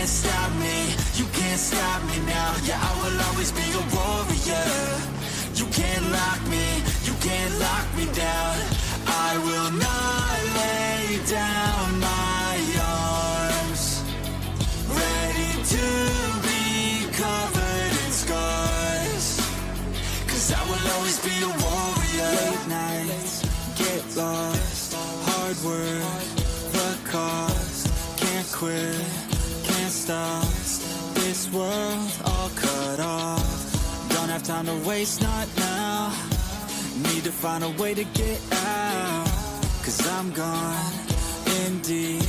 can't stop me, you can't stop me now. Yeah, I will always be a warrior. You can't lock me, you can't lock me down. I will not lay down my arms, ready to be covered in scars, 'cause I will always be a warrior. Late nights, get lost, hard work, the cost, can't quit, can't stop, this world all cut off. Don't have time to waste, not now. Need to find a way to get out, 'cause I'm gone in deep,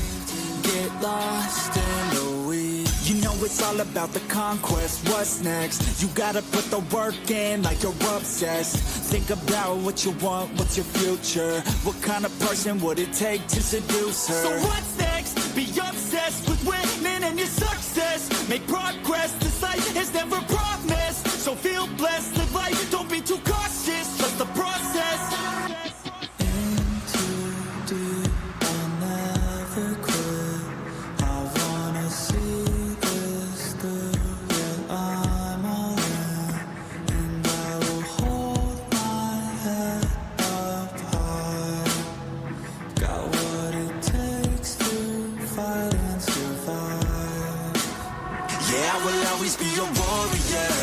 get lost in the weeds. You know it's all about the conquest, what's next? You gotta put the work in like you're obsessed. Think about what you want, what's your future? What kind of person would it take to seduce her? So what's next? Be obsessed with winning and your success. Make progress, this life is never promised. So feel blessed, live life, don't be too cautious. Trust the process. In too deep, I'll never quit. I wanna see this through. Yeah, I'm all in, and I will hold my head up high. Got what it takes to fight and survive. Yeah, I will always be a warrior.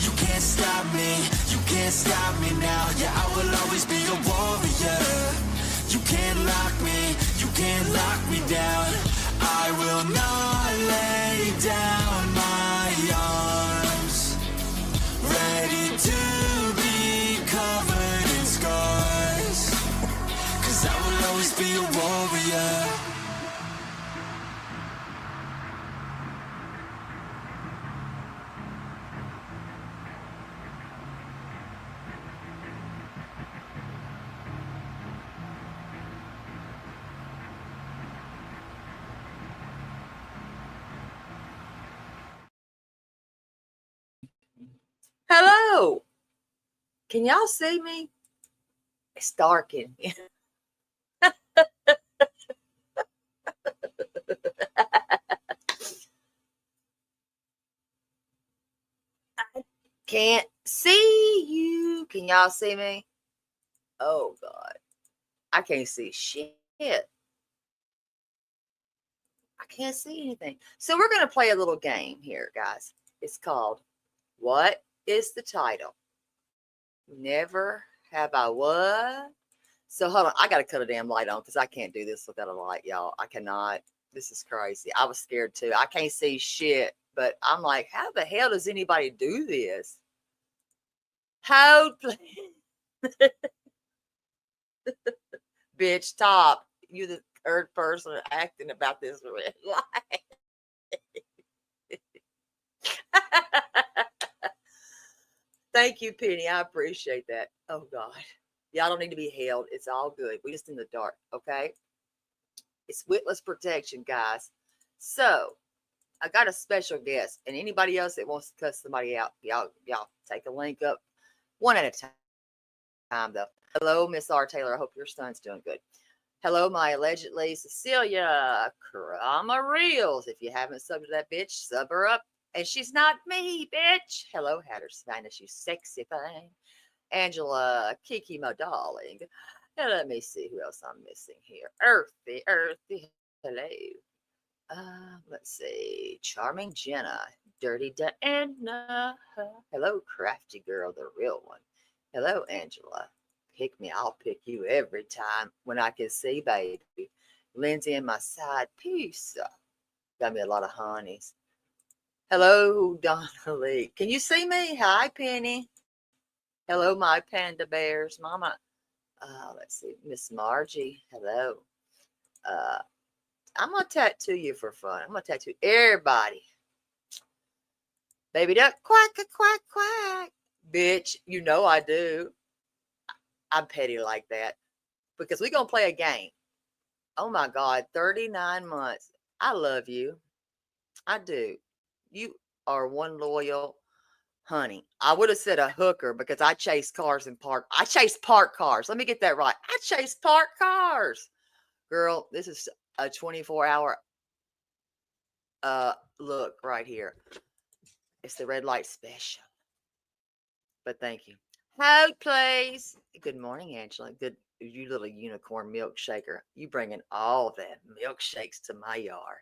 You can't stop me, you can't stop me now. Yeah, I will always be a warrior. You can't lock me, you can't lock me down. I will not lay down my arms, ready to be covered in scars, 'cause I will always be a warrior. Hello. Can y'all see me? It's dark in here. I can't see you. Can y'all see me? Oh, God. I can't see shit. I can't see anything. So we're going to play a little game here, guys. It's called What is the Title? Never have I what? So hold on. I got to cut a damn light on because I can't do this without a light, y'all. I cannot. This is crazy. I was scared too. I can't see shit. But I'm like, how the hell does anybody do this? Hold, please. Bitch, stop. You're the third person acting about this red light. Thank you, Penny. I appreciate that. Oh, God. Y'all don't need to be held. It's all good. We just in the dark, okay? It's witless protection, guys. So, I got a special guest. And anybody else that wants to cuss somebody out, y'all take a link up one at a time, though. Hello, Miss R. Taylor. I hope your son's doing good. Hello, my allegedly Cecilia Krama Reels. If you haven't subbed to that bitch, sub her up. And she's not me, bitch. Hello, Hatter Spanish, you sexy thing. Angela, Kiki, my darling. And let me see who else I'm missing here. Earthy. Hello. Let's see. Charming Jenna. Dirty Diana. Hello, crafty girl, the real one. Hello, Angela. Pick me. I'll pick you every time when I can see, baby. Lindsay and my side piece. Got me a lot of honeys. Hello, Donnelly. Can you see me? Hi, Penny. Hello, my panda bears. Mama. Let's see. Miss Margie. Hello. I'm going to tattoo you for fun. I'm going to tattoo everybody. Baby duck, quack, quack, quack. Bitch, you know I do. I'm petty like that. Because we're going to play a game. Oh, my God. 39 months. I love you. I do. You are one loyal honey. I would have said a hooker because I chase cars and park. I chase parked cars. Let me get that right. I chase parked cars. Girl, this is a 24-hour Look right here. It's the red light special. But thank you. Hold, please. Good morning, Angela. Good, you little unicorn milkshaker. You bringing all that milkshakes to my yard.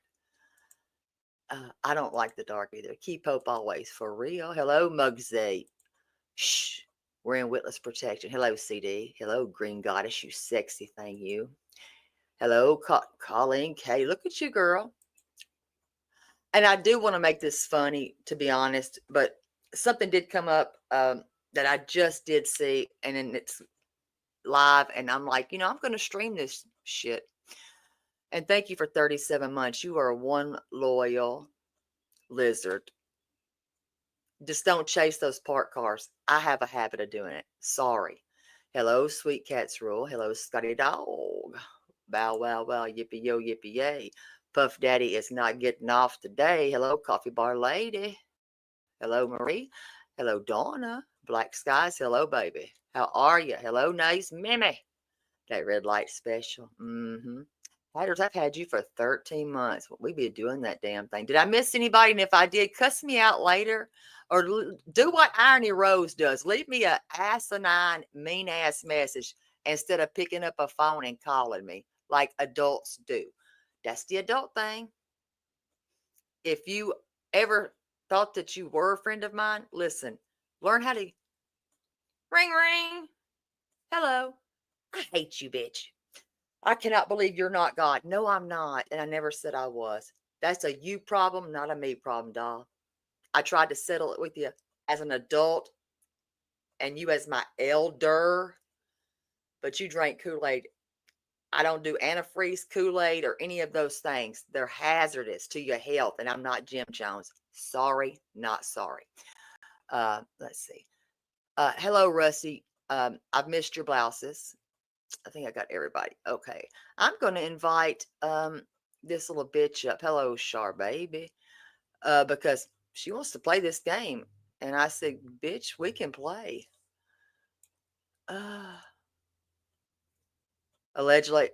I don't like the dark either. Keep hope always. For real. Hello, Mugsy. Shh. We're in witless protection. Hello, CD. Hello, Green Goddess, you sexy thing, you. Hello, Colleen K. Look at you, girl. And I do want to make this funny, to be honest, but something did come up that I just did see, and then it's live, and I'm like, I'm going to stream this shit. And thank you for 37 months. You are one loyal lizard. Just don't chase those park cars. I have a habit of doing it. Sorry. Hello, Sweet Cat's Rule. Hello, Scotty Dog. Bow, wow, wow, yippee, yo, yippee, yay. Puff Daddy is not getting off today. Hello, Coffee Bar Lady. Hello, Marie. Hello, Donna. Black Skies. Hello, baby. How are you? Hello, nice Mimi. That red light special. Haters, I've had you for 13 months. We be doing that damn thing. Did I miss anybody? And if I did, cuss me out later. Or do what Irony Rose does. Leave me a asinine, mean-ass message instead of picking up a phone and calling me like adults do. That's the adult thing. If you ever thought that you were a friend of mine, listen, learn how to ring, ring. Hello. I hate you, bitch. I cannot believe you're not God. No, I'm not. And I never said I was. That's a you problem, not a me problem, doll. I tried to settle it with you as an adult and you as my elder, but you drank Kool-Aid. I don't do antifreeze Kool-Aid or any of those things. They're hazardous to your health, and I'm not Jim Jones. Sorry, not sorry. Let's see. Hello, Rusty. I've missed your blouses. I think I got everybody. Okay. I'm going to invite this little bitch up. Hello, Char baby. Because she wants to play this game. And I said, bitch, we can play. Allegedly,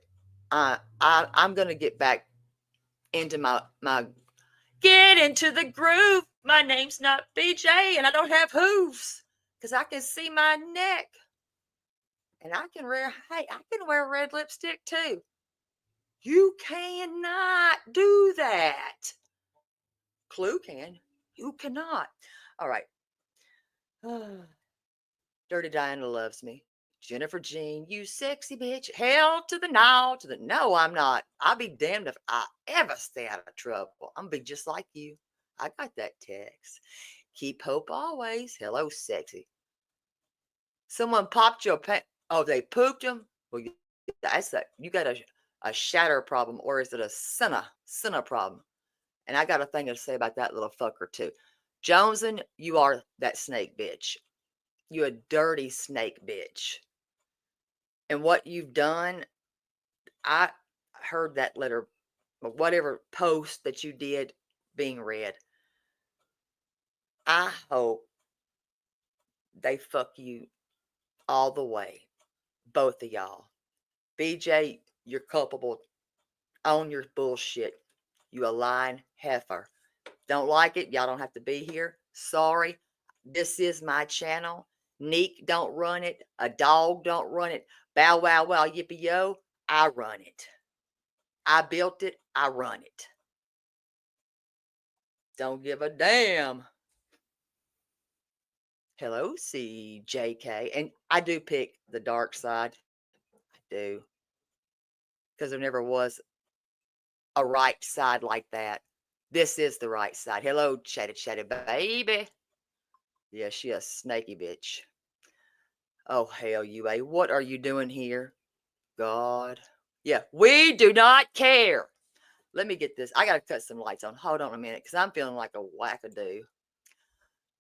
I'm going to get back into my get into the groove. My name's not BJ and I don't have hooves because I can see my neck. And I can wear red lipstick too. You cannot do that. Clue can. You cannot. All right. Dirty Diana loves me. Jennifer Jean, you sexy bitch. Hell to the no, to the no, I'm not. I'll be damned if I ever stay out of trouble. I'm be just like you. I got that text. Keep hope always. Hello, sexy. Someone popped your pants. Oh, they pooped them? Well, that's that. You got a shatter problem, or is it a sinner problem? And I got a thing to say about that little fucker too. Joneson, you are that snake bitch. You a dirty snake bitch. And what you've done, I heard that letter, whatever post that you did being read. I hope they fuck you all the way. Both of y'all. BJ, you're culpable. Own your bullshit. You a lying heifer. Don't like it? Y'all don't have to be here. Sorry. This is my channel. Neek don't run it. A dog don't run it. Bow wow wow yippee yo. I run it. I built it. I run it. Don't give a damn. Hello, CJK. And I do pick the dark side. I do. Because there never was a right side like that. This is the right side. Hello, chatty baby. Yeah, she a snaky bitch. Oh, hell, UA. What are you doing here? God. Yeah, we do not care. Let me get this. I got to cut some lights on. Hold on a minute because I'm feeling like a wackadoo.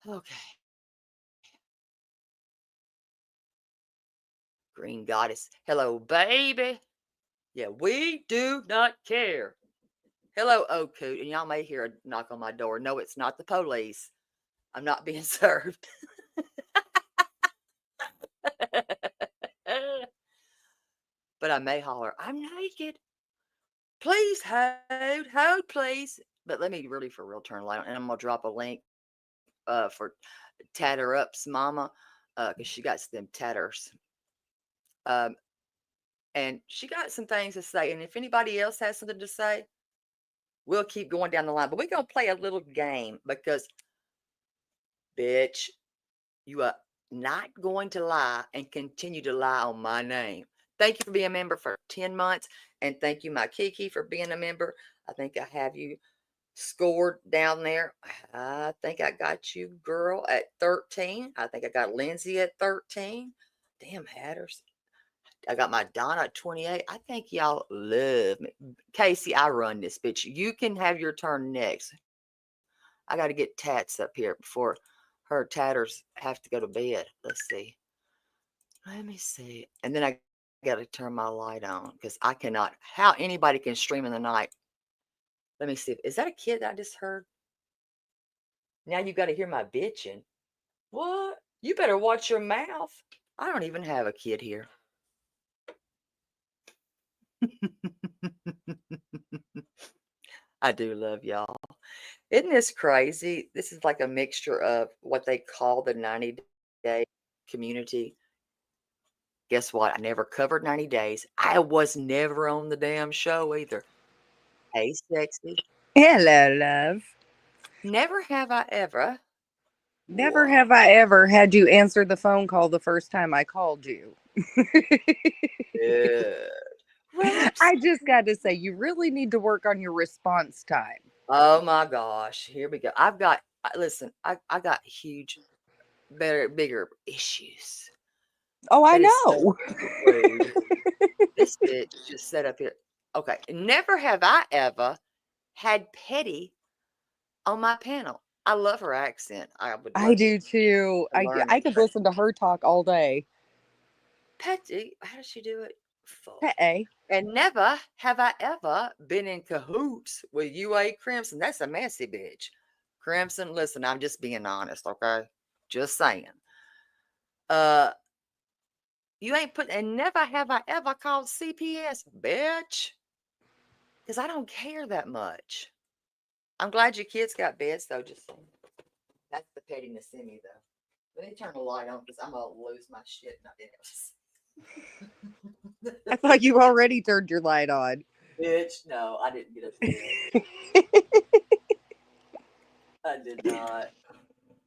Okay. Green Goddess. Hello, baby. Yeah, we do not care. Hello, Okoot. And y'all may hear a knock on my door. No, it's not the police. I'm not being served. But I may holler, I'm naked. Please hold, please. But let me really for real turn the light on, and I'm gonna drop a link for Tatter Up's mama, because she got them tatters. Um, and she got some things to say. And if anybody else has something to say, we'll keep going down the line. But we're gonna play a little game because, bitch, you are not going to lie and continue to lie on my name. Thank you for being a member for 10 months. And thank you, my Kiki, for being a member. I think I have you scored down there. I think I got you, girl, at 13. I think I got Lindsay at 13. Damn hatters. I got my Donna at 28. I think y'all love me. Casey, I run this bitch. You can have your turn next. I got to get Tats up here before her tatters have to go to bed. Let's see. Let me see. And then I got to turn my light on because I cannot. How anybody can stream in the night. Let me see. Is that a kid that I just heard? Now you got to hear my bitching. What? You better watch your mouth. I don't even have a kid here. I do love y'all. Isn't this crazy? This is like a mixture of what they call the 90-day community. Guess what? I never covered 90 days. I was never on the damn show either. Hey, sexy. Hello, love. Never have I ever. Never have I ever had you answer the phone call the first time I called you. Good. Well, I just got to say, you really need to work on your response time. oh my gosh. Here we go. Listen, I got huge, bigger issues. Oh, I That is so know. rude. This bitch just set up here. Okay. Never have I ever had Petty on my panel. I love her accent. I would I love do too. to learn I it. could But listen to her talk all day. Petty, how does she do it? Fuck. Hey, And never have I ever been in cahoots with UA Crimson. That's a messy bitch. Crimson, listen, I'm just being honest, okay? Just saying. You ain't put, and never have I ever called CPS, bitch. Because I don't care that much. I'm glad your kids got beds, though. Just saying. That's the pettiness in me, though. Let me turn the light on because I'm going to lose my shit. I thought you already turned your light on. Bitch, no, I didn't get up there. I did not.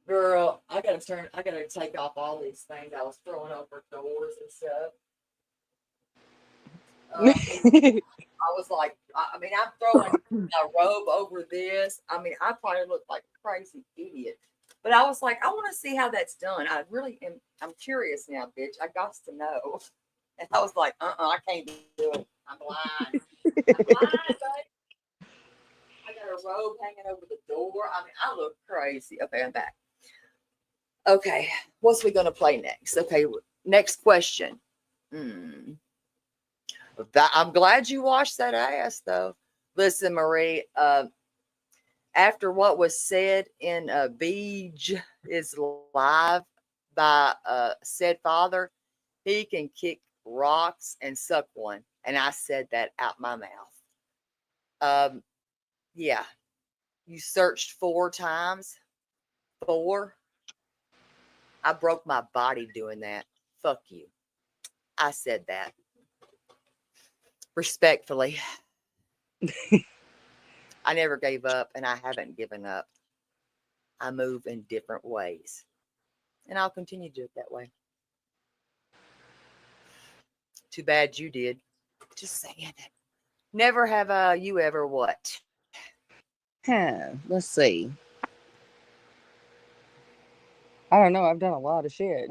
Girl, I gotta take off all these things I was throwing over doors and stuff. I was like, I mean, I'm throwing a robe over this. I mean, I probably look like a crazy idiot. But I was like, I want to see how that's done. I really am. I'm curious now, bitch. I got to know. And I was like, I can't do it. I'm blind. I'm blind, babe. I got a robe hanging over the door. I mean, I look crazy. Okay, I'm back. Okay, what's we gonna play next? Okay, next question. I'm glad you washed that ass, though. Listen, Marie. After what was said in Beej is live by said father, he can kick rocks and suck one, and I said that out my mouth. Yeah, you searched 4 times. 4. I broke my body doing that. Fuck you. I said that. Respectfully. I never gave up and I haven't given up. I move in different ways. And I'll continue to do it that way. Too bad you did. Just saying it. Never have you ever what? Let's see. I don't know. I've done a lot of shit.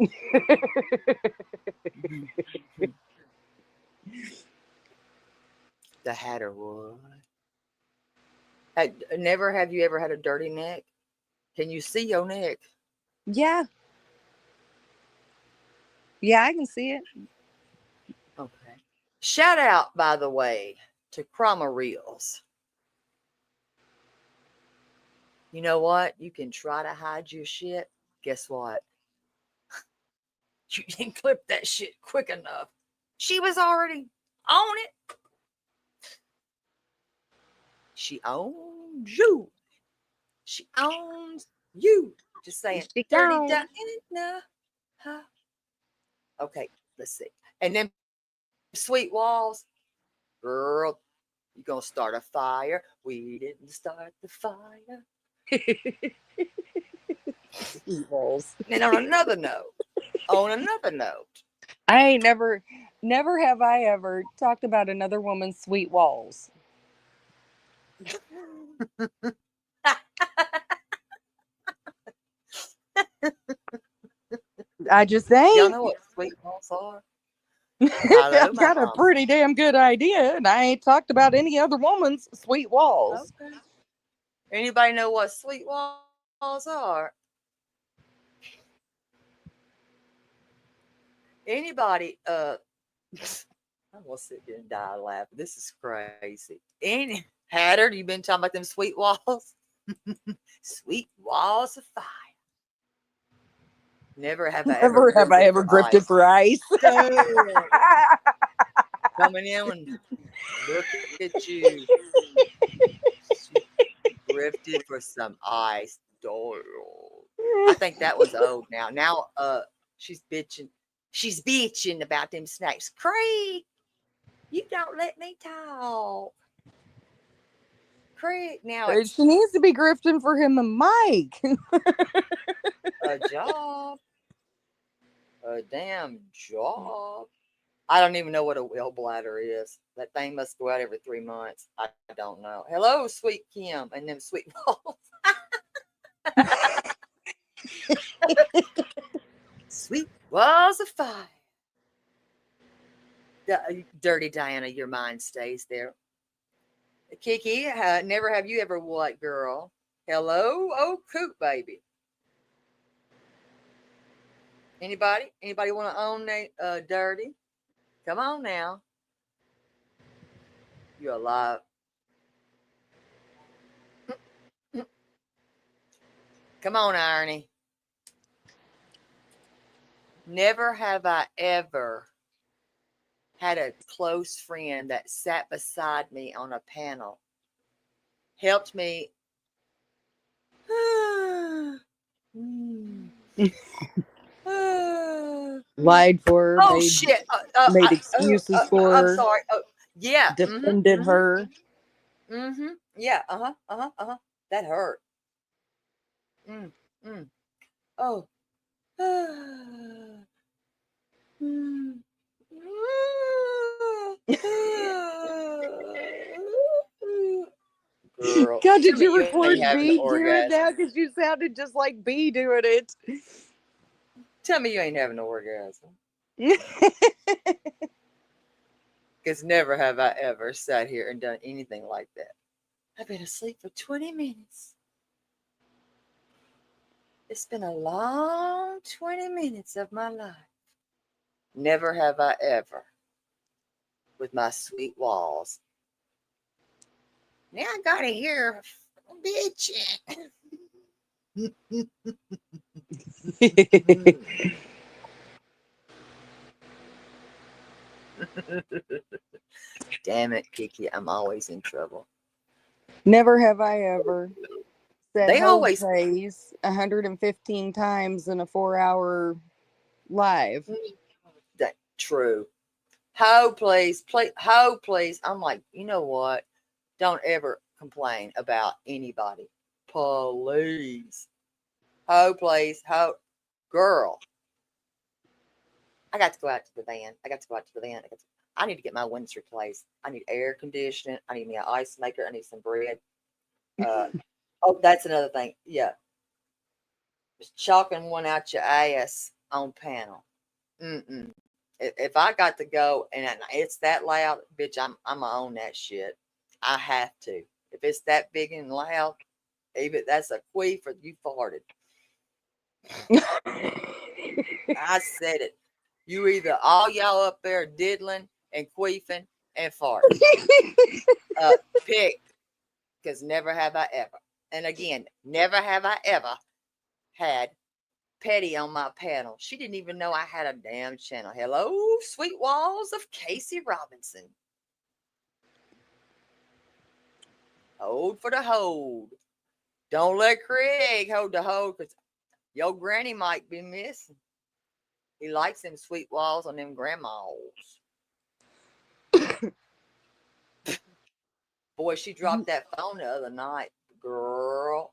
The Hatter would. Never have you ever had a dirty neck? Can you see your neck? Yeah. Yeah, I can see it. Okay. Shout out, by the way, to Crama Reels. You know what? You can try to hide your shit. Guess what? You didn't clip that shit quick enough. She was already on it. She owns you. She owns you. Just saying. She Dirty gone. Diana. Huh? Okay, let's see. And then sweet walls. Girl, you gonna start a fire. We didn't start the fire. Evils. And on another note, I ain't never have I ever talked about another woman's sweet walls. I just y'all ain't. know what sweet walls are? Hello, I've my got a mama. pretty damn good idea, and I ain't talked about any other woman's sweet walls. Okay. Anybody know what sweet walls are? Anybody? I'm gonna sit here and die laughing. This is crazy. Any Hatter, you been talking about them sweet walls? Sweet walls of fire. Never have I ever Never have I grifted ever for grifted ice. for ice. Damn. Coming in and look at you. She grifted for some ice. I think that one's old now. Now she's bitching. She's bitching about them snacks. Craig, you don't let me talk. Craig, now it's She needs to be grifting for him and Mike. a job. A damn job. I don't even know what a well bladder is. That thing must go out every 3 months. I don't know. Hello, sweet Kim and them sweet balls. Sweet walls of fire. Dirty Diana, your mind stays there. Kiki, never have you ever what, girl? Hello? Oh, coot, baby. Anybody? Anybody want to own Dirty? Come on now. You're alive. Come on, Irony. Never have I ever had a close friend that sat beside me on a panel, helped me. Lied for her, Oh shit! made excuses for I'm her, sorry. Yeah. defended her. Yeah. Uh huh. That hurt. Mm, mm. Oh. Mm. Girl, God, tell did me you you ain't record having an B doing it now? orgasm. Because you sounded just like B doing it. Tell me you ain't having an orgasm. Because never have I ever sat here and done anything like that. I've been asleep for 20 minutes. It's been a long 20 minutes of my life. Never have I ever, with my sweet walls. Now I gotta hear bitching. Damn it, Kiki, I'm always in trouble. Never have I ever said They ho always plays 115 times in a 4-hour live. that true. Ho, please, ho, please. I'm like, you know what? Don't ever complain about anybody. Please. Ho, please, ho. Girl, I got to go out to the van. I need to get my windows replaced. I need air conditioning. I need me an ice maker. I need some bread. Oh, that's another thing. Yeah. Just chalking one out your ass on panel. Mm-mm. If I got to go and it's that loud, bitch, I'm gonna own that shit. I have to. If it's that big and loud, even that's a queef or you farted. I said it. You either all y'all up there diddling and queefing and farting. Pick, because never have I ever. And again, never have I ever had Petty on my panel. She didn't even know I had a damn channel. Hello, sweet walls of Casey Robinson. Hold for the hold. Don't let Craig hold the hold because your granny might be missing. He likes them sweet walls on them grandmas. Boy, she dropped that phone the other night. Girl.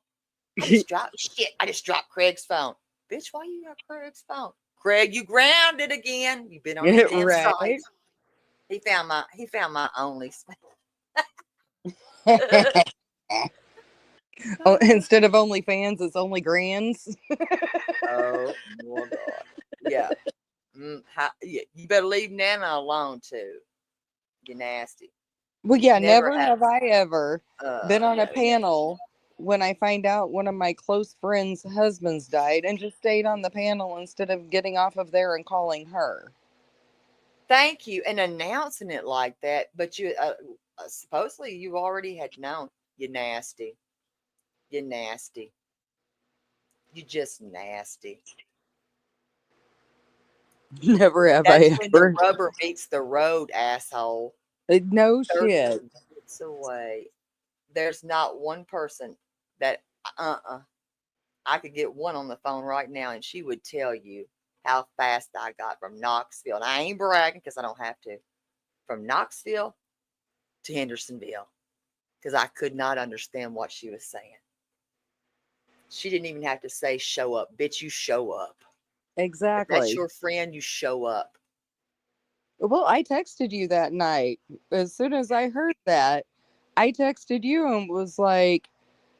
I just dropped Craig's phone. Bitch, why you got Craig's phone? Craig, you grounded again. You've been on the damn Right. site. He found my only. Oh, instead of OnlyFans, it's only grands. Oh my God. Yeah. Yeah. You better leave Nana alone too. You nasty. Well, yeah, Never never have. have I ever been on a Yeah. panel when I find out one of my close friends' husbands died and just stayed on the panel instead of getting off of there and calling her. Thank you, and announcing it like that. But you supposedly you already had known. You nasty. You nasty. You just nasty. Never have That's I when the ever. rubber meets the road, asshole. No 30 shit. minutes away. There's not one person that I could get one on the phone right now and she would tell you how fast I got from Knoxville. And I ain't bragging because I don't have to. From Knoxville to Hendersonville. Because I could not understand what she was saying. She didn't even have to say show up. Bitch, you show up. If that's Exactly. your friend, you show up. Well, I texted you that night. As soon as I heard that, I texted you and was like,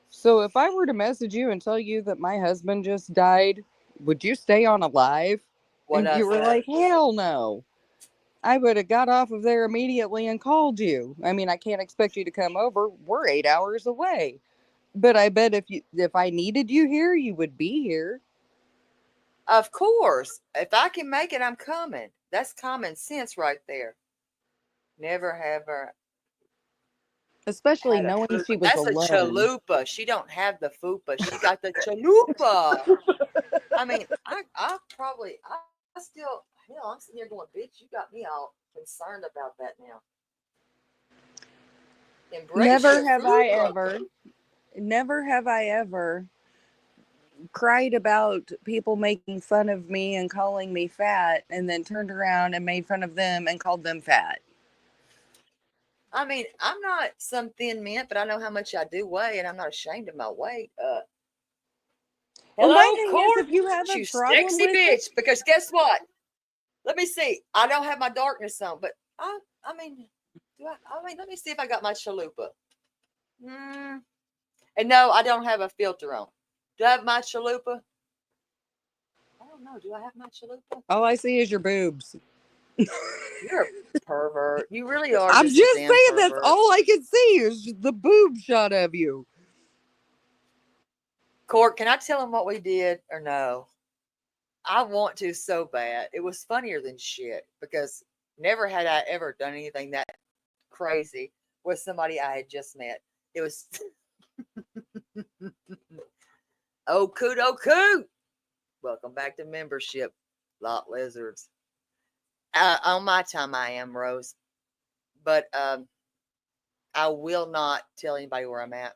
so if I were to message you and tell you that my husband just died, would you stay on alive? What And I you were say? like, hell no. I would have got off of there immediately and called you. I mean, I can't expect you to come over. We're 8 hours away. But I bet if I needed you here, you would be here. Of course. If I can make it, I'm coming. That's common sense right there. Never have her Especially had a knowing fupa. she was That's a alone. chalupa. She don't have the fupa. She got the chalupa. I mean, I probably, I still, hell, I'm sitting here going, bitch, you got me all concerned about that now. Embrace your Never have I fupa. ever, never have I ever cried about people making fun of me and calling me fat and then turned around and made fun of them and called them fat. I mean, I'm not some thin mint, but I know how much I do weigh, and I'm not ashamed of my weight. Well, my Hello, thing is, Court, if you have a you problem sexy with it, bitch. Because guess what? Let me see. I don't have my darkness on, but I mean, do I mean, let me see if I got my chalupa. Mm. And no, I don't have a filter on. Do I have my chalupa? I don't know. Do I have my chalupa? all I see is your boobs. You're a pervert. You really are I'm just a just damn saying that's pervert. all I can see is just the boob shot of you. Court, can I tell him what we did or no? I want to so bad. It was funnier than shit because never had I ever done anything that crazy with somebody I had just met. It was oh coot oh coot. Welcome back to membership, lot lizards. On my time I am Rose, but I will not tell anybody where I'm at.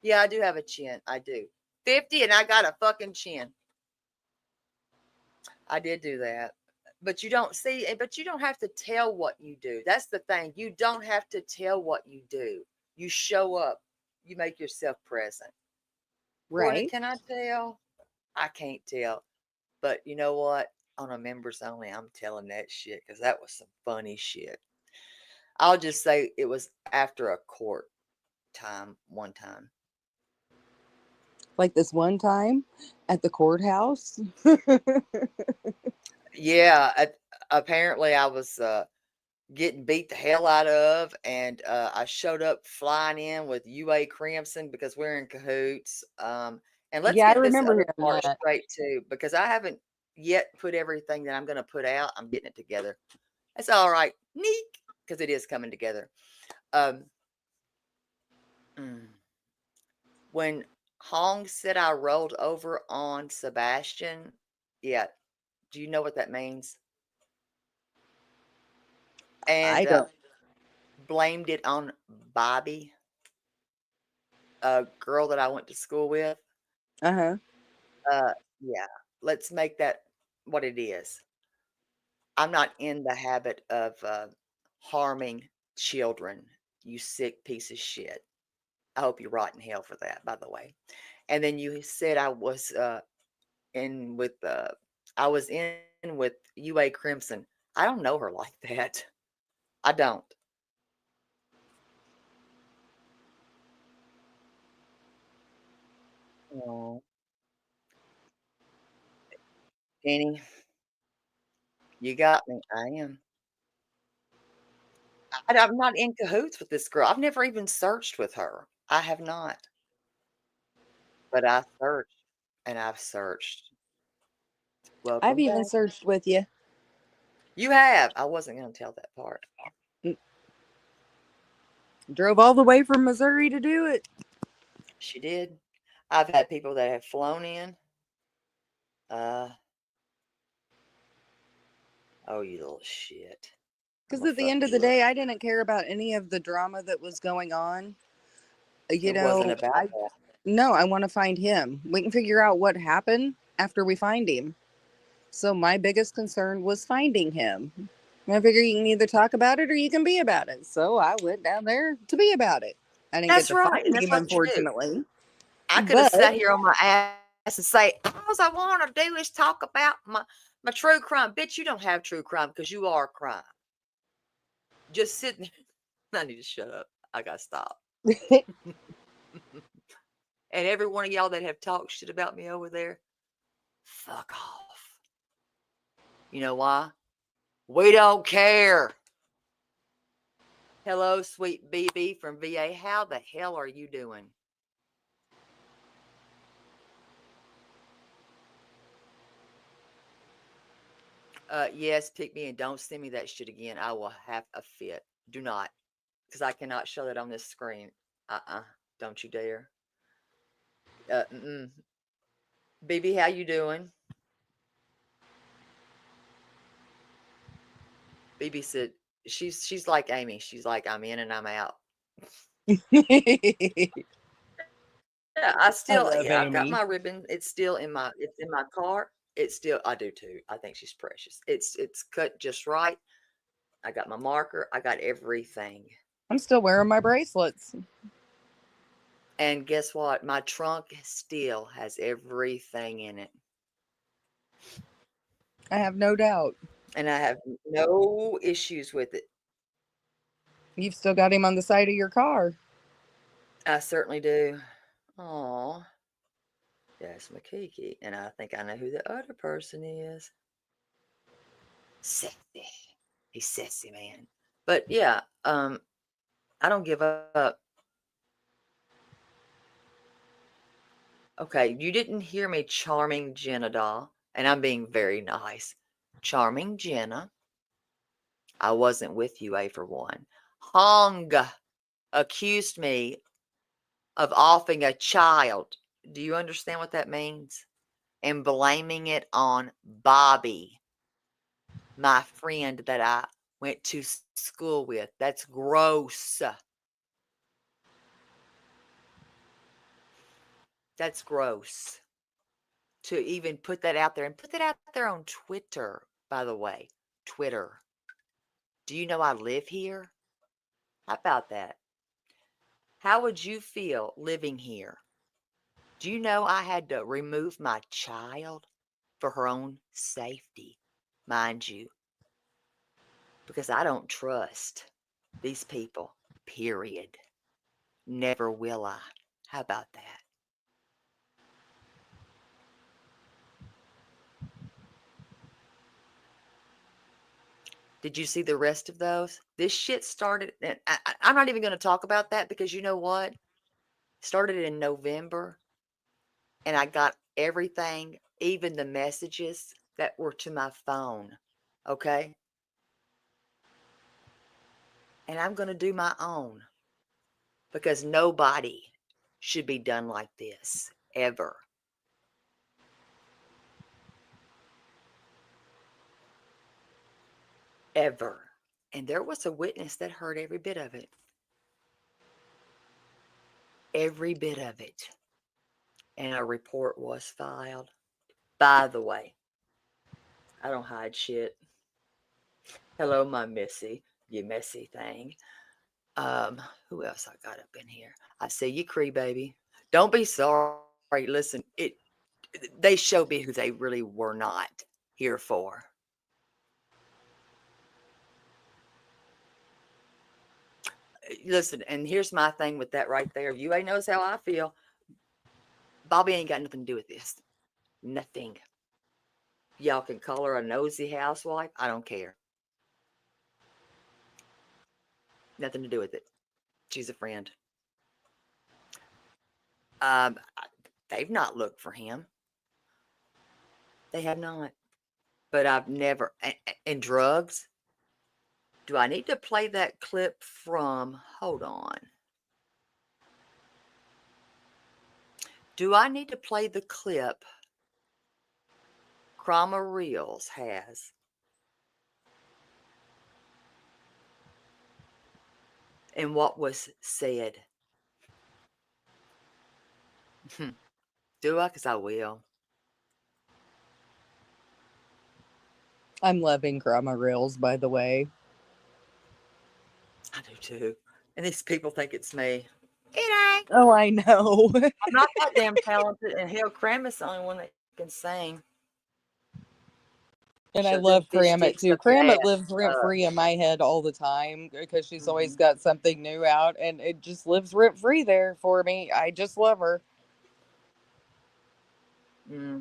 Yeah, I do have a chin. I do. 50 and I got a fucking chin. I did do that. But you don't see, but you don't have to tell what you do. That's the thing. You don't have to tell what you do. You show up. You make yourself present. Courtney, Right? can I tell? I can't tell. But you know what? On a members only, I'm telling that shit because that was some funny shit. I'll just say it was after a court time one time. Like this one time at the courthouse. Yeah, apparently I was getting beat the hell out of, and I showed up flying in with UA Crimson because we're in cahoots. And let's Yeah, I get this remember other hearing part that. straight too, because I haven't yet put everything that I'm going to put out. I'm getting it together. That's all right, neat, because it is coming together. Um, mm, when Hong said I rolled over on Sebastian, yeah, do you know what that means? And I don't. blamed it on Bobby. a girl that I went to school with. Uh-huh. Yeah, let's make that what it is. I'm not in the habit of harming children, you sick piece of shit. I hope you rot in hell for that, by the way. And then you said in with I was in with UA Crimson. I don't know her like that. I don't. Oh, Penny, you got me. I am. I'm not in cahoots with this girl. I've never even searched with her. I have not. But I searched and I've searched. I've Welcome even back. searched with you. You have. I wasn't going to tell that part. Drove all the way from Missouri to do it. She did. I've had people that have flown in. Uh, oh, you little shit. I'm Because gonna at the fuck end of the you up. day, I didn't care about any of the drama that was going on. You It wasn't know, about I that. no, I want to find him. We can figure out what happened after we find him. So my biggest concern was finding him. And I figure you can either talk about it or you can be about it. So I went down there to be about it. I didn't get That's to find right. And that's him, what you do. unfortunately. I could have But sat here on my ass and say, all I want to do is talk about my true crime. Bitch, you don't have true crime because you are a crime. Just sitting there. I need to shut up. I got to stop. And every one of y'all that have talked shit about me over there, fuck off. You know why? We don't care. Hello, sweet BB from VA. How the hell are you doing? Yes, pick me and don't send me that shit again. I will have a fit. Do not, because I cannot show that on this screen. Don't you dare. BB, how you doing? BB said she's like Amy. She's like, I'm in and I'm out. Yeah, I love I've got Amy. my ribbon. It's in my car. It's still, I do too. I think she's precious. It's cut just right. I got my marker. I got everything. I'm still wearing my bracelets. And guess what? My trunk still has everything in it. I have no doubt. And I have no issues with it. You've still got him on the side of your car. I certainly do. Aw, that's my Kiki. And I think I know who the other person is. Sexy. He's sexy, man. But yeah, I don't give up. Okay, you didn't hear me, charming Jenna doll, and I'm being very nice. Charming Jenna, I wasn't with you, A for one. Hong accused me of offing a child. Do you understand what that means? And blaming it on Bobby, my friend that I went to school with. That's gross. That's gross. To even put that out there and put that out there on Twitter, by the way. Twitter. Do you know I live here? How about that? How would you feel living here? Do you know I had to remove my child for her own safety, mind you, because I don't trust these people, period. Never will I. How about that? Did you see the rest of those? This shit started, and I'm not even going to talk about that because you know what? Started in November, and I got everything, even the messages that were to my phone. Okay? And I'm going to do my own because nobody should be done like this ever. Ever. And there was a witness that heard every bit of it. every bit of it. And a report was filed. By the way, I don't hide shit. Hello, my Missy, you messy thing. Who else I got up in here? I see you, Cree baby. Don't be sorry. Listen, they showed me who they really were not here for. Listen, and here's my thing with that right there. You ain't knows how I feel. Bobby ain't got nothing to do with this. Nothing. Y'all can call her a nosy housewife. I don't care. Nothing to do with it. She's a friend. They've not looked for him. They have not. But I've never. And drugs. Do I need to play that clip from? Hold on. Do I need to play the clip Chroma Reels has? And what was said? Do I? Because I will. I'm loving grandma reels, by the way. I do too. And these people think it's me. It ain't. Oh, I know. I'm not that damn talented. And hell, Kramit's the only one that can sing. And I Shut them love fish Kramit sticks too. up your Kramit ass. lives rent free in my head all the time because she's always Mhm. got something new out, and it just lives rent free there for me. I just love her.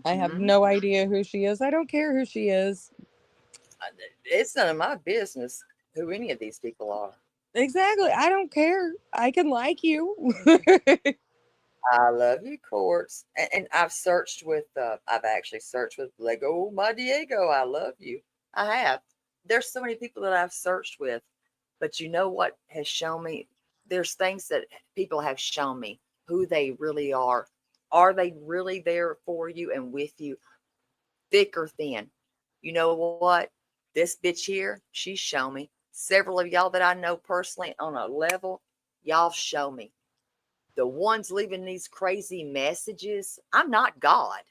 I have Mhm. no idea who she is. I don't care who she is. It's none of my business who any of these people are. Exactly. I don't care. I can like you. I love you, Courts. And I've searched with, I've actually searched with Lego My Diego. I love you. I have. There's so many people that I've searched with, but you know what has shown me? There's things that people have shown me who they really are. Are they really there for you and with you, thick or thin? You know what? This bitch here, she's shown me. Several of y'all that I know personally on a level, y'all show me. The ones leaving these crazy messages, I'm not God.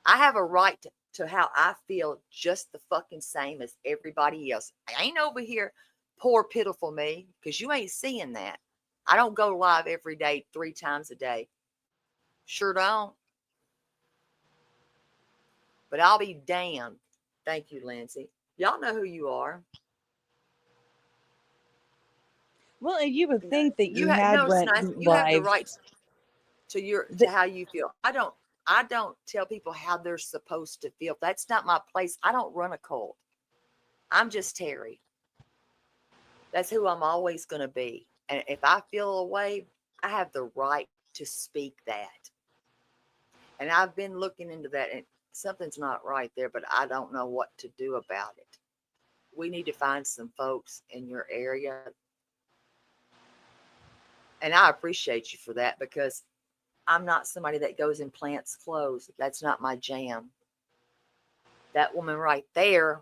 I have a right to how I feel just the fucking same as everybody else. I ain't over here, poor, pitiful me, because you ain't seeing that. I don't go live every day, 3 times a day. Sure don't. But I'll be damned. Thank you, Lindsay. Y'all know who you are. Well, and you would think that You you have had no, it's nice. went You have the live. right to how you feel. I don't tell people how they're supposed to feel. That's not my place. I don't run a cult. I'm just Terry. That's who I'm always going to be. And if I feel a way, I have the right to speak that. And I've been looking into that, and something's not right there, but I don't know what to do about it. We need to find some folks in your area. And I appreciate you for that, because I'm not somebody that goes and plants clothes. That's not my jam. That woman right there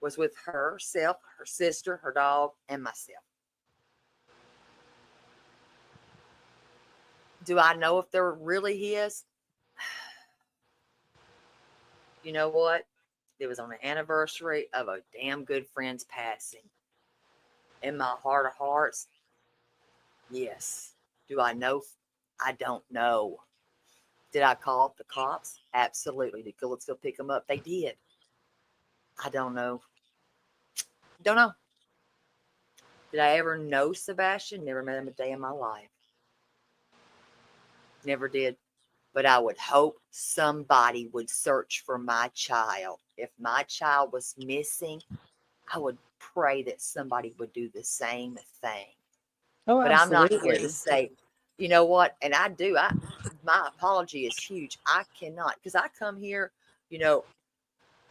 was with herself, her sister, her dog, and myself. Do I know if they're really his? You know what? It was on the anniversary of a damn good friend's passing. In my heart of hearts, yes. Do I know? I don't know. Did I call the cops? Absolutely. Did let's go pick them up? They did. I don't know. Don't know. Did I ever know Sebastian? Never met him a day in my life. Never did. But I would hope somebody would search for my child. If my child was missing, I would pray that somebody would do the same thing. Oh, But I'm not here to absolutely. say, you know what? And I do. My apology is huge. I cannot, because I come here, you know,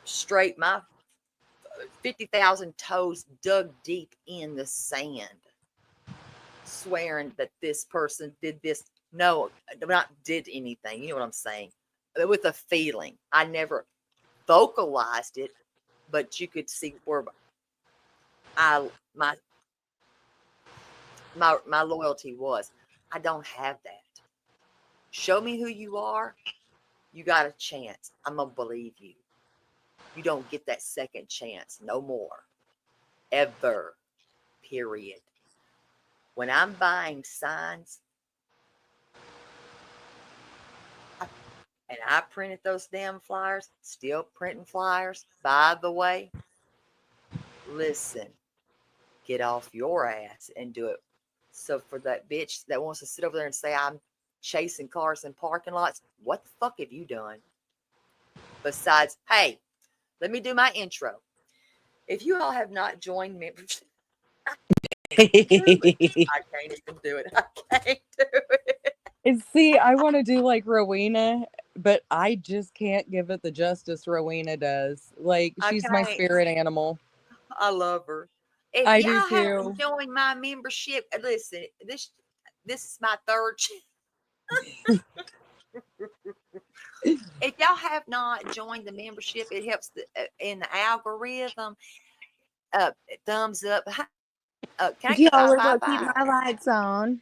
straight, my 50,000 toes dug deep in the sand, swearing that this person did this. No, not did anything. You know what I'm saying? With a feeling. I never vocalized it, but you could see where I my loyalty was. I don't have that. Show me who you are. You got a chance. I'm going to believe you. You don't get that second chance. No more. Ever. Period. When I'm buying signs, and I printed those damn flyers, still printing flyers, by the way, listen, get off your ass and do it. So for that bitch that wants to sit over there and say I'm chasing cars in parking lots, what the fuck have you done? Besides, hey, let me do my intro. If you all have not joined membership, I can't even do it. I can't do it. And see, I want to do like Rowena, but I just can't give it the justice Rowena does. Like, I she's my can't. spirit animal. I love her. If I do y'all too. haven't joined my membership, listen, this is my third. If y'all have not joined the membership, it helps in the algorithm. Thumbs up. Can I Y'all are bye gonna keep bye? my lights on.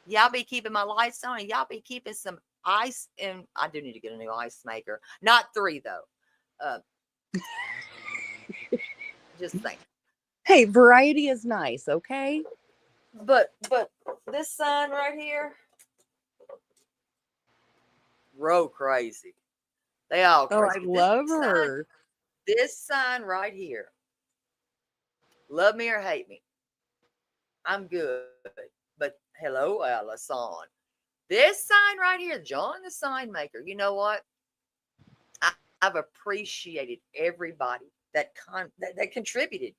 Y'all be keeping my lights on, and y'all be keeping some ice. And I do need to get a new ice maker. Not 3 though. Just saying. Hey, variety is nice, okay? But this sign right here, row crazy. They all Oh, I crazy. love her. This sign right here, love me or hate me, I'm good. But hello, Allison. This sign right here, John the sign maker. You know what? I've appreciated everybody that contributed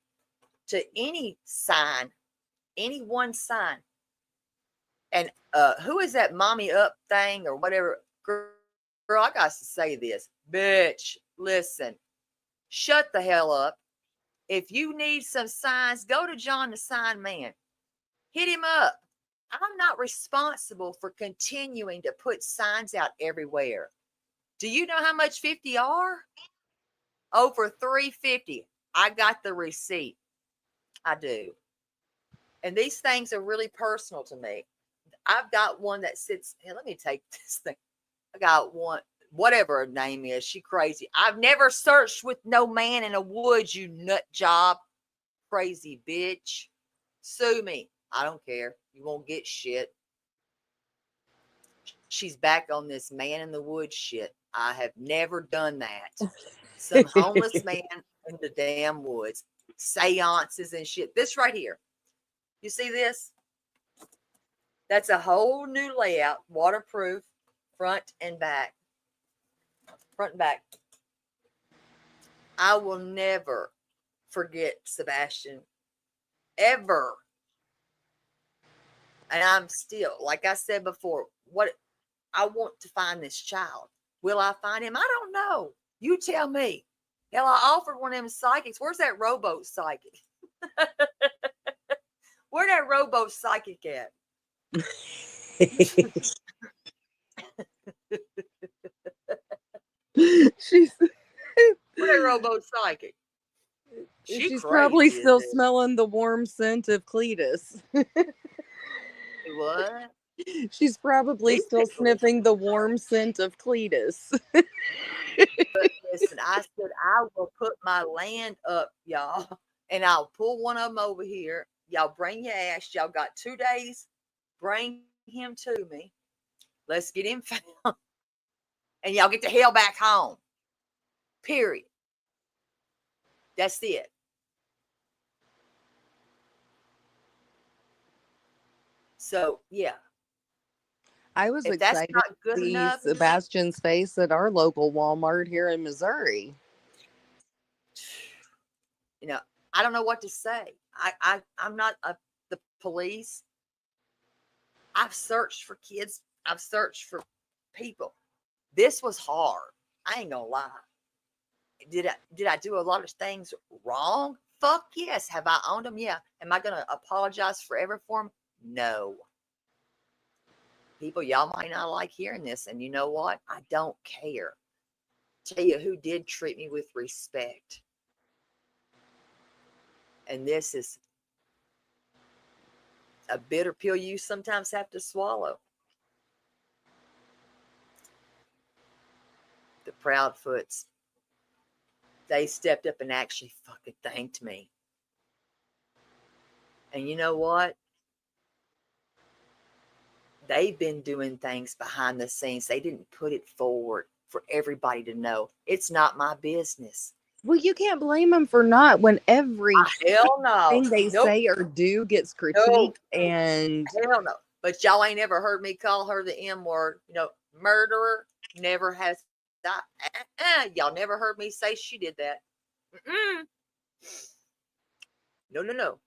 to any sign, any one sign. And who is that mommy up thing or whatever? Girl, I got to say this. Bitch, listen. Shut the hell up. If you need some signs, go to John the Sign Man. Hit him up. I'm not responsible for continuing to put signs out everywhere. Do you know how much 50 are? Over 350. I got the receipt. I do. And these things are really personal to me. I've got one that sits, here, let me take this thing. I got one, whatever her name is. She crazy. I've never searched with no man in a woods, you nut job. Crazy bitch. Sue me. I don't care. You won't get shit. She's back on this man in the woods shit. I have never done that. Some homeless man in the damn woods. Seances and shit. This right here. You see this? That's a whole new layout. Waterproof. Front and back. Front and back. I will never forget Sebastian. Ever. And I'm still, like I said before, what I want to find this child. Will I find him? I don't know. You tell me. Hell, I offered one of them psychics. Where's that rowboat psychic? Where that rowboat psychic at? She's Where that rowboat psychic? she's crazy, probably still it? smelling the warm scent of Cletus. What? She's probably These still people, sniffing the warm scent of Cletus. but listen, I said I will put my land up, y'all, and I'll pull one of them over here. Y'all bring your ass. Y'all got 2 days. Bring him to me. Let's get him found. And y'all get the hell back home. Period. That's it. So, yeah. I was If that's excited not to good see enough, Sebastian's face at our local Walmart here in Missouri. you know, I don't know what to say. I'm not the police. I've searched for kids. I've searched for people. This was hard. I ain't gonna lie. Did I do a lot of things wrong? Fuck yes. Have I owned them? Yeah. Am I gonna apologize forever for them? No. People, y'all might not like hearing this, and you know what? I don't care. Tell you who did treat me with respect. And this is A bitter pill you sometimes have to swallow. The Proudfoots, they stepped up and actually fucking thanked me. And you know what? They've been doing things behind the scenes. They didn't put it forward for everybody to know. It's not my business. Well, you can't blame them for not when every Hell no. thing they Nope. say or do gets No. critiqued and Hell no. But y'all ain't ever heard me call her the M word. Murderer. Never has. Y'all never heard me say she did that. Mm-mm. No, no, no.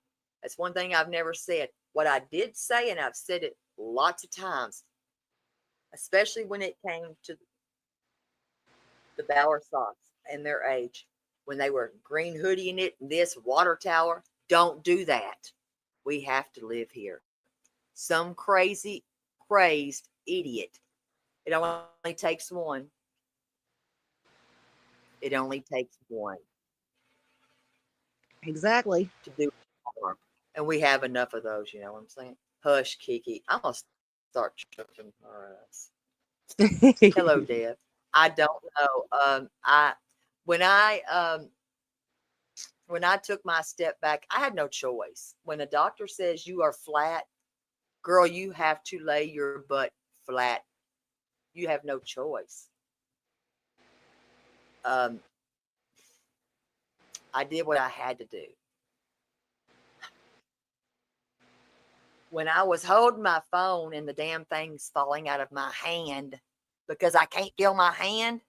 That's one thing I've never said. What I did say, and I've said it lots of times, especially when it came to the Bauer Sox and their age, when they were green hoodieing it, this water tower, don't do that. We have to live here. Some crazy, crazed idiot. It only takes one. It only takes one exactly. to do harm. And we have enough of those, you know what I'm saying? Hush, Kiki. I'm going to start choking her ass. Hello, Deb. I don't know. When I when I took my step back, I had no choice. When a doctor says you are flat, girl, you have to lay your butt flat. You have no choice. Um, I did what I had to do. When I was holding my phone and the damn thing's falling out of my hand because I can't feel my hand,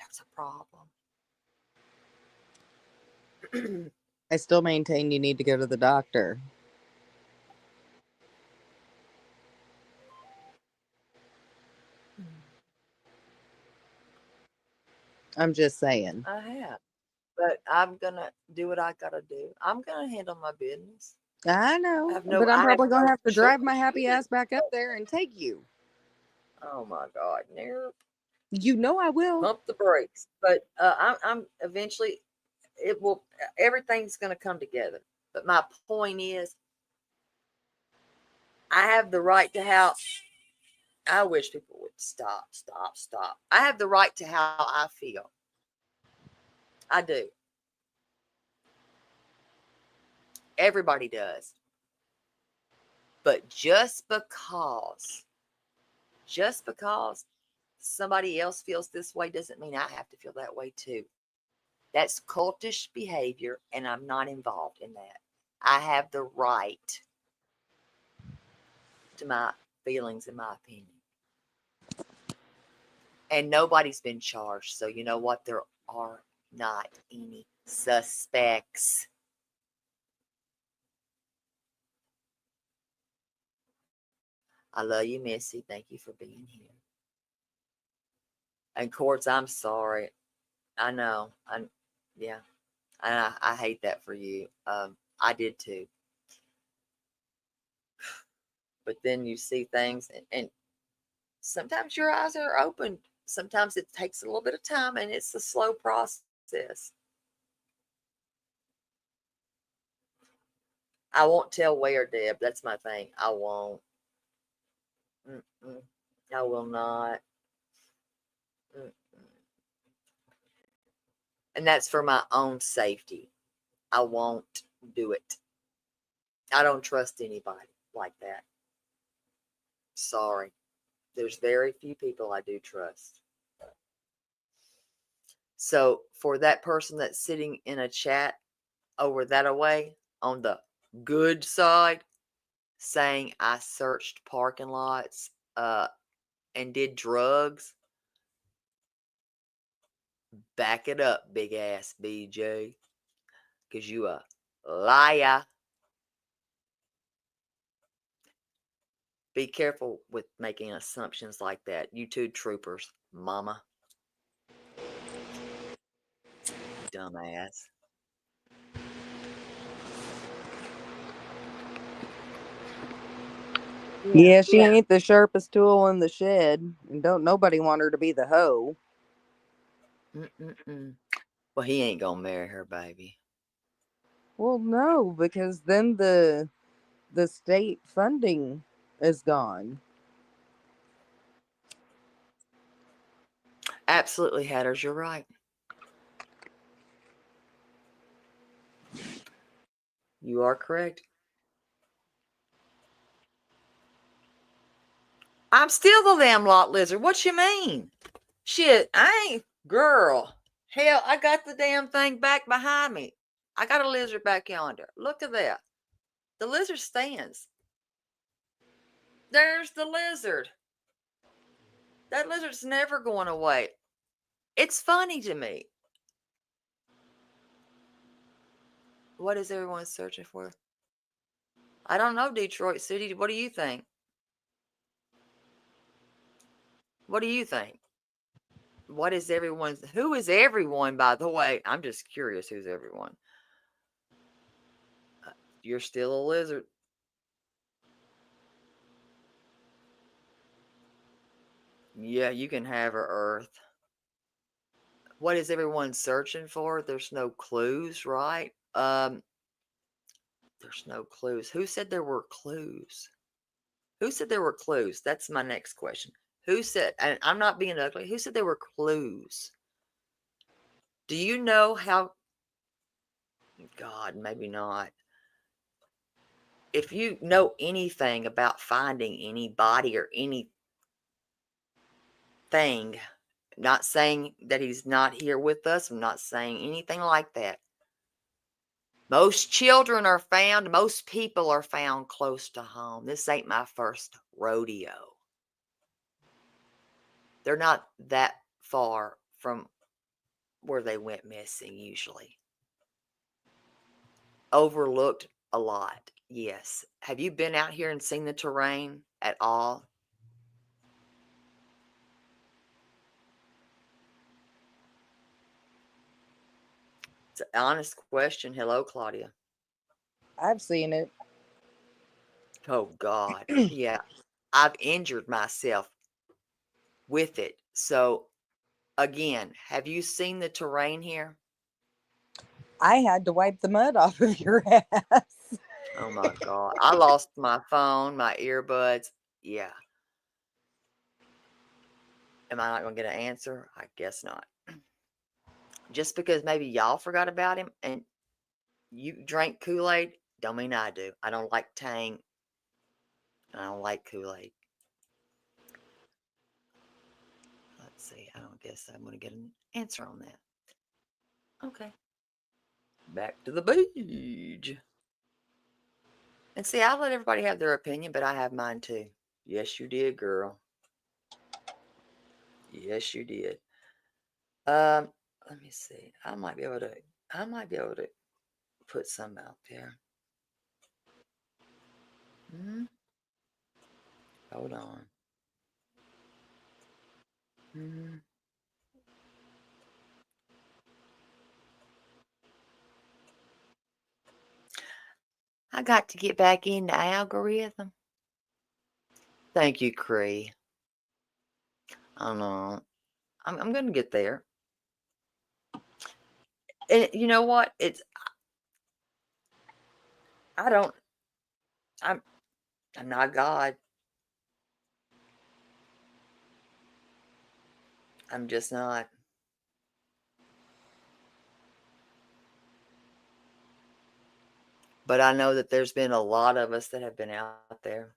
that's a problem. I still maintain you need to go to the doctor. I'm just saying. I have. But I'm gonna do what I gotta do. I'm gonna handle my business. I know, but I'm I have probably going to no have to choice. drive my happy ass back up there and take you. Oh my God, near You know I will. pump the brakes. But I'm eventually it will. Everything's gonna come together. But my point is, I have the right to how. I wish people would stop, stop, stop. I have the right to how I feel. I do. Everybody does. But just because somebody else feels this way doesn't mean I have to feel that way too. That's cultish behavior, and I'm not involved in that. I have the right to my feelings and my opinion. And nobody's been charged. So, you know what? There are not any suspects. I love you, Missy. Thank you for being here. And Courts, I'm sorry. I know. Yeah. I hate that for you. I did too. But then you see things, and sometimes your eyes are open. Sometimes it takes a little bit of time, and it's a slow process. I won't tell where, Deb. That's my thing. I won't. Mm-mm. I will not. Mm-mm. And that's for my own safety. I won't do it. I don't trust anybody like that. Sorry. There's very few people I do trust. So for that person that's sitting in a chat over that away on the good side, saying I searched parking lots and did drugs, back it up, big ass BJ, because you a liar. Be careful with making assumptions like that. You two troopers, mama. Dumbass. Yeah, she ain't the sharpest tool in the shed, and don't nobody want her to be the hoe. Mm-mm-mm. Well, he ain't gonna marry her, baby. Well, no, because then the state funding is gone. Absolutely, Hatters, you're right. You are correct. I'm still the damn lot lizard. What you mean? Shit, I ain't, girl. Hell, I got the damn thing back behind me. I got a lizard back yonder. Look at that. The lizard stands. There's the lizard. That lizard's never going away. It's funny to me. What is everyone searching for? I don't know, Detroit City. What do you think? What do you think? What is everyone's? Who is everyone, by the way? I'm just curious who's everyone. You're still a lizard. Yeah, you can have her, Earth. What is everyone searching for? There's no clues, right? There's no clues. Who said there were clues? Who said there were clues? That's my next question. Who said, and I'm not being ugly, who said there were clues? Do you know how, God, maybe not. If you know anything about finding any body or anything, not saying that he's not here with us, I'm not saying anything like that. Most children are found, most people are found close to home. This ain't my first rodeo. They're not that far from where they went missing usually. Overlooked a lot, yes. Have you been out here and seen the terrain at all? It's an honest question. Hello, Claudia. I've seen it. Oh, God. Yeah. I've injured myself with it. So, again, have you seen the terrain here? I had to wipe the mud off of your ass. Oh, my God. I lost my phone, my earbuds. Yeah. Am I not going to get an answer? I guess not. Just because maybe y'all forgot about him and you drank Kool-Aid, don't mean I do. I don't like Tang. I don't like Kool-Aid. Let's see. I don't guess I'm going to get an answer on that. Okay. Back to the beach. And see, I'll let everybody have their opinion, but I have mine too. Yes, you did, girl. Yes, you did. Let me see. I might be able to put some out there. Hold on. I got to get back into algorithm. Thank you, Cree. I don't know. I'm going to get there. And you know what? I'm not God. I'm just not. But I know that there's been a lot of us that have been out there.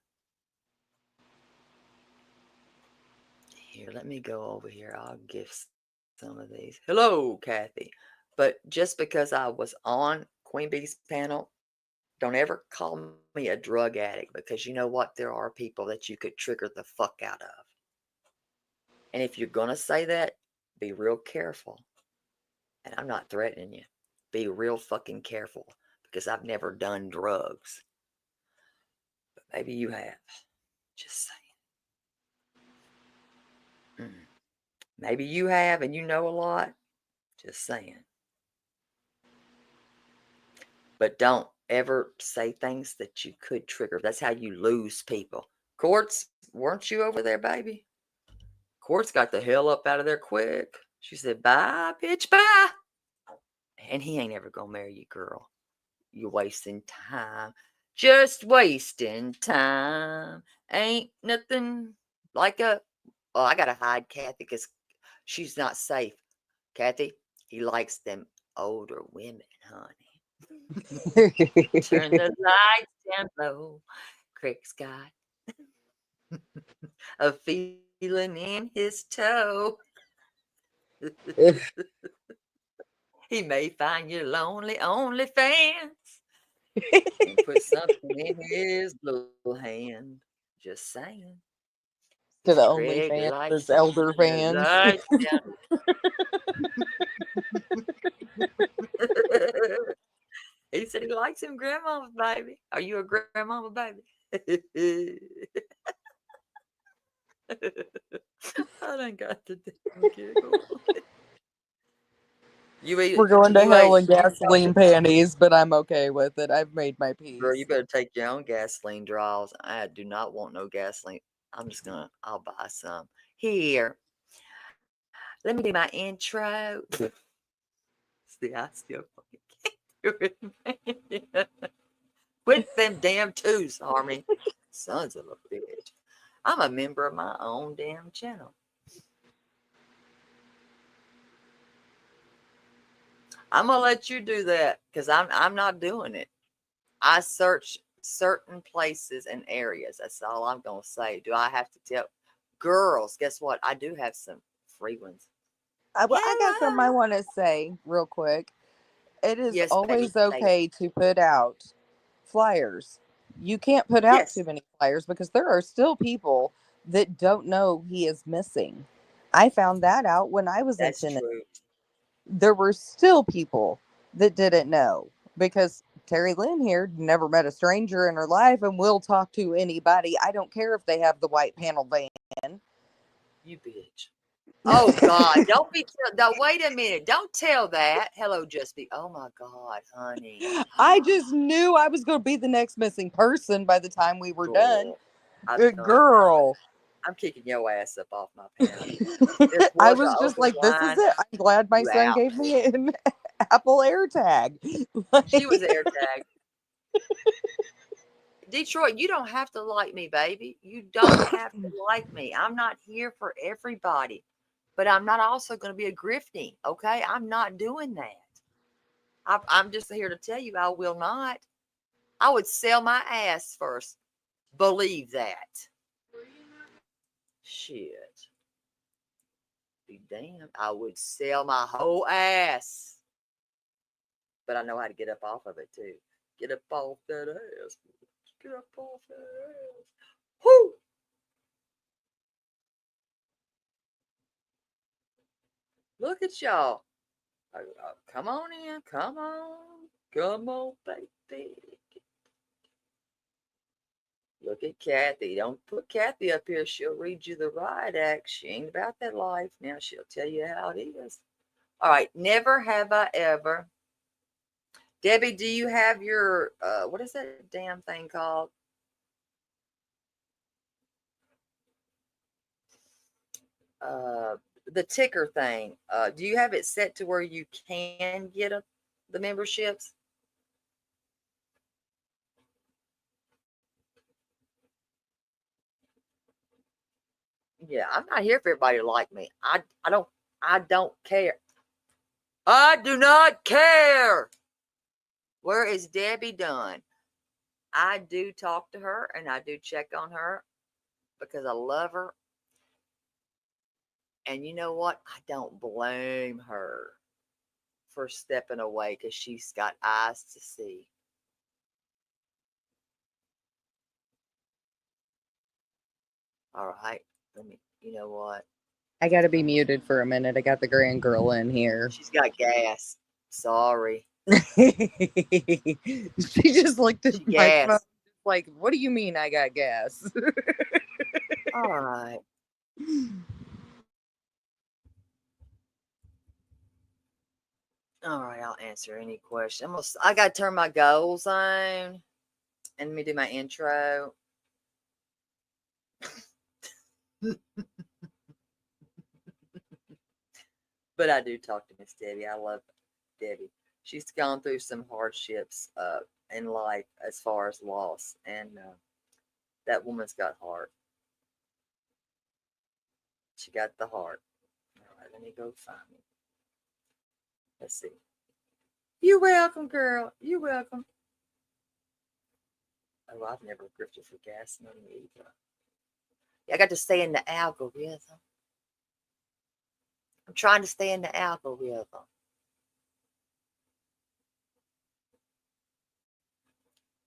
Here, let me go over here. I'll give some of these. Hello, Kathy. But just because I was on Queen Bee's panel, don't ever call me a drug addict, because you know what? There are people that you could trigger the fuck out of. And if you're going to say that, be real careful. And I'm not threatening you. Be real fucking careful, because I've never done drugs. But maybe you have. Just saying. Maybe you have and you know a lot. Just saying. But don't ever say things that you could trigger. That's how you lose people. Quartz, weren't you over there, baby? Quartz got the hell up out of there quick. She said, bye, bitch, bye. And he ain't ever gonna marry you, girl. You're wasting time. Just wasting time. Ain't nothing like a. Oh, I gotta hide Kathy because she's not safe. Kathy, he likes them older women, honey. Turn the lights down low. Crick's got a feeling in his toe. He may find you lonely, only fans, and put something in his little hand. Just saying. To the Craig OnlyFans, likes this to elder turn the fans. lights down. He said he likes him grandmama's baby. Are you a grandmama baby? I done got the damn giggle. We're going to You hell ain't in you talking gasoline panties, but I'm okay with it. I've made my girl, you peace. better take your own gasoline draws. I do not want no gasoline. I'll buy some. Here. Let me do my intro. See, I still fucking can't do it. Quit them damn twos, Harmony. Sons of a bitch. I'm a member of my own damn channel. I'm gonna let you do that because I'm not doing it. I search certain places and areas. That's all I'm gonna say. Do I have to tell girls? Guess what? I do have some free ones. I got something I Hello. want to say real quick. It is Yes, baby. always Say it. okay to put out flyers. You can't put out too Yes, many flyers because there are still people that don't know he is missing. I found that out when I was in that's Tennessee. true. There were still people that didn't know because Terry Lynn here never met a stranger in her life and will talk to anybody. I don't care if they have the white panel van. You bitch. Oh God! Don't be. Now wait a minute. Don't tell that. Hello, just be. Oh my God, honey. I just knew I was going to be the next missing person by the time we were done. Girl, I thought not. Girl. I'm kicking your ass up off my panel. This I was an was just open like, this is line. it. I'm glad my You son out. gave me an Apple AirTag. She was Like, air tagged. Detroit, you don't have to like me, baby. You don't have to like me. I'm not here for everybody, but I'm not also going to be a grifting. Okay, I'm not doing that. I'm just here to tell you I will not. I would sell my ass first. Believe that. Shit. Be damned. I would sell my whole ass. But I know how to get up off of it too. Get up off that ass. Get up off that ass. Whoo! Look at y'all. Come on in. Come on. Come on, baby. Look at Kathy. Don't put Kathy up here. She'll read you the riot act. She ain't about that life. Now she'll tell you how it is. All right. Never have I ever. Debbie, do you have your, what is that damn thing called? Uh, the ticker thing. Do you have it set to where you can get the memberships? Yeah, I'm not here for everybody to like me. I don't care. I do not care. Where is Debbie Dunn? I do talk to her and I do check on her because I love her. And you know what? I don't blame her for stepping away because she's got eyes to see. All right. You know what? I got to be muted for a minute. I got the grand girl in here. She's got gas. Sorry. She just looked at She my phone gas. like, what do you mean I got gas? All right. All right. I'll answer any question. I got to turn my goals on and let me do my intro. But I do talk to Miss Debbie. I love Debbie. She's gone through some hardships in life as far as loss. And that woman's got heart. She got the heart. All right, let me go find it. Let's see. You welcome, girl. You welcome. Oh, I've never grifted for gas money either. Yeah, I got to stay in the algorithm. I'm trying to stay in the algorithm.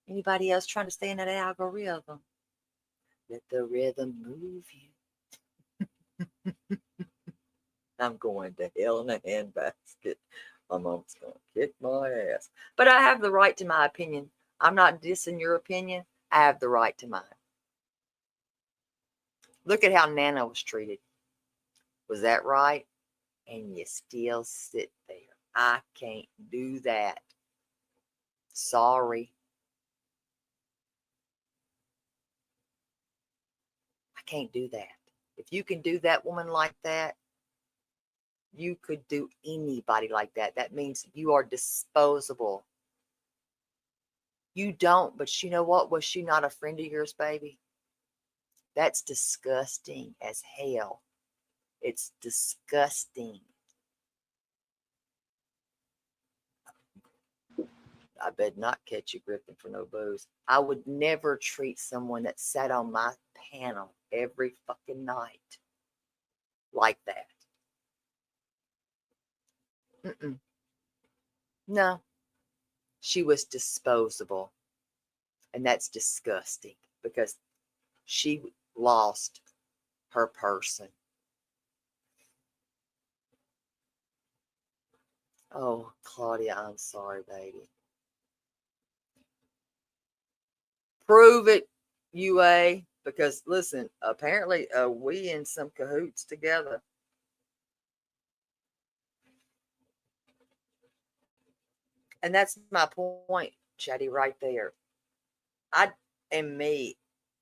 Anybody else trying to stay in that algorithm? Let the rhythm move you. I'm going to hell in a handbasket. My mom's going to kick my ass. But I have the right to my opinion. I'm not dissing your opinion. I have the right to mine. Look at how Nana was treated. Was that right? And you still sit there. I can't do that. Sorry. I can't do that. If you can do that woman like that, you could do anybody like that. That means you are disposable. You don't, but you know what? Was she not a friend of yours, baby? That's disgusting as hell. It's disgusting. I bet not catch you gripping for no booze. I would never treat someone that sat on my panel every fucking night like that. Mm-mm. No, she was disposable. And that's disgusting because she lost her person. Oh, Claudia, I'm sorry, baby. Prove it, UA, because listen, apparently we in some cahoots together. And that's my point, Chatty, right there. I am me,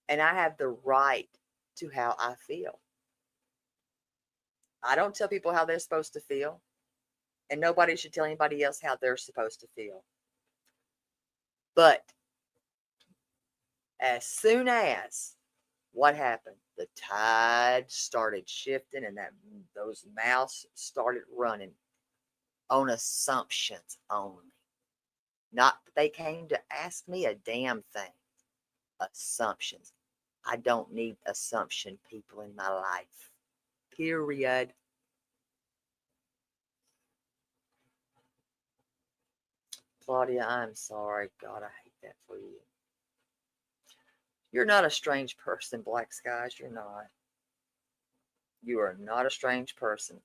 and I have the right to how I feel. I don't tell people how they're supposed to feel, and nobody should tell anybody else how they're supposed to feel. But as soon as what happened, the tide started shifting, and those mouths started running on assumptions only. Not that they came to ask me a damn thing. Assumptions. I don't need assumption people in my life. Period. Claudia, I'm sorry. God, I hate that for you. You're not a strange person, Black Skies. You're not. You are not a strange person.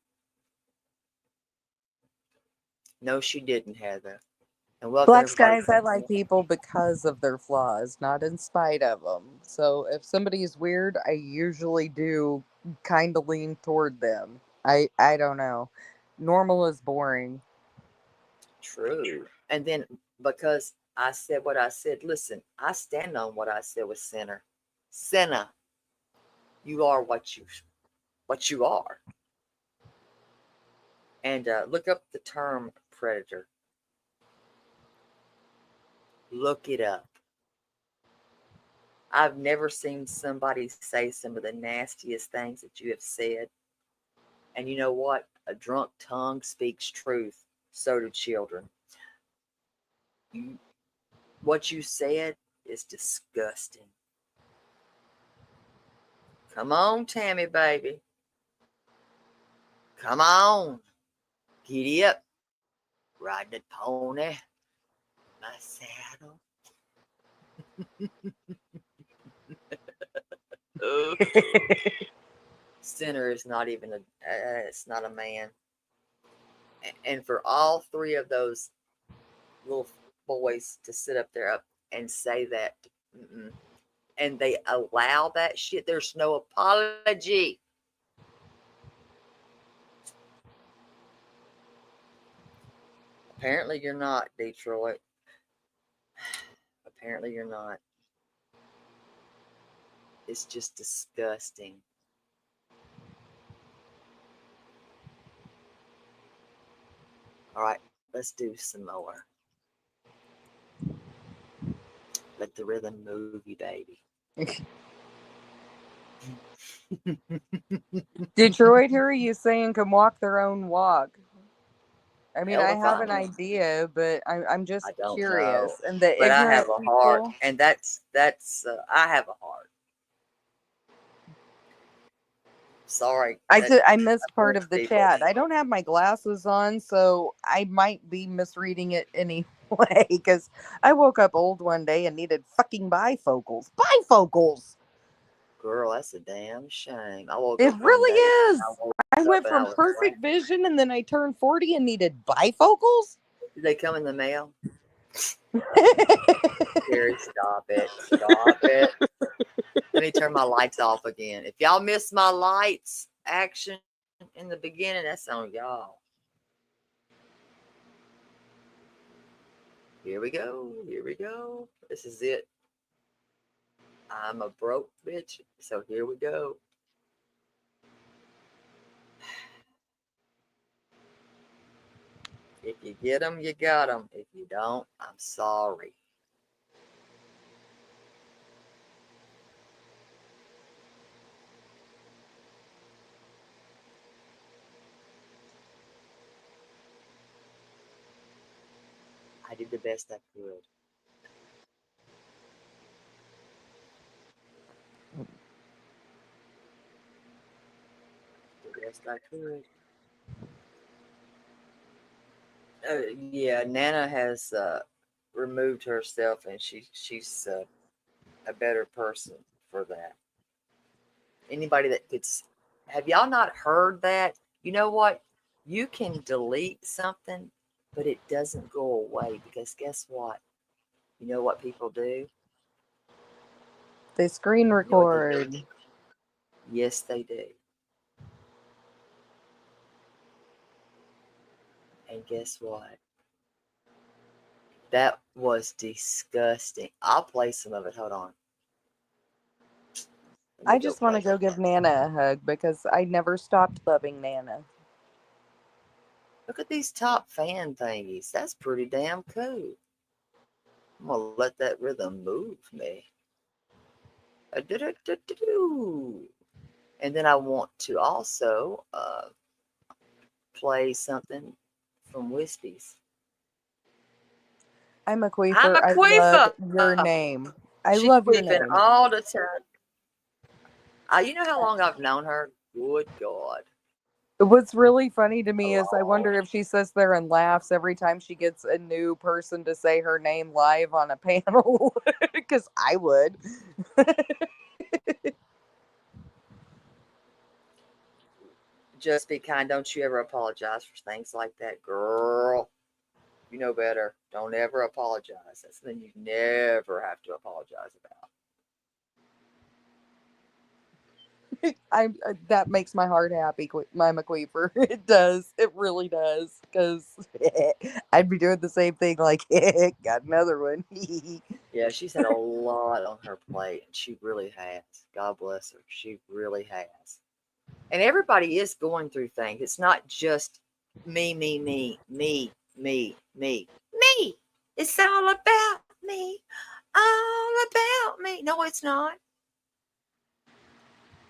No, she didn't, Heather. And welcome Black everybody. skies, I like people because of their flaws, not in spite of them. So if somebody's weird, I usually do kind of lean toward them. I don't know. Normal is boring. True. And then because I said what I said, listen, I stand on what I said with Sinner. Sinner, you are what you are. And look up the term predator. Look it up. I've never seen somebody say some of the nastiest things that you have said. And you know what? A drunk tongue speaks truth. So do children. You, what you said is disgusting. Come on, Tammy, baby. Come on. Giddy up. Ride the pony. My saddle. Sinner is not even it's not a man. And for all three of those little boys to sit up there up and say that, and they allow that shit, there's no apology. Apparently you're not, Detroit. Apparently you're not. It's just disgusting. All right, let's do some more. Let the rhythm move you, baby. Detroit, who are you saying can walk their own walk? I mean, Hell I if have I an know. idea, but I'm I just don't know. curious. And the But I have ignorant a heart, people, and that's I have a heart. Sorry that I missed part offends of the people. chat. I don't have my glasses on, so I might be misreading it anyway. Because I woke up old one day and needed fucking bifocals. Bifocals. Girl, that's a damn shame. I woke It up one day really and I is. woke I up went and I from was perfect laughing. vision, and then I turned 40 and needed bifocals. Did they come in the mail? Gary, stop it. Stop it. Let me turn my lights off again. If y'all missed my lights action in the beginning, that's on y'all. Here we go. Here we go. This is it. I'm a broke bitch. So here we go. If you get them, you got them. If you don't, I'm sorry. I did the best I could. The best I could. Yeah, Nana has removed herself, and she's a better person for that. Anybody that could, have y'all not heard that? You know what? You can delete something, but it doesn't go away because guess what? You know what people do? They screen You know what they do? record. Yes, they do. And guess what? That was disgusting. I'll play some of it. Hold on. Let I me go just want to play. go give Nana a hug because I never stopped loving Nana. Look at these top fan thingies. That's pretty damn cool. I'm gonna let that rhythm move me. And then I want to also play something from Wispy's. I'm a I'm queefer. a I love queefer. your name. I She love your queefing name. all the time. You know how long I've known her? Good God. What's really funny to me is I Hello. wonder if she sits there and laughs every time she gets a new person to say her name live on a panel. Because I would. Just be kind. Don't you ever apologize for things like that, girl. You know better. Don't ever apologize. That's something you never have to apologize about. I that makes my heart happy. I'm a queeper. It does. It really does. Because I'd be doing the same thing. Like, got another one. Yeah, she's had a lot on her plate, and she really has. God bless her. She really has. And everybody is going through things. It's not just me, me, me, me, me, me, me. It's all about me. All about me. No, it's not.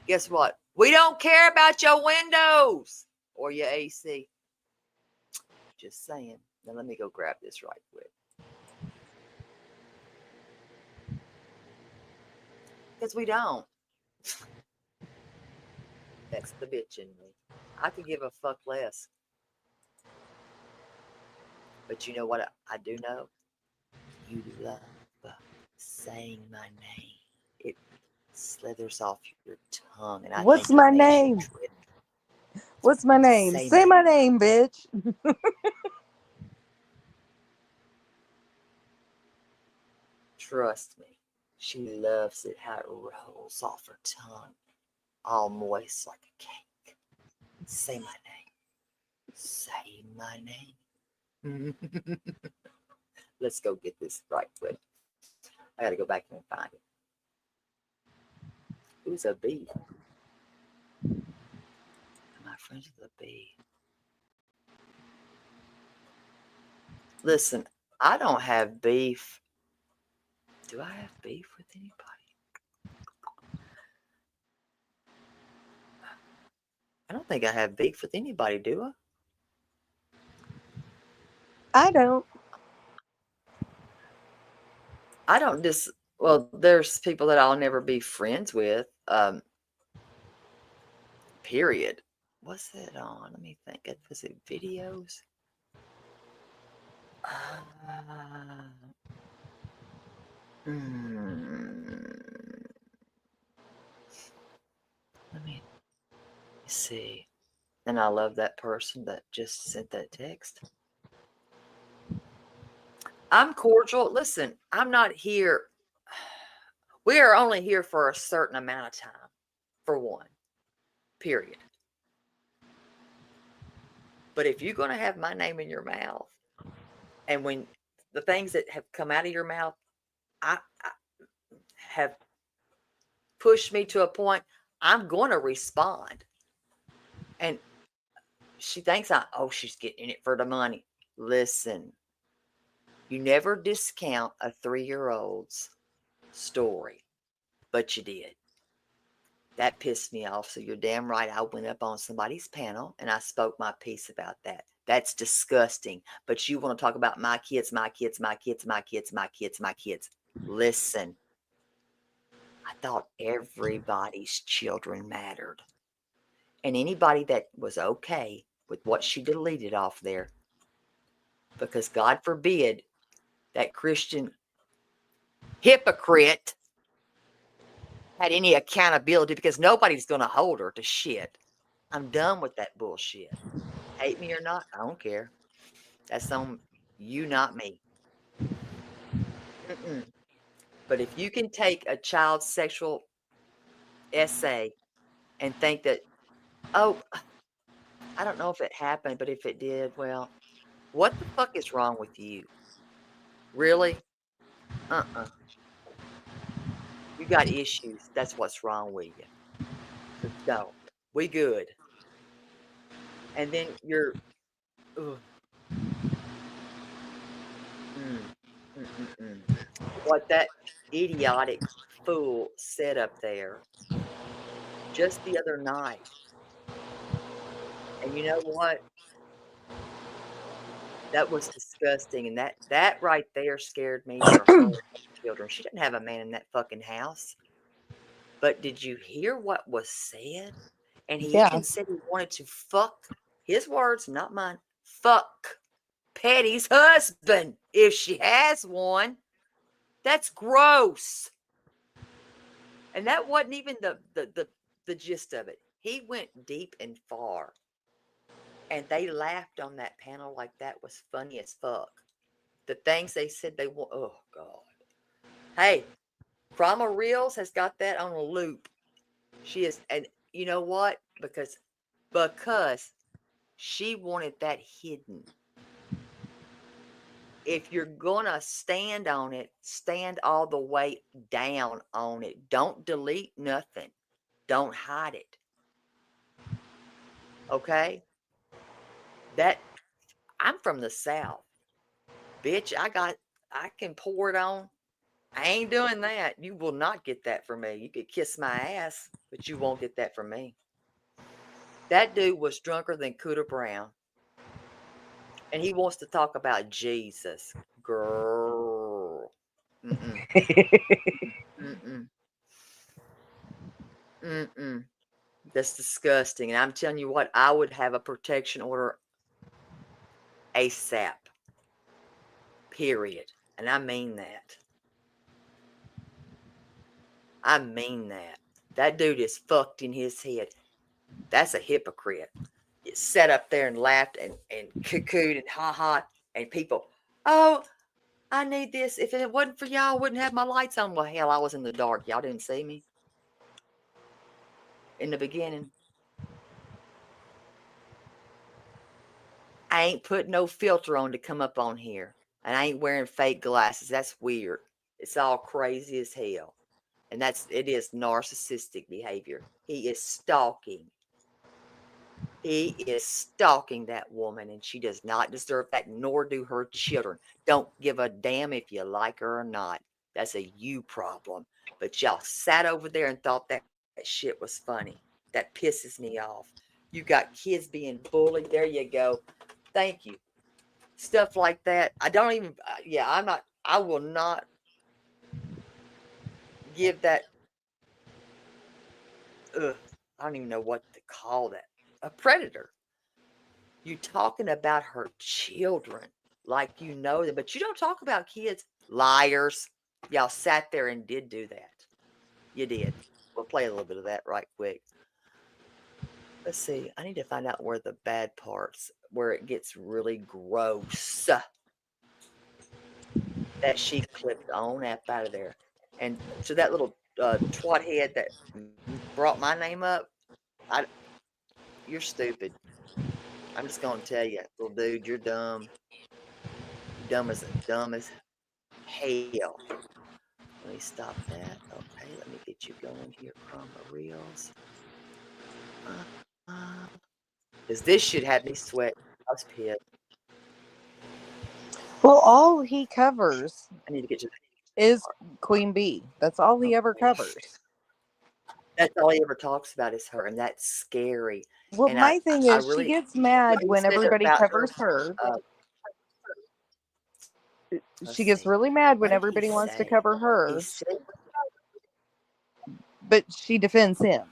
Guess what? We don't care about your windows or your AC. Just saying. Now let me go grab this right quick. Because we don't. That's the bitch in me. I could give a fuck less. But you know what I do know? You love saying my name. It slithers off your tongue, and I What's think it my makes you name? trip. What's my name? Say my Say my name, bitch. trust me. She loves it how it rolls off her tongue, all moist like a cake. Say my name. Say my name. Let's go get this right quick. I gotta go back and find it. Who's a bee? Am I friends with a bee? Listen, I don't have beef Do I have beef with anybody? I don't think I have beef with anybody, do I? I don't. I don't just, well, there's people that I'll never be friends with. Period. What's that on? Let me think. Was it videos? Let me see. And I love that person that just sent that text. I'm cordial. Listen, I'm not here. We are only here for a certain amount of time, for one, period. But if you're going to have my name in your mouth, and when the things that have come out of your mouth, I have pushed me to a point, I'm going to respond. And she thinks she's getting it for the money. Listen, you never discount a 3-year-old's story, but you did. That pissed me off. So you're damn right. I went up on somebody's panel and I spoke my piece about that. That's disgusting. But you want to talk about my kids, my kids, my kids, my kids, my kids, my kids. Listen, I thought everybody's children mattered. And anybody that was okay with what she deleted off there, because God forbid that Christian hypocrite had any accountability, because nobody's going to hold her to shit. I'm done with that bullshit. Hate me or not, I don't care. That's on you, not me. But if you can take a child's sexual essay and think that, oh, I don't know if it happened, but if it did, well, what the fuck is wrong with you? Really? You got issues. That's what's wrong with you. So don't. We good. And then you're, ugh. What that idiotic fool said up there just the other night. And you know what? That was disgusting. And that right there scared me for her children. She didn't have a man in that fucking house. But did you hear what was said? And he Yeah. even said he wanted to fuck, his words, not mine, fuck Patty's husband if she has one. That's gross. And that wasn't even the gist of it. He went deep and far. And they laughed on that panel like that was funny as fuck. The things they said they want, oh God. Hey, Krama Reels has got that on a loop. She is, and you know what? Because she wanted that hidden. If you're gonna stand on it, stand all the way down on it. Don't delete nothing. Don't hide it. Okay? I'm from the South. Bitch, I can pour it on. I ain't doing that. You will not get that from me. You could kiss my ass, but you won't get that from me. That dude was drunker than Cooter Brown. And he wants to talk about Jesus. Girl. That's disgusting. And I'm telling you what, I would have a protection order ASAP. Period. And I mean that. I mean that. That dude is fucked in his head. That's a hypocrite. You sat up there and laughed and cuckooed and ha-ha, and people, oh, I need this. If it wasn't for y'all, I wouldn't have my lights on. Well, hell, I was in the dark. Y'all didn't see me in the beginning. I ain't put no filter on to come up on here. And I ain't wearing fake glasses. That's weird. It's all crazy as hell. And it is narcissistic behavior. He is stalking. He is stalking that woman, and she does not deserve that, nor do her children. Don't give a damn if you like her or not. That's a you problem. But y'all sat over there and thought that shit was funny. That pisses me off. You got kids being bullied. There you go. Thank you. Stuff like that. I don't even, I will not give that, I don't even know what to call that. A predator. You talking about her children like you know them, but you don't talk about kids. Liars. Y'all sat there and did do that. You did. We'll play a little bit of that right quick. Let's see. I need to find out where the bad parts, where it gets really gross. That she clipped on up out of there. And to that little twat head that brought my name up, you're stupid. I'm just gonna tell you, little dude, you're dumb. Dumb as hell. Let me stop that. Okay, let me get you going here, Chroma Reels. Because this should have me sweat. I was pissed. Well, all he covers I need to get you. is Queen Bee. That's all he ever covers. That's all he ever talks about is her, and that's scary. Well, And my thing is, really, she gets mad when everybody covers her. She gets really mad when everybody wants to cover her, but she defends him.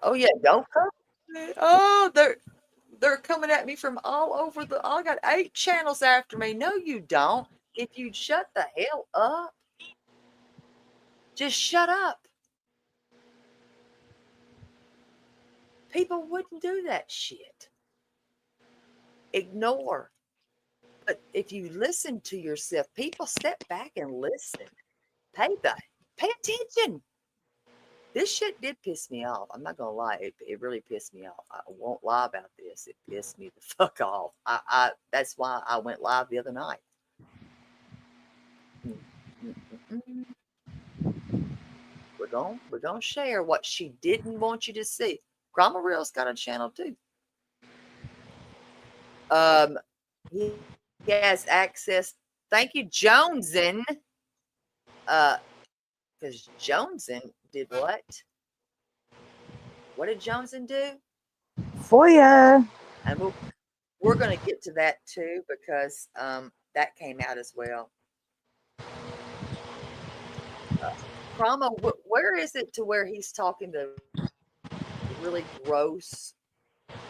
Oh yeah, don't cover me. Oh, they're coming at me from all over I got 8 channels after me. No, you don't. If you'd shut the hell up, just shut up. People wouldn't do that shit. Ignore. But if you listen to yourself, people step back and listen. Pay attention. This shit did piss me off. I'm not gonna lie, it really pissed me off. I won't lie about this. It pissed me the fuck off. That's why I went live the other night. We're gonna share what she didn't want you to see. Grandma Real's got a channel too. He has access. Thank you, Jonesin. Because Jonesin did what? What did Jonesin do? FOIA. And we're going to get to that too, because that came out as well. Cromwell, where is it to where he's talking the really gross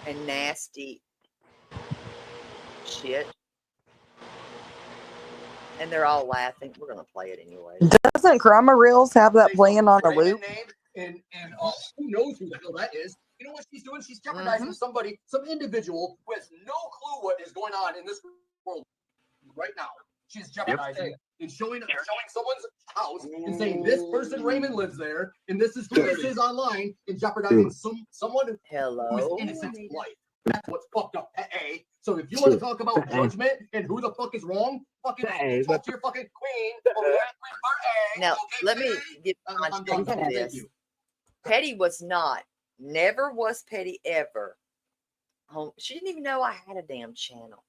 and nasty shit? And they're all laughing. We're going to play it anyway. Doesn't Grandma Reels have that playing on a loop? And who knows who the hell that is? You know what she's doing? She's jeopardizing somebody, some individual who has no clue what is going on in this world right now. She's jeopardizing and showing someone's house and saying this person Raymond lives there and this is who this is online and jeopardizing someone who is innocent life. That's what's fucked up. Hey, so if you want to talk about judgment and who the fuck is wrong, fucking talk to your fucking queen. Now let me get context to this. Petty was not, never was Petty ever. She didn't even know I had a damn channel.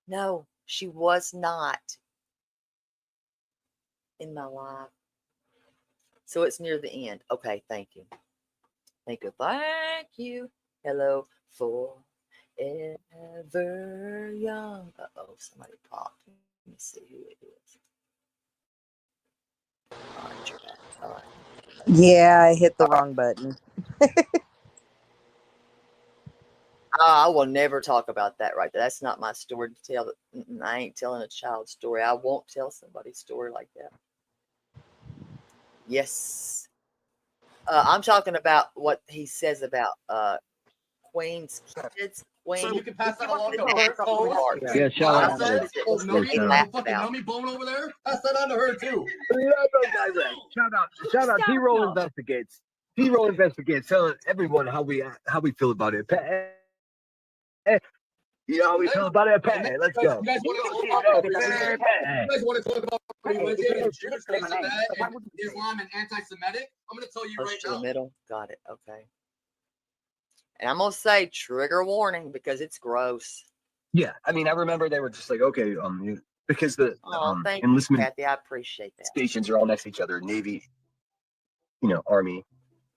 No, she was not in my life. So it's near the end. Okay, thank you. Thank you. Hello, forever young. Uh-oh, somebody popped. Let me see who it is. All right. Yeah, I hit the wrong button. I will never talk about that right there. That's not my story to tell. I ain't telling a child's story. I won't tell somebody's story like that. Yes. I'm talking about what he says about Queen's kids. Queen, so you can pass that along to her. Yeah, shout out. Nummy bone over there. Pass that on to her too. Shout out. T-Roll investigates. T-Roll investigates. Telling everyone how we feel about it. You know how we feel about it, Pat. Let's go. You guys want to talk about religion and Jewish and that, and Islam and anti-Semitic? I'm going to tell you right now. The middle. Got it. Okay. And I'm going to say trigger warning because it's gross. Yeah. I mean, I remember they were just like, okay, because the Thank you, enlistment Kathy. I appreciate that. stations are all next to each other. Navy, Army,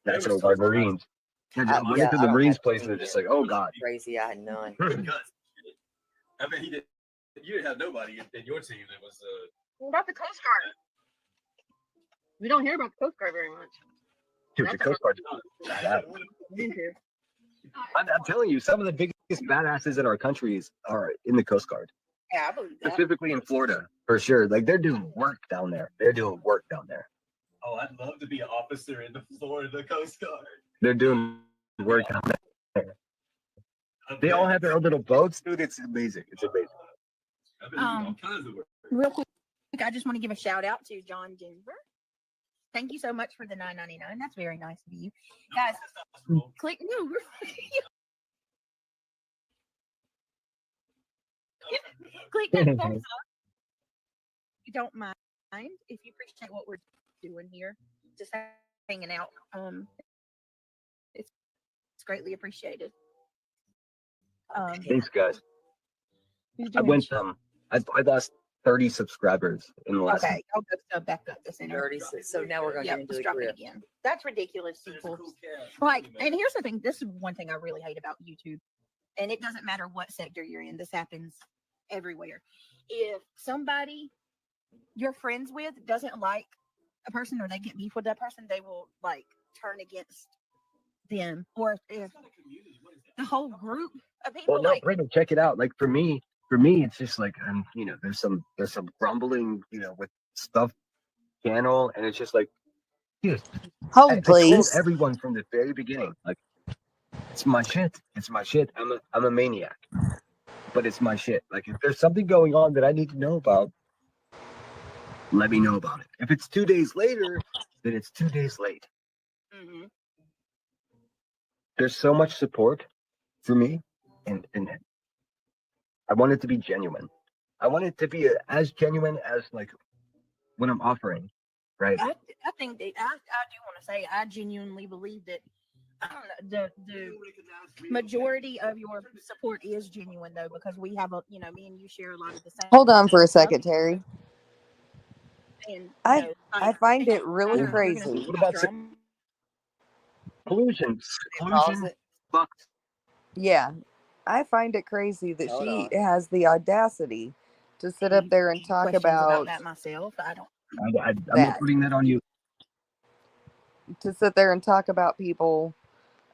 National Guard, Marines. And just running through the Marines place, and they're just like, oh God. Crazy, I had none. I mean, he did. You didn't have nobody in your team that was. What about the Coast Guard? We don't hear about the Coast Guard very much. Dude, the Coast Guard. I'm telling you, some of the biggest badasses in our countries are in the Coast Guard. Yeah, I believe that. Specifically in Florida, for sure. Like, they're doing work down there. Oh, I'd love to be an officer in the Florida Coast Guard. They're doing work down there. They all have their own little boats, dude. It's amazing. It's amazing. I've been doing all kinds of work. Real quick, I just want to give a shout out to John Denver. Thank you so much for the $9.99. That's very nice of you, guys. Click no. Click that thumbs up. If you don't mind, if you appreciate what we're doing here, just hanging out. It's greatly appreciated. Thanks, guys. Who's I doing went I lost 30 subscribers in the last Okay, I'll go back up the center. 36. So now we're going to Yeah, get into let's the drop it grid. again. That's ridiculous, people. Like, and here's the thing. This is one thing I really hate about YouTube, and it doesn't matter what sector you're in. This happens everywhere. If somebody you're friends with doesn't like a person, or they get beef with that person, they will like turn against them. Or if the whole group of people, Well, no, like, Brandon, check it out. Like for me, it's just like there's some grumbling, with stuff channel, and it's just like, dude, Hold, I told please. everyone from the very beginning, like, it's my shit. It's my shit. I'm a maniac, but it's my shit. Like, if there's something going on that I need to know about, let me know about it. If it's 2 days later, then it's 2 days late. mhm. There's so much support for me, and I want it to be genuine. I want it to be as genuine as like when I'm offering, right? I think that I do want to say I genuinely believe that the majority of your support is genuine though, because we have me and you share a lot of the same. Hold on for a stuff. second, Terry. And I find it really you're gonna crazy. be What about strong. Collusion. Pause Collusion. it. Fucked. Yeah, I find it crazy that Hold she on. has the audacity to sit up there and talk Questions about that myself. I don't. I'm That. not putting that on you. to sit there and talk about people.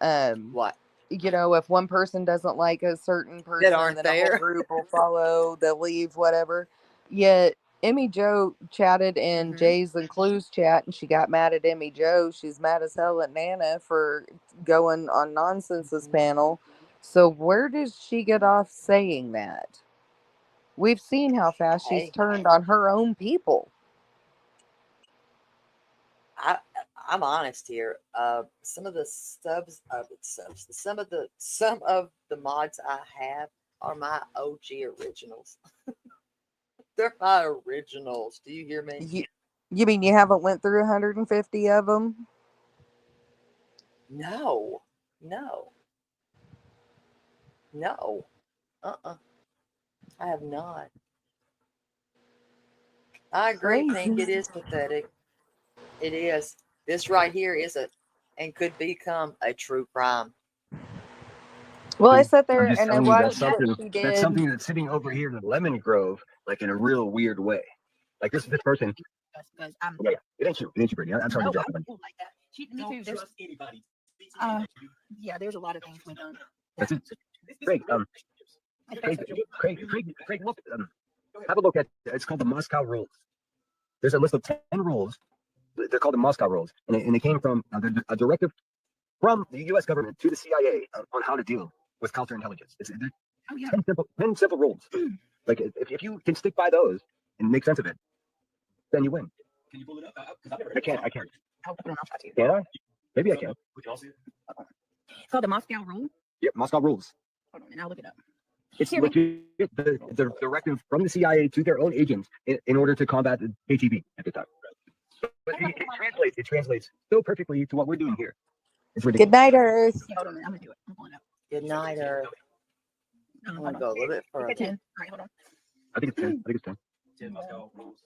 What? If one person doesn't like a certain person, aren't then a whole there. group will follow. They'll leave, whatever. Yet Emmy Joe chatted in Mhm. Jay's and Clue's chat, and she got mad at Emmy Joe. She's mad as hell at Nana for going on Nonsense's panel. So where does she get off saying that? We've seen how fast she's Hey. turned on her own people. I'm honest here. Some of the some of the mods I have are my OG originals. They're my originals. Do you hear me? You mean you haven't went through 150 of them? No. I have not. I agree, Pink. It is pathetic. It is. This right here is and could become a true crime. Well, I sat there I'm just and I telling you, watched what she that's did. something that's sitting over here in the lemon grove, like in a real weird way. Like this person. Because I'm. Yeah, it ain't you, Brittany. I'm sorry No, to I'm drop it. cool like that. Me Don't too. There's, trust anybody. yeah, there's a lot of things we done. That's it. Craig, Craig, look, have a look at. It's called the Moscow Rules. There's a list of 10 rules. They're called the Moscow Rules, and they came from a directive from the U.S. government to the CIA on how to deal with counterintelligence. It's 10 simple rules. Like if you can stick by those and make sense of it, then you win. Can you pull it up? I can't. I'll put it on top too. Can I? Maybe I can. Would y'all see it? It's called the Moscow Rule. Yep, Moscow Rules. Hold on, and I'll look it up. It's legit the directive from the CIA to their own agents in order to combat the KGB at the time. But it translates so perfectly to what we're doing here. It's ridiculous. Good night, Earth. Yeah, hold on, I'm gonna do it. I'm pulling it up. Good night, Earth. I'm Hold gonna on. go a little bit Okay, further. 10. All right, hold on. I think it's 10. 10 Moscow rules.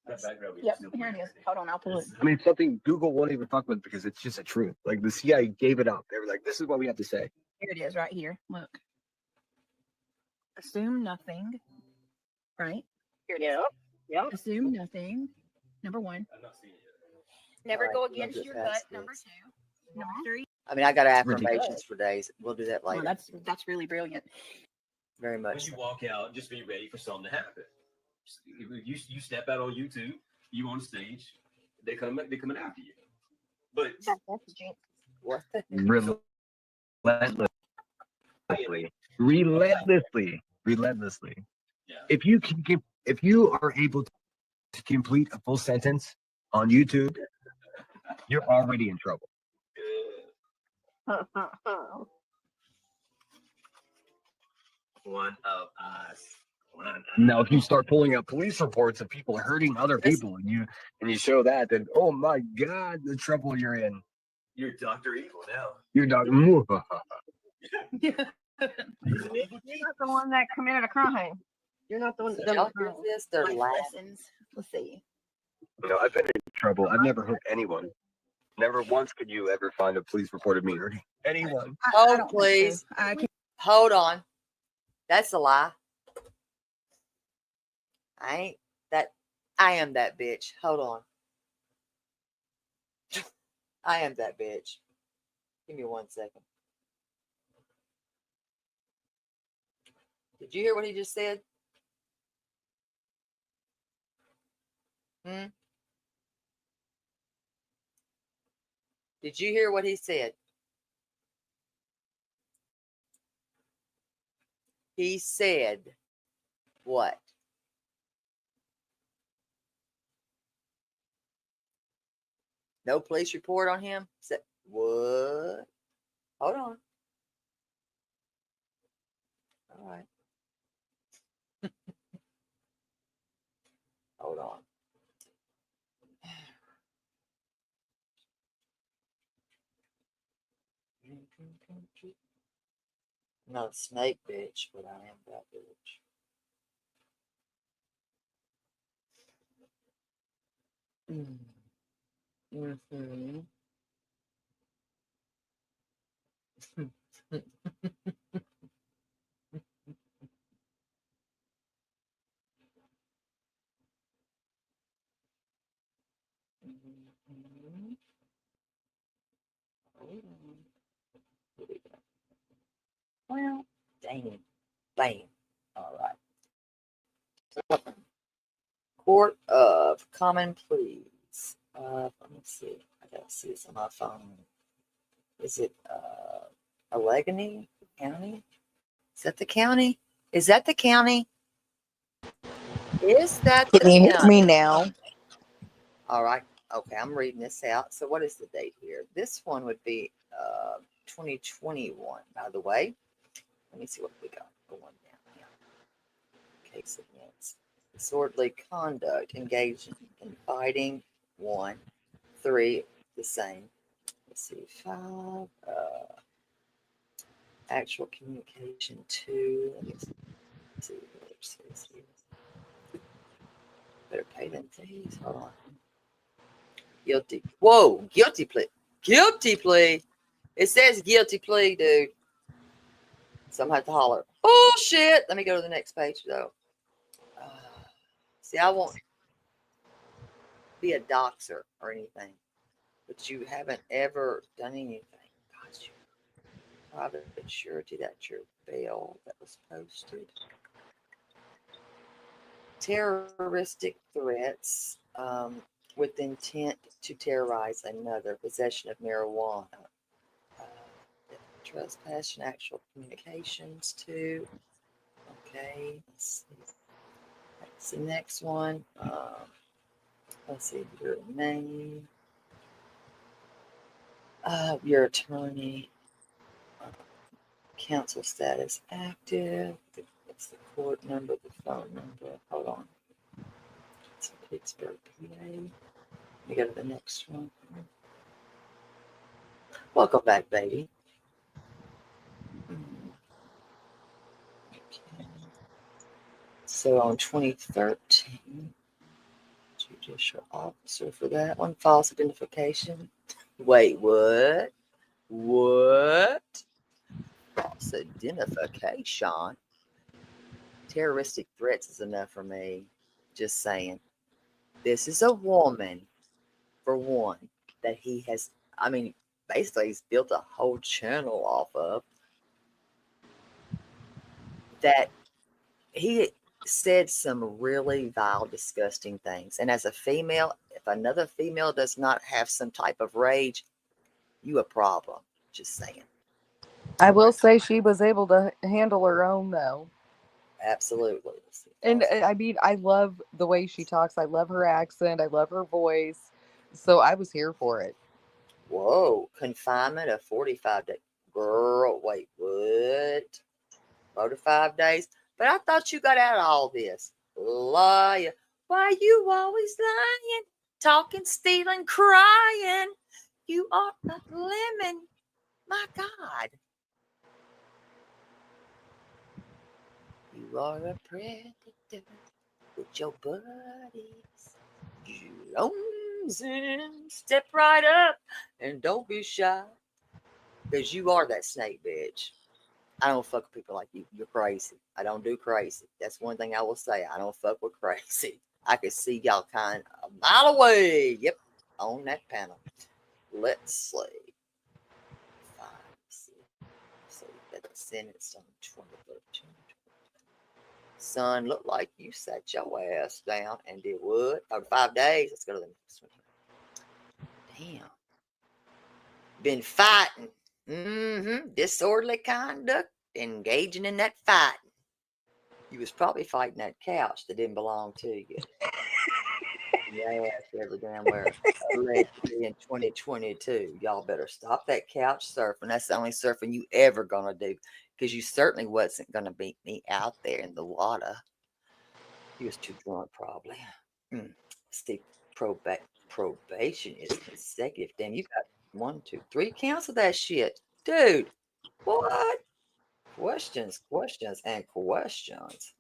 That background we Yep, still here it play. is. Hold on, I'll pull it. I mean, it's something Google won't even talk about because it's just a truth. Like the CIA gave it up. They were like, "This is what we have to say." Here it is, right here. Look. Assume nothing. Right? Here it is. Yep. Assume nothing. Number one. I'm not seeing it. Never All right, go look against at your that, gut. yes. Number two. Number three. I mean, I got ridiculous. affirmations for days. We'll do that Oh, later. that's really brilliant. Very When much. you So. walk out, just be ready for something to happen. You step out on YouTube, you on stage, they coming after you. But That's the jinx. What the Relentlessly. yeah, If you are able to complete a full sentence on YouTube, you're already in trouble. one of us. Now, if you start pulling up police reports of people hurting other people, and you show that, then oh my God, the trouble you're in. You're Dr. Evil now. You're dog. You're not the one that committed a crime. You're not the one that done Y'all the hear crime. this? They're Life laughing. lessons. Let's see. I've been in trouble. I've never hurt anyone. Never once could you ever find a police report of me hurting anyone. I Oh, don't think so. please. I can Hold on. That's a lie. I am that bitch. Hold on. I am that bitch. Give me 1 second. Did you hear what he just said? Did you hear what he said? He said what? No police report on him? Said what? Hold on. All right. Hold on. I'm not a snake bitch, but I am that bitch. Mm-hmm. Well, dang. Bam. All right. Court of Common Pleas. Let me see. I gotta see this on my phone. Is it Allegheny County? Is that the county? Is that the county? Is that the Can you hear county? me now? All right. Okay, I'm reading this out. So what is the date here? This one would be 2021, by the way. Let me see what we got going down here. Case against disorderly conduct, engaged in fighting, 1. 3, the same. Let's see, 5, actual communication, 2. Let me see what it says here. Better pay than fees. Hold on. Guilty. Whoa, guilty plea. Guilty plea. It says guilty plea, dude. So I'm going to have to holler. Oh, shit. Let me go to the next page, though. See, I won't be a doxer or anything, but you haven't ever done anything. Gosh, private surety, that's your bail that was posted. Terroristic threats with intent to terrorize another, possession of marijuana, trespass and actual communications too. Okay, let's see. That's the next one. Let's see your name, your attorney, counsel status active. It's the court number, the phone number. Hold on. It's Pittsburgh, PA. We go to the next one. Welcome back, baby. So on 2013, judicial officer for that one, false identification. Wait, what? What? False identification. Terroristic threats is enough for me. Just saying. This is a woman, for one, that he has, I mean, basically he's built a whole channel off of. That he said some really vile, disgusting things. And as a female, if another female does not have some type of rage, you a problem. Just saying. I will say she was able to handle her own though. Absolutely. And I mean, I love the way she talks. I love her accent. I love her voice. So I was here for it. Whoa, confinement of 45 days. Girl, wait, what? 45 days? But I thought you got out of all this. Liar. Why you always lying? Talking, stealing, crying. You are a lemon. My God. You are a predator with your buddies. Jonesing. Step right up and don't be shy. Because you are that snake bitch. I don't fuck with people like you. You're crazy. I don't do crazy. That's one thing I will say. I don't fuck with crazy. I can see y'all kind of a mile away. Yep, on that panel. Let's see. 5, 6. So that's sentenced on 2013. Son, look like you sat your ass down and did what? 5 days. Let's go to the next one. Damn. Been fighting. Disorderly conduct. Engaging in that fighting. You was probably fighting that couch that didn't belong to you. Yeah, every damn where. Allegedly in 2022. Y'all better stop that couch surfing. That's the only surfing you ever gonna do. Because you certainly wasn't gonna beat me out there in the water. He was too drunk, probably. See, probation is consecutive. Damn, you got 1, 2, 3 counts of that shit. Dude, what? Questions, and questions.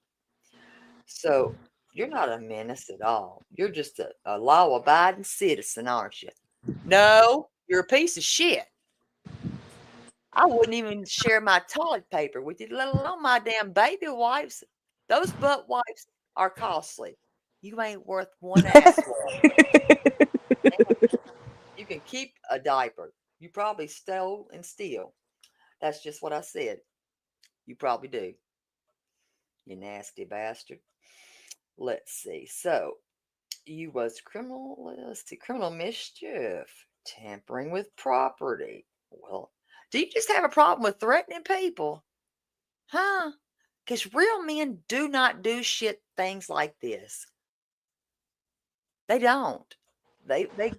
So you're not a menace at all. You're just a law-abiding citizen, aren't you? No, you're a piece of shit. I wouldn't even share my toilet paper with you, let alone my damn baby wipes. Those butt wipes are costly. You ain't worth one ass swab. You can keep a diaper. You probably stole and steal. That's just what I said. You probably do. You nasty bastard. Let's see. So you was criminal, let's see, criminal mischief, tampering with property. Well, do you just have a problem with threatening people? Huh? Because real men do not do shit things like this. They don't. They become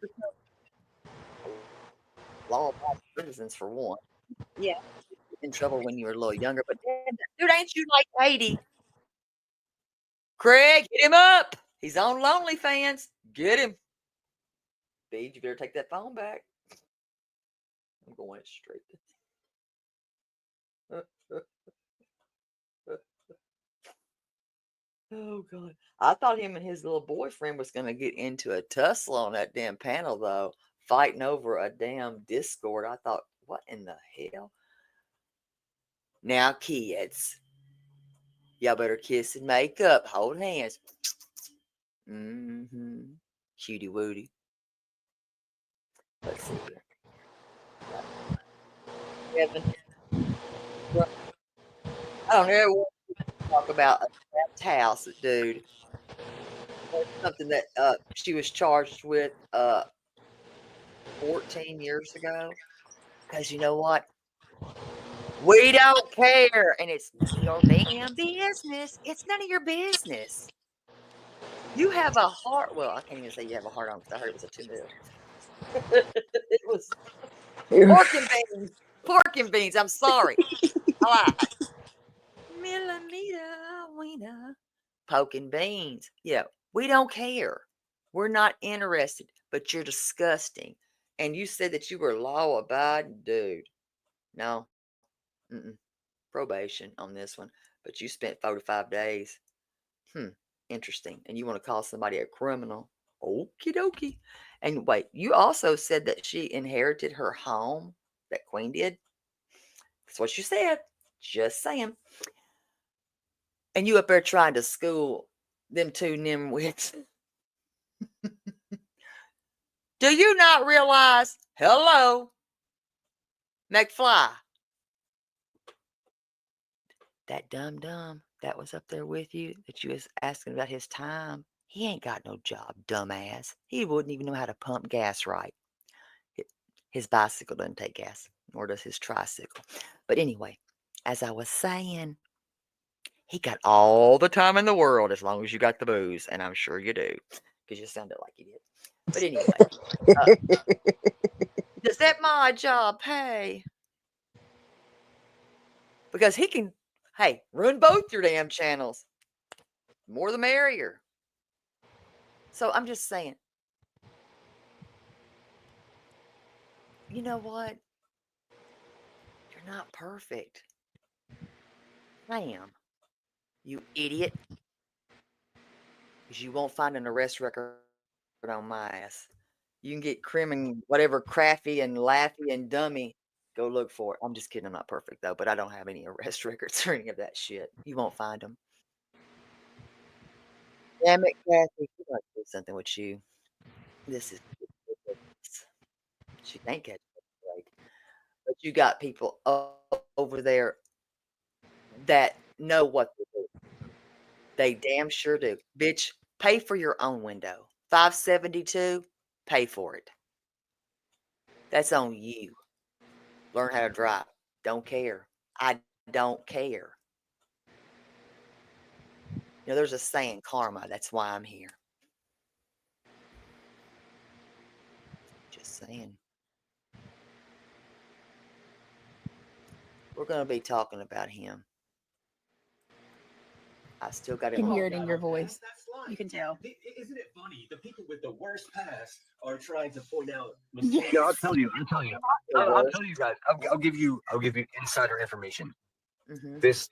law-abiding citizens for one. Yeah, in trouble when you were a little younger, but damn, dude, ain't you like 80? Craig, hit him up. He's on Lonely Fans. Get him. Beej, you better take that phone back. I'm going straight. Oh God. I thought him and his little boyfriend was gonna get into a tussle on that damn panel though, fighting over a damn Discord. I thought, what in the hell? Now, kids, y'all better kiss and make up. Hold hands. Cutie wootie. Let's see here. Kevin. I don't ever want to talk about a trapped house, dude. Something that she was charged with 14 years ago. Because you know what? We don't care. And it's none of your damn business. It's none of your business. You have a heart. Well, I can't even say you have a heart on because I heard it was a 2 mil. It was pork and beans. Pork and beans. I'm sorry. I lied. Millimeter wiener. Pork and beans. Yeah, we don't care. We're not interested, but you're disgusting. And you said that you were law abiding, dude. No. Probation on this one. But you spent 45 days. Interesting. And you want to call somebody a criminal? Okie dokie. And wait, you also said that she inherited her home, that Queen did. That's what you said. Just saying. And you up there trying to school them two nimwits. Do you not realize? Hello, McFly. That dumb that was up there with you that you was asking about his time. He ain't got no job, dumbass. He wouldn't even know how to pump gas right. His bicycle doesn't take gas, nor does his tricycle. But anyway, as I was saying, he got all the time in the world as long as you got the booze, and I'm sure you do, because you sounded like you did. But anyway, does that my job pay? Because he can, hey, ruin both your damn channels. More the merrier. So I'm just saying, you know what? You're not perfect. I am. You idiot. Because you won't find an arrest record on my ass. You can get Crim and whatever Craffy and Laffy and Dummy. Go look for it. I'm just kidding. I'm not perfect, though, but I don't have any arrest records or any of that shit. You won't find them. Damn it, Kathy. We got to do something with you. This is ridiculous. She can't catch a break. But you got people over there that know what to do. They damn sure do. Bitch, pay for your own window. $5.72, pay for it. That's on you. Learn how to drive. Don't care. I don't care. You know, there's a saying, karma. That's why I'm here. Just saying. We're going to be talking about him. I still got You him. can hear it in your voice. You can tell. Isn't it funny? The people with the worst past are trying to point out mistakes. No, I'll tell you. I'll tell you guys. I'll give you insider information. Mm-hmm. This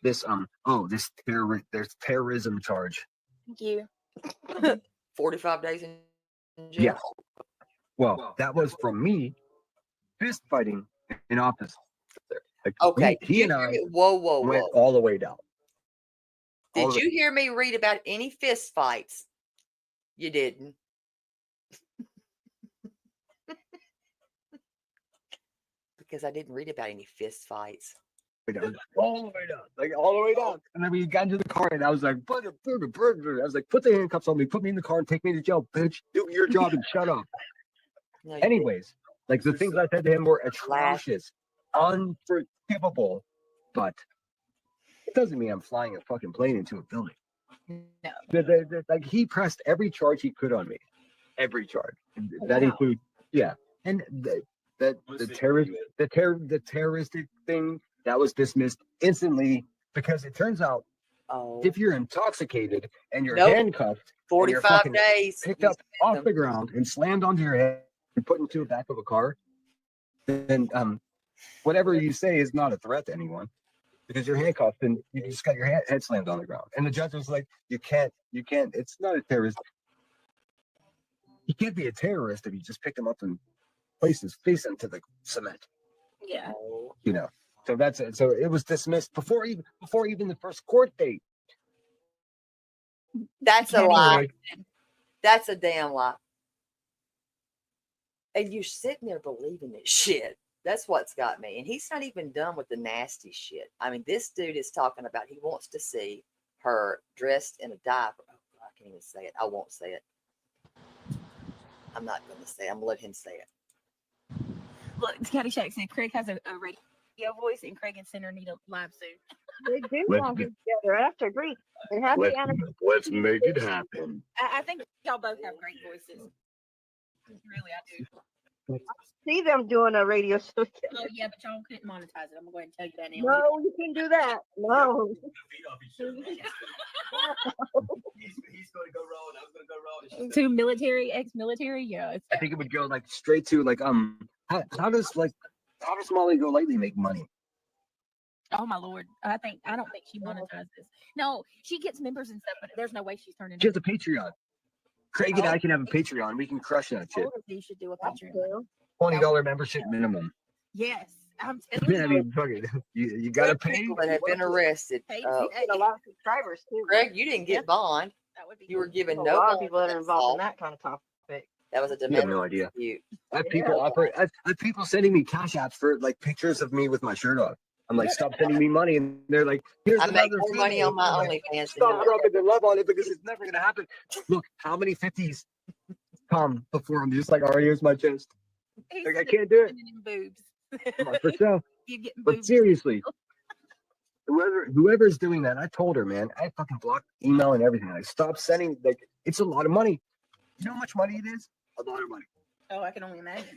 terrorism charge. Thank you. 45 days in jail. Yeah. Well, that was from me fist fighting in office. Like, Okay. he and I whoa. went all the way down. Did you hear me read about any fist fights? You didn't. Because I didn't read about any fist fights. All the way down, like all the way down. And then we got into the car, and I was like, burger. I was like, put the handcuffs on me, put me in the car, and take me to jail, bitch. Do your job and shut up. No, you Anyways, like the things I said to him were atrocious, unforgivable, but it doesn't mean I'm flying a fucking plane into a building. No. Like he pressed every charge he could on me, every charge. That includes, yeah, and the terroristic thing that was dismissed instantly because it turns out if you're intoxicated and you're handcuffed, 45 days picked up off the ground and slammed onto your head and put into the back of a car, then whatever you say is not a threat to anyone because you're handcuffed and you just got your head slammed on the ground. And the judge was like, you can't, it's not a terrorist. You can't be a terrorist if you just picked him up and placed his face into the cement. Yeah. You know, so that's it. So it was dismissed before even the first court date. That's a lie. That's a damn lie. And you're sitting there believing this shit. That's what's got me. And he's not even done with the nasty shit. I mean, this dude is talking about he wants to see her dressed in a diaper. Oh, I can't even say it. I won't say it. I'm not going to say it. I'm going to let him say it. Look, Caddyshack said Craig has a radio voice, and Craig and Center need a live soon. They do belong together. I have to agree. And happy anniversary. Let's make it happen. I think y'all both have great voices. Really, I do. I see them doing a radio show. Oh yeah, but y'all couldn't monetize it. I'm going to tell you that now. No, you can do that. No. He's going to go raw, and I'm going to go raw. To military, ex-military, yeah. I think it would go like straight to like how does Molly Go Lightly make money? Oh my lord! I don't think she monetizes. No, she gets members and stuff, but there's no way she's turning. She has a Patreon. Craig and Oh, I can have a Patreon. We can crush that shit. you should do a That's Patreon. cool. $20 membership minimum. Yes, I'm telling Man, I you. mean, fuck it. You gotta There are pay. people that have been arrested. Hey, You get a lot of subscribers too. Greg, you didn't get bond. that would be. You were cool. given A no lot of bond people for that are that involved in assault. that kind of topic. That was a You have domestic no idea. dispute. I have people I have people sending me cash apps for like pictures of me with my shirt off. I'm like, stop sending me money, and they're like, here's I make another more money video. on my I'm like, OnlyFans than stop you. dropping the love on it because it's never gonna happen. Look, how many 50s come before I'm just like, all right, here's my chest. He's Like I can't do it. sending him boobs. Come on, for sure. You getting But boobs? seriously, whoever's doing that, I told her, man, I fucking blocked email and everything. I stopped sending. Like, it's a lot of money. You know how much money it is? A lot of money. Oh, I can only imagine.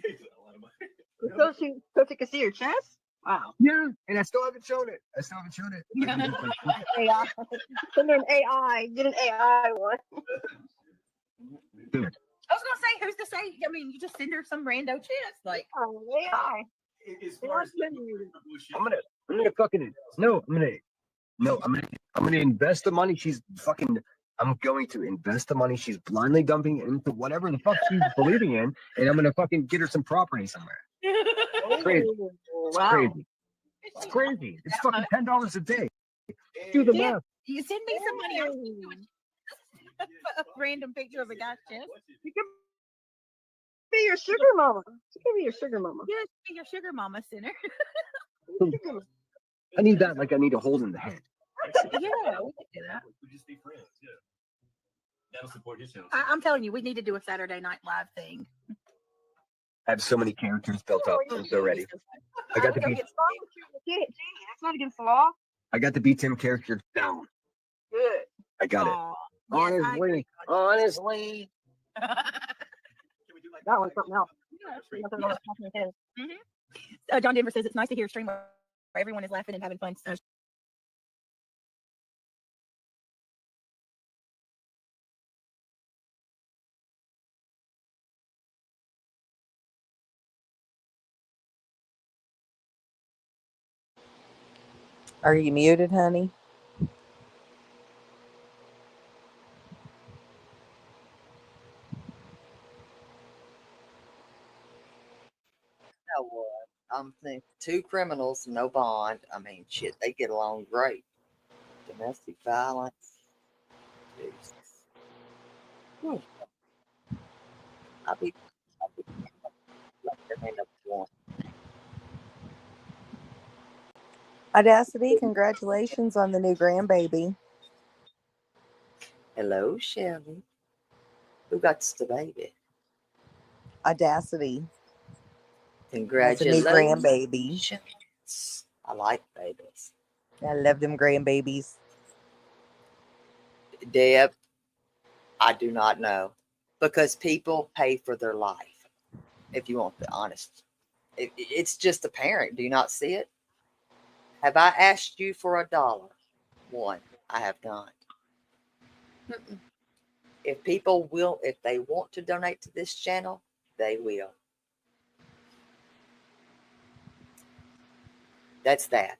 So she can see your chest? Wow. Yeah, and I still haven't shown it. I AI. Send her an AI. Get an AI one. Dude, I was gonna say, who's to say? I mean, you just send her some rando chest, like. Oh, AI. As far as I'm gonna fucking I'm gonna invest the money I'm going to invest the money she's blindly dumping into whatever the fuck she's believing in, and I'm gonna fucking get her some property somewhere. Crazy. Oh, It's wow. crazy. It's crazy. It's fucking $10 a day. Do the Yeah. math. You send me some money. I'll send you a random picture of a guy's chest. You can be your sugar mama. She can be your sugar mama. Yes, be your sugar mama center. I need that like I need a hole in the head. Yeah, we could do that. We just be friends. Yeah. That'll support his channel. I'm telling you, we need to do a Saturday Night Live thing. I have so many characters built up. I'm so ready. I got to Don't beat get started with you. Gee, that's not against the law. I got to beat Tim character down. Good. I got it. Aw, yes, I agree. Honestly. Can we do like That one's something else. Yeah. Nothing else happening with his. John Denver says it's nice to hear a stream where everyone is laughing and having fun. So Are you muted, honey? Know what? I'm thinking 2 criminals, no bond. I mean, shit, they get along great. Domestic violence. Jesus. Whew. I'll be like their hand up to one. Audacity, congratulations on the new grandbaby. Hello, Shelly. Who got the baby? Audacity. That's a new Congratulations. grandbaby. I like babies. I love them grandbabies. Deb, I do not know. Because people pay for their life. If you want the honest. It's just apparent. Do you not see it? Have I asked you for $1? One, I have not. Mm-mm. If people will, if they want to donate to this channel, they will. That's that.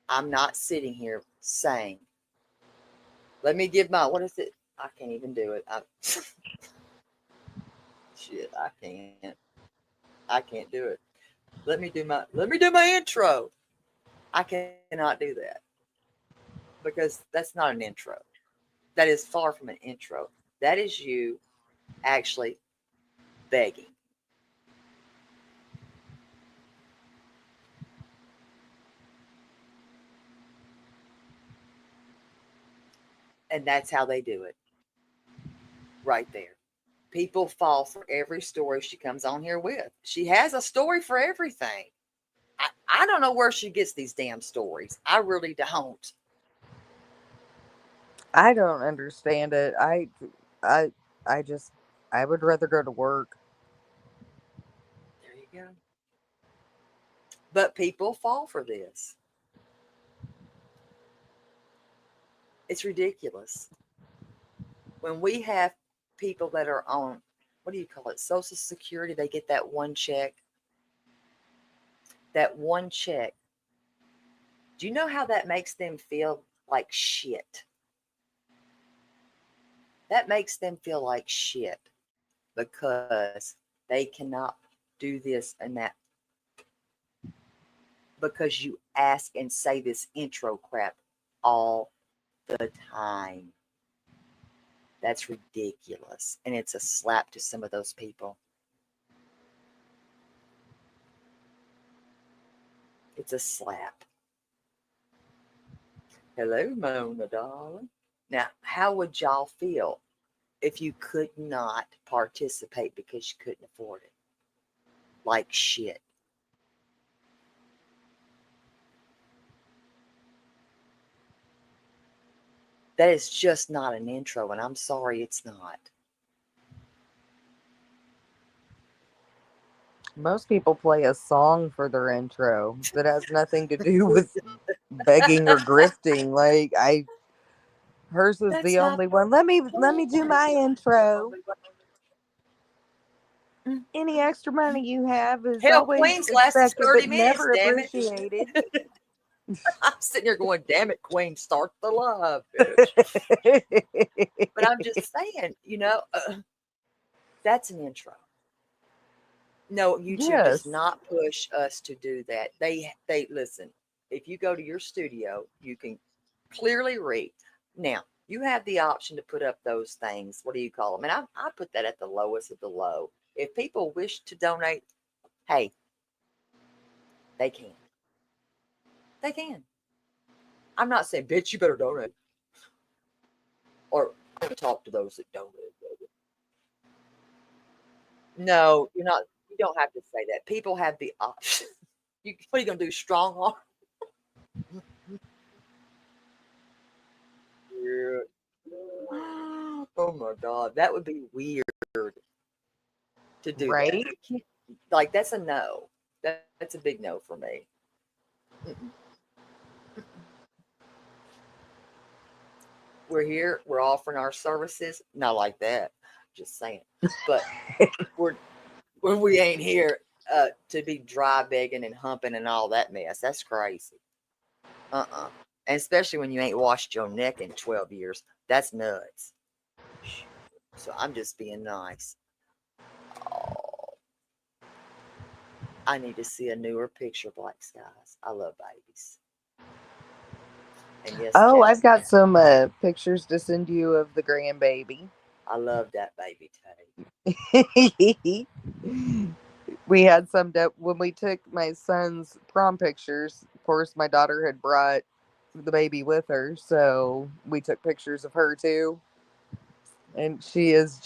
I'm not sitting here saying, let me give my, what is it? I can't even do it. Shit, I can't. I can't do it. Let me do my intro. I cannot do that because that's not an intro. That is far from an intro. That is you actually begging. And that's how they do it. Right there. People fall for every story she comes on here with. She has a story for everything. I don't know where she gets these damn stories. I really don't. I don't understand it. I would rather go to work. There you go. But people fall for this. It's ridiculous. When we have people that are on, what do you call it? Social Security, they get that one check. That one check. Do you know how that makes them feel like shit? That makes them feel like shit because they cannot do this and that because you ask and say this intro crap all the time. That's ridiculous. And it's a slap to some of those people. It's a slap. Hello, Mona, darling. Now, how would y'all feel if you could not participate because you couldn't afford it? Like shit. That is just not an intro, and I'm sorry it's not. Most people play a song for their intro that has nothing to do with begging or grifting. Like hers is That's the not only one. Let me do my intro. Any extra money you have is hell. always Queen's lasts expected 30 but minutes. never Damn it! appreciated. I'm sitting here going, "Damn it, Queen, start the live, bitch." But I'm just saying, that's an intro. No, YouTube does Yes. not push us to do that. They listen. If you go to your studio, you can clearly read. Now, you have the option to put up those things. What do you call them? And I put that at the lowest of the low. If people wish to donate, hey, they can. They can. I'm not saying, bitch, you better donate. Or talk to those that donate. No, you're not. You don't have to say that. People have the option. What are you gonna do? Strong arm? Yeah. Oh my God, that would be weird to do that. Right? You can't, like that's a no. That's a big no for me. Mm-mm. We're here. We're offering our services. Not like that. Just saying. But we ain't here to be dry begging and humping and all that mess. That's crazy. And especially when you ain't washed your neck in 12 years. That's nuts. So I'm just being nice. Oh, I need to see a newer picture, Black Skies. I love babies. And yes, Oh, Jack, I've got some pictures to send you of the grandbaby. I love that baby We had some when we took my son's prom pictures. Of course, my daughter had brought the baby with her, so we took pictures of her too. And she's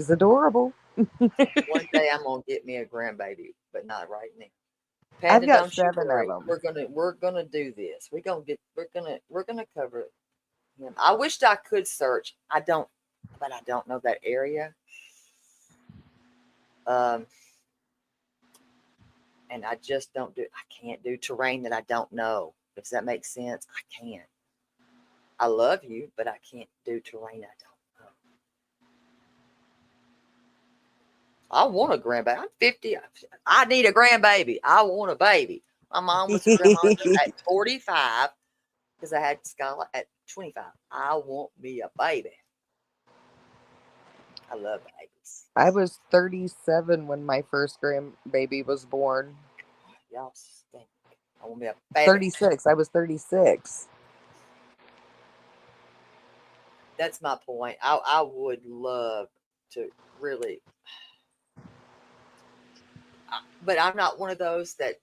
adorable. One day I'm gonna get me a grandbaby, but not right now. I've Panda, got don't you 7 worry. of them. We're gonna do this. We're gonna cover him. I wished I could search. I don't, but I don't know that area. And I just don't do. I can't do terrain that I don't know. Does that make sense? I can't. I love you, but I can't do terrain I don't know. I want a grandbaby. I'm 50. I need a grandbaby. I want a baby. My mom was a grandma at 45 because I had Skylar at 25. I want me a baby. I love babies. I was 37 when my first grandbaby was born. Y'all stink. I want me a baby. 36. I was 36. That's my point. I would love to really, but I'm not one of those that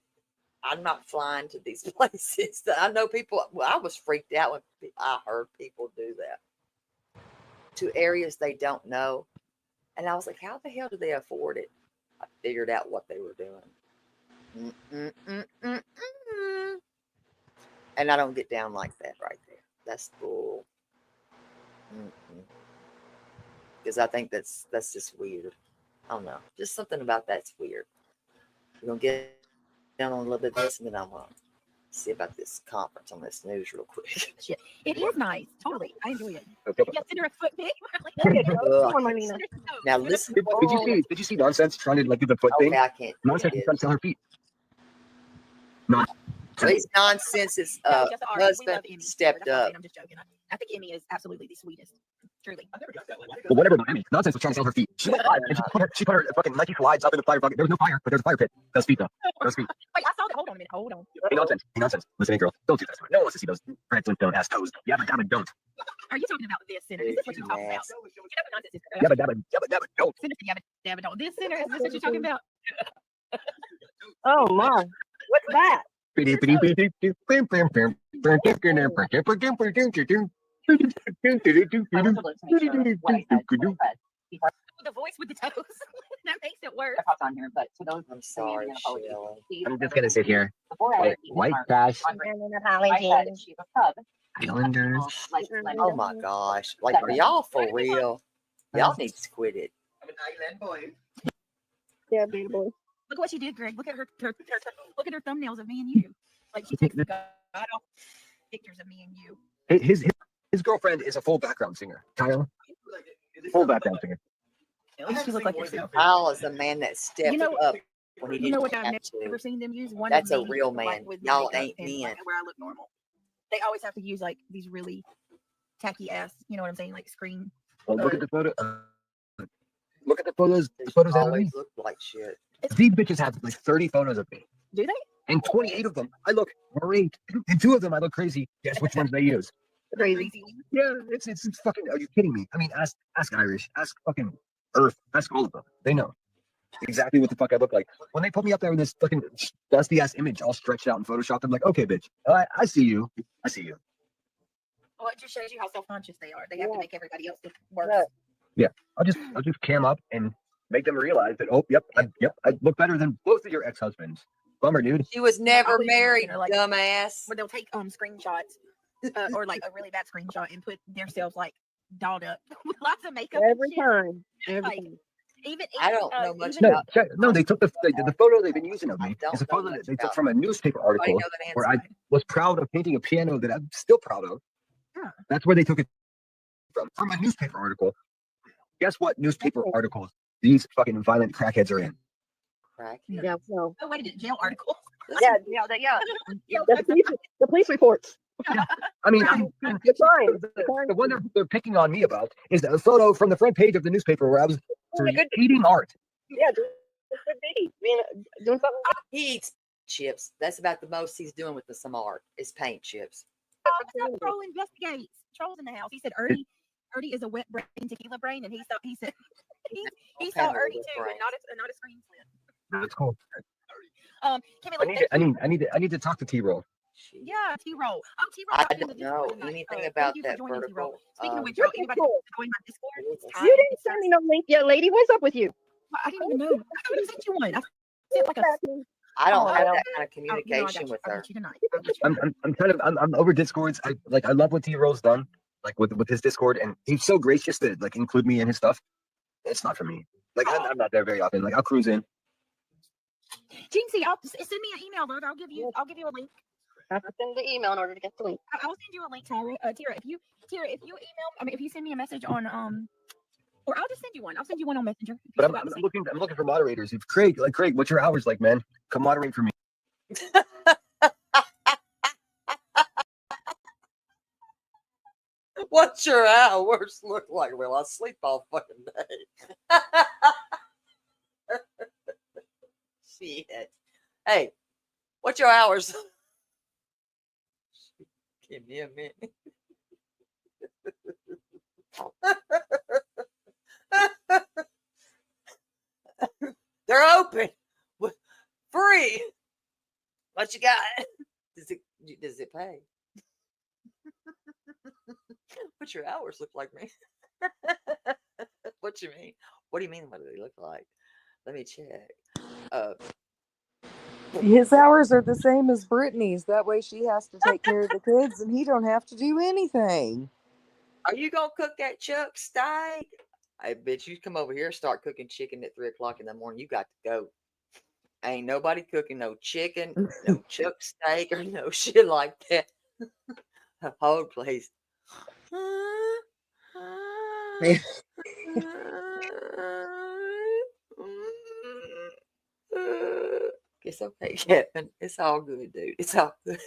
I'm not flying to these places. I know people. Well, I was freaked out when I heard people do that to areas they don't know, and I was like, "How the hell do they afford it?" I figured out what they were doing. And I don't get down like that right there. That's bull. Because I think that's just weird. I don't know. Just something about that's weird. We're gonna get down on a little bit of this, and then I'm gonna see about this conference on this news real quick. It is nice. Totally. I enjoy it. Okay. Yeah, Cinder foot pic. Ugh. Marlena. Now listen. Did you see nonsense trying to like do the foot thing? Okay, I can't. Nonsense is trying to sell her feet. Nonsense. At least Nonsense's No, just Ari. We husband love Emmy. stepped That's what I'm up. saying. I'm just joking. I think Emmy is absolutely the sweetest. Truly. But whatever, I mean, Nonsense was trying to sell her feet. She went live and she put her fucking Nike slides up in the fire bucket. There was no fire, but there was a fire pit. Those feet, though. Those feet. Wait, I saw that. Hold on a minute. Hold on. Hey, Nonsense. Hey, Nonsense. Listen, hey, girl. Don't do that to me. No one wants to see those Fred Flintstone ass toes. Yabba dabba don't. Are you talking about this center? Is this what you're talking about? Nasty. You know what nonsense is? Yabba dabba don't. Center to Yabba don't. This center, is this what you're talking about? Oh my. What's that? The voice with the toes. That makes it worse. on here, but to those I'm sorry, Shelley. I'm just gonna sit here. Before White trash. Apologies. Islanders. Oh my gosh. Like, are y'all for real? Y'all need to quit it. I'm an island boy. Yeah, beautiful. Look what she did, Greg. Look at her look at her thumbnails of me and you. Like she takes the god off pictures of me and you. His girlfriend is a full background singer. Kyle, full background singer. At least you look like yourself. Kyle is the man that stepped up when he You know didn't what I've have never to. seen them use? One That's of a me, real like, man. with Y'all makeup ain't and, men. like, where I look normal. They always have to use like these really tacky ass, you know what I'm saying, like screen. Well, look at the photo. Look at the photos. The photos out of me. Always look like shit. These bitches have like 30 photos of me, Do they? and 28 of them I look great, and 2 of them I look crazy. Guess which ones they use? Crazy. Yeah, it's fucking. Are you kidding me? I mean, ask Irish, ask fucking Earth, ask all of them. They know exactly what the fuck I look like. When they put me up there with this fucking dusty ass image all stretched out in Photoshop, I'm like, okay, bitch, I see you. I see you. Well, it just shows you how self-conscious they are. They have to make everybody else look worse. Yeah. I'll just cam up and make them realize that. Oh, yep, I look better than both of your ex-husbands. Bummer, dude. She was never always married, like- dumbass. Where they'll take screenshots or like a really bad screenshot and put themselves like dolled up with lots of makeup. and Every shit. time. Every Like, time. Even I don't know much even- No, they took the photo they've been using of me. don't It's a know photo much that they took about from a newspaper Everybody article know that where I answer. was proud of painting a piano that I'm still proud of. Yeah. That's where they took it from a newspaper article. Guess what newspaper articles these fucking violent crackheads are in? Crack. Yeah, so. Oh, wait a minute, jail article. Yeah, the police reports. I mean, The crime. the one they're picking on me about is a photo from the front page of the newspaper where I was eating art. Yeah, good deed. Doing something. He eats chips. That's about the most he's doing with some art is paint chips. Troll investigates. Trolls in the house. He said Ernie is a wet brain tequila brain, and he said he saw Okay, Ernie wet too, brain. and not a screen flip. That's cool. Kimmy, I need to talk to T-Roll. Yeah, T-Roll. Oh, T-Roll. I got in the don't know Discord tonight. anything Thank about you for that joining, vertical. T-Roll. Speaking of which, What anybody Discord? wants to join my Discord? It's time. You didn't send me no link yet, lady. What's up with you? I didn't even know. I would have sent you one. I sent like a. I don't Oh, have I that kind of Oh, you know, I communication got you. with I'll her. get you tonight. I'll get you. I'm over Discords. I love what T-Roll's done, like with his Discord, and he's so gracious to like include me in his stuff. It's not for me. Like I'm not there very often. Like I'll cruise in. Jinxie, send me an email, Lord. I'll give you a link. I have to send the email in order to get the link. I'll send you a link, Tyra. Tira, if you email, if you send me a message on or I'll just send you one. I'll send you one on Messenger. But I'm looking for moderators. If Craig, what's your hours like, man? Come moderate for me. What's your hours look like? Well, I sleep all fucking day. Shit. Hey, what's your hours? Give me a minute. They're open. Free. What you got? Does it pay? What's your hours look like, man? What you mean? What do you mean? What do they look like? Let me check. His hours are the same as Brittany's. That way she has to take care of the kids and he don't have to do anything. Are you gonna cook that chuck steak? Hey, bitch, you come over here and start cooking chicken at 3:00 in the morning. You got to go. Ain't nobody cooking no chicken, no chuck steak, or no shit like that. Hold, please. It's okay, Kevin. It's all good, dude. It's all good.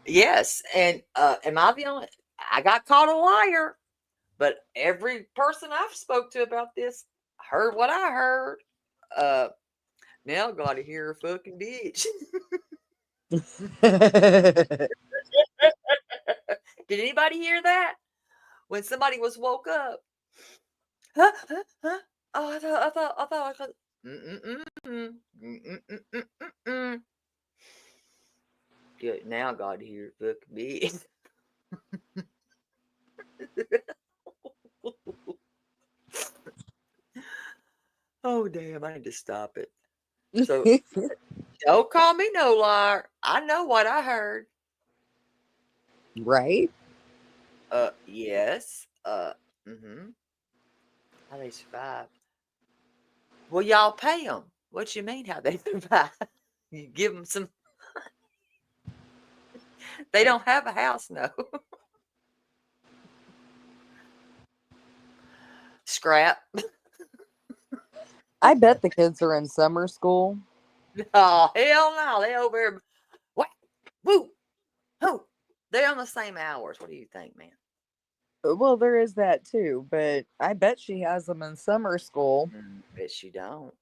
Yes, and am I the only? I got called a liar, but every person I've spoke to about this heard what I heard. Uh, now gotta hear a fucking bitch. Did anybody hear that? When somebody was woke up? Huh? Huh? Huh? Oh, I thought I could. Mm-mm-mm-mm. Mm-mm-mm-mm-mm. Good. Now gotta hear a fucking bitch. Oh damn! I need to stop it. So don't call me no liar. I know what I heard. Right? Yes. Mm-hmm. How they survive? Well, y'all pay them. What you mean? How they survive? You give them some. They don't have a house, no. Scrap. I bet the kids are in summer school. Oh hell no! They over here. What? Woo! Who? They're on the same hours. What do you think, man? Well, there is that too, but I bet she has them in summer school. Bet you don't.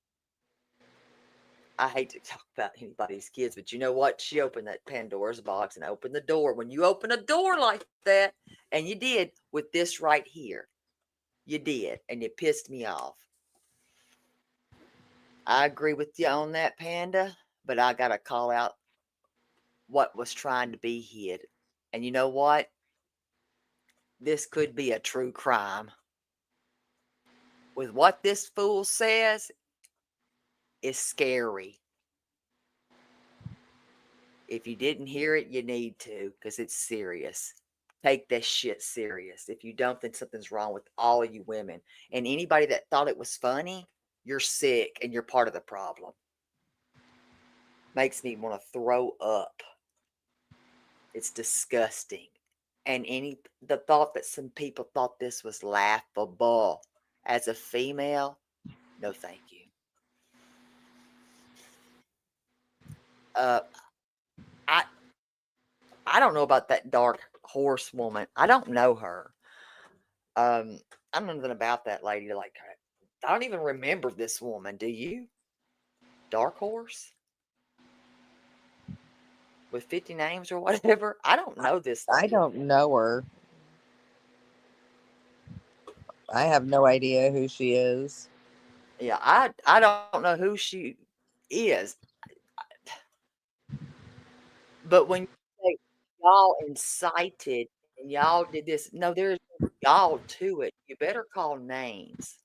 I hate to talk about anybody's kids, but you know what? She opened that Pandora's box and opened the door. When you open a door like that, and you did with this right here, you did, and you pissed me off. I agree with you on that, Panda, but I got to call out what was trying to be hid. And you know what? This could be a true crime. With what this fool says, is scary. If you didn't hear it, you need to, because it's serious. Take this shit serious. If you don't, then something's wrong with all of you women. And anybody that thought it was funny, you're sick and you're part of the problem. Makes me want to throw up. It's disgusting. And the thought that some people thought this was laughable as a female, no thank you. I don't know about that dark horse woman. I don't know her. I don't know nothing about that lady. Like, I don't even remember this woman. Do you? Dark horse with 50 names or whatever. I don't know this I lady. don't know her. I have no idea who she is. Yeah, I don't know who she is. But when you say y'all incited and y'all did this, no, there's y'all to it. You better call names.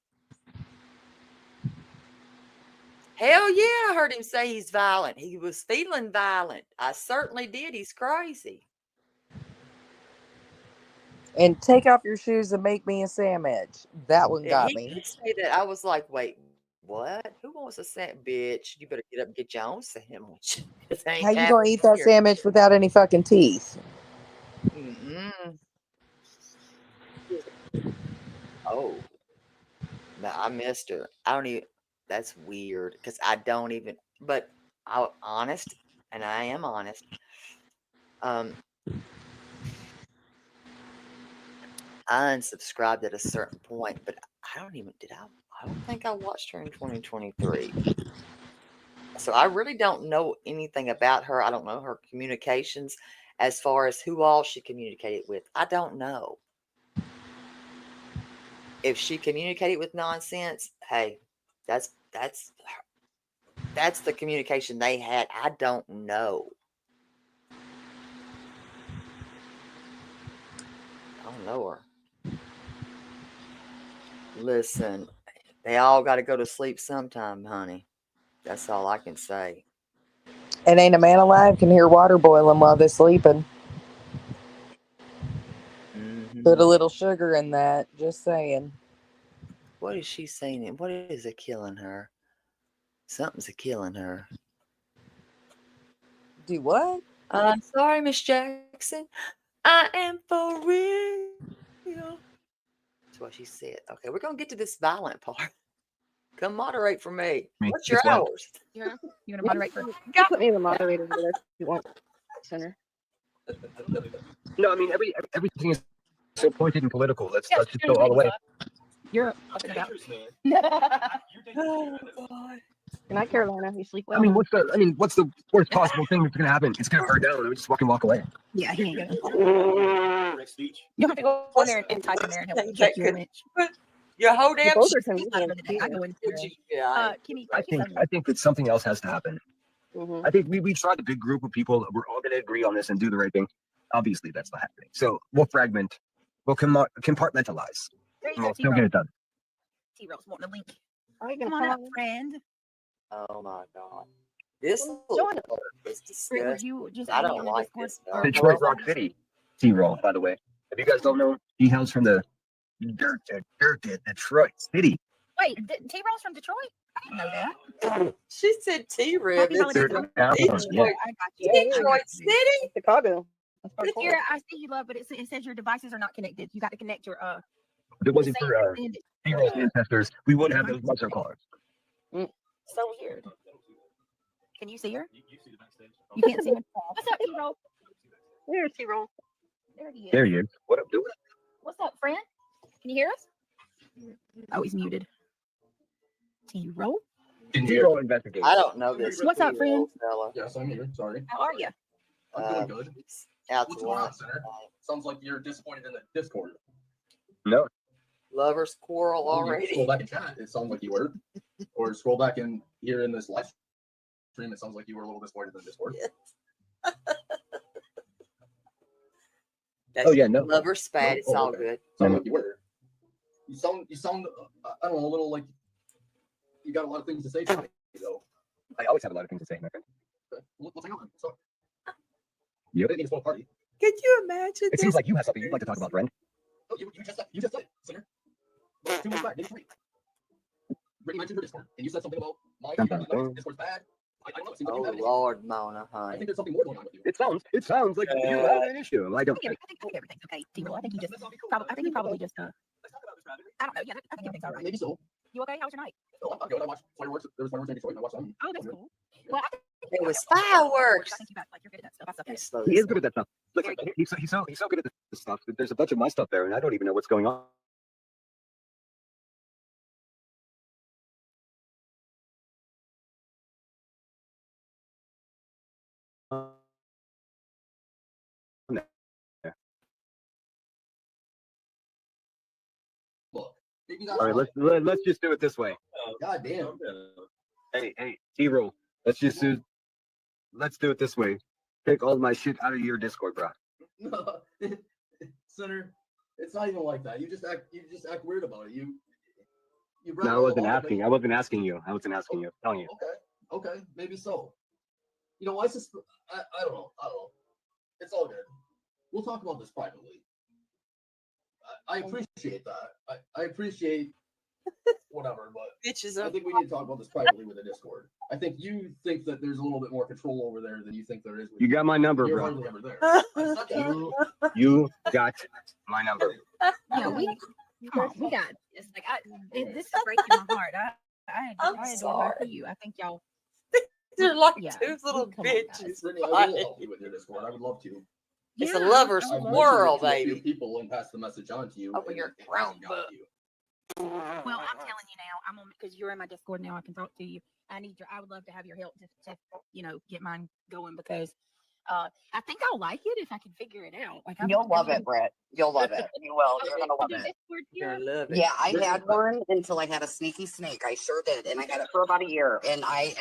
Hell yeah, I heard him say he's violent. He was feeling violent. I certainly did. He's crazy. And take off your shoes and make me a sandwich. That one Yeah, got he me. did say that. I was like, wait, what? Who wants a sandwich? Bitch, you better get up and get your own sandwich. This How ain't you gonna happening eat that here. sandwich without any fucking teeth? Mm-mm. Oh, no, I missed her. I don't even, that's weird because I don't even, but I'll honest, and I am honest. Um, I unsubscribed at a certain point, but I don't even, I don't think I watched her in 2023. So I really don't know anything about her. I don't know her communications as far as who all she communicated with. I don't know. If she communicated with nonsense, hey, that's that's the communication they had. I don't know. I don't know her. Listen, they all got to go to sleep sometime, honey. That's all I can say. And ain't a man alive can hear water boiling while they're sleeping. Put a Hmm. little sugar in that. Just saying. What is she saying? What is it killing her? Something's a killing her. Do what? I'm sorry, Miss Jackson. I am for real. Yeah. That's what she said. Okay, we're gonna get to this violent part. Come moderate for me. What's your It's hours? You're gonna moderate for. You put me in the moderator over there if you want, Center. No, I mean everything is so pointed and political. Let's Yes, just go all the way. You're fucking about. Oh God. Good night, Carolina. You sleep well. I mean, what's the worst possible thing that's gonna happen? It's gonna burn down. We just fucking walk away. Yeah, he ain't gonna. Next speech. You'll have to go in there and type in there and help That check your could- image. Your whole You damn both shit. are convenient. I go in there. Yeah. Kimmy, I think that something else has to happen. Mhm. I think we tried a big group of people. We're all gonna agree on this and do the right thing. Obviously, that's not happening. So we'll fragment. We'll compartmentalize. there you And go, we'll still get T-Roll. it done. T-Roll's wanting a link. Are you Come gonna on come up, friend. Oh my God. This Join little us. part is Rick, would disgusting. you just I add me don't on the like Discord? this. or- Detroit Rock City. T-Roll, by the way. If you guys don't know, he hails from the dirt Detroit City. Wait, T-Roll's from Detroit? I didn't know that. She said T-Rib. Happy It's holidays. from Yeah. Detroit. Yeah. I got you. Yeah, Detroit City. Chicago. That's This hardcore. year, I see you love, but it says your devices are not connected. You got to connect your If it wasn't for T-Roll's ancestors, we wouldn't have those muscle cars. So weird. Can you see her? You can't see her. What's up, T-Roll? There's T-Roll. There he is. There you. What up, dude? What's up, friend? Can you hear us? Oh, he's muted. T-Roll? T-Roll investigates. I don't know this. What's up, friend? Fella. Yes, I'm here. Sorry. How are you? I'm doing good. Out What's to going on, lunch. Senator? Sounds like you're disappointed in the Discord. No. Lovers quarrel Scroll already. back in chat. It sounds like you were. Or scroll back in here in this live stream. It sounds like you were a little disappointed in the Discord. That's Oh, yeah, no. Lover spat. It's all okay. good. Sound like you were. You sound. I don't know, a little like you got a lot of things to say tonight. So, I always have a lot of things to say, my friend. okay. What's going on? So, Yep. I didn't mean to spoil a party. Could you imagine It this? seems like you have something you'd like to talk about, friend. Oh, you just said it, Senator. 2 weeks back, maybe 3. Brittany mentioned her Discord, and you said something about my Dun, dun, dun. Discord's bad. I don't know. It seems like Oh you have an issue. Lord, Mona, I honey. think there's something more going on with you. It sounds like you have an issue. I don't. I think everything's okay, T-Roll. I think you just probably just Let's talk about this, Bradley. I don't know. Yeah, I think everything's all right. Maybe so. You okay? How was your night? Oh, I'm good. I watched fireworks. There was fireworks in Detroit, and I watched them. Oh, that's cool. Well, I think It was fireworks. I think you got like you're good at that stuff. That's okay. Slow He this is good at that stuff. Listen, he's so good at this stuff. That there's a bunch of my stuff there, and I don't even know what's going on. Look, maybe that's All right, let's just do it this way. God damn. Hey, T-Roll. Let's do it this way. Take all my shit out of your Discord, bro. No, Senator, it's not even like that. You just act weird about it. You No, I wasn't asking. I wasn't asking you. I'm telling you. Okay, maybe so. You know, I don't know. It's all good. We'll talk about this privately. I appreciate that. I appreciate whatever, but bitches I up. think we need to talk about this privately with the Discord. I think you think that there's a little bit more control over there than you think there is. You got my number, You're bro. hardly ever there. That's not true. You got my number. Yeah, come on, we got it's like this is breaking my heart. I'm I adore sorry. both of you. I think y'all. They're like Yeah, two little come on, guys. bitches. Brittany, I will help you with your Discord. I would love to. It's a Yeah, lover's I I've love quarrel, mentioned it to a few baby. people and pass the message on to you. Open and your it hasn't crown gotten book. to you. Well, I'm telling you now, I'm on because you're in my Discord now. I can talk to you. I would love to have your help to get mine going because I think I'll like it if I can figure it out. Like You'll love it, Brett. You'll love it. You will. You're gonna love it. You're gonna love it. Yeah, I had one until I had a sneaky snake. I sure did, and I had it for about a year, and I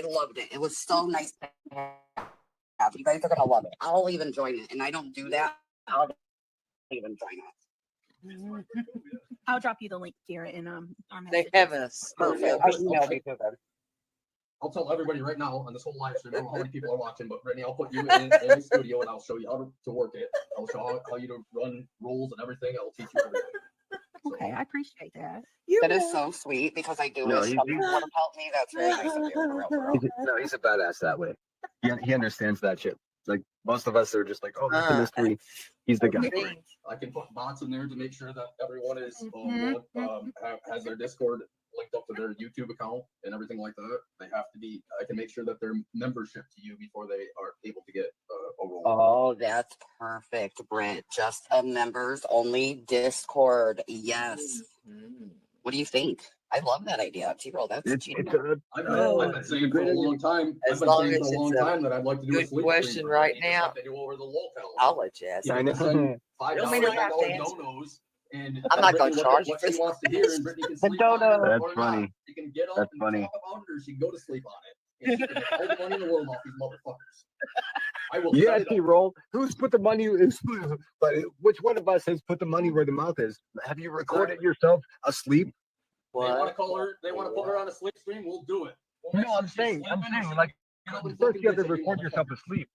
loved it. It was so nice to have. You guys are gonna love it. I'll even join it, and I don't do that. I'll even join it. I'll drop you the link here in our They message. having a Perfect. perfect. I'll tell everybody right now on this whole live stream. I don't know how many people are watching, but Brittany, I'll put you in the studio and I'll show you how to work it. I'll show how you to run roles and everything. I'll teach you everything. Okay, I appreciate that. That is so sweet because I do No, wish someone would have helped me. That's very nice of you. For real, for real. He's a badass that way. He understands that shit. Like most of us are just like, oh, that's a mystery. He's the guy. I can put bots in there to make sure that everyone is Mhm. has their Discord linked up to their YouTube account and everything like that. They have to be. I can make sure that their membership to you before they are able to get a role. Oh, that's perfect, Britt. Just a members only Discord. Yes. Mhm. What do you think? I love that idea, T-Roll. That's It's genius. I've been saying for a long time. As I've been long saying as for a it's long a time that I'd like to do a good sleep question stream right just now. like they do over the locale. I'll let you ask. You I can know. send $5 Don't mean I have to answer. donos, and I'm not Brittany gonna charge you what for she wants to hear, and Brittany can sleep dono. on it That's or funny. not. She can get up That's and funny. talk about it, or she can go to sleep on it. And she can make all the money in the world off these motherfuckers. I will Yeah, set it up. T-Roll. Who's put the money? But which one of us has put the money where the mouth is? Have you recorded yourself asleep? They want to What? call her. They want to put her on a sleep stream. We'll do it. We'll make No, I'm sure she's saying, sleeping and she like, can get up and first fucking you have to visit you record yourself motherfuckers. asleep.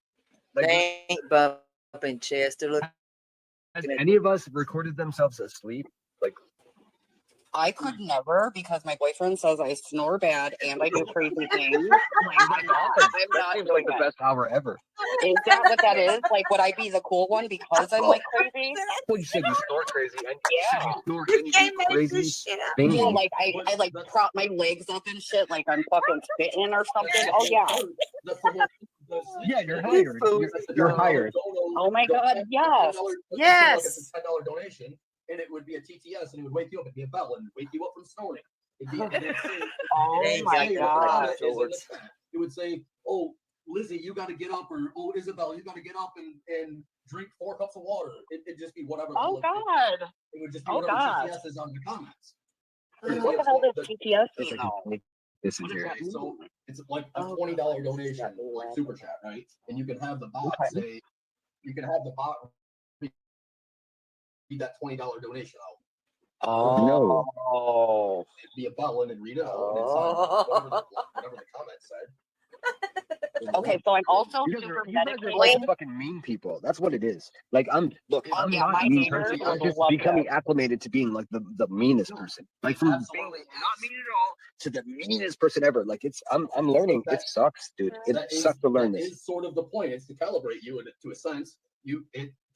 Like, They ain't bumping chest. They're looking has at any of us recorded themselves asleep? Like, I could never because my boyfriend says I snore bad and I do crazy things. Like, I'm not that seems doing like the it. best hour ever. Is that what that is? Like, would I be the cool one because I'm like crazy? Well, you said you snore crazy, and Yeah. you snore you and you can't do make crazy this shit up. things. Yeah, like I like prop my legs up and shit like I'm fucking spitting or something. Oh yeah. Yeah, you're hired. You're hired. Oh my God, yes. Yes. It's a $10 donation, and it would be a TTS, and it would wake you up. It'd be a bell, and wake you up from snoring. It'd be, and it'd say, Oh Ain't my got God. that is in the George. chat. It would say, "Oh, Lizzie, you got to get up," or "Oh, Isabel, you got to get up and drink 4 cups of water." It'd just be whatever. Oh God. It would just be Oh whatever God. TTS is on the comments. What the hell does TTS If I mean can though? make this in What does here. that mean? So it's like a Oh, $20 God. donation, like super chat, right? And you can have the bot Okay. say, you can have the bot read that $20 donation out. No. Oh. It'd be a bell and it'd read it out, and inside whatever the comment said. Okay, so I'm also You guys super are a bunch medicated. of fucking mean people. That's what it is. Like I'm Oh, I'm yeah, not my a mean haters person. I'm would just love becoming that. acclimated to being like the meanest person. Like from being Absolutely. not mean at all to the meanest person ever. Like I'm learning. It sucks, dude. It sucks to learn this. Is sort of the point. It's to calibrate you to a sense.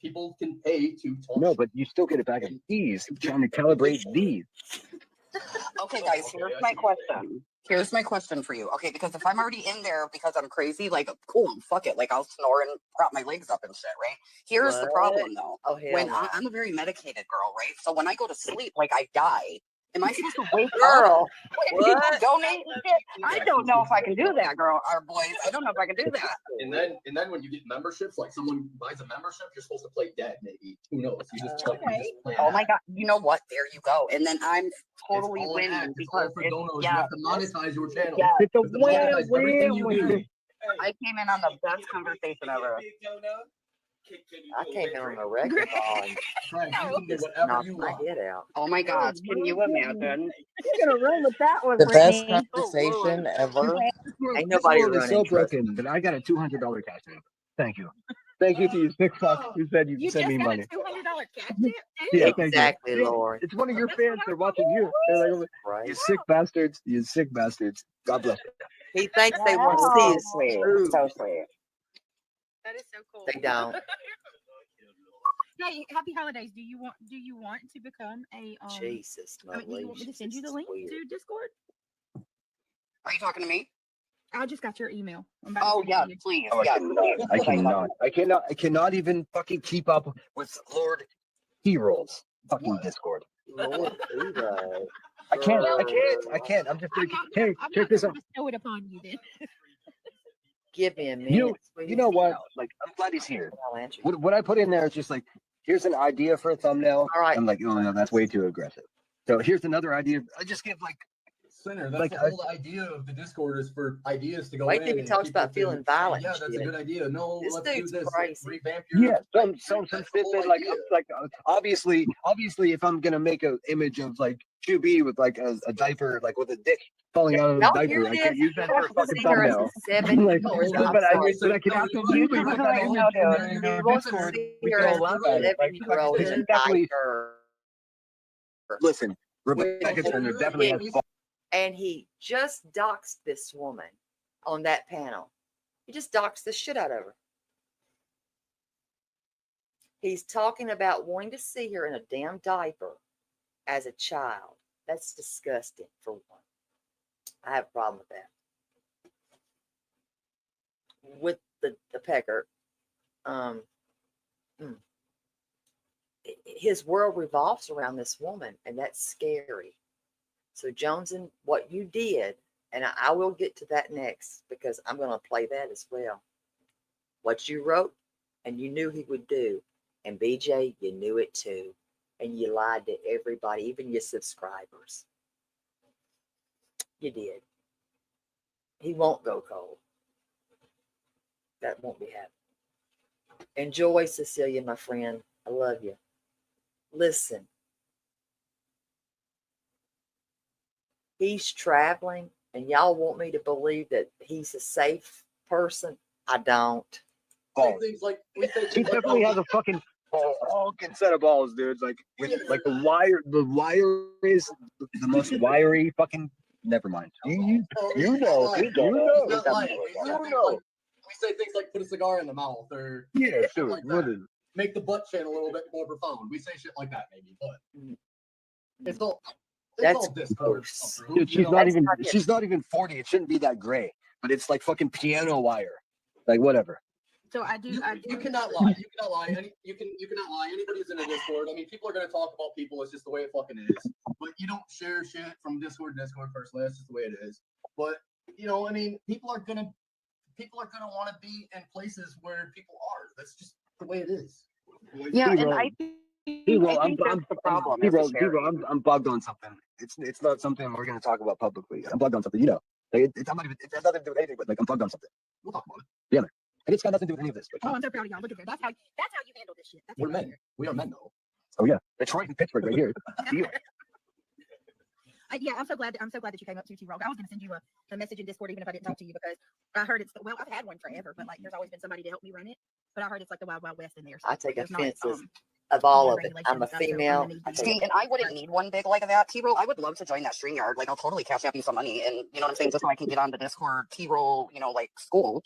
People can pay to talk. No, but you still get it back in these. Trying to calibrate these. Okay, guys, here's my question. Here's my question for you. Okay, because if I'm already in there because I'm crazy, like, cool, fuck it. Like, I'll snore and prop my legs up and shit, right? Here's the What? problem, though. Oh, hell When no. I'm a very medicated girl, right? So when I go to sleep, like, I die. Am I supposed to wake up Girl, when people what? donate and shit? I don't know if I can do that, girl, or boys. I don't know if I can do that. And then when you get memberships, like someone buys a membership, you're supposed to play dead, maybe. Who knows? You just like, you just play Oh it my out. God. You know what? There you go. And then I'm It's totally all an winning act. It's because all for it's, donos. yeah, You have to monetize your channel. yeah. It's a You have to monetize everything you do. I came in on the best conversation ever. I came in on a record volume. Right, you can do Just whatever knocked you my want. head out. Oh my gosh, can you imagine? You're gonna run with that one, The best Brittany. conversation ever. Ain't This nobody world is running. so trust me. broken that I got a $200 cash app. Thank you. Thank you to you sick fuck who said you'd You send just me got money. a $200 cash tip? Yeah, thank you. Exactly, See, Lord. it's one of your That's fans. what They're I watching you. They're like, Right? you sick bastards. You sick bastards. God bless you. He thinks they want to So see his sweet. truth. So sweet. That is so cool. They don't. Hey, happy holidays. Do you want to become a Jesus, I mean, do you want me to send you the link to Discord? Are you talking to me? I just got your email. I'm about to Oh send it yeah, to you. please. Oh, Yeah. I cannot even fucking keep up with Lord Heroes fucking Discord. Lord, hero. I can't. I'm just I'm like, not hey, I'm check not this going out. to bestow it upon you then. Give me a minute. You sweetie. know what? Like, I'm glad he's here. I'll answer you. What I put in there is just like, here's an idea for a thumbnail. All right. I'm like, oh no, that's way too aggressive. So here's another idea. I just give like, Center. That's Like, the whole idea of the Discord is for ideas to go Wait in. till he and talks people about to feeling say, violent Yeah, and that's a shit. good idea. No, This let's do dude's this. crazy. Revamp your yeah, some That's the stupid whole like idea. obviously if I'm gonna make an image of like QB with like a diaper like with a dick falling out of the Y'all diaper, hear I this? can't use that for a I've fucking seen her as thumbnail. a 7 Like, years. but I'm sorry. I can absolutely You put do that right in now, in He our wants to Discord. see We her can all as a laugh at it. Like, 7-year-old because in she a definitely diaper. listen. With Rebecca Turner definitely has dicks. And he just doxed this woman on that panel. He just doxed the shit out of her. He's talking about wanting to see her in a damn diaper as a child. That's disgusting, for one. I have a problem with that. With the pecker, his world revolves around this woman, and that's scary. So, Joneson, what you did, and I will get to that next because I'm going to play that as well. What you wrote, and you knew he would do, and BJ, you knew it too, and you lied to everybody, even your subscribers. You did. He won't go cold. That won't be happening. Enjoy, Cecilia, my friend. I love you. Listen. He's traveling, and y'all want me to believe that he's a safe person. I don't. Say things like He definitely has a fucking set of balls, dude. Like the wire is the most wiry fucking. Never mind. You know. We say things like put a cigar in the mouth or Yeah, sure. like that. Make the butt chin a little bit more profound. We say shit like that, maybe, but it's all. That's all Discord. Dude, she's not even 40. It shouldn't be that gray, but it's like fucking piano wire. Like whatever. So I do. You cannot lie. You cannot lie. You cannot lie. Anybody who's in a Discord. I mean, people are gonna talk about people. It's just the way it fucking is. But you don't share shit from Discord to Discord personally. That's just the way it is. But I mean, people are gonna want to be in places where people are. That's just the way it is. Yeah, and I think that's the problem. I'm bugged on something. It's not something we're gonna talk about publicly. I'm bugged on something. Like, it's not even. It has nothing to do with anything. But like, I'm bugged on something. We'll talk about it. Yeah, man. And it's got nothing to do with any of this. But, I'm so proud of y'all. Look at that. That's how you handle this shit. That's we're men. We are men, though. oh yeah, Detroit and Pittsburgh right here. Yeah, I'm so glad that you came up to T-Rogue. I was going to send you a message in Discord even if I didn't talk to you because I heard I've had one forever, but like there's always been somebody to help me run it. But I heard it's like the Wild Wild West in there. So I take there's offense not, of all of it. regulations I'm a and stuff, so I'm female. gonna need I to- take See, and I wouldn't need one big like that. T-Roll, I would love to join that StreamYard. Like, I'll totally cash out you some money, and you know what I'm saying, just so I can get on the Discord T-Roll, like school.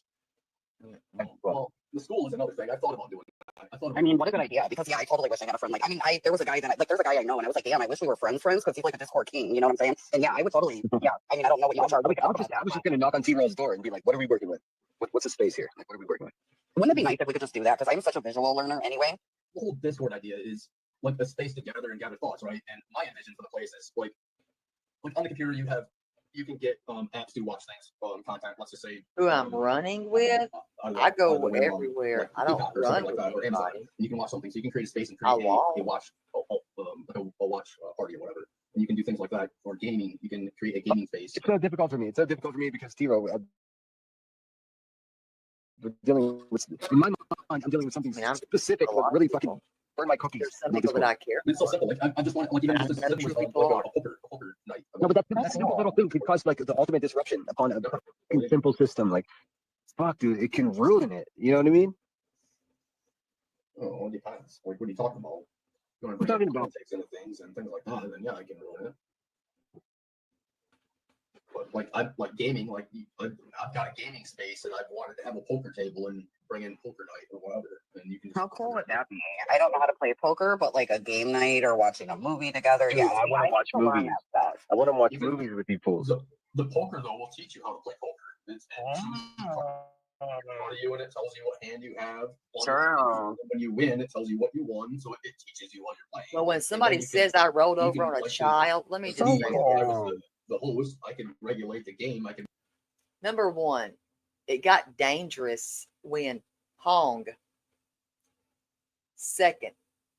Well, the school is another thing. I thought about doing that. I mean, what a good idea. Because yeah, I totally wish I had a friend. Like, I mean, there was a guy there's a guy I know, and I was like, damn, I wish we were friends, because he's like a Discord king. You know what I'm saying? And yeah, I would totally. Yeah, I mean, I don't know what you charge. I was just gonna knock on T-Roll's door and be like, "What are we working with? What's the space here? Like, what are we working with?" Wouldn't it be nice if we could just do that? Because I'm such a visual learner anyway. The whole Discord idea is like a space to gather and gather thoughts, right? And my envision for the place is like on the computer you can get apps to watch things, content. Let's just say who I'm running with. I go everywhere. I don't run with anybody. You can watch something, so you can create a space and create a watch party or whatever. And you can do things like that. For gaming, you can create a gaming space. It's so difficult for me. It's so difficult for me because T-Roll. We're dealing with in my mind. I'm dealing with something specific that really fucking burn my cookies. There's some people that I care. It's so simple. Like I just want even just a poker night. No, but that's a simple little thing could cause like the ultimate disruption upon a fucking simple system. Like, fuck, dude, it can ruin it. You know what I mean? Oh, it depends. Like, what are you talking about? We're talking about politics and things like that. Then yeah, I can ruin it. But like I like gaming, like I've got a gaming space and I've wanted to have a poker table and bring in poker night or whatever. And you can. How cool would that be? I don't know how to play poker, but like a game night or watching a movie together. Yeah, I want to watch movies. I want to watch movies with you fools. The poker though will teach you how to play poker. It's you and it tells you what hand you have. Sure. When you win, it tells you what you won, so it teaches you what you're playing. Well, when somebody says I rolled over on a child, let me just say the host, I can regulate the game. I can. Number one, it got dangerous when Hong second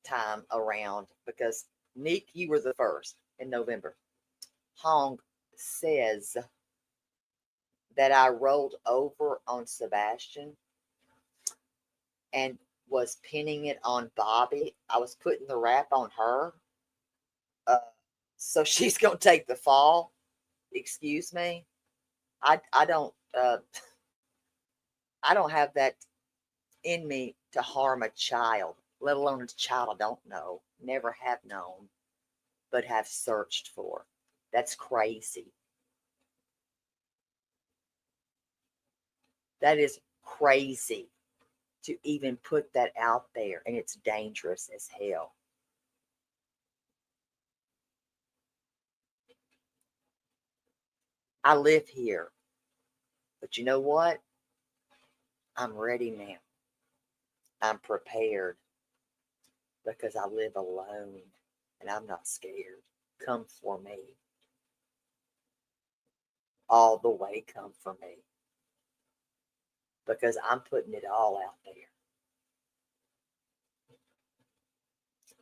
time around because Nick, you were the first in November. Hong says that I rolled over on Sebastian and was pinning it on Bobby. I was putting the rap on her. So she's going to take the fall. Excuse me. I don't have that in me to harm a child, let alone a child I don't know, never have known, but have searched for. That's crazy. That is crazy. to even put that out there, and it's dangerous as hell. I live here, but you know what? I'm ready now. I'm prepared because I live alone and I'm not scared. Come for me. All the way come for me. Because I'm putting it all out there.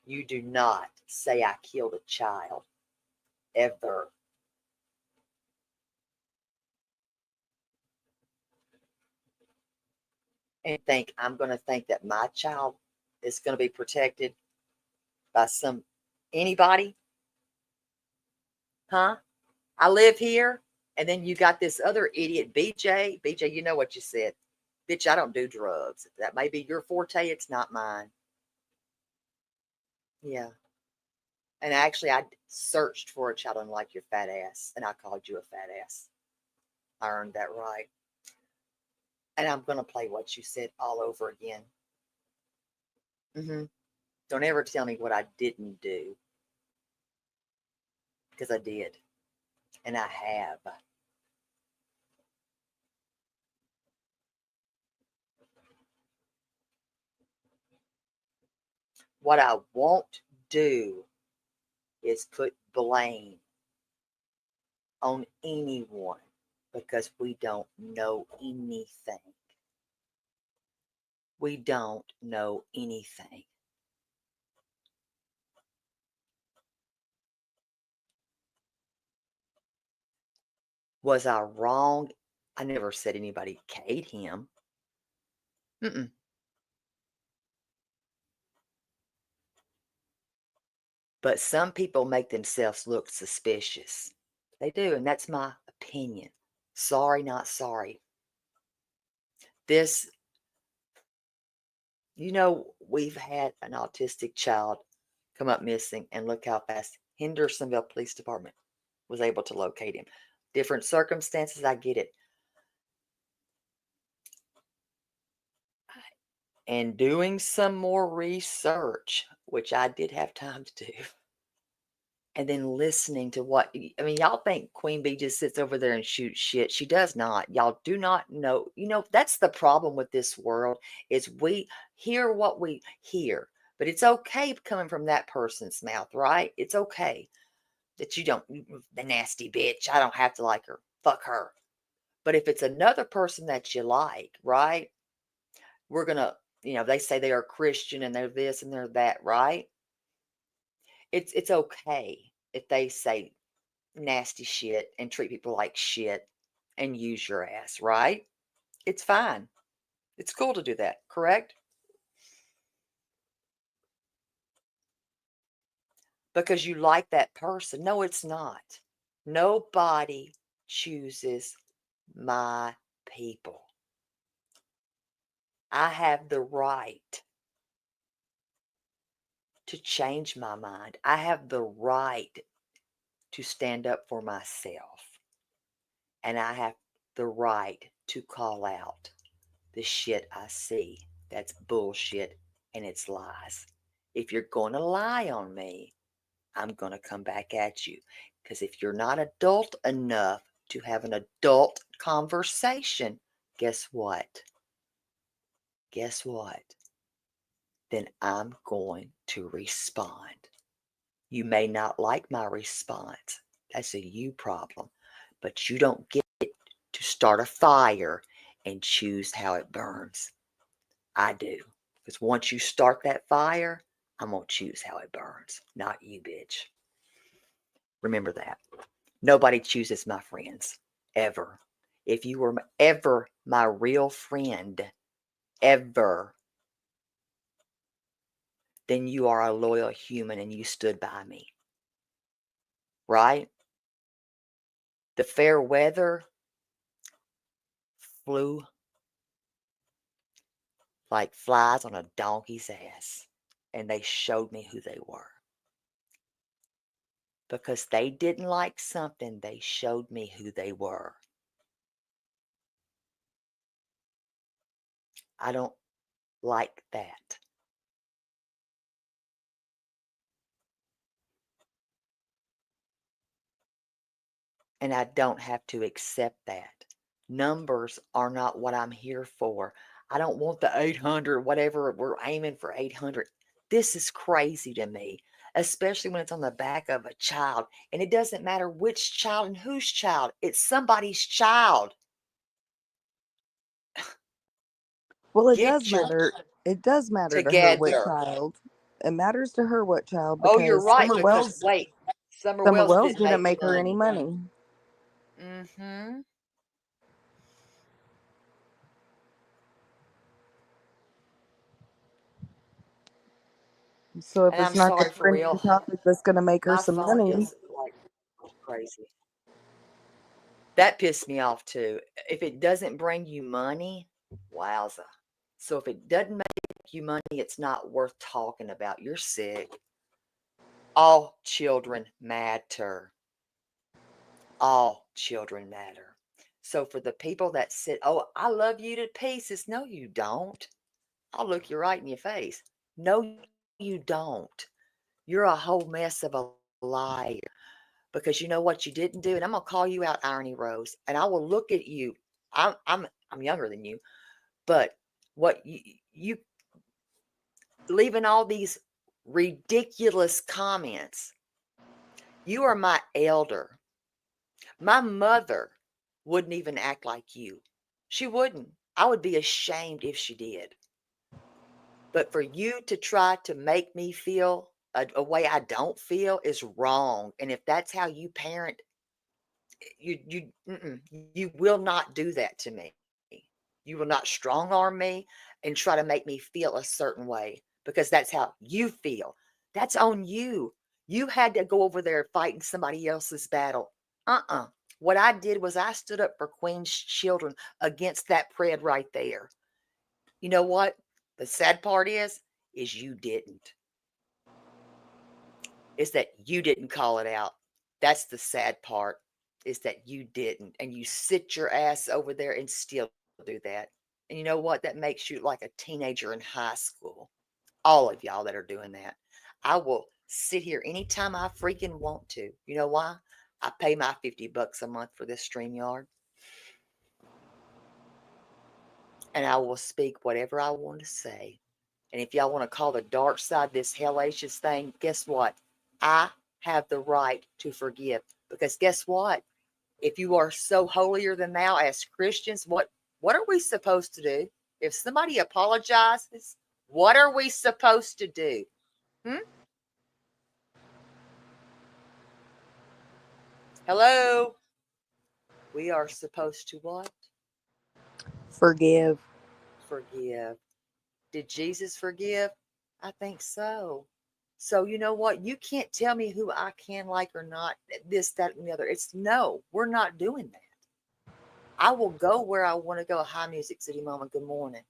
You do not say I killed a child ever. And think I'm going to think that my child is going to be protected by anybody? Huh? I live here, and then you got this other idiot, BJ. BJ, you know what you said. Bitch, I don't do drugs. That may be your forte. It's not mine. Yeah. And actually, I searched for a child unlike your fat ass, and I called you a fat ass. I earned that right. And I'm going to play what you said all over again. Don't ever tell me what I didn't do. Because I did. And I have. What I won't do is put blame on anyone because we don't know anything. We don't know anything. Was I wrong? I never said anybody K'd him. But some people make themselves look suspicious. They do, and that's my opinion. Sorry, not sorry. This, we've had an autistic child come up missing, and look how fast Hendersonville Police Department was able to locate him. Different circumstances, I get it. And doing some more research, which I did have time to do, and then listening to y'all think Queen Bee just sits over there and shoots shit. She does not. Y'all do not know. That's the problem with this world is we hear what we hear, but it's okay coming from that person's mouth, right? It's okay that you don't, the nasty bitch, I don't have to like her. Fuck her. But if it's another person that you like, right? We're going to, they say they are Christian and they're this and they're that, right? It's okay if they say nasty shit and treat people like shit and use your ass, right? It's fine. It's cool to do that, correct? Because you like that person. No, it's not. Nobody chooses my people. I have the right to change my mind. I have the right to stand up for myself. And I have the right to call out the shit I see. That's bullshit and it's lies. If you're going to lie on me, I'm going to come back at you. Because if you're not adult enough to have an adult conversation, guess what? Guess what? Then I'm going to respond. You may not like my response. That's a you problem. But you don't get to start a fire and choose how it burns. I do. Because once you start that fire, I'm going to choose how it burns, not you, bitch. Remember that. Nobody chooses my friends, ever. If you were ever my real friend, ever, then you are a loyal human and you stood by me. Right? The fair weather flew like flies on a donkey's ass. And they showed me who they were. Because they didn't like something, they showed me who they were. I don't like that. And I don't have to accept that. Numbers are not what I'm here for. I don't want the 800, whatever we're aiming for 800. This is crazy to me, especially when it's on the back of a child. And it doesn't matter which child and whose child, it's somebody's child. Well, it Get does your matter. It does matter to her what together. child. It matters to her what child Oh, you're because right, because wait, Summer Summer Wells Wells didn't didn't make make her any money. money. Mm-hmm. So if And I'm it's not the sorry for real. trending topic that's going to make her My some phone money, is like crazy. That pissed me off too. If it doesn't bring you money, wowza. So if it doesn't make you money, it's not worth talking about. You're sick. All children matter. All children matter. So for the people that said, oh, I love you to pieces. No, you don't. I'll look you right in your face. No, you don't. You're a whole mess of a liar. Because you know what you didn't do, and I'm gonna call you out, Irony Rose, and I will look at you. I'm younger than you, but what you leaving all these ridiculous comments. You are my elder. My mother wouldn't even act like you. She wouldn't. I would be ashamed if she did. But for you to try to make me feel a way I don't feel is wrong. And if that's how you parent, you will not do that to me. You will not strong arm me and try to make me feel a certain way because that's how you feel. That's on you. You had to go over there fighting somebody else's battle. What I did was I stood up for Queen's children against that pred right there. You know what? The sad part is you didn't. Is that you didn't call it out. That's the sad part, is that you didn't. And you sit your ass over there and still do that. And you know what? That makes you like a teenager in high school. All of y'all that are doing that. I will sit here anytime I freaking want to. You know why? I pay my $50 a month for this StreamYard. And I will speak whatever I want to say. And if y'all want to call the dark side this hellacious thing, guess what? I have the right to forgive. Because guess what? If you are so holier than thou as Christians, what are we supposed to do? If somebody apologizes, what are we supposed to do? Hello? We are supposed to what? forgive. Forgive. Did Jesus forgive? I think so. So you know what? You can't tell me who I can like or not, this, that, and the other. It's no, we're not doing that. I will go where I want to go. Hi, Music City Mama. Good morning.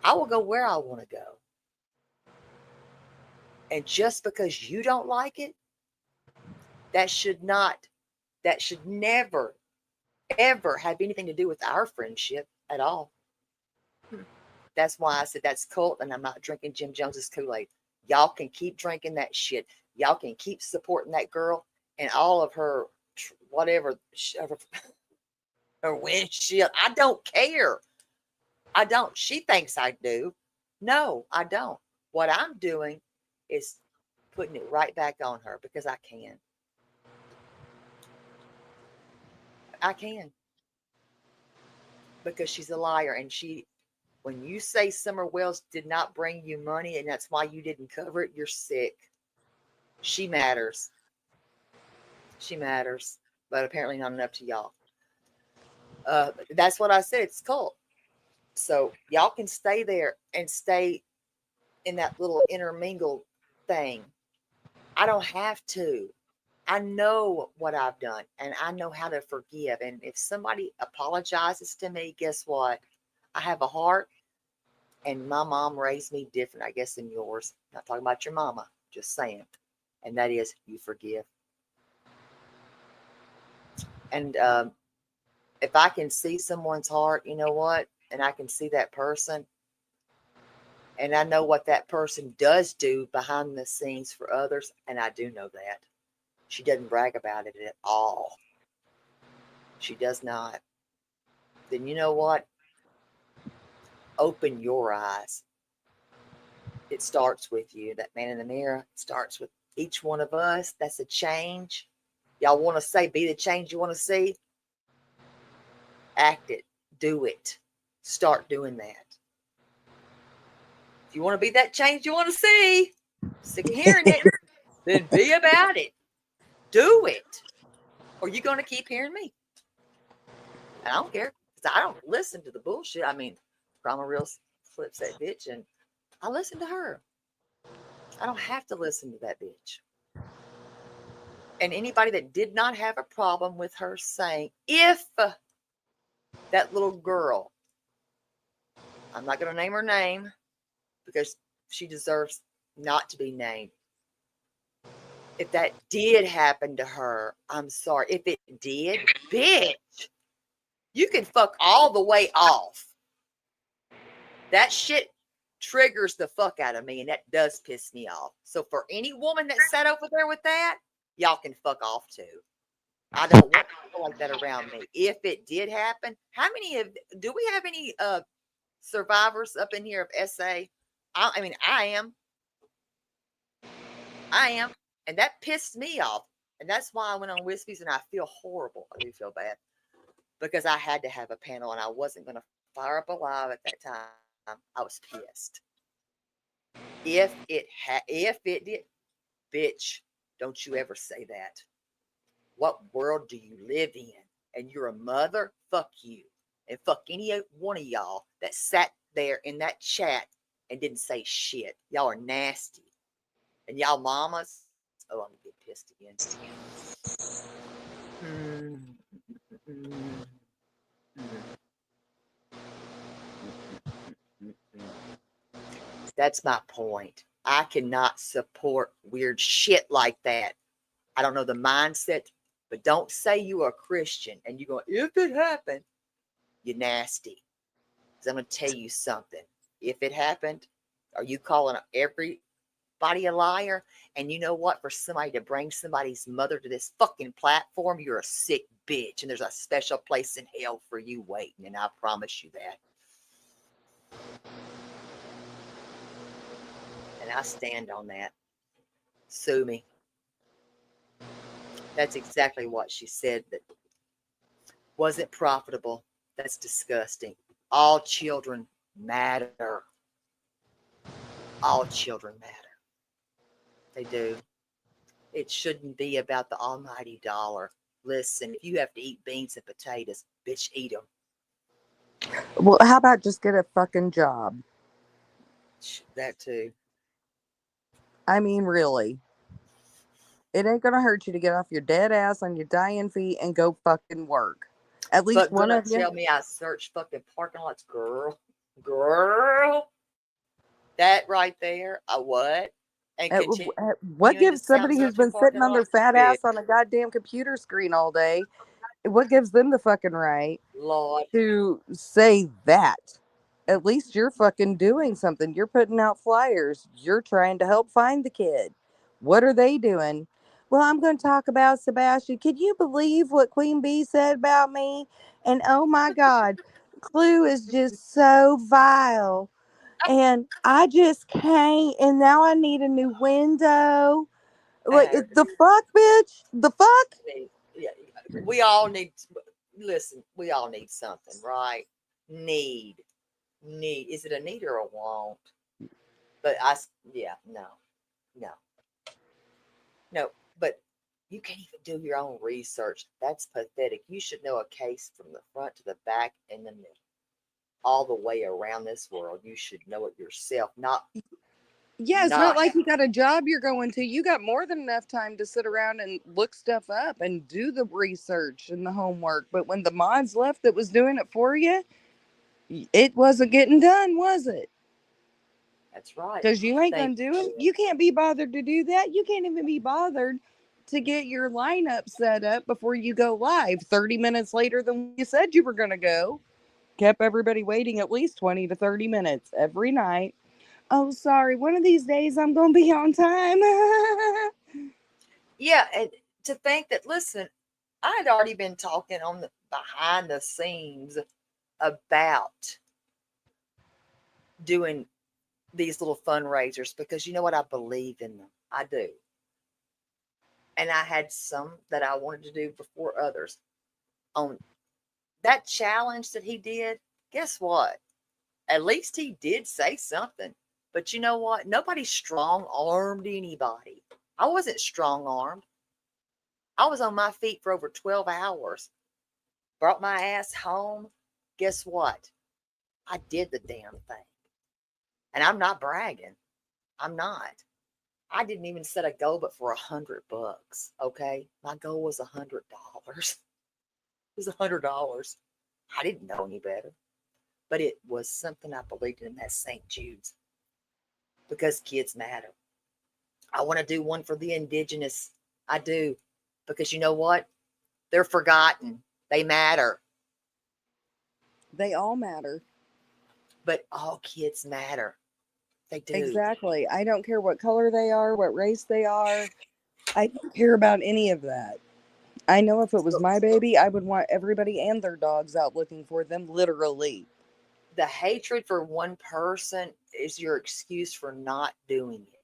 I will go where I want to go. And just because you don't like it, that should never, ever have anything to do with our friendship at all. That's why I said that's cult, and I'm not drinking Jim Jones's Kool-Aid. Y'all can keep drinking that shit. Y'all can keep supporting that girl and all of her whatever her windshield. I don't care. I don't. She thinks I do. No, I don't. What I'm doing is putting it right back on her because I can. I can. Because she's a liar. And when you say Summer Wells did not bring you money and that's why you didn't cover it, you're sick. She matters. She matters. But apparently not enough to y'all. That's what I said. It's cult. So y'all can stay there and stay in that little intermingled thing. I don't have to. I know what I've done and I know how to forgive. And if somebody apologizes to me, guess what? I have a heart, and my mom raised me different, I guess, than yours. Not talking about your mama, just saying. And that is, you forgive. And if I can see someone's heart, you know what? And I can see that person, And I know what that person does do behind the scenes for others, and I do know that. She doesn't brag about it at all. She does not. Then you know what? Open your eyes. It starts with you. That man in the mirror starts with each one of us. That's a change. Y'all want to say, be the change you want to see? Act it. Do it. Start doing that. If you want to be that change you want to see, sick of hearing it, then be about it. Do it. Or you going to keep hearing me. And I don't care. Because I don't listen to the bullshit. I mean, Grandma Real flips that bitch, and I listen to her. I don't have to listen to that bitch. And anybody that did not have a problem with her saying, if that little girl, I'm not going to name her name because she deserves not to be named. If that did happen to her, I'm sorry. If it did, bitch, you can fuck all the way off. That shit triggers the fuck out of me, and that does piss me off. So for any woman that sat over there with that, y'all can fuck off too. I don't want people like that around me. If it did happen, how many do we have any survivors up in here of SA? I mean, I am. And that pissed me off. And that's why I went on Wispies, and I feel horrible. I do feel bad because I had to have a panel, and I wasn't going to fire up alive at that time. I was pissed. If it did, bitch, don't you ever say that. What world do you live in? And you're a mother? Fuck you. And fuck any one of y'all that sat there in that chat and didn't say shit. Y'all are nasty. And y'all mamas, oh, I'm gonna get pissed again. That's my point. I cannot support weird shit like that. I don't know the mindset, but don't say you are a Christian and you go, if it happened, you're nasty. Because I'm going to tell you something. If it happened, are you calling everybody a liar? And you know what? For somebody to bring somebody's mother to this fucking platform, you're a sick bitch. And there's a special place in hell for you waiting. And I promise you that. And I stand on that. Sue me. That's exactly what she said. That wasn't profitable. That's disgusting. All children matter. All children matter. They do. It shouldn't be about the almighty dollar. Listen, if you have to eat beans and potatoes, bitch, eat them. Well, how about just get a fucking job? That too. I mean, really. It ain't gonna hurt you to get off your dead ass on your dying feet and go fucking work. At least But one gonna of you. tell me I searched fucking parking lots, girl. That right there, I what? And continue. What gives somebody who's searching been sitting parking on their lots, fat bitch. ass on a goddamn computer screen all day? What gives them the fucking right Lord. to say that? At least you're fucking doing something. You're putting out flyers. You're trying to help find the kid. What are they doing? Well, I'm going to talk about Sebastian. Can you believe what Queen Bee said about me? And oh my God, Clue is just so vile. And I just can't. And now I need a new window. Like, the fuck, bitch? The fuck? Yeah, we all need, listen, we all need something, right? Need. Is it a need or a want? But no. But you can't even do your own research. That's pathetic. You should know a case from the front to the back and the middle, all the way around this world. You should know it yourself. Yeah, it's not like you got a job you're going to. You got more than enough time to sit around and look stuff up and do the research and the homework. But when the mods left that was doing it for you, it wasn't getting done, was it? That's right. Because you ain't going to do it. You can't be bothered to do that. You can't even be bothered to get your lineup set up before you go live 30 minutes later than you said you were going to go. Kept everybody waiting at least 20 to 30 minutes every night. Oh, sorry. One of these days I'm going to be on time. Yeah, and to think that, listen, I had already been talking on the behind the scenes about doing these little fundraisers because you know what? I believe in them. I do. And I had some that I wanted to do before others. On that challenge that he did, guess what? At least he did say something. But you know what? Nobody strong armed anybody. I wasn't strong armed. I was on my feet for over 12 hours. Brought my ass home. Guess what? I did the damn thing. And I'm not bragging. I'm not. I didn't even set a goal but for $100. Okay. My goal was $100. It was $100. I didn't know any better. But it was something I believed in, that St. Jude's. Because kids matter. I want to do one for the indigenous. I do. Because you know what? They're forgotten. They matter. They all matter. But all kids matter. They do. Exactly. I don't care what color they are, what race they are. I don't care about any of that. I know if it was my baby, I would want everybody and their dogs out looking for them, literally. The hatred for one person is your excuse for not doing it.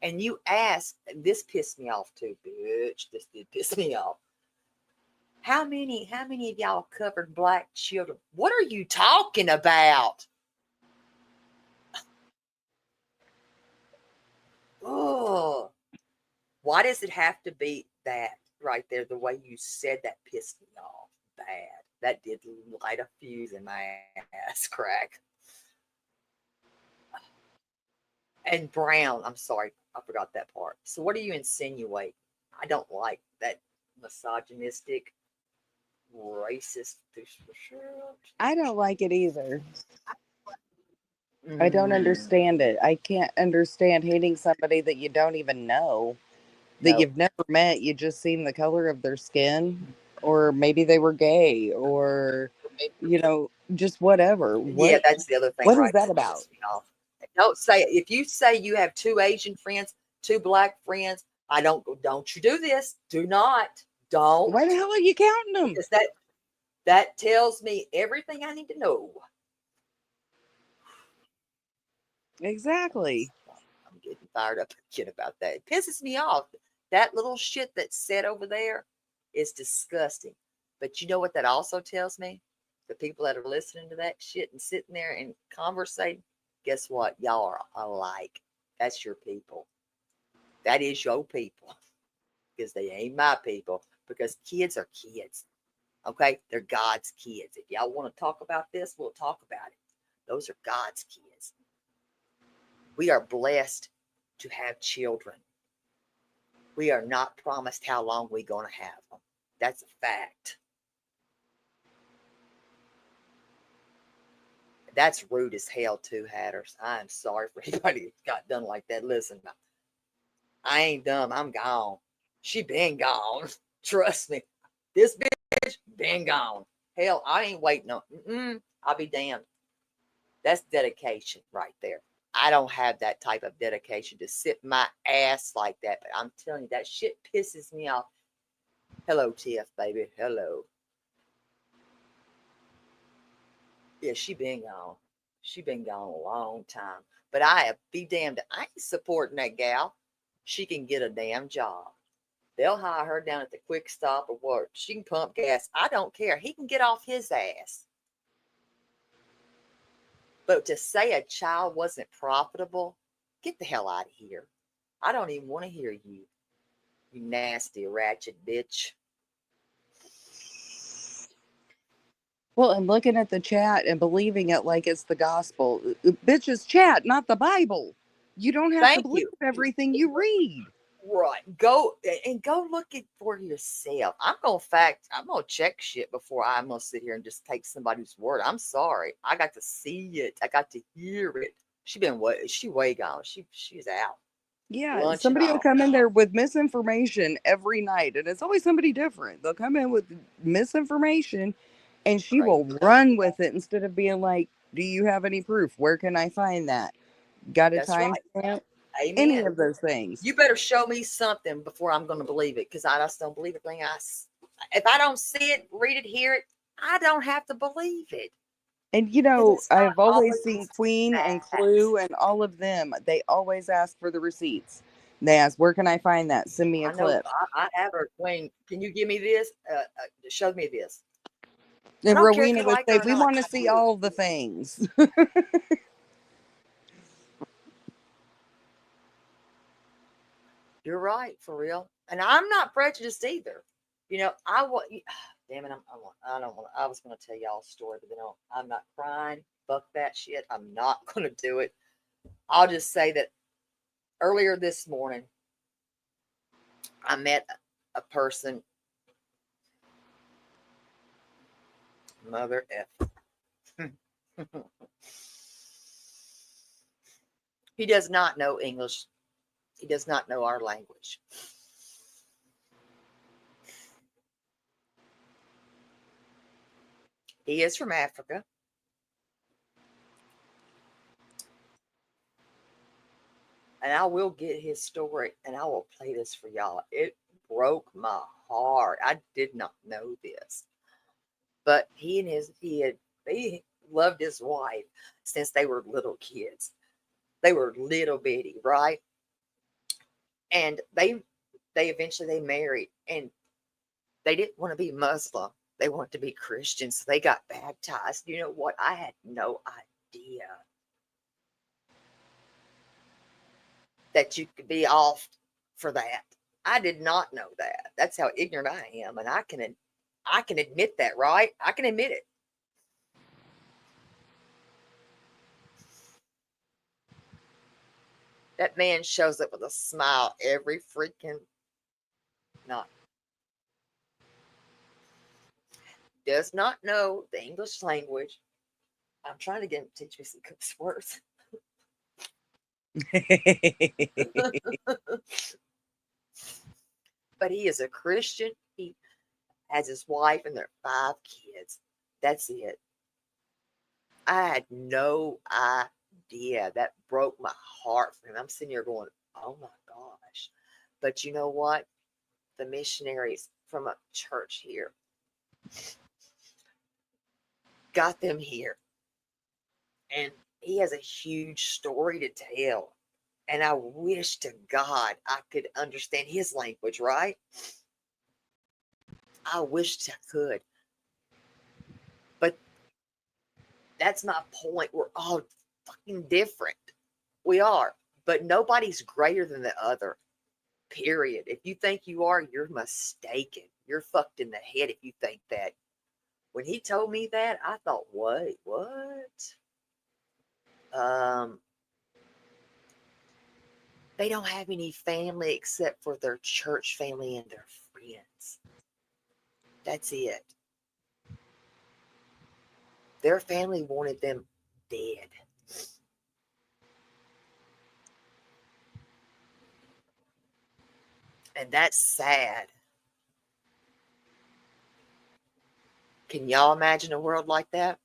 And you ask, this pissed me off too, bitch. This did piss me off. How many of y'all covered black children? What are you talking about? Oh, why does it have to be that right there? The way you said that pissed me off bad. That did light a fuse in my ass crack. And brown, I'm sorry, I forgot that part. So what do you insinuate? I don't like that misogynistic, racist. I don't like it either. I don't understand it. I can't understand hating somebody that you don't even know, that No. you've never met. You just seen the color of their skin, or maybe they were gay, or just whatever. Yeah, that's the other thing, What is right? that about? Pisses me off. Don't say if you say you have 2 Asian friends, 2 black friends. Don't you do this? Do not. Don't. Why the hell are you counting them? Because that tells me everything I need to know. Exactly. I'm getting fired up again about that. It pisses me off. That little shit that's said over there is disgusting. But you know what that also tells me? The people that are listening to that shit and sitting there and conversating, guess what? Y'all are alike. That's your people. That is your people. Because they ain't my people. Because kids are kids. Okay? They're God's kids. If y'all want to talk about this, we'll talk about it. Those are God's kids. We are blessed to have children. We are not promised how long we're going to have them. That's a fact. That's rude as hell too, Hatters. I'm sorry for anybody who got done like that. Listen, I ain't dumb. I'm gone. She been gone. Trust me. This bitch been gone. Hell, I ain't waiting on. I'll be damned. That's dedication right there. I don't have that type of dedication to sit my ass like that. But I'm telling you, that shit pisses me off. Hello, TF, baby. Hello. Yeah, she been gone. She been gone a long time. But be damned, I ain't supporting that gal. She can get a damn job. They'll hire her down at the quick stop or what. She can pump gas. I don't care. He can get off his ass. But to say a child wasn't profitable, get the hell out of here. I don't even want to hear you. You nasty ratchet bitch. Well, and looking at the chat and believing it like it's the gospel. Bitches, chat, not the Bible. You don't have to Thank believe you. everything you read. Right. Go look it for yourself. I'm gonna check shit before I'm gonna sit here and just take somebody's word. I'm sorry. I got to see it. I got to hear it. She way gone. She's out. Yeah, Lunch and somebody will all. come in there with misinformation every night, and it's always somebody different. They'll come in with misinformation, and she will Crazy. run with it instead of being like, "Do you have any proof? Where can I find that?" Got a That's right. timestamp? Any Amen. of those things. You better show me something before I'm going to believe it, because I just don't believe everything if I don't see it, read it, hear it, I don't have to believe it. And It's not I've always always seen Queen and facts. Clue and all of them. They always ask for the receipts. They ask, "Where can I find that? Send me a I know clip." I have her. Wayne, can you give me this? Show me this. I And don't care if Rowena you would like it say, or "We not. want to see all the things." You're right, for real. And I'm not prejudiced either. You know, I want. Damn it, I don't want. I was going to tell y'all a story, but then I'm not crying. Fuck that shit. I'm not going to do it. I'll just say that earlier this morning, I met a person. Mother F. He does not know English. He does not know our language. He is from Africa. And I will get his story and I will play this for y'all. It broke my heart. I did not know this. But he loved his wife since they were little kids. They were little bitty, right? And they eventually they married, and they didn't want to be Muslim. They wanted to be Christian, so they got baptized. You know what? I had no idea that you could be off for that. I did not know that. That's how ignorant I am, and I can admit that, right? I can admit it. That man shows up with a smile every freaking night. Does not know the English language. I'm trying to get him to teach me some curse words. But he is a Christian. He has his wife and their 5 kids. That's it. I had no idea. That broke my heart for him. I'm sitting here going, oh my gosh. But you know what? The missionaries from a church here got them here. And he has a huge story to tell. And I wish to God I could understand his language, right? I wished I could. But that's my point. We're all fucking different. We are. But nobody's greater than the other. Period. If you think you are, you're mistaken. You're fucked in the head if you think that. When he told me that, I thought, wait, what? They don't have any family except for their church family and their friends. That's it. Their family wanted them dead. And that's sad. Can y'all imagine a world like that?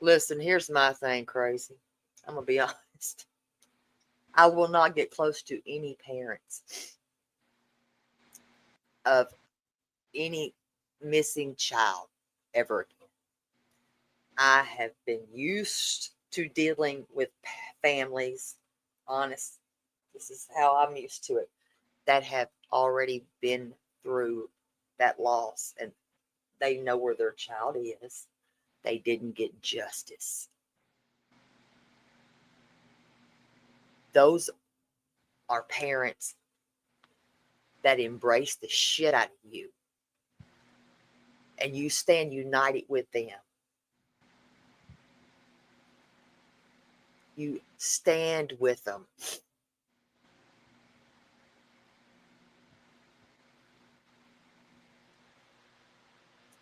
Listen, here's my thing, crazy. I'm going to be honest. I will not get close to any parents of any missing child ever again. I have been used to dealing with families, honest. This is how I'm used to it, that have already been through that loss and they know where their child is. They didn't get justice. Those are parents that embrace the shit out of you. And you stand united with them. You stand with them.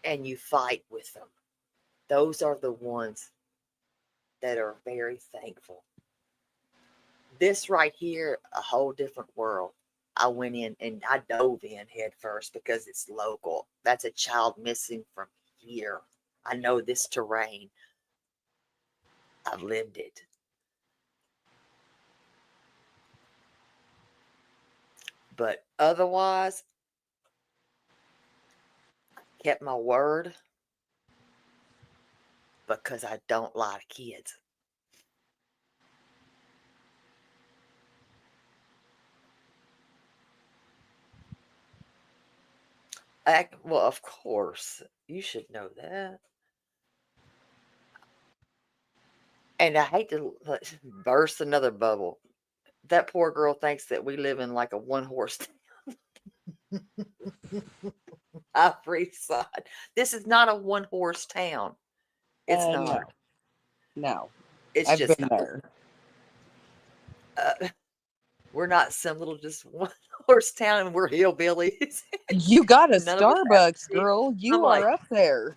And you fight with them. Those are the ones that are very thankful. This right here, a whole different world. I went in and I dove in head first because it's local. That's a child missing from here. I know this terrain. I've lived it. But otherwise, kept my word because I don't lie to kids. Well, of course, you should know that. And I hate to burst another bubble. That poor girl thinks that we live in like a one horse town. Upper East Side. This is not a one horse town. It's No, not. no. It's I've just been not. there. We're not some little just one horse town and we're hillbillies. You got a None of us have Starbucks, kids. girl. I'm You like, are up there.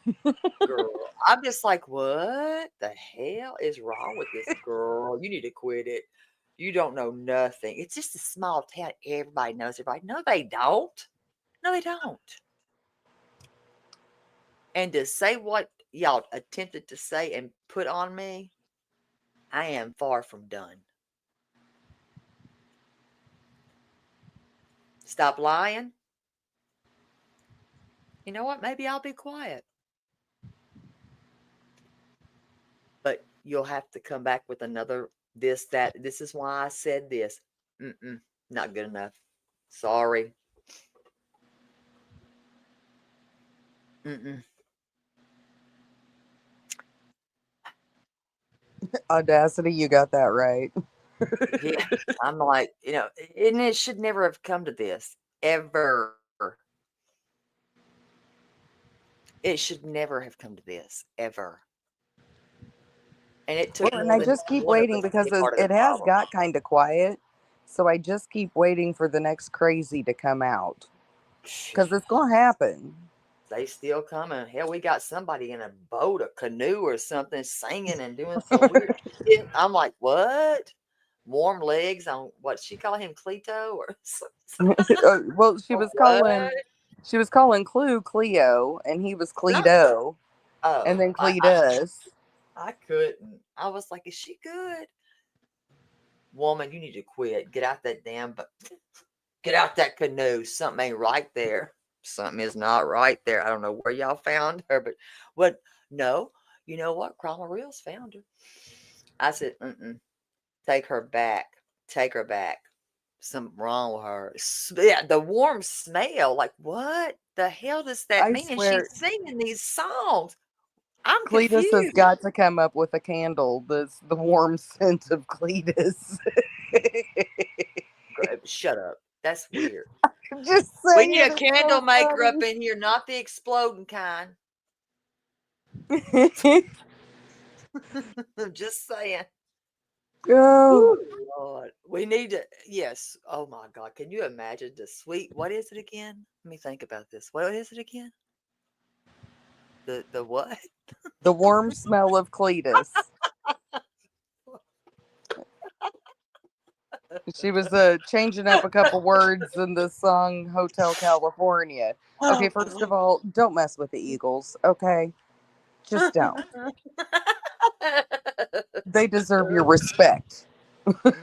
girl. I'm just like, what the hell is wrong with this girl? You need to quit it. You don't know nothing. It's just a small town. Everybody knows everybody. No, they don't. No, they don't. And to say what y'all attempted to say and put on me, I am far from done. Stop lying. You know what? Maybe I'll be quiet. But you'll have to come back with another this, that. This is why I said this. Not good enough. Sorry. Audacity, you got that right. Yeah. I'm like, and it should never have come to this. Ever. It should never have come to this. Ever. And it took Well, and more I than just keep one of us waiting to because be part of the it has problem. got kind of quiet. So I just keep waiting for the next crazy to come out. Because it's going to happen. They still coming. Hell, we got somebody in a boat, a canoe or something, singing and doing some weird shit. I'm like, what? Warm legs on what she call him, Cleto or something? Well, she was calling Clue Cleo, and he was Cleto, and then Cletus. I couldn't. I was like, is she good? Woman, you need to quit. Get out that get out that canoe. Something ain't right there. Something is not right there. I don't know where y'all found her, but what? No, you know what? Cromwell Reels found her. I said, take her back. Take her back. Something wrong with her. Yeah, the warm smell. Like, what the hell does that I mean? And swear, she's singing these songs. I'm Cletus has confused. got to come up with a candle that's the warm scent of Cletus. Shut up. That's weird. Just We saying, need a it's candle so maker up funny. in here, not the exploding kind. Just saying. Oh, Ooh, Lord. We need to, yes. Oh my God. Can you imagine the sweet, what is it again? Let me think about this. What is it again? The what? the warm smell of Cletus. She was changing up a couple words in the song Hotel California. Okay, first of all, don't mess with the Eagles, okay? Just don't. They deserve your respect. But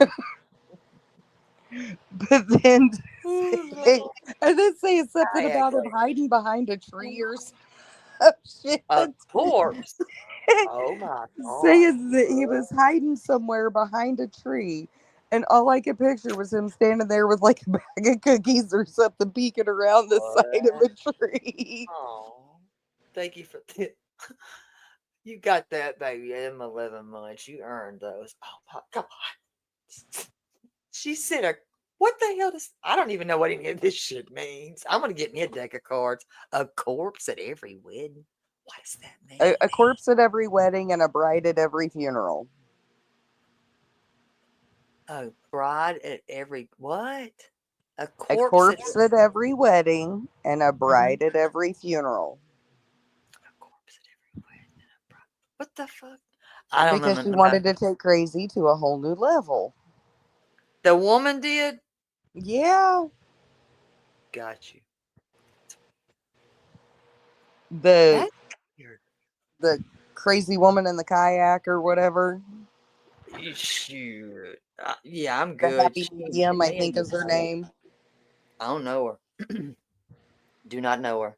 then and then saying something about him hiding behind a tree or some shit. A corpse. Oh my God. Saying that he was hiding somewhere behind a tree. And all I could picture was him standing there with like a bag of cookies or something peeking around the side of a tree. Oh, thank you for you got that, baby. In 11 months, you earned those. Oh my God. She said, what the hell does, I don't even know what any of this shit means. I'm going to get me a deck of cards. A corpse at every wedding. What does that mean? A corpse at every wedding and a bride at every funeral. A bride at every, what? A A corpse, corpse at every wedding and a bride at every funeral. A corpse at every wedding and a bride. What the fuck? I don't know Because she nothing about wanted to take crazy to a whole new level. the woman did. Yeah. got you. The That's weird. the crazy woman in the kayak or whatever. Shoot. Yeah, I'm The good. happy medium, I think is her name. I don't know her. Do not know her.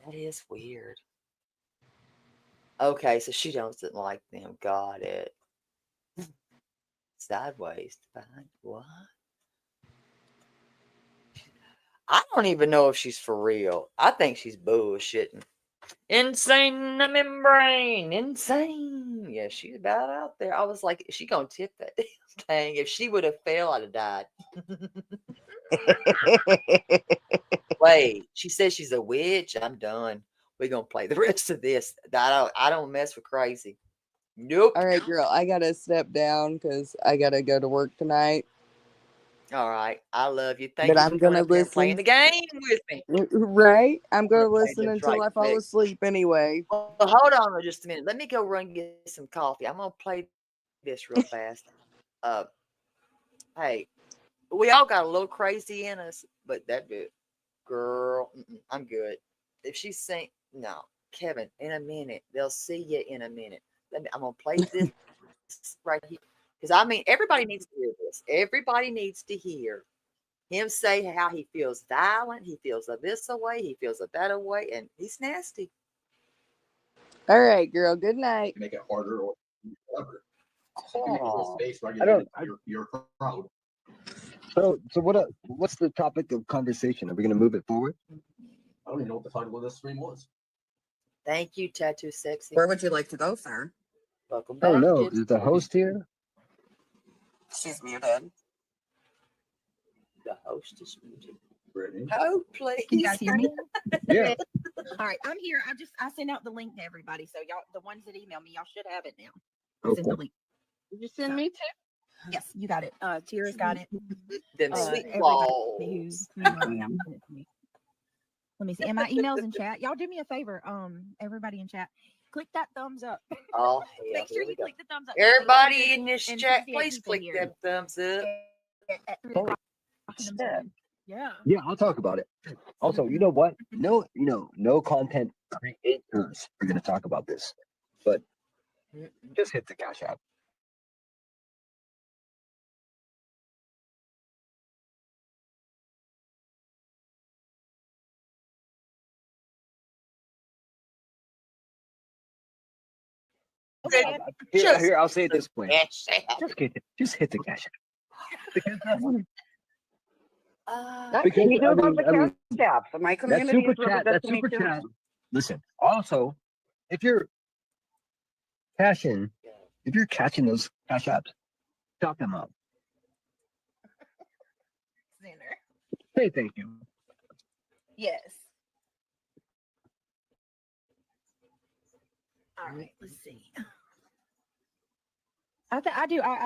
That is weird. Okay, so she doesn't like them. Got it. Sideways. Fine. What? I don't even know if she's for real. I think she's bullshitting. Insane membrane. Insane. Yeah, she's about out there. I was like, is she gonna tip that damn thing? If she would have failed, I'd have died. Wait, she says she's a witch. I'm done. We're gonna play the rest of this. I don't mess with crazy. Nope. All right, girl, I gotta step down because I gotta go to work tonight. All right. I love you. Thank But you for I'm coming gonna up here and playing listen. the game with me. Right? I'm gonna Okay, listen that's until right, I fall quick. asleep anyway. Well, hold on for just a minute. Let me go run and get some coffee. I'm gonna play this real fast. Hey, we all got a little crazy in us, but that good girl, I'm good. If she's saying no, Kevin, in a minute, they'll see you in a minute. I'm gonna play this right here because I mean everybody needs to hear this. Everybody needs to hear him say how he feels violent, he feels a this away, he feels a that away, and he's nasty. All right, girl. Good night. Make it harder or whatever. You make a little space right I don't. your crowd. So what's the topic of conversation? Are we going to move it forward? I don't even know what the title of this stream was. Thank you, Tattoo Sexy. Where would you like to go, sir? Welcome I back. don't know. Gypsy. Is the host here? She's muted. The host is muted. Brittany. Oh, please. Can you guys hear me? Yeah. All right, I'm here. I sent out the link to everybody, so y'all, the ones that email me, y'all should have it now. Oh, Send the cool. link. Did you send me too? Yes, you got it. Tira's got it. Them sweet balls. Let me see. And my emails in chat. Y'all do me a favor. Everybody in chat, click that thumbs up. Oh, hell, Make sure here we you go. click the thumbs up. Everybody in this and chat, 68 please people click here. that thumbs up. At 3 Oh, o'clock in the morning. Yeah. Yeah, I'll talk about it. Also, you know what? No content creators are going to talk about this, but just hit the Cash App. Okay, Here, I'll say it this way. Cash App. Just hit the Cash App. Because What can you do about the I mean, cash apps? My that community super is really chat, good that to me super too. chat. Listen, also, if you're cashing those Cash Apps, chop them up. Center. Say thank you. Yes. All right. Let's see. I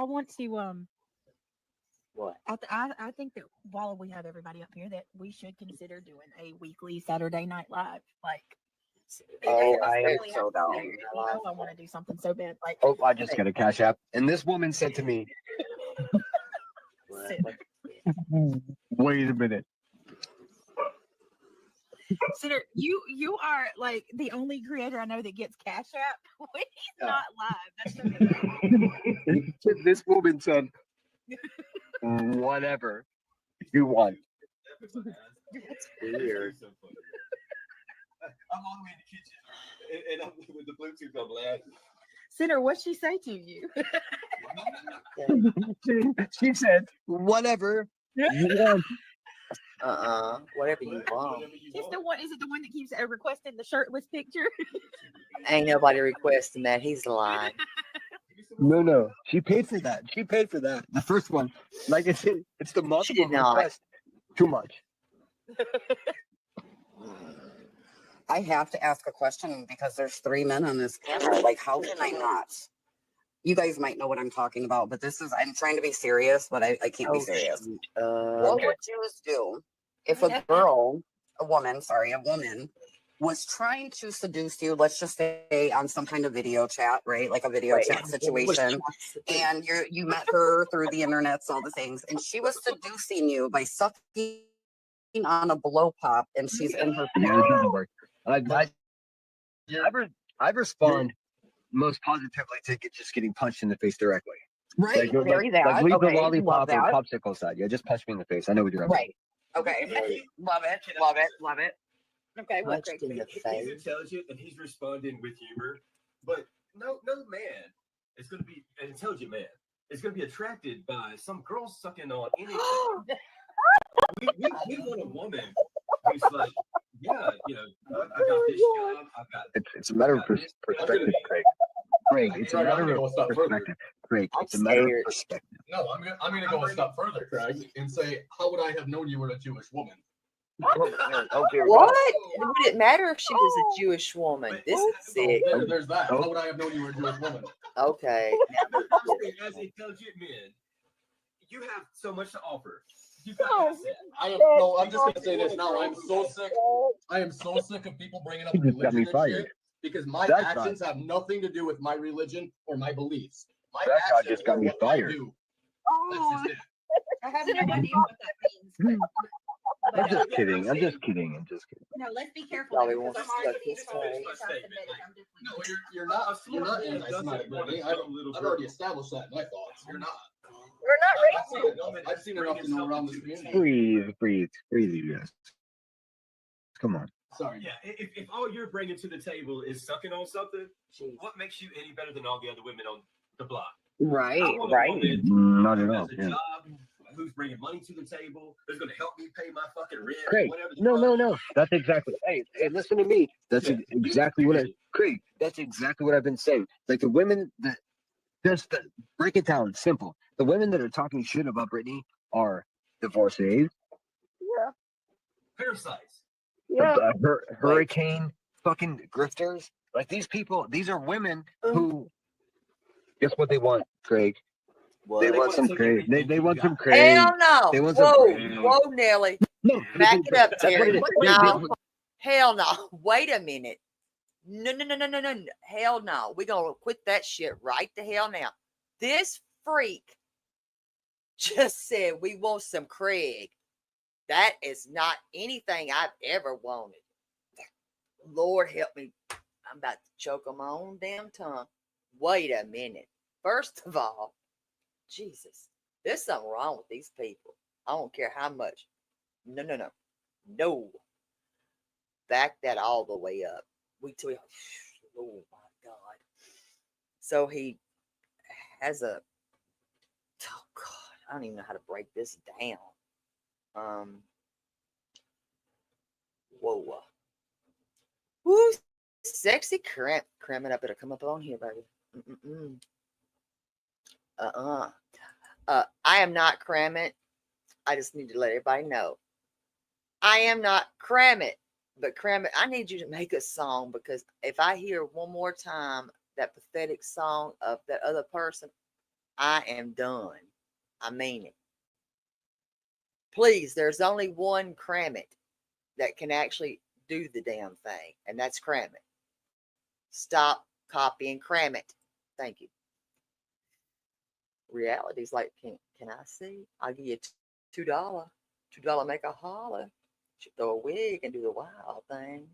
want to What? I think that while we have everybody up here, that we should consider doing a weekly Saturday Night Live. Like, Oh, I am necessarily so have to down. be- you know, I want to do something so bad. Like, Oh, I just got a Cash App, and this woman said to me, sit. "Wait a minute." Senator, you are like the only creator I know that gets Cash App when he's not live. That's so good. This woman said, "Whatever you want." That's weird. I'm all the way in the kitchen, and I'm with the Bluetooth. I'm laughing. Senator, what'd she say to you? She said, "Whatever you want." Whatever you want. It's the one. Is it the one that keeps requesting the shirtless picture? Ain't nobody requesting that. He's lying. No. She paid for that. The first one, like I said, it's the multiple did not. request. Too much. I have to ask a question because there's 3 men on this camera. Like, how can I not? You guys might know what I'm talking about, but I'm trying to be serious, but I can't be serious. Shoot. What would you do if a woman was trying to seduce you, let's just say on some kind of video chat, right? Like a video chat situation. And you met her through the internet, all the things, and she was seducing you by sucking working on a blow pop and she's in her Yeah, it doesn't work. You're- I respond most positively to just getting punched in the face directly. right. Like, Very that. like leave Okay, the lollipop love or that. popsicle side. Yeah, just punch me in the face. I know what you're up to. Right. Okay. Love it. Love it. Love it. Okay. What Punched Greg? in the He's face. intelligent and he's responding with humor, but no man is going to be an intelligent man. Is going to be attracted by some girl sucking on anything. we want a woman who's like, yeah, you know, I got this job. I've got. It's a matter of perspective, Craig. Craig, it's a Right, I'm matter gonna go a of step further. perspective. Craig, I'm it's a matter scared. of perspective. No, I'm gonna go a step further, Craig, and say, how would I have known you were a Jewish woman? Oh, dear God. What? Would it matter if she was a Jewish woman? This is sick. There's that. How would I have known you were a Jewish woman? Okay. As intelligent men, you have so much to offer. You got asset. I'm just gonna say this now. I'm so sick. I am so sick of people bringing up You just got me religion and fired. shit because my That's actions have nothing to do with my religion or my beliefs. My That guy actions just got are me what I fired. do. Oh, That's just it. I have no idea what that means. I'm just kidding. I'm just kidding. No, let's be careful. Probably there, won't because suck I'm already this getting way. anti-Semitic. I'm just No, you're not anti-Semitic, Brittany. I've already established that in my thoughts. You're not. we're not racist. I've seen enough to know around this community. Breathe, you guys. Come on. Sorry. Yeah, if all you're bringing to the table is sucking on something, Jeez. what makes you any better than all the other women on the block? Right. I want a Right. woman Not at who all. has a Yeah. job, who's bringing money to the table, who's going to help me pay my fucking rent, Craig, whatever. no. That's exactly. Hey, listen to me. That's Yeah. exactly what Craig. That's exactly what I've been saying. Like the women that just break it down simple. The women that are talking shit about Britney are divorcees, Yeah. Parasites. Yeah. hurricane fucking grifters. Like these people, these are women who. Guess what they want, Craig? What? They want some Craig. They want some Craig. Hell no. They want some Whoa, Craig. whoa, Nelly. No, Back it up, that's what Terry. it is. No. Hell no. Wait a minute. No. Hell no. We're going to quit that shit right the hell now. This freak just said we want some Craig. That is not anything I've ever wanted. Lord help me. I'm about to choke on my own damn tongue. Wait a minute. First of all, Jesus, there's something wrong with these people. I don't care how much. No. Back that all the way up. Oh my God. So he has oh God, I don't even know how to break this down. Whoa. Woo, sexy cramming up. It'll come up on here, baby. I am not cramming. I just need to let everybody know. I am not cramming, but cramming. I need you to make a song because if I hear one more time that pathetic song of that other person, I am done. I mean it. Please, there's only one Cramit that can actually do the damn thing, and that's Cramit. Stop copying Cramit. Thank you. Reality's like, can I see? I'll give you $2. $2 make a holler. You throw a wig and do the wild thing.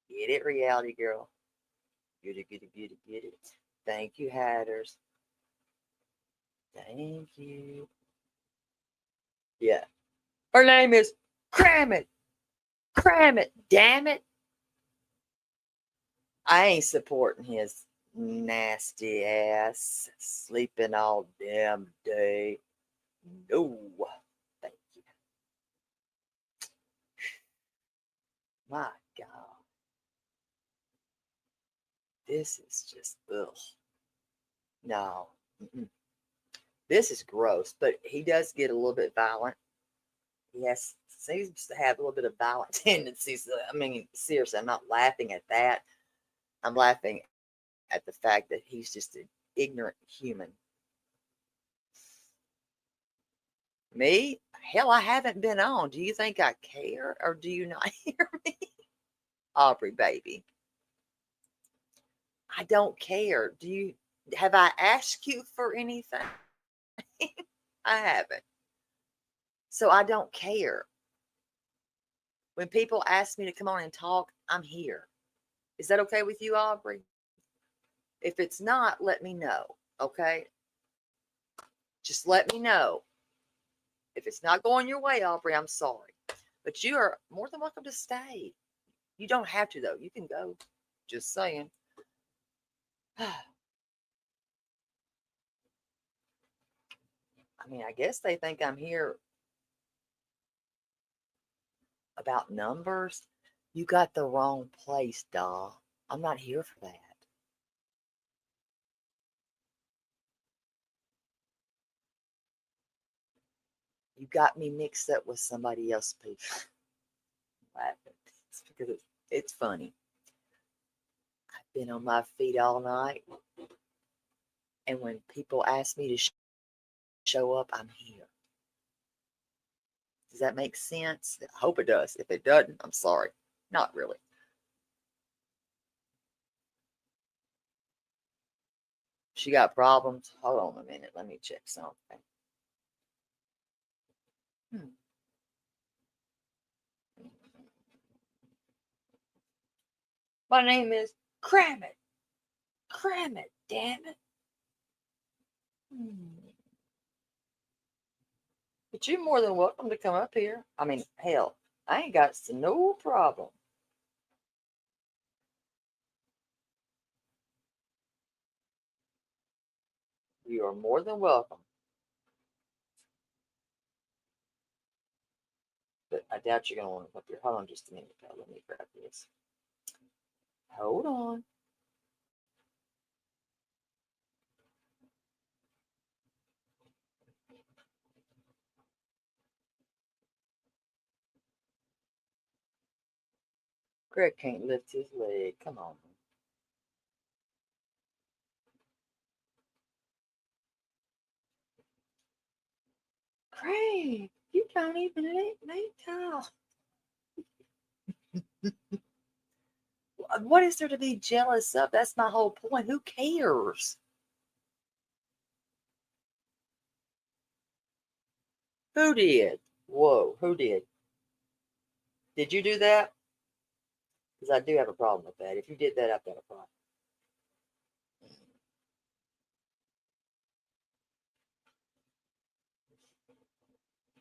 Get it, reality girl. Get it. Thank you, Hatters. Thank you. Yeah. Her name is Cramit. Cramit, damn it. I ain't supporting his nasty ass sleeping all damn day. No. Thank you. My God. This is just, ugh. No. This is gross, but he does get a little bit violent. He seems to have a little bit of violent tendencies. I mean, seriously, I'm not laughing at that. I'm laughing at the fact that he's just an ignorant human. Me? Hell, I haven't been on. Do you think I care or do you not hear me? Aubrey, baby. I don't care. Have I asked you for anything? I haven't. So I don't care. When people ask me to come on and talk, I'm here. Is that okay with you, Aubrey? If it's not, let me know, okay? Just let me know. If it's not going your way, Aubrey, I'm sorry. But you are more than welcome to stay. You don't have to, though. You can go. Just saying. I mean, I guess they think I'm here about numbers. You got the wrong place, doll. I'm not here for that. You got me mixed up with somebody else, people. Laughing. It's because it's funny. I've been on my feet all night, and when people ask me to show up, I'm here. Does that make sense? I hope it does. If it doesn't, I'm sorry. Not really. She got problems. Hold on a minute. Let me check something. My name is Cram It. Cram It, damn it. But you're more than welcome to come up here. I mean, hell, I ain't got no problem. You are more than welcome. But I doubt you're going to want to come up here. Hold on just a minute, pal. Let me grab this. Hold on. Greg can't lift his leg. Come on. Craig, you don't even let me talk. What is there to be jealous of? That's my whole point. Who cares? Who did? Whoa, who did? Did you do that? Because I do have a problem with that. If you did that, I've got a problem.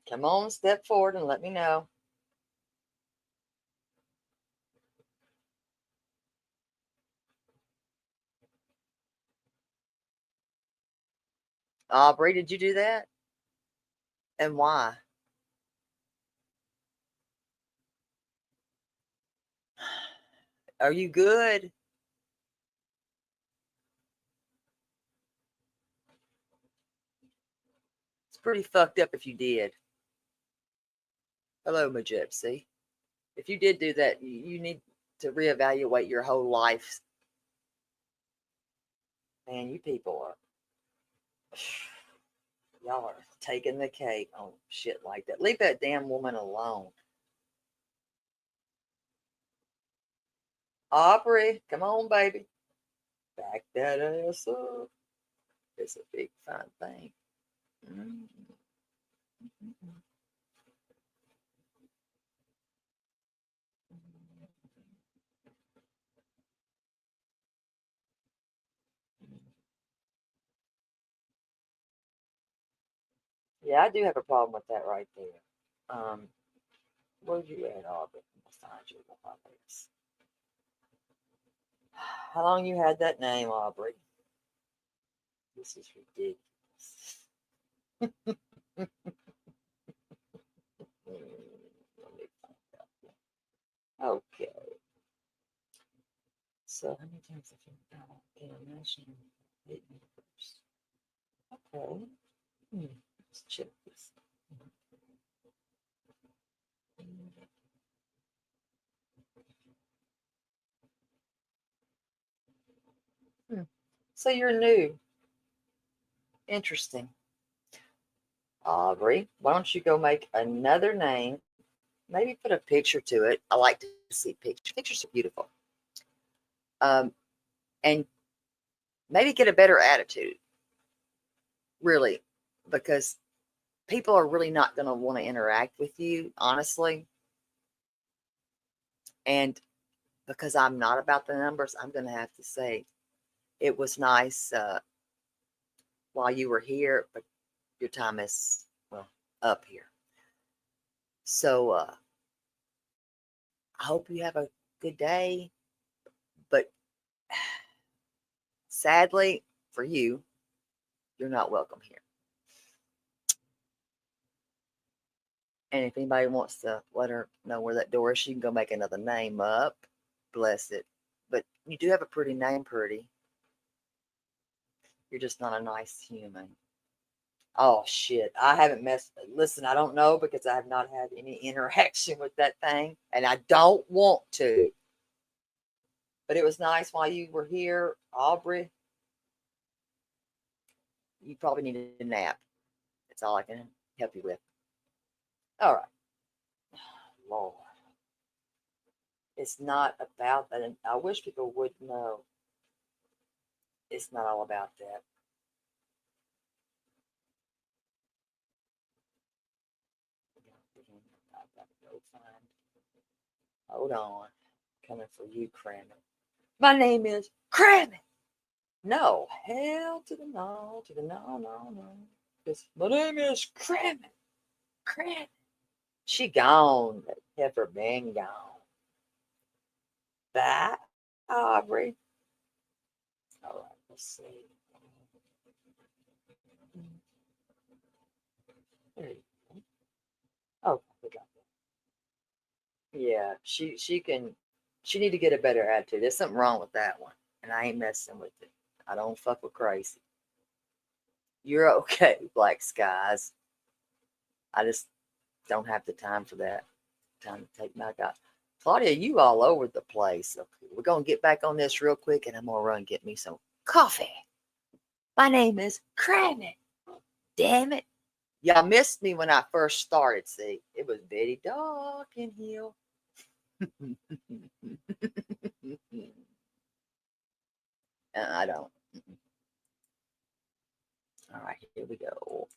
Come on, step forward and let me know. Aubrey, did you do that? And why? Are you good? It's pretty fucked up if you did. Hello, my gypsy. If you did do that, you need to reevaluate your whole life. Man, you people are, y'all are taking the cake on shit like that. Leave that damn woman alone. Aubrey, come on, baby. Back that ass up. It's a big fine thing. Mm-hmm. Yeah, I do have a problem with that right there. Where'd you at, Aubrey? I'll find you on this. How long you had that name, Aubrey? This is ridiculous. Let me find out. Okay. So how many times have you done international first? Okay. Let's check this. So you're new. Interesting. Aubrey, why don't you go make another name? Maybe put a picture to it. I like to see pictures. Pictures are beautiful. And maybe get a better attitude. Really, because people are really not going to want to interact with you, honestly. And because I'm not about the numbers, I'm going to have to say it was nice while you were here, but your time is, well, up here. So I hope you have a good day. But sadly for you, you're not welcome here. And if anybody wants to let her know where that door is, she can go make another name up. Bless it. But you do have a pretty name, Pretty. You're just not a nice human. Oh, shit. I haven't messed. Listen, I don't know because I have not had any interaction with that thing. And I don't want to. But it was nice while you were here, Aubrey. You probably needed a nap. That's all I can help you with. All right. Lord. It's not about that. And I wish people would know. It's not all about that. Hold on. Coming for you, Cramming. My name is Cramming. No. Hell to the no, to the no, no, no. Because my name is Cramming. Cramming. She gone. That heifer been gone. Bye, Aubrey. All right, let's see. There you go. Oh, we got that. Yeah, she need to get a better attitude. There's something wrong with that one, and I ain't messing with it. I don't fuck with crazy. You're okay, Black Skies. I just don't have the time for that. Time to take my guy. Claudia, you all over the place. Okay, we're gonna get back on this real quick, and I'm gonna run and get me some coffee. My name is Crammit. Damn it. Y'all missed me when I first started. See, it was very dark in here. I don't. All right, here we go.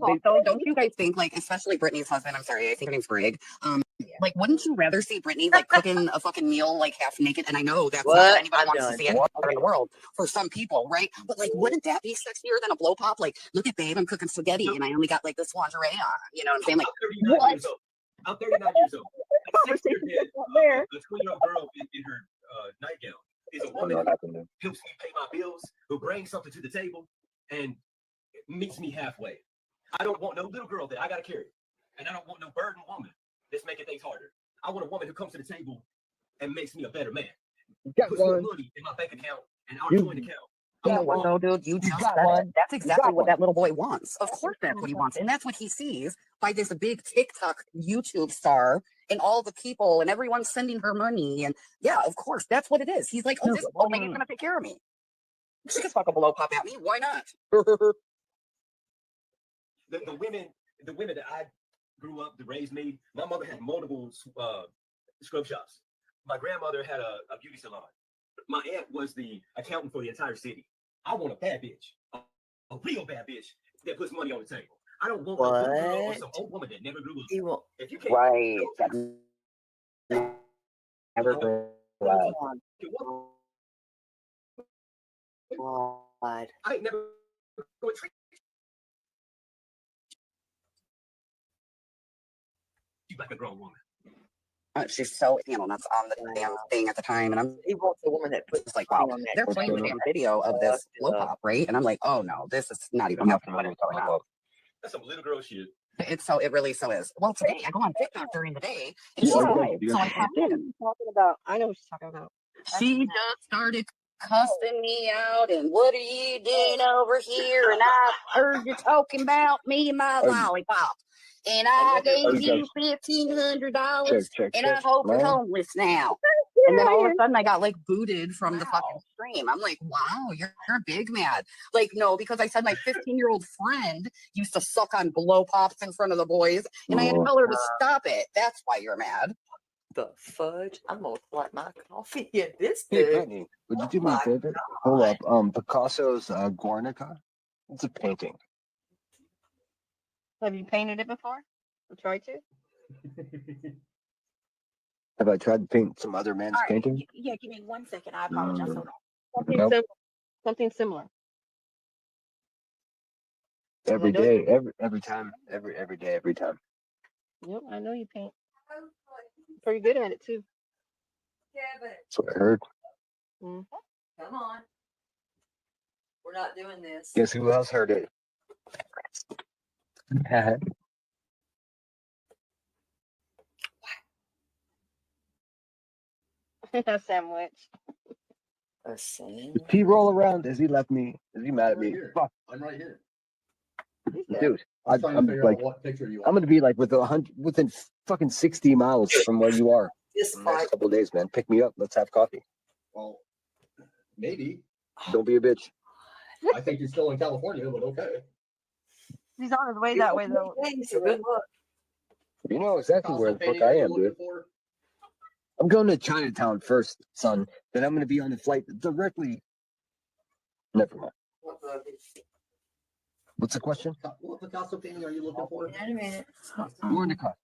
So don't you guys think, like, especially Brittany's husband, I'm sorry, I think her name's Greg. Like, wouldn't you rather see Brittany like cooking a fucking meal like half naked? And I know that's not what anybody wants to see anywhere in the world for some people, right? But like, wouldn't that be sexier than a blow pop? Like, look at babe, I'm cooking spaghetti and I only got like this lingerie on. You know what I'm saying? Like, what? I'm 39 years old. A 20-year-old girl in her nightgown is a woman who helps me pay my bills, who brings something to the table, and meets me halfway. I don't want no little girl that I gotta carry, and I don't want no burden woman that's making things harder. I want a woman who comes to the table and makes me a better man. Puts more money in my bank account and our joint account. You know what, though, dude? You just said it. That's exactly what that little boy wants. Of course, that's what he wants. And that's what he sees by this big TikTok YouTube star and all the people and everyone sending her money. And yeah, of course, that's what it is. He's like, oh, this woman is going to take care of me. She can fuck a blow pop at me. Why not? The women that I grew up, that raised me, my mother had multiple scrub shops. My grandmother had a beauty salon. My aunt was the accountant for the entire city. I want a bad bitch, a real bad bitch that puts money on the table. I don't want a little girl or some old woman that never grew up. If you can't, right. Never grew up. God. I ain't never going to treat you like a grown woman. She's so anal nuts on the damn thing at the time, and he wants a woman that puts like, wow, they're playing the damn video of this blow pop, right? And I'm like, oh no, this is not even what is going on. That's some little girl shit. It really so is. Well, today I go on TikTok during the day, and she's live, so I popped in. I know what she's talking about. She just started cussing me out, and what are you doing over here? And I heard you talking about me and my lollipop. And I gave you $1,500, and I hope you're homeless now. And then all of a sudden, I got like booted from the fucking stream. I'm like, wow, you're big mad. Like, no, because I said my 15-year-old friend used to suck on blow pops in front of the boys, and I had to tell her to stop it. That's why you're mad. The fudge? I'm gonna like my coffee in this Hey, dude. Brittany, would you do me a favor? Pull up Picasso's Guernica. It's a painting. Have you painted it before? Or tried to? Have I tried to paint some other man's All right. painting? Yeah, give me 1 second. I apologize. Hold on. Something Nope. similar. Something similar. Every I know day, every time, every day, every time. Yep, I know you paint. Pretty good at it too. That's what I heard. Mm. Come on. We're not doing this. Guess who else heard it? A sandwich. A scene. Does P roll around? Has he left me? Is he mad at I'm right me? here. Fuck, I'm right here. dude. I'm trying to I'm figure like, out what picture you I'm want. gonna be like within fucking 60 miles from where you are This in the next fight. couple of days, man. Pick me up. Let's have coffee. Well, maybe. Don't be a bitch. I think you're still in California, but okay. He's on his way that way though. So good luck. You know exactly where the fuck Painting I are you am, looking dude. for? I'm going to Chinatown first, son. Then I'm gonna be on the flight directly. Never mind. What's the question? What Picasso painting are you looking for? In a minute. We're in the car.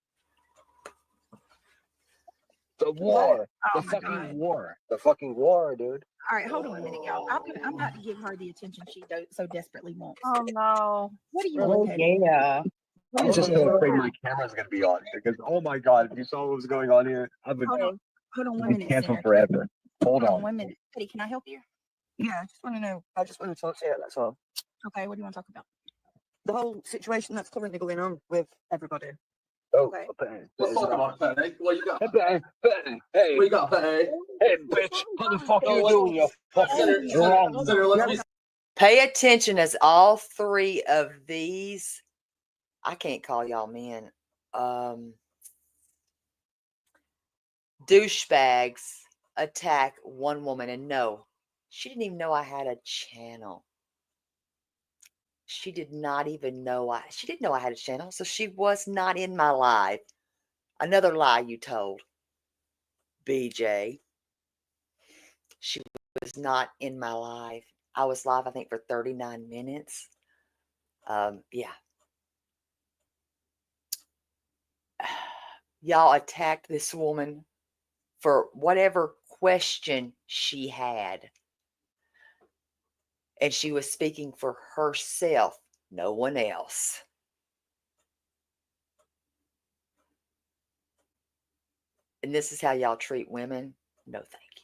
The war. Oh The my fucking God. war. The fucking war, dude. All right, hold on a minute, y'all. I'm about to give her the attention she so desperately wants. Oh no. What are you Oh, looking at? yeah. I'm just so afraid my camera's gonna be on because oh my god, if you saw what was going on here, I've been Hold on 1 minute. canceled Sinner. forever. Hold Hold on on. 1 minute. Petty, can I help you? Yeah, I just want to know. I just want to talk to you. That's all. Okay, what do you want to talk about? The whole situation that's currently going on with everybody. Oh, Okay. Let's talk about it, Pete. What you got? Hey, What you got, Pete? hey, bitch! How the fuck Oh, you what- doing, you fucking wrong? Senator, let me Pay attention as all three of these, I can't call y'all men, douchebags attack one woman. And no, she didn't even know I had a channel. She did not even know she didn't know I had a channel, so she was not in my live. Another lie you told, BJ. She was not in my live. I was live, I think, for 39 minutes. Yeah. Y'all attacked this woman for whatever question she had. And she was speaking for herself, no one else. And this is how y'all treat women? No, thank you.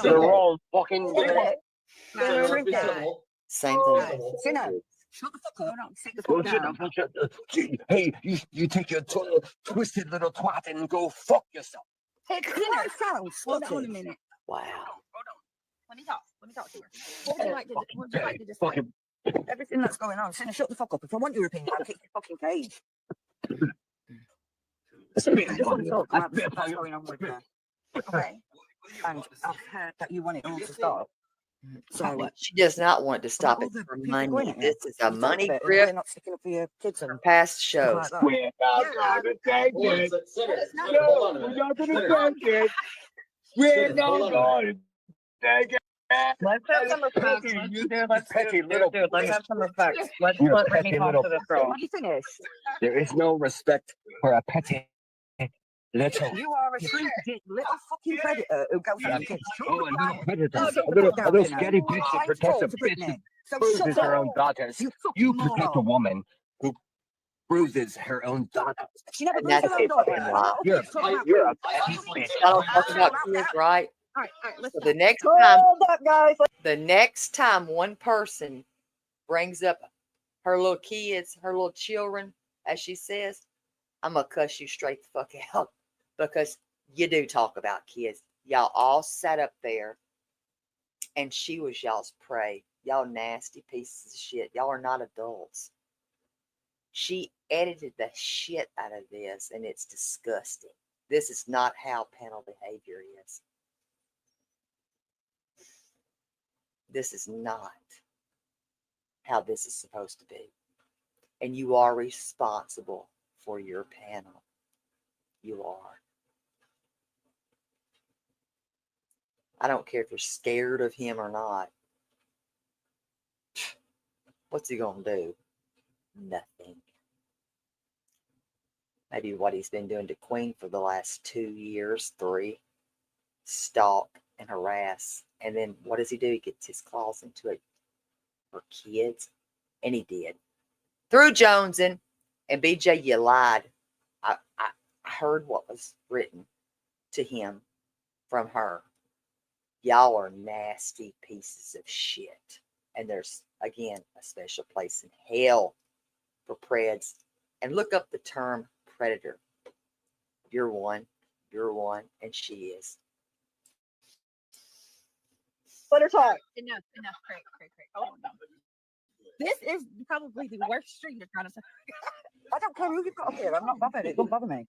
You're wrong, fucking. let's be civil. Same Let's be thing. civil. Sinner, shut the fuck up. Sit the Well, fuck shut down. up, shut up. Hey, you take your twisted little twat and go fuck yourself. Hey, Sinner, sound Hold on a slutty. minute. Wow. Hold on. Let me talk. Let me talk to her. What would you like to just say? Fucking Everything that's going on. Sinner, shut the fuck up. If I want your opinion, I'll kick your fucking cage. spit I just want to talk I about spit what's on going on with her. Okay. And I've heard that you want it all to stop. So, She does not want to stop it all the for people going money. at you, This is a you talk money about it, grip We're not sticking up for your kids from and past stuff shows. like that. We're not gonna take Hold on, it. Senator, No, hold on a we're minute. not gonna Senator, take it. We're Senator, hold not on a gonna take it. Let's have some respect. Let's have some respect. Let's You're a let Brittany petty talk little. to this girl. Have you finished? There is no respect for a petty little. You are a stupid little fucking predator who goes after kids. Shut Oh, the a fuck little up. predator, Shut a the little, fuck a down, little Sinner. scary bitch who I protects a told to bitch Brittany. So bruises shut her up. own daughters. You You fucking protect a moron. woman who bruises her own daughters. She never And bruised that's her own a daughter. fucking I'm lie. not You're okay to talk about you're a I petty honestly bitch. Y'all don't talk about kids, right? All right, let's So talk. the next time, Hold up, guys. one person brings up her little kids, her little children, as she says, I'm gonna cuss you straight the fuck out because you do talk about kids. Y'all all sat up there and she was y'all's prey. Y'all nasty pieces of shit. Y'all are not adults. She edited the shit out of this and it's disgusting. This is not how panel behavior is. This is not how this is supposed to be. And you are responsible for your panel. You are. I don't care if you're scared of him or not. What's he gonna do? Nothing. Maybe what he's been doing to Queen for the last 2 years, 3, stalk and harass. And then what does he do? He gets his claws into it for kids. And he did. Through Jonesing. And BJ, you lied. I heard what was written to him from her. Y'all are nasty pieces of shit. And there's, again, a special place in hell for Preds. And look up the term predator. You're one, and she is. Let her talk. Enough, Craig. Hold on. This is probably the worst street you're trying to say. I don't care. You can go ahead. I'm not bothering it. Don't bother me.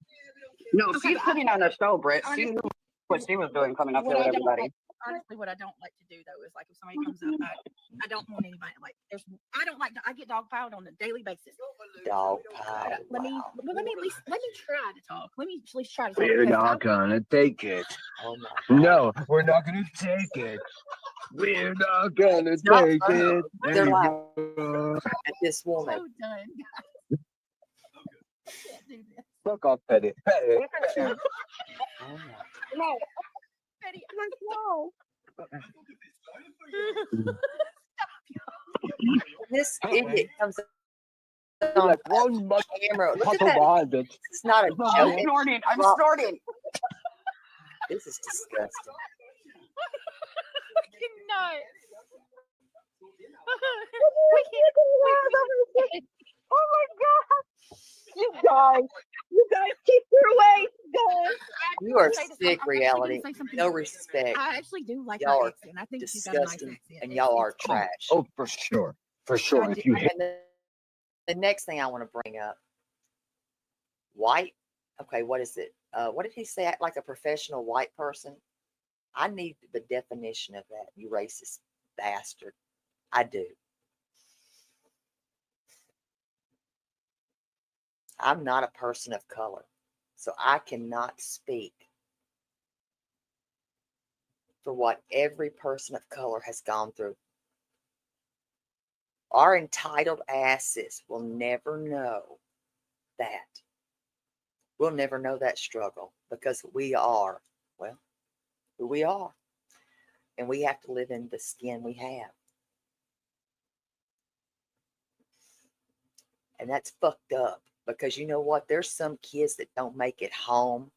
No, she's putting on a show, Britt. She knew what she was doing coming up here with everybody. Honestly, what I don't like to do though is like if somebody comes up, I don't want anybody like. I don't like. I get dogpiled on a daily basis. Dogpiled. Let me try to talk. Let me at least try to talk. We're not gonna take it. Oh my God. No, we're not gonna take it. We're not gonna not take funny. it. They're like anymore. at this woman. So done. I can't do this. Fuck off, Petty. Oh my. No. Betty, No. This idiot comes on Like one much camera. Look at puzzle that. behind it. It's not a I'm joke. snorting. I'm Well, snorting. This is disgusting. fucking nuts. Oh my God. You guys keep your way, guys. You are Say this, sick, I'm actually reality. gonna say something No different. respect. I actually do like Y'all my are accent. I think you got a nice disgusting, accent. and y'all are It's cool. trash. Oh, for sure. For sure. I If do- you hate And the next thing I want to bring up, white. Okay, what is it? What did he say? Act like a professional white person? I need the definition of that, you racist bastard. I do. I'm not a person of color, so I cannot speak for what every person of color has gone through. Our entitled asses will never know that. We'll never know that struggle because we are, well, who we are. And we have to live in the skin we have. And that's fucked up because you know what? There's some kids that don't make it home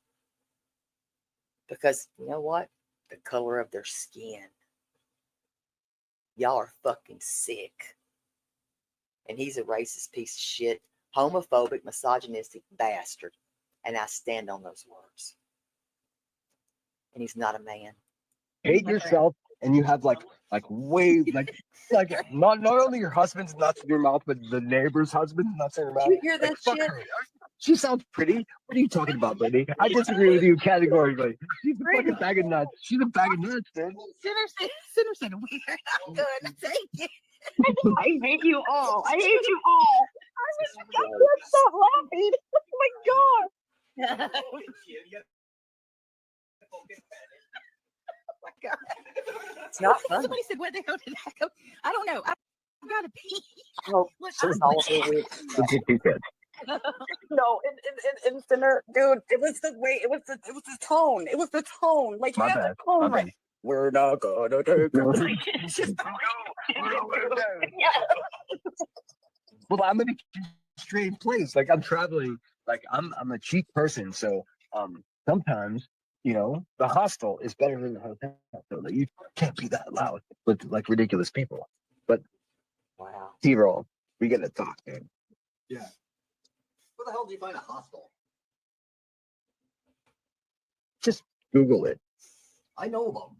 because you know what? The color of their skin. Y'all are fucking sick. And he's a racist piece of shit, homophobic, misogynistic bastard. And I stand on those words. And he's not a man. hate yourself and you have like way like not only your husband's nuts in your mouth, but the neighbor's husband's nuts in your mouth. Did you hear that Like, fuck shit? her. She sounds pretty. What are you talking about, buddy? I disagree with you categorically. She's a fucking bag of nuts. She's a bag of nuts, dude. Sinner said weird. I'm good. Thank you. I hate you all. I hate you all. I can't stop laughing. Oh my God. Oh my God. It's not funny. Somebody said, where the hell did I go? I don't know. I gotta pee. Oh, Look, she's I'm also weird. No, in Sinner, dude, it was the way, it was the tone. It was the tone. Like you My had bad. the tone My right. bad. We're not gonna take it. It's just Well, I'm in a strange place. Like I'm traveling. Like I'm a cheap person, so sometimes the hostel is better than the hotel. So like, you can't be that loud with like ridiculous people. But Wow. T-roll, we get to talk, dude. Yeah. Where the hell do you find a hostel? Just Google it. I know about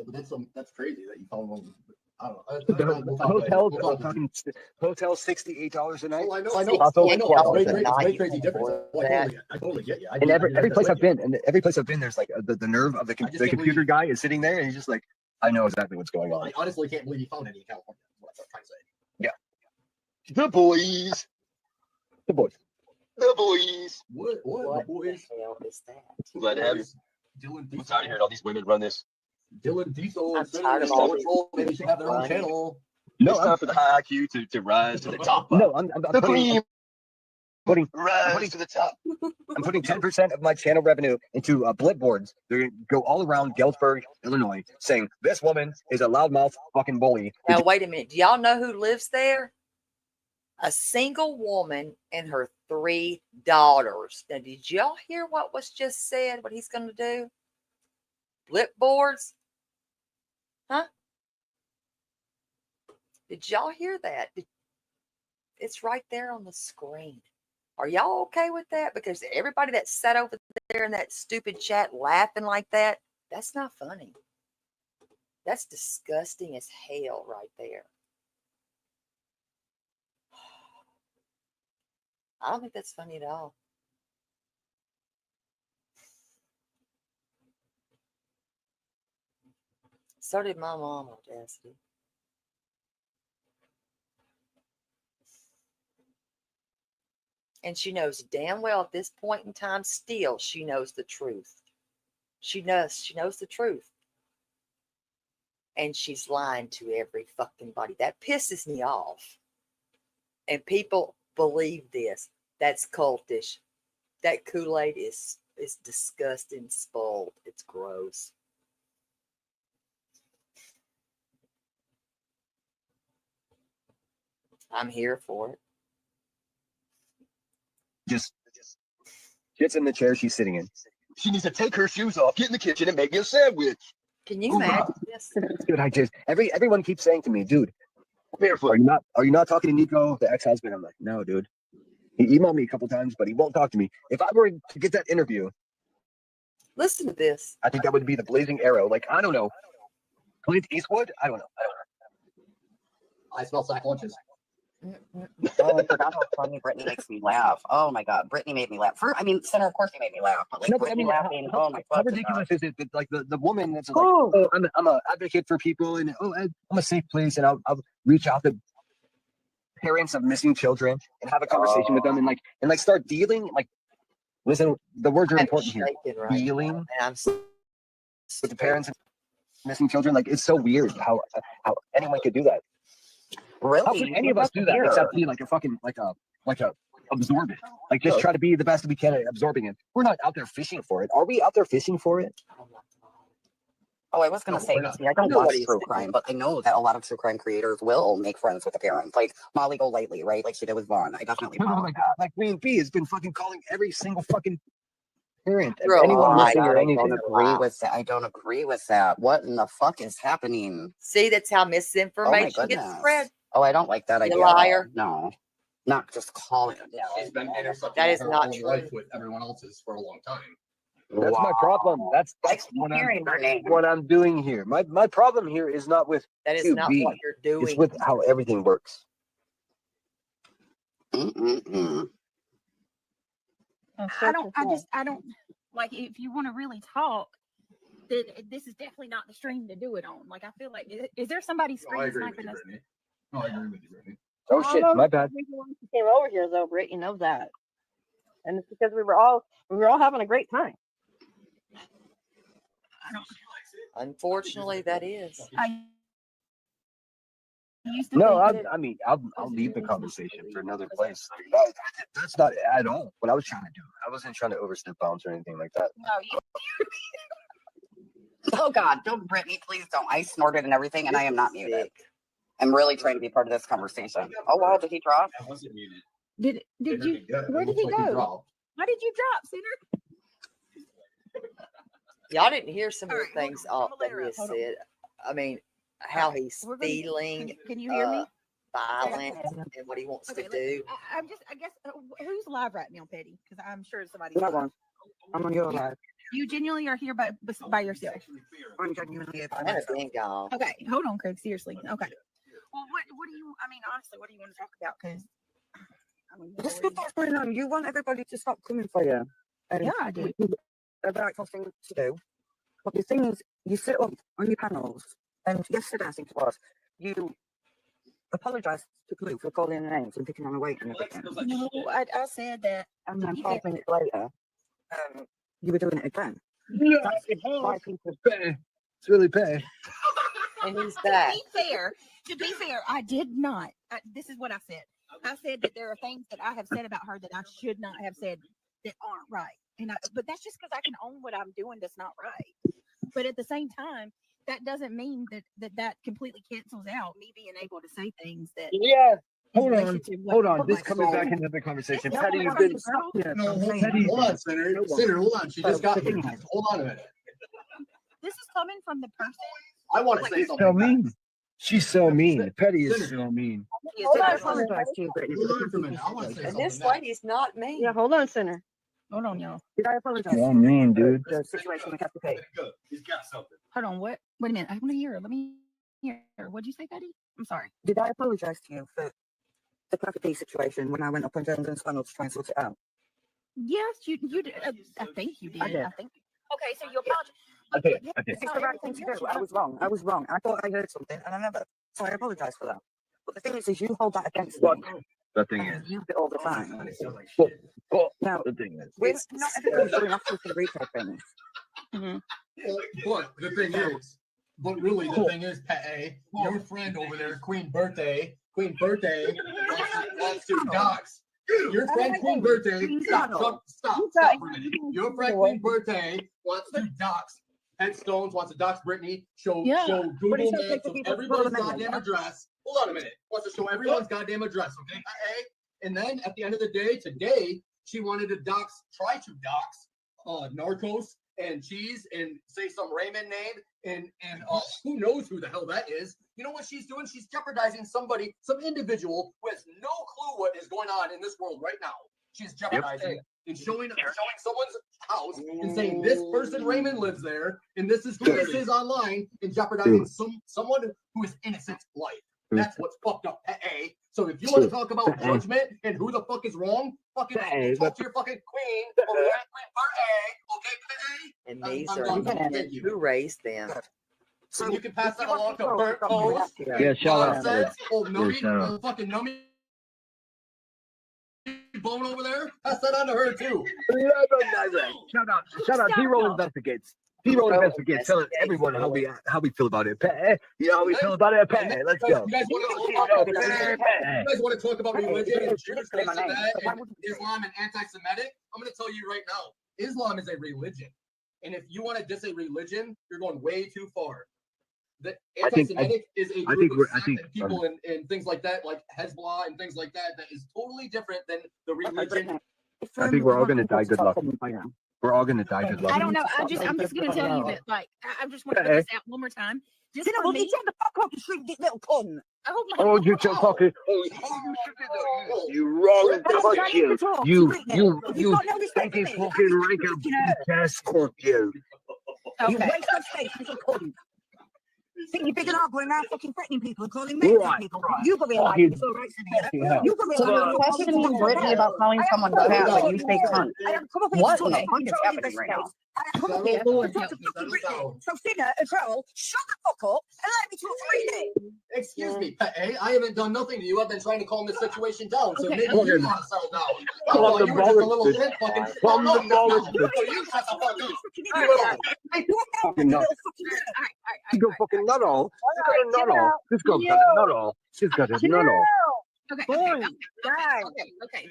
it, but that's crazy that you found one. I don't The know. We'll talk later. hotels We'll are talk later. fucking hotel $68 a night. Oh, I know. Hostel I is know. $12 It's a way night. crazy difference. Oh, I totally get you. And every place I've been, there's like the nerve of the computer guy is sitting there, and he's just like, I know exactly what's going on. I honestly can't believe you found any in California. That's what I'm trying to say. The boys. The boys. The boys. What What boys? the hell is that? Glad to have you. Dylan I'm Diesel. tired of hearing all these women run this. Dylan Diesel. I'm and tired of Cindy all Patrol. Maybe they should have their own running. channel. No, It's time for the high IQ to rise to the top. no, I'm The putting, cream rise to the top. I'm putting 10% of my channel revenue into blip boards. They're gonna go all around Galesburg, Illinois, saying this woman is a loudmouth fucking bully. Now, wait a minute. Do y'all know who lives there? A single woman and her 3 daughters. Now, did y'all hear what was just said? What he's going to do? Flip boards? Huh? Did y'all hear that? It's right there on the screen. Are y'all okay with that? Because everybody that sat over there in that stupid chat laughing like that, that's not funny. That's disgusting as hell right there. I don't think that's funny at all. So did my mom, Audacity. And she knows damn well at this point in time, still, she knows the truth. She knows the truth. And she's lying to every fucking body. That pisses me off. And people believe this. That's cultish. That Kool-Aid is disgusting, spoiled. It's gross. I'm here for it. Just gets in the chair she's sitting in. She needs to take her shoes off, get in the kitchen, and make me a sandwich. Can you imagine this? Dude, everyone keeps saying to me, dude, Barefoot. are you not talking to Nico, the ex-husband? I'm like, no, dude. He emailed me a couple times, but he won't talk to me. If I were to get that interview, listen to this. I think that would be the blazing arrow. Like, I don't know. Clint Eastwood? I don't know. I smell sack lunches. Oh, I forgot how funny Brittany makes me laugh. Oh my god, Brittany made me laugh. Center, of course, he made me laugh. But like, No, but I Brittany mean, laughing. how Oh my god, ridiculous is it that like the woman that's like, oh, I'm an advocate for people, and I'm a safe place, and I'll reach out to parents of missing children and have a conversation with them, and like start dealing. Like, listen, the words are important here. Right dealing now, with the parents of missing children. Like, it's so weird how anyone could do that. Really? How could any of us do that except be like a fucking like a absorb it? Like, just try to be the best we can at absorbing it. We're not out there fishing for it. Are we out there fishing for it? Oh, I was gonna say, see, I don't watch true crime, but I know that a lot of true crime creators will make friends with the parents, like Molly Golightly, right? Like she did with Vaughn. I definitely follow that. Like Queen B has been fucking calling every single fucking parent, Bro, anyone Oh my missing god, or I anything. don't agree with that. I don't agree with that. What in the fuck is happening? See, that's how Oh my misinformation gets goodness. spread. Oh, I don't like that You idea. At all. liar. No, not just calling. She's been intercepting That is her not own true. life with everyone else's for a long time. That's my problem. That's I keep hearing her name. what I'm doing here. My problem here is not with That is 2B. not what you're doing. It's with how everything works. Mm-mm-mm. I don't like, if you want to really talk, then this is definitely not the stream to do it on. Like, I feel like, is there somebody I screen agree with sniping you, us? Brittany. No, I agree with you, Brittany. Oh shit, my bad. Came over here though, Britt. You know that, and it's because we were all having a great time. Unfortunately, that is. I used to No, think that I mean, I'll leave the conversation for another place. Like, that's not at all what I was trying to do. I wasn't trying to overstep bounds or anything like that. no, you Oh God, don't Brittany, please don't. I snorted and everything, and I am not muted. Sick. I'm really trying to be part of this conversation. Oh wow, did he drop? I wasn't muted. did you? Where did he go? Why did you drop, Center? Y'all didn't hear some of All the right, hold things on. I'm that gonna let her he up. Hold on. said. I mean, how he's We're gonna- feeling Can you hear me? violent and what he wants to do. I guess, who's live right now, Petty? Because I'm sure somebody's That live. one. I'm on your live. You genuinely are here by yourself. I'm genuinely by And a myself. ding dong. Okay, hold on, Craig. Seriously. Okay. Well, what do you? I mean, honestly, what do you want to talk about? Because I mean, What's going on? You want everybody to stop coming for you. And yeah, I do. a right thing to do. But the thing is, you sit up on your panels, and yesterday I think it was, you apologised to Clue for calling the names and picking on the weight and everything. No, I said that. And then 5 minutes later, you were doing it again. Yeah, That's why people pay. It's really pay. And he's To back. be fair, To be fair, I did not. This is what I said. I said that there are things that I have said about her that I should not have said that aren't right. But that's just because I can own what I'm doing that's not right. But at the same time, that doesn't mean that completely cancels out me being able to say things that. Yeah. Hold on. This Like, coming back into the conversation. Yeah, Patty, no, you've been. No, Patty, hold on, Senator, hold on. She just got here. Hold on a minute. This is coming from the person. I want to say She's something. so mean. She's so mean. Petty is so mean. Hold I on, apologize to you, Brittany. Hold on for a minute. I want to say And something. this now. lady's not me. Yeah, hold on, Senator. Hold on, y'all. Did I apologize? So mean, dude. The situation with Captain K. He's got something. Hold on. What? Wait a minute. I want to hear her. Let me hear her. What'd you say, Betty? I'm sorry. Did I apologize to you for the Captain K situation when I went up on Jones and Spaniel to try and sort it out? Yes, you did. I think you did. I did. I think. Okay, so you apologize. I did. It's the right thing to do. I was wrong. I thought I heard something and I never. So I apologize for that. But the thing is you hold that against me. The thing And is. you use it all the time. But Now, the thing is. not everybody's going after the retail things. But the thing is, Pat A, your friend over there, Queen Birthday wants to dox. Your friend Queen Birthday, stop for a minute. Your friend Queen Birthday wants to dox headstones, wants to dox Brittany, show Google Maps of everybody's goddamn address. Hold on a minute. Wants to show everyone's goddamn address, okay, Pat A? And then at the end of the day, today, she wanted to try to dox Narcos and Cheese and say some Raymond name and who knows who the hell that is. You know what she's doing? She's jeopardizing some individual who has no clue what is going on in this world right now. She's jeopardizing and showing someone's house and saying this person Raymond lives there and this is who this is online and jeopardizing someone who is innocent life. That's what's fucked up, A. So if you want to talk about judgment and who the fuck is wrong, fucking talk to your fucking queen over there, Queen Bert A. Okay, And these I'm are done. Thank you. who raised them. So you can pass that along to Bert Coles. Yeah, shout out. Fucking nummy bone over there. Pass that on to her too. Shout out. T-Roll investigates. T-Roll investigates. Tell everyone how we feel about it. Pat, you know how we feel about it. Pat, let's go. You guys want to talk about religion and Jews and Islam and anti-Semitic? I'm going to tell you right now, Islam is a religion, and if you want to diss a religion, you're going way too far. The anti-Semitic is a group of people and things like that, like Hezbollah and things like that. That is totally different than the religion. I think we're all going to die good luck. We're all going to die good luck. I don't know. I'm just going to tell you that, like, I just want to put this out one more time. Just for me. Shut the fuck up, you shriek little cunt. Oh, you're talking. You wrong. Fuck you. You stinky fucking rank ass cunt, you. You waste of space, little cunt. Think you're big enough going around fucking threatening people and calling men people. You got realize it's all right, Senator. You got realize. So you're questioning Brittany about calling someone fat, but you say cunt. What in the fuck is happening right now? So, Figure, as well, shut the fuck up and let me talk freely. Excuse me, Pat A. I haven't done nothing to you. I've been trying to calm this situation down. So maybe you want to settle down. I thought you were just a little shit fucking. You shut the fuck up. You go fucking nut all. Just go fucking nut all. She's got a nut all. Okay,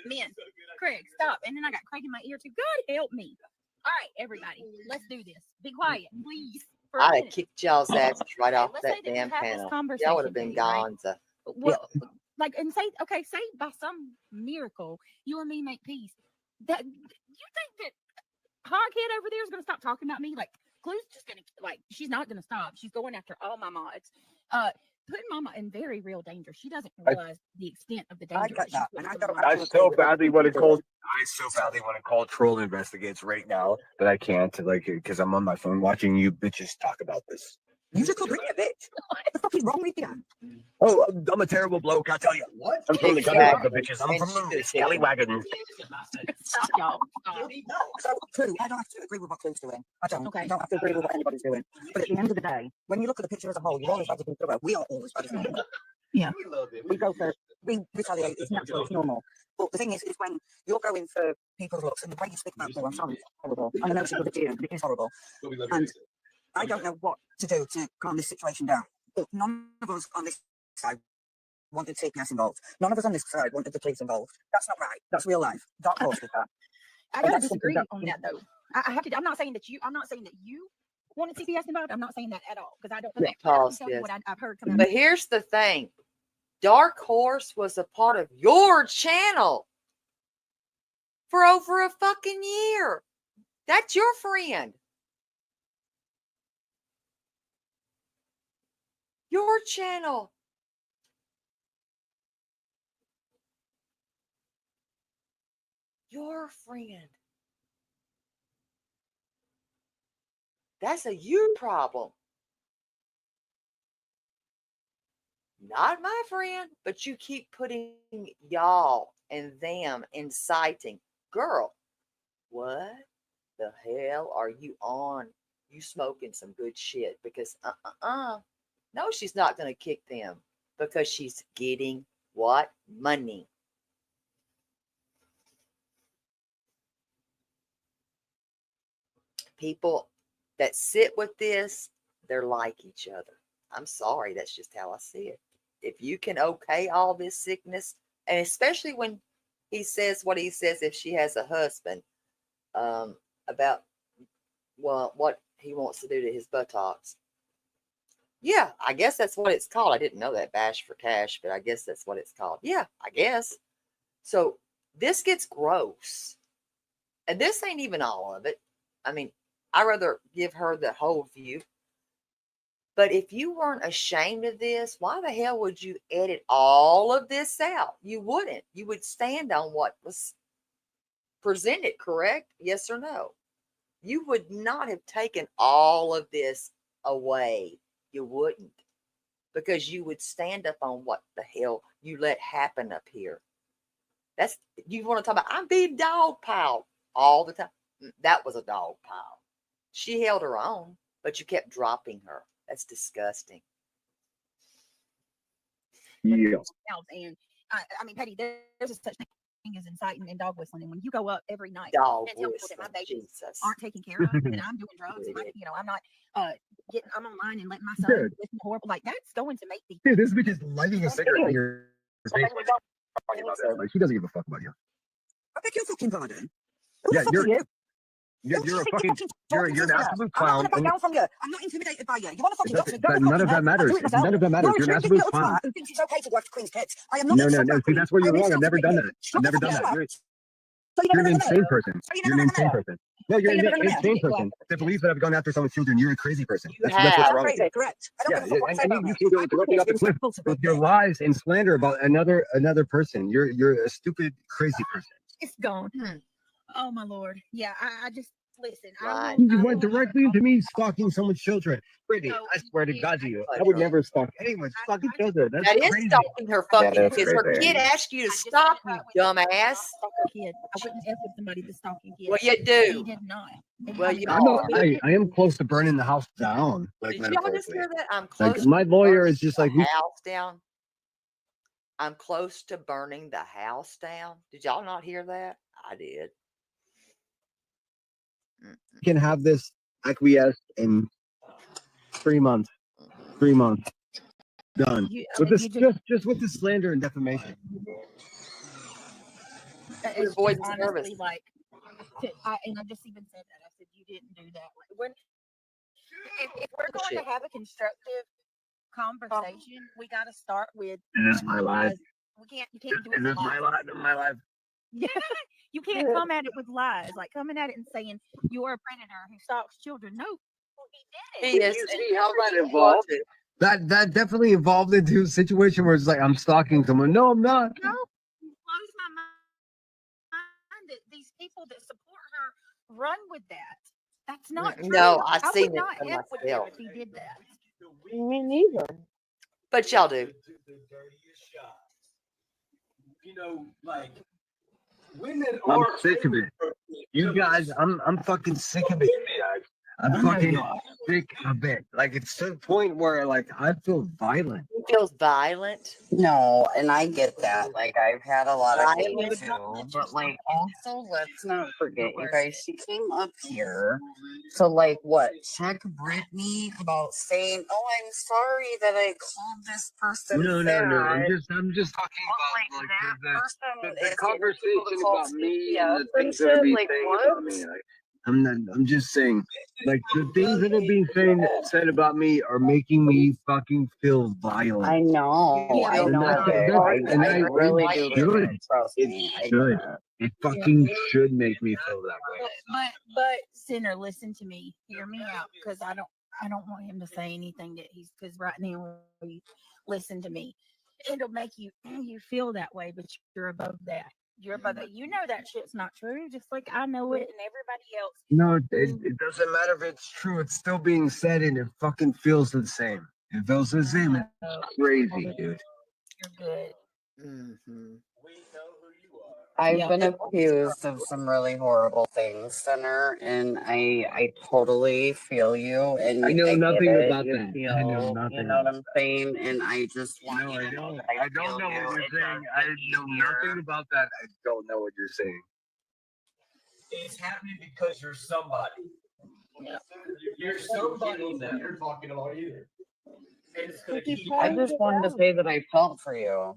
men. Craig, stop. And then I got Craig in my ear too. God help me. All right, everybody, let's do this. Be quiet, please. I'd have kicked y'all's asses right off that damn panel. Y'all would have been gone. Well, like, and say by some miracle, you and me make peace. That you think that Hoghead over there is going to stop talking about me? Like, Clue's just going to, like, she's not going to stop. She's going after all my mods. Putting Mama in very real danger. She doesn't realize the extent of the danger. I so badly want to call Troll Investigates right now, but I can't, like, because I'm on my phone watching you bitches talk about this. You just called Brittany a bitch. What the fuck is wrong with you? Oh, I'm a terrible bloke, I tell you. What? I'm from the country, bitches. I'm from the scallywagon. Stop, y'all. So, Clue, I don't have to agree with what Clue's doing. I don't. Okay. I don't have to agree with what anybody's doing. But at the end of the day, when you look at the picture as a whole, you've always had to be thorough. We are always had to be thorough. Yeah. We go for, we retaliate. It's natural. It's normal. But the thing is when you're going for people's looks and the way you speak about Clue, I'm sorry, it's horrible. And I know it's a good idea, but it is horrible. And I don't know what to do to calm this situation down. But none of us on this side wanted CPS involved. None of us on this side wanted the police involved. That's not right. That's real life. Dark Horse did that. I And gotta that's something disagree that- on that though. I have to. I'm not saying that you wanted CPS involved. I'm not saying that at all because I don't know. Yeah, But I'm pause telling you this. what I've heard come out. But here's the thing. Dark Horse was a part of your channel for over a fucking year. That's your friend. Your channel. Your friend. That's a you problem. Not my friend, but you keep putting y'all and them inciting. Girl, what the hell are you on? You smoking some good shit because no, she's not going to kick them because she's getting what? Money. People that sit with this, they're like each other. I'm sorry, that's just how I see it. If you can okay all this sickness, and especially when he says what he says, if she has a husband, about what he wants to do to his buttocks. Yeah, I guess that's what it's called. I didn't know that, bash for cash, but I guess that's what it's called. Yeah, I guess. So this gets gross. And this ain't even all of it. I mean, I'd rather give her the whole view. But if you weren't ashamed of this, why the hell would you edit all of this out? You wouldn't. You would stand on what was presented, correct? Yes or no? You would not have taken all of this away. You wouldn't. Because you would stand up on what the hell you let happen up here. That's, you want to talk about, I'm being dog piled all the time. That was a dog pile. She held her own, but you kept dropping her. That's disgusting. Yeah. And I mean, Patty, there's a such thing as inciting and dog whistling. And when you go up every night Dog and tell people that my whistling, babies Jesus. aren't taken care of, and I'm doing drugs, and I'm not I'm online and letting my son Dude. listen to horrible, like that's going to make people. Dude, this bitch is lighting a cigarette in your face. Talking about that. Like, she doesn't give a fuck about you. I beg your fucking pardon. Yeah, Who the fuck are you? You're a fucking, you're an absolute I'm not clown. gonna back down from you. I'm not intimidated by you. You want to fucking That- go to none of that matters. None of that matters. You're You're a an stupid absolute little clown. twat who thinks it's okay to watch the Queen's kids. I am not. No. See, that's where you're wrong. I've never done that. I've never done that. You're an insane person. You're an insane person. No, you're an insane person that believes that I've gone after someone's children. You're a crazy person. That's what's wrong with you. Correct. I Yeah, don't give a fuck what and you say you about can go directly off the cliff with your lies and slander about another person. You're a stupid, crazy person. It's gone. Oh my Lord. Yeah, I just listen. You went directly into me stalking someone's children. Brittany, I swear to God to you, I would never stalk anyone's fucking children. That's That is crazy. stalking her fucking That is kids. Her crazy. kid asked you to stop, you dumbass. Kid. I wouldn't F with somebody that's stalking kids. Well, you He do. did not. Well, you I am close to burning the house down. Like, Did y'all just hear that? I'm close. like my to lawyer burning is just the like, house down. I'm close to burning the house down. Did y'all not hear that? I did. can have this acquiesced in 3 months. 3 months. Done. With this, just with the slander and defamation. It's Avoid just service. honestly like, and I just even said that. I said you didn't do that. Like, if we're going to have a constructive conversation, we got to start with. Is this my life? You can't do it. Is this my life? My life. Yeah, you can't come at it with lies, like coming at it and saying you are a predator who stalks children. No, he did it. He is. See how that evolved? That definitely evolved into a situation where it's like I'm stalking someone. No, I'm not. No, it blows my mind that these people that support her run with that. That's not true. No, I've I seen would it not for F with him myself. if he did that. Me neither. But y'all do. You know, like women I'm are sick of it. You guys, I'm fucking sick of it. I'm fucking sick of it. Like it's to the point where like I feel violent. feels violent. No, and I get that. Like I've had a lot of I hate am too, but like also let's not forget, you guys. She came up here to like what? Check Brittany about saying, "Oh, I'm sorry that I called this person No. fat." I'm just talking But about like that the person is conversation called about me and CPS the and things that are shit. being Like saying what? about me. Like, I'm just saying, like the things that are being said about me are making me fucking feel violent. I know, You I feel know, violent. Vic. And I really do get should. it. Trust It me, I get should. it. It fucking should make me feel that way. But Sinner, listen to me. Hear me out, because I don't want him to say anything that he's, because right now, listen to me. It'll make you feel that way, but you're above that. You're above that. You know that shit's not true, just like I know it and everybody else. No, it doesn't matter if it's true. It's still being said, and it fucking feels the same. It feels the same. It's crazy, dude. You're good. Mm-hmm. I've been accused of some really horrible things, Center, and I totally feel you. And I know get nothing it. about You that. feel, I know you nothing know what about I'm saying? And I just want you to know that I don't feel know you. what you're It saying. does I make me know here. nothing about that. I don't know what you're saying. It's happening because you're somebody. You're somebody now. You're talking about either. And it's gonna keep I just wanted to say that I felt for you.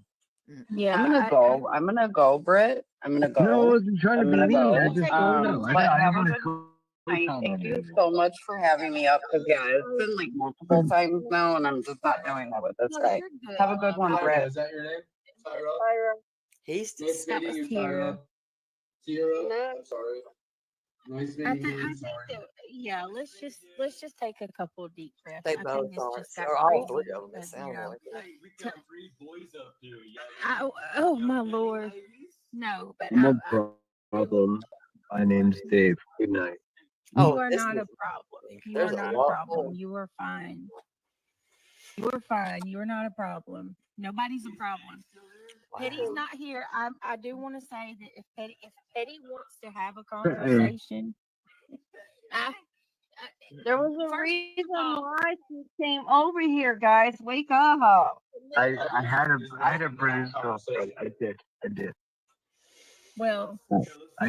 Yeah, I'm gonna go. I'm gonna go, Britt. I'm gonna go. No, I wasn't trying to I'm be gonna mean. go. I just don't know. But I have don't a want good to night. Thank you so much for having me up. Because yeah, it's been like multiple times now, and I'm just not doing that with this guy. Have a good one, Tyra, Britt. is that your name? Tyra? He's Nice meeting you, Tyra. Tyra? I'm sorry. Nice meeting you. Sorry. yeah. Let's just take a couple of deep breaths. they I both think it's are. just got Or all crazy, three of them. It but, sounds like. We got 3 boys up here. oh my Lord, no, but I'm a problem. My name's Dave. Good night. you Oh, are this not is- a problem. You there's are a not a lot problem. more. You are fine. You are fine. You are not a problem. Nobody's a problem. Petty's not here. I do want to say that if Petty wants to have a conversation, There was a reason why she came over here, guys. Wake up. I had a British girlfriend. I did. well, I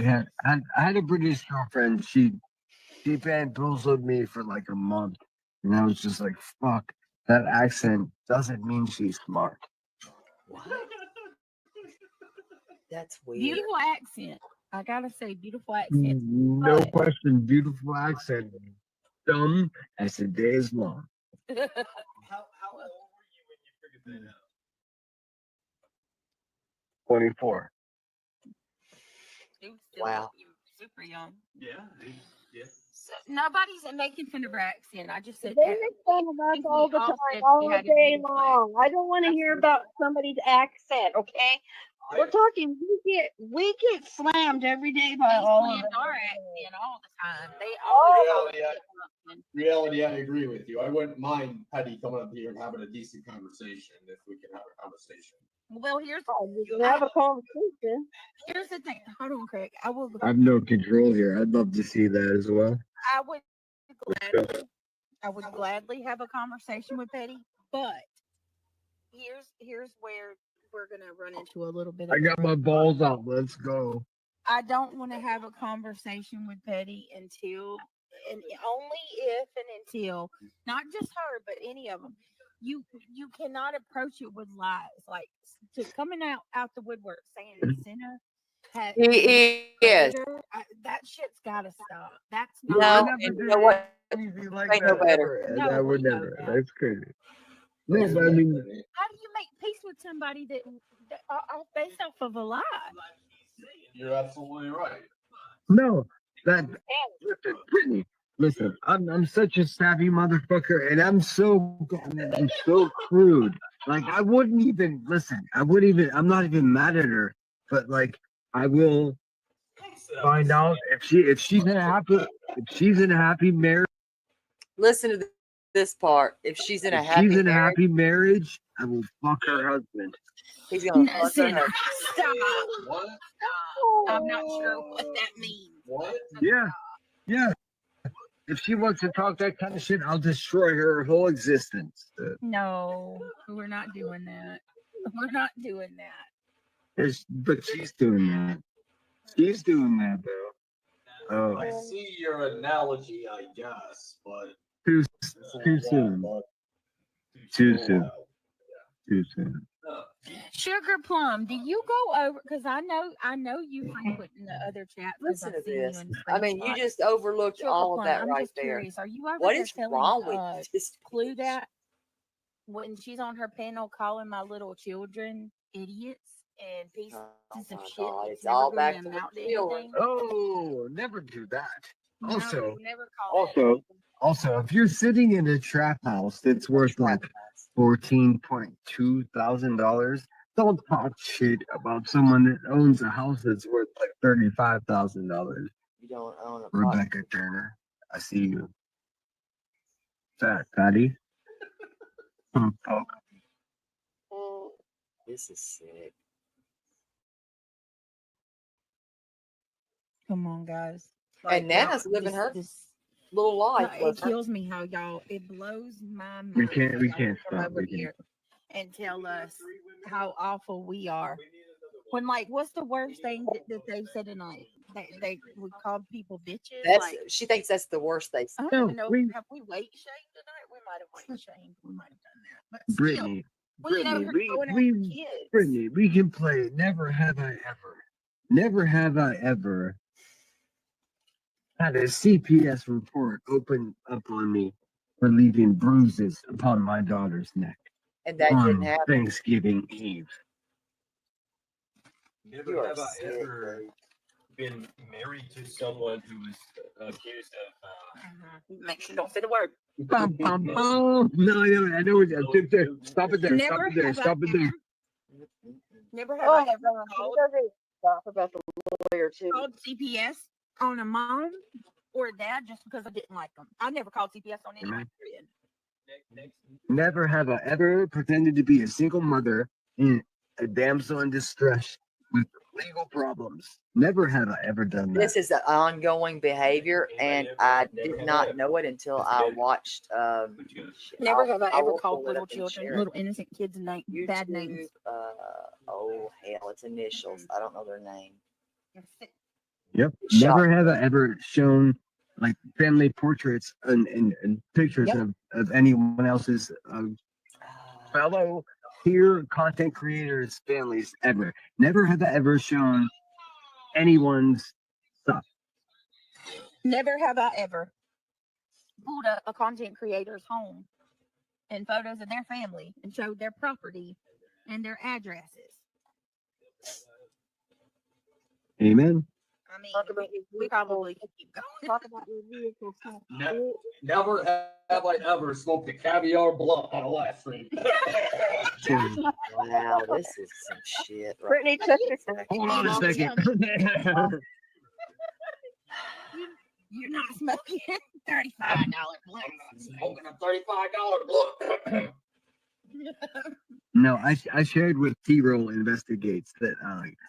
had a British girlfriend. She bamboozled me for like a month, and I was just like, "Fuck, that accent doesn't mean she's smart." What? That's weird. beautiful accent. I gotta say, beautiful accent. No But- question, beautiful accent. Dumb as the day is long. How old were you when you figured that out? 24. Dude, still Wow. you're super young. Yeah. So, nobody's making fun of her accent. I just said They make fun of us all the time, all day long. I don't want to hear about somebody's accent, okay? We're talking, we get slammed every day by all of them. our accent all the time. They Oh, always Reality, reality, I agree with you. I wouldn't mind Petty coming up here and having a decent conversation if we can have a conversation. Well, here's we can have a conversation. here's the thing. Hold on, Craig. I I have no control here. I'd love to see that as well. I would gladly have a conversation with Petty, but here's where we're gonna run into a little bit of I got my balls out. Let's go. I don't want to have a conversation with Petty until, and only if and until, not just her, but any of them. You cannot approach it with lies, like to coming out the woodwork saying the sinner had He is. that shit's got to stop. That's No, not. and you know what? Anything like I know that better. ever. No, I would we know never. that. That's crazy. No, but I mean, How do you make peace with somebody that are based off of a lie? You're absolutely right. no. Listen, Brittany. Listen, I'm such a savvy motherfucker, and I'm so crude. Like I wouldn't even listen. I'm not even mad at her, but like I will find out if she's in a happy marriage. Listen to this part. If she's in a happy marriage, I will fuck her husband. he's gonna fuck her Sinner, husband. stop. What? I'm not sure what that means. What? Yeah. If she wants to talk that kind of shit, I'll destroy her whole existence. No, we're not doing that. We're not doing that. But she's doing that. She's doing that, though. Oh, I see your analogy, I guess, but too soon. Too soon. Too soon. Sugar Plum, do you go over? Because I know you frequent in the other chat. Listen to I've seen you this. in I mean, you screenshots. just overlooked Sugar all of Plum, that I'm right just there. curious. Are you over What there is telling wrong with this? Clue that when she's on her panel calling my little children idiots and pieces Oh of my shit? God, That's it's never all going back to to the amount to children. anything. Oh, never do that. No, Also, never call that. also, if you're sitting in a trap house that's worth like $14,200, don't talk shit about someone that owns a house that's worth like $35,000. You don't own a Rebecca Turner, I see you. Fat fatty. Oh, This is sick. Come on, guys. And Nana's living her little life. It kills me how y'all. It blows my mind. we can't how y'all come stop. over here and tell us how awful we are. When what's the worst thing that they've said tonight? We called people bitches. She thinks that's the worst they I say. don't even know. Have we weight shamed tonight? We might have weight shamed. We might have done that. But Brittany, kids. Brittany, we can play Never Have I Ever had a CPS report open up on me for leaving bruises upon my daughter's neck And that on didn't happen. Thanksgiving Eve. Never have I ever been married to someone who was accused of. Make sure you don't say the word. Bum, bum, bum. No, I know. Stop it there. Stop it there. Never have I ever Talk about the lawyer too. called CPS on a mom or a dad just because I didn't like them. I never called CPS on anyone. Never have I ever pretended to be a single mother in a damsel in distress with legal problems. Never have I ever done that. This is an ongoing behavior, and I did not know it until I watched. Never have I ever called little children, little innocent kids, bad YouTube, names. Oh hell, it's initials. I don't know their name. Yep. Never have I ever shown like family portraits and pictures of anyone else's fellow peer content creators' families ever. Never have I ever shown anyone's stuff. Never have I ever pulled a content creator's home and photos of their family and showed their property and their addresses. Amen. I mean, we probably could keep going. Talk about your vehicle. Never have I ever smoked a caviar blunt on a live stream. Wow, this is some shit. Right. Brittany took her. Hold on a second. You're not smoking $35 blunt. Smoking a $35 blunt. No, I shared with T-Roll Investigates that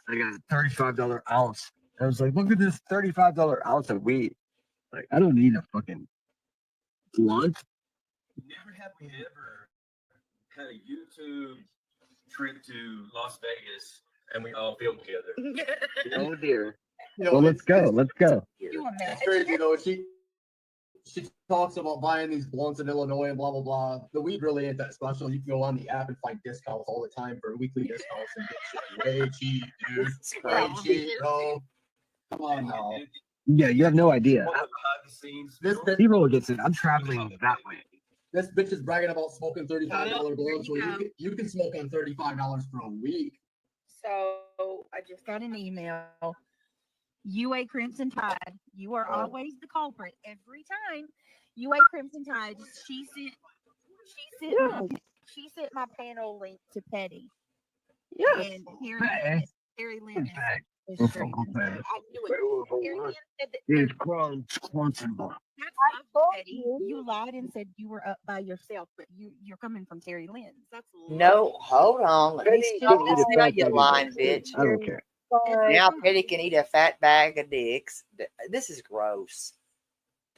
I got a $35 ounce. I was like, look at this $35 ounce of weed. Like, I don't need a fucking blunt. Never have we ever had a YouTube trip to Las Vegas and we all filmed together. Oh dear. You know, Well, let's go. Let's go. it's crazy though. She talks about buying these blunts in Illinois and blah blah blah. The weed really ain't that special. You can go on the app and find discounts all the time for weekly discounts and get shit way cheap, dude. Way cheap, bro. Come on now. Yeah, you have no idea. Behind the scenes. T-Roll gets it. I'm traveling that way. This bitch is bragging about smoking $35 blunts. Well, you can smoke on $35 for a week. So I just got an email. UA Crimson Tide, you are always the culprit every time. UA Crimson Tide, she sent my panel link to Petty. Yes. And Harry Lynn is straight. I knew it. Harry Lynn said that It's called Quantum. that's Petty. You lied and said you were up by yourself, but you're coming from Terry Lynn's. That's No, hold on. Let me stop this now, you lying bitch. I don't care. Now Petty can eat a fat bag of dicks. This is gross.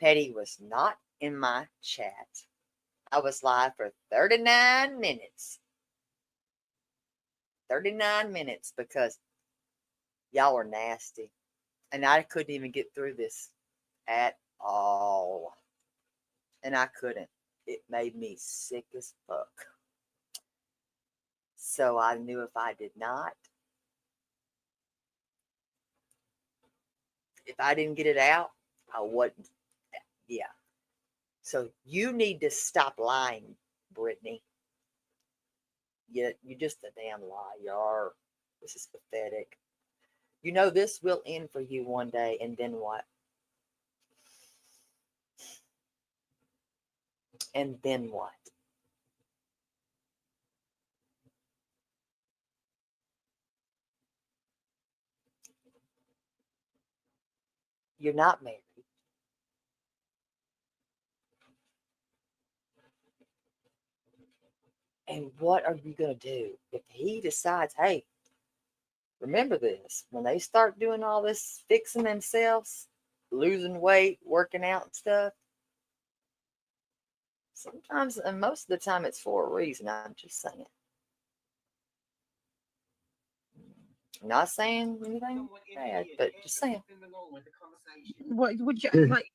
Petty was not in my chat. I was live for 39 minutes. 39 minutes because y'all were nasty. And I couldn't even get through this at all. And I couldn't. It made me sick as fuck. So I knew if I did not, if I didn't get it out, I wouldn't. Yeah. So you need to stop lying, Brittany. You're just a damn liar. This is pathetic. You know this will end for you one day, and then what? And then what? You're not married. And what are you going to do if he decides, hey, remember this, when they start doing all this fixing themselves, losing weight, working out and stuff, sometimes, and most of the time, it's for a reason. I'm just saying. I'm not saying anything bad, but just saying. What would you like?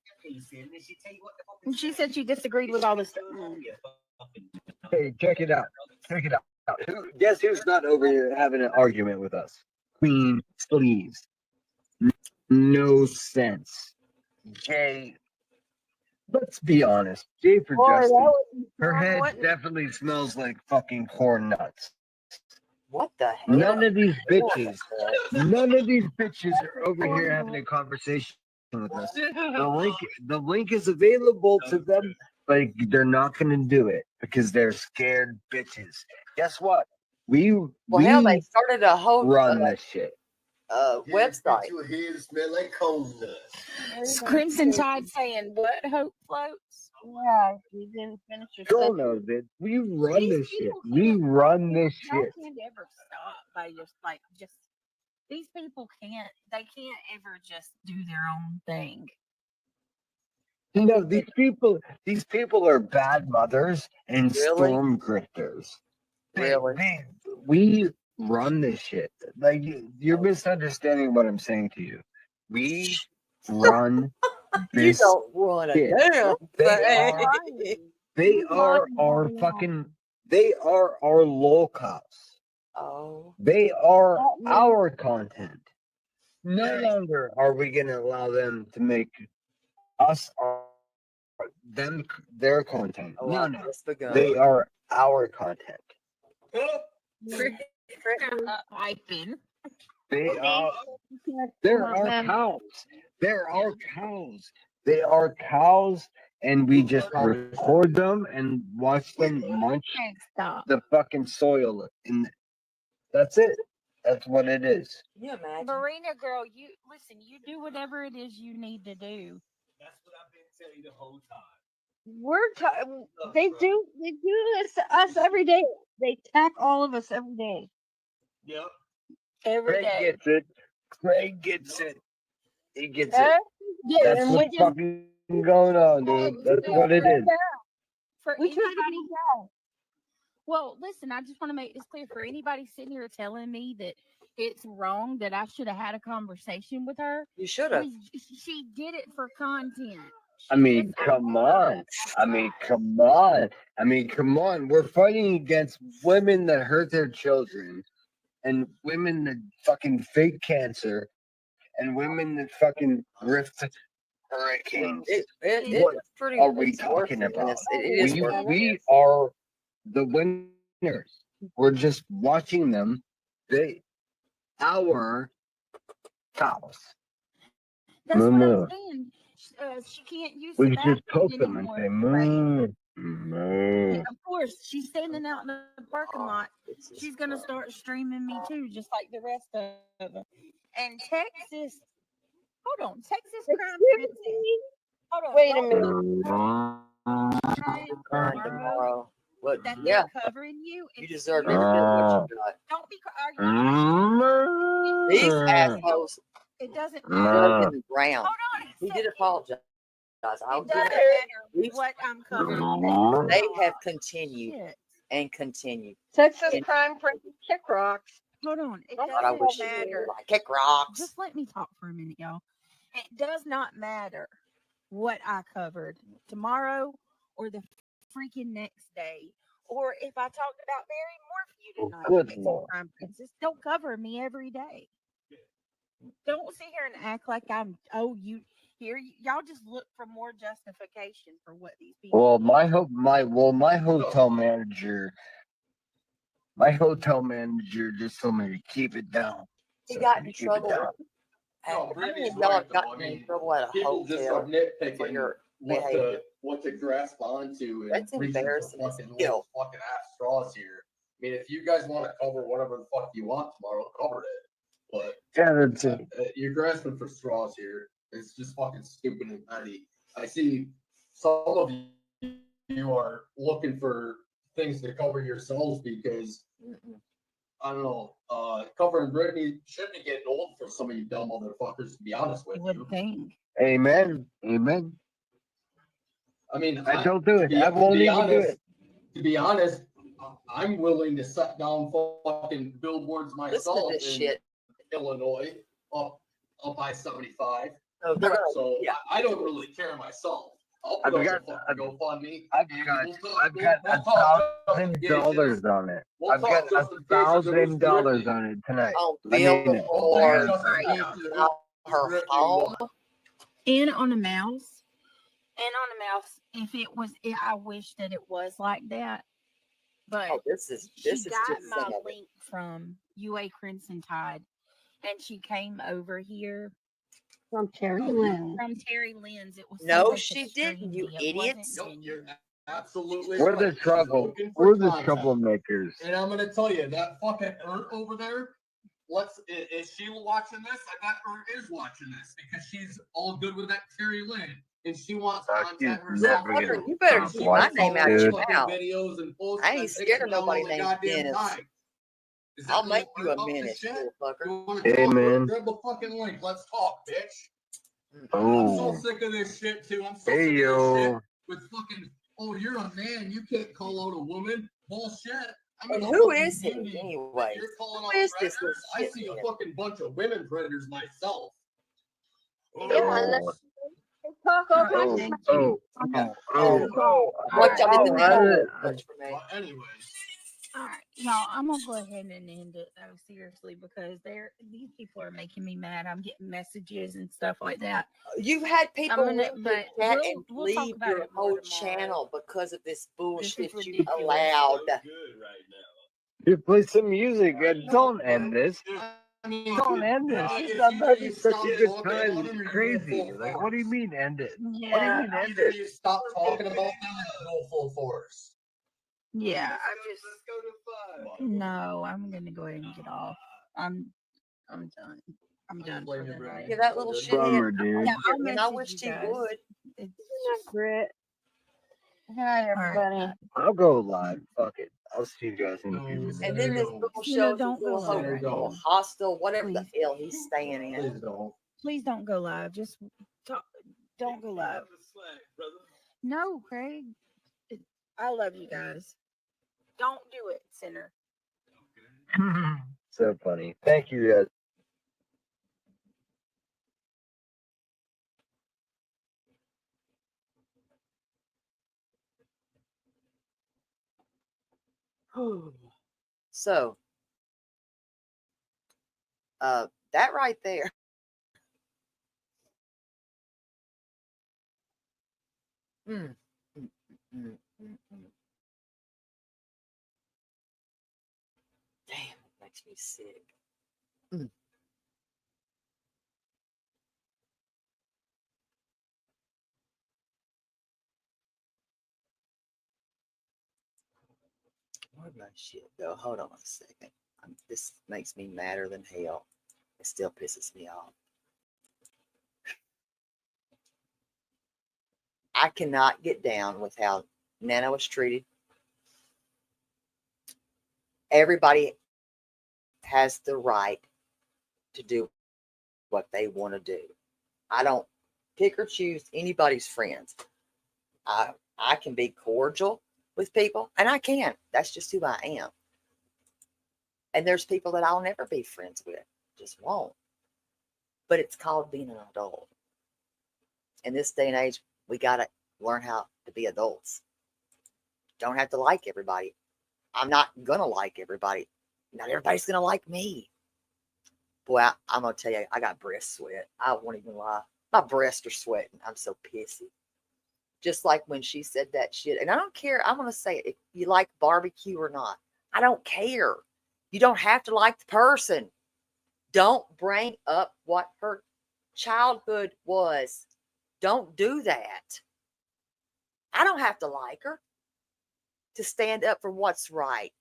She said she disagreed with all this stuff. Hey, check it out. Check it out. Guess who's not over here having an argument with us? Queen Sleeves. No sense. Jay, let's be honest. Jay for Justin. Her head definitely smells like fucking corn nuts. What the hell? None of these bitches are over here having a conversation with us. The link is available to them, but they're not going to do it because they're scared bitches. Guess what? Hell, they started a whole run this shit. Website. Your head smell like corn nuts. Crimson Tide saying what? Hope floats. Yeah, you didn't finish your Girl sentence. knows it. We run this shit. We run this shit. Y'all can't ever stop by just these people can't ever just do their own thing. You know, these people are bad mothers and storm grifters. Really? We run this shit. Like you're misunderstanding what I'm saying to you. We run this. You don't run a shit. damn thing. They are our fucking. They are our locals. Oh. They are our content. No longer are we going to allow them to make us their content. Oh, No. They are our content. They're our cows. They're our cows. They are cows, and we just record them and watch them munch the fucking soil. And that's it. That's what it is. Yeah, man. Marina girl, you listen, you do whatever it is you need to do. That's what I've been telling you the whole time. They do this to us every day. They attack all of us every day. Yep. Every day. Gets it. Craig gets it. He gets it. Yeah, That's what's fucking going on, dude. That's what it is. For We try to anybody, be down. well, listen, I just want to make this clear for anybody sitting here telling me that it's wrong that I should have had a conversation with her. You should have. She did it for content. I mean, come on. Come on. We're fighting against women that hurt their children and women that fucking fake cancer and women that fucking rift hurricanes. What are we talking about? We are the winners. We're just watching them. Our cows. That's what I'm saying. She can't use We the just poke bathroom them and anymore. say moo. Moo. And of course, she's standing out in the parking lot. She's gonna start streaming me too, just like the rest of them. And Texas, hold on, Texas crime princess. Hold on, Wait a minute. Tomorrow. But that yeah, they're covering you. you deserve every bit of what you got. Don't be arguing. These assholes It doesn't dug matter. in the ground. Hold on. He did apologize. I'll It give doesn't it. matter what I'm covering. They have continued Shit. and continued. Texas And crime princess kick rocks. Hold on. It God, I doesn't wish you matter. would like kick rocks. Just let me talk for a minute, y'all. It does not matter what I covered tomorrow or the freaking next day. Or if I talked about Barry Morphew tonight, good Texas Lord. Crime Princess, don't cover me every day. Don't sit here and act like I'm, oh, you here. Y'all just look for more justification for what these people Well, do. my hotel manager just told me to keep it down. He So got to in keep it trouble. down. No, How many Brittany's of y'all right, have though. gotten I in mean, trouble at a people just are hotel for nitpicking your what behavior? to grasp onto and That's reaching for embarrassing as fucking hell. fucking ass straws here. I mean, if you guys want to cover whatever the fuck you want tomorrow, cover it. But Yeah, that's it. you're grasping for straws here. It's just fucking stupid and petty. I see some of you are looking for things to cover yourselves because I don't know. Covering Brittany should be getting old for some of you dumb motherfuckers, to be honest with You would you. think. Amen. Amen. I mean, I don't do it. I to won't be even do honest, it. to be honest, I'm willing to set down fucking billboards Listen to myself this in shit. Illinois, up by 75. Oh, they're gonna, So yeah. I don't really care myself. I'll put I've up got- a fucking GoFundMe. I've and got we'll $1,000 on it. We'll I've got talk justifications of $1,000 on it tonight. On Let me know. billboards, justifications of her Brittany home. And on a mouse. And on a mouse, if it was, I wish that it was like that. But Oh, this is she just got some my of it. link from UA Crimson Tide, and she came over here From Terry Lynn. from Terry Lynn's. It was so No, they could she stream didn't, you me. It wasn't idiots. Nope, you're genuine. absolutely We're right. the She's trouble. looking for We're the content. troublemakers. And I'm gonna tell you that fucking over there. Is she watching this? I bet Ert is watching this because she's all good with that Terry Lynn, and she wants content herself. never Fucker, gonna you better stop keep my watching, name out of your dude. mouth. Videos and posts I ain't that scared takes of down nobody all the named goddamn Dennis. time. Is that I'll what make you Ert a up to menace, shit? little fucker. You wanna Hey, talk? man. Grab the fucking link. Let's talk, bitch. I'm Oh, so sick of this shit too. I'm so hey sick of this shit yo. with fucking. Oh, you're a man. You can't call out a woman. Bullshit. I'm And in a who fucking is he community anyway? that you're calling Who out is this little predators. I shit see a man? fucking bunch of women predators myself. Yeah, and Oh, they talk all All right, kinds of thank oh, you. oh, Oh, oh, what y'all oh, didn't oh, know much for me. But anyways, All right, y'all. I'm gonna go ahead and end it though, seriously, because these people are making me mad. I'm getting messages and stuff like that. You've had people gonna- leave your but chat we'll- and we'll talk leave about your it more whole tomorrow. channel because of this bullshit is you ridiculous. allowed. Good right now. dude, play some music. Don't end this. I mean, Don't end this. if I'm either having you such stop a good talking time. about It's them or you go crazy. full Like, what do you force. mean end it? What do you Yeah, mean end Either it? you stop talking about them or go full force. yeah. No. I'm gonna go ahead and get off. I'm done. I'm done for the night. Yeah, that little shithead. Bummer, dude. Yeah, I'll And I message wished you he guys. would. It's Good night, Britt. Good night, all right. everybody. I'll go live. Fuck it. I'll see you guys in a few No, minutes. And then this No. little You know, shows don't this little, go live right little now. hostel, whatever the Please. hell he's staying in. Please don't. Please don't go live. Just talk. Don't go live. No, Craig. I love you guys. Don't do it, sinner. So funny. Thank you guys. So, that right there. Mm, mm, mm, mm, mm. Damn, it makes me sick. Mm. Where'd my shit go? Hold on a second. This makes me madder than hell. It still pisses me off. I cannot get down with how Nana was treated. Everybody has the right to do what they want to do. I don't pick or choose anybody's friends. I can be cordial with people, and I can. That's just who I am. And there's people that I'll never be friends with, just won't. But it's called being an adult. In this day and age, we got to learn how to be adults. Don't have to like everybody. I'm not going to like everybody. Not everybody's going to like me. Boy, I'm going to tell you, I got breast sweat. I won't even lie. My breasts are sweating. I'm so pissy. Just like when she said that shit. And I don't care. I'm going to say it. If you like barbecue or not, I don't care. You don't have to like the person. Don't bring up what her childhood was. Don't do that. I don't have to like her to stand up for what's right.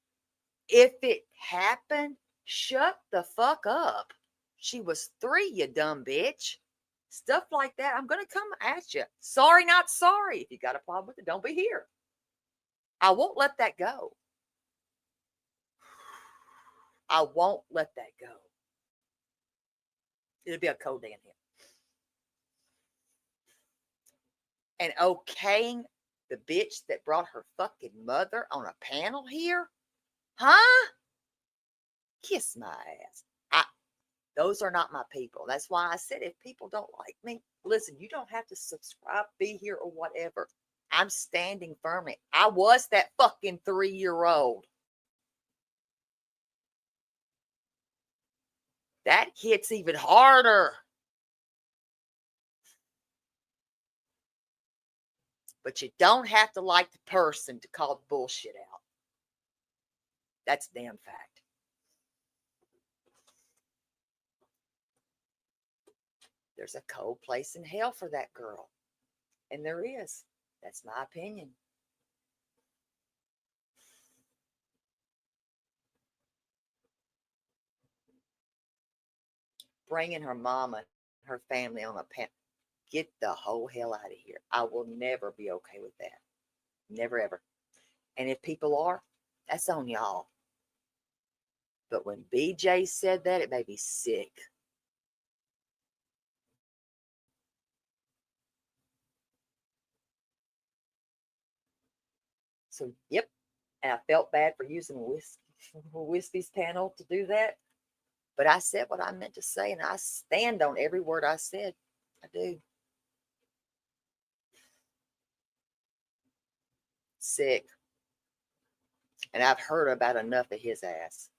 If it happened, shut the fuck up. She was 3, you dumb bitch. Stuff like that, I'm going to come at you. Sorry, not sorry. If you got a problem with it, don't be here. I won't let that go. I won't let that go. It'll be a cold day in here. And okaying the bitch that brought her fucking mother on a panel here? Huh? Kiss my ass. Those are not my people. That's why I said if people don't like me, listen, you don't have to subscribe, be here, or whatever. I'm standing firmly. I was that fucking 3-year-old. That hits even harder. But you don't have to like the person to call the bullshit out. That's a damn fact. There's a cold place in hell for that girl. And there is. That's my opinion. Bringing her mama, her family on a panel. Get the whole hell out of here. I will never be okay with that. Never, ever. And if people are, that's on y'all. But when BJ said that, it made me sick. So, yep. And I felt bad for using Whiskey's panel to do that. But I said what I meant to say, and I stand on every word I said. I do. Sick. And I've heard about enough of his ass.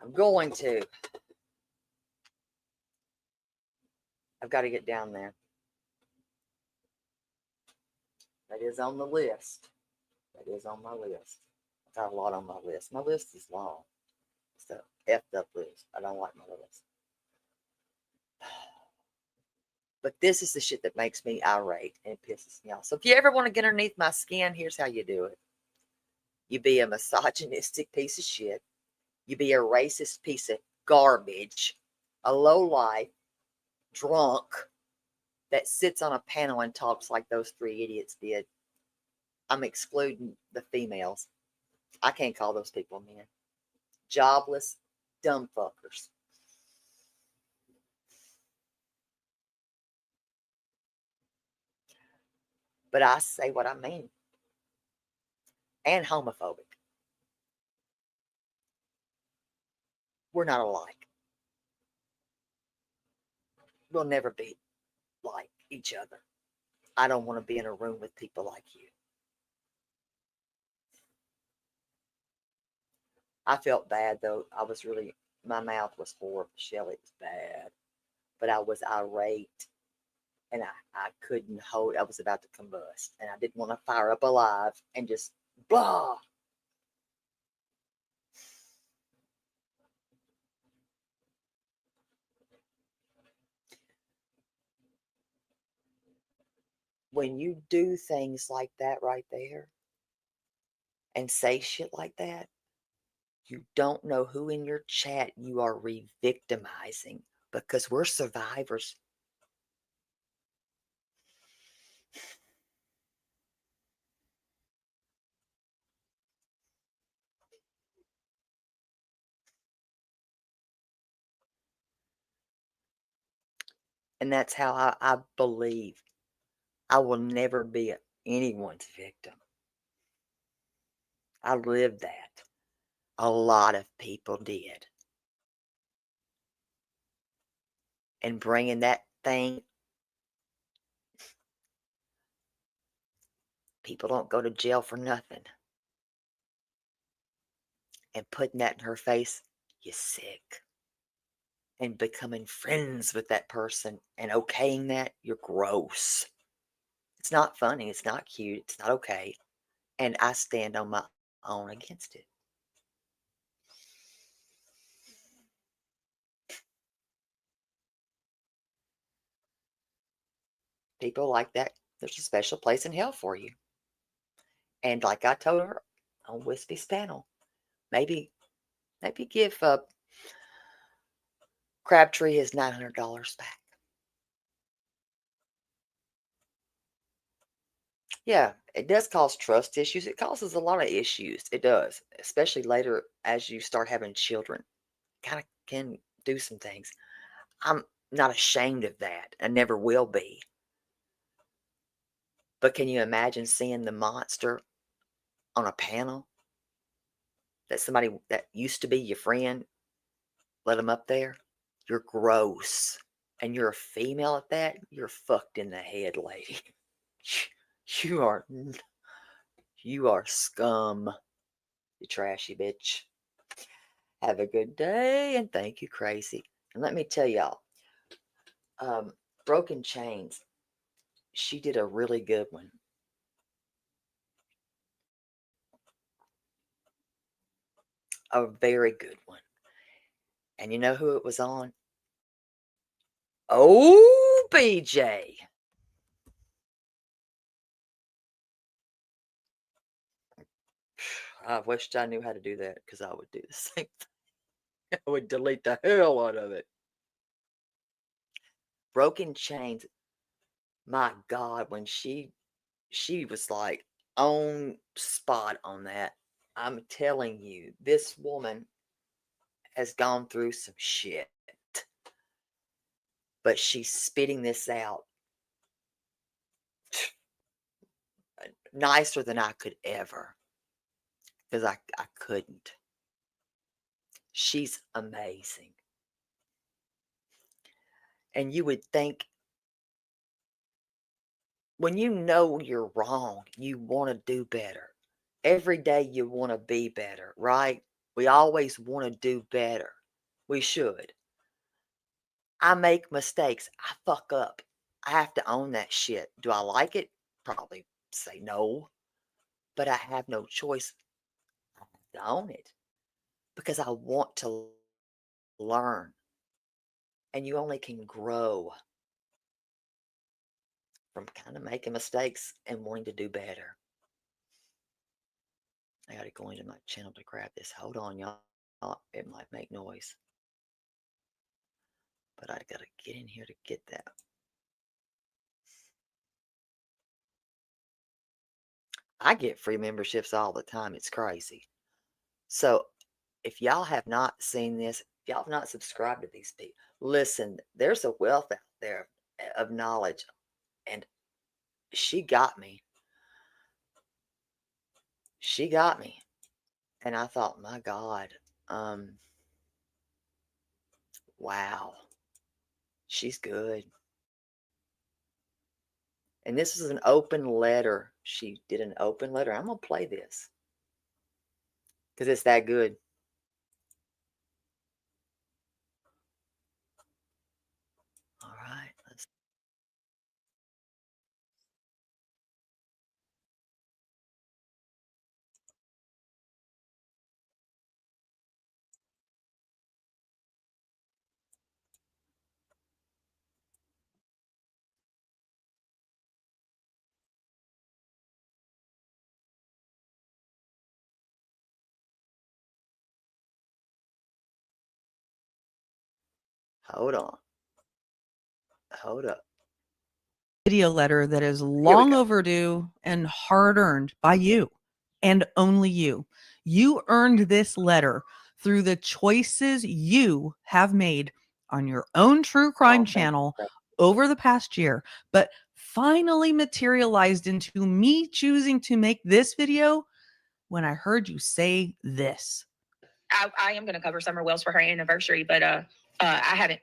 I'm going to. I've got to get down there. That is on the list. That is on my list. I've got a lot on my list. My list is long. It's a effed up list. I don't like my list. But this is the shit that makes me irate and it pisses me off. So if you ever want to get underneath my skin, here's how you do it. You be a misogynistic piece of shit. You be a racist piece of garbage. A lowlife, drunk, that sits on a panel and talks like those 3 idiots did. I'm excluding the females. I can't call those people men. Jobless, dumb fuckers. But I say what I mean. And homophobic. We're not alike. We'll never be like each other. I don't want to be in a room with people like you. I felt bad though. My mouth was horrible, Shelly. It was bad. But I was irate and I couldn't hold. I was about to combust and I didn't want to fire up alive and just blah. When you do things like that right there and say shit like that, you don't know who in your chat you are re-victimizing because we're survivors. And that's how I believe I will never be anyone's victim. I lived that. A lot of people did. And bringing that thing, people don't go to jail for nothing. And putting that in her face, you're sick. And becoming friends with that person and okaying that, you're gross. It's not funny. It's not cute. It's not okay. And I stand on my own against it. People like that, there's a special place in hell for you. And like I told her on Wispy's panel, maybe give Crabtree his $900 back. Yeah, it does cause trust issues. It causes a lot of issues. It does, especially later as you start having children. Kind of can do some things. I'm not ashamed of that. I never will be. But can you imagine seeing the monster on a panel? That somebody that used to be your friend, let them up there? You're gross. And you're a female at that? You're fucked in the head, lady. You are scum. You trashy bitch. Have a good day and thank you, Crazy. And let me tell y'all, Broken Chains, she did a really good one. A very good one. And you know who it was on? Oh, BJ. I wished I knew how to do that because I would do the same thing. I would delete the hell out of it. Broken Chains, my God, when she was like on spot on that. I'm telling you, this woman has gone through some shit. But she's spitting this out nicer than I could ever. Because I couldn't. She's amazing. And you would think when you know you're wrong, you want to do better. Every day you want to be better, right? We always want to do better. We should. I make mistakes. I fuck up. I have to own that shit. Do I like it? Probably say no. But I have no choice. I have to own it. Because I want to learn. And you only can grow from kind of making mistakes and wanting to do better. I gotta go into my channel to grab this. Hold on, y'all. It might make noise. But I gotta get in here to get that. I get free memberships all the time. It's crazy. So if y'all have not seen this, if y'all have not subscribed to these people, listen, there's a wealth out there of knowledge. And she got me. She got me. And I thought, my God, wow, she's good. And this is an open letter. She did an open letter. I'm going to play this because it's that good. All right. Hold on. Hold up. Video letter that is long overdue and hard earned by you and only you. You earned this letter through the choices you have made on your own true crime channel over the past year, but finally materialized into me choosing to make this video when I heard you say this. I am going to cover Summer Wells for her anniversary, but I haven't.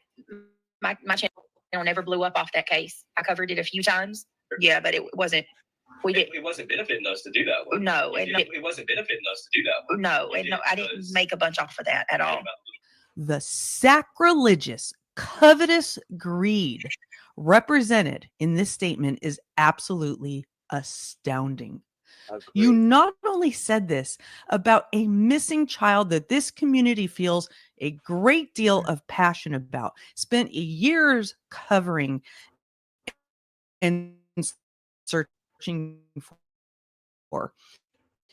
My channel never blew up off that case. I covered it a few times. Yeah, but it wasn't. It wasn't benefiting us to do that one. No, it wasn't benefiting us to do that one. No, I didn't make a bunch off of that at all. The sacrilegious, covetous greed represented in this statement is absolutely astounding. You not only said this about a missing child that this community feels a great deal of passion about, spent years covering and searching for.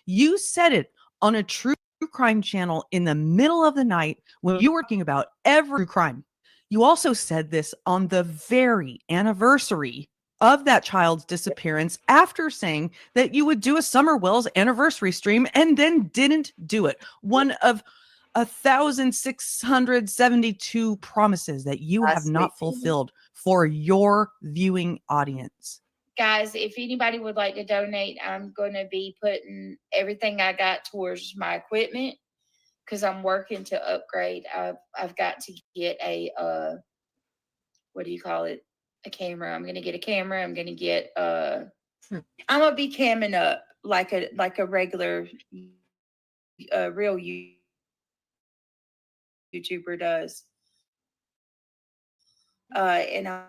You said it on a true crime channel in the middle of the night when you were talking about every crime. You also said this on the very anniversary of that child's disappearance after saying that you would do a Summer Wells anniversary stream and then didn't do it. One of 1,672 promises that you have not fulfilled for your viewing audience. Guys, if anybody would like to donate, I'm going to be putting everything I got towards my equipment because I'm working to upgrade. I've got to get a what do you call it? A camera. I'm going to get a camera. I'm going to get I'm going to be camming up like a regular real YouTuber does. And I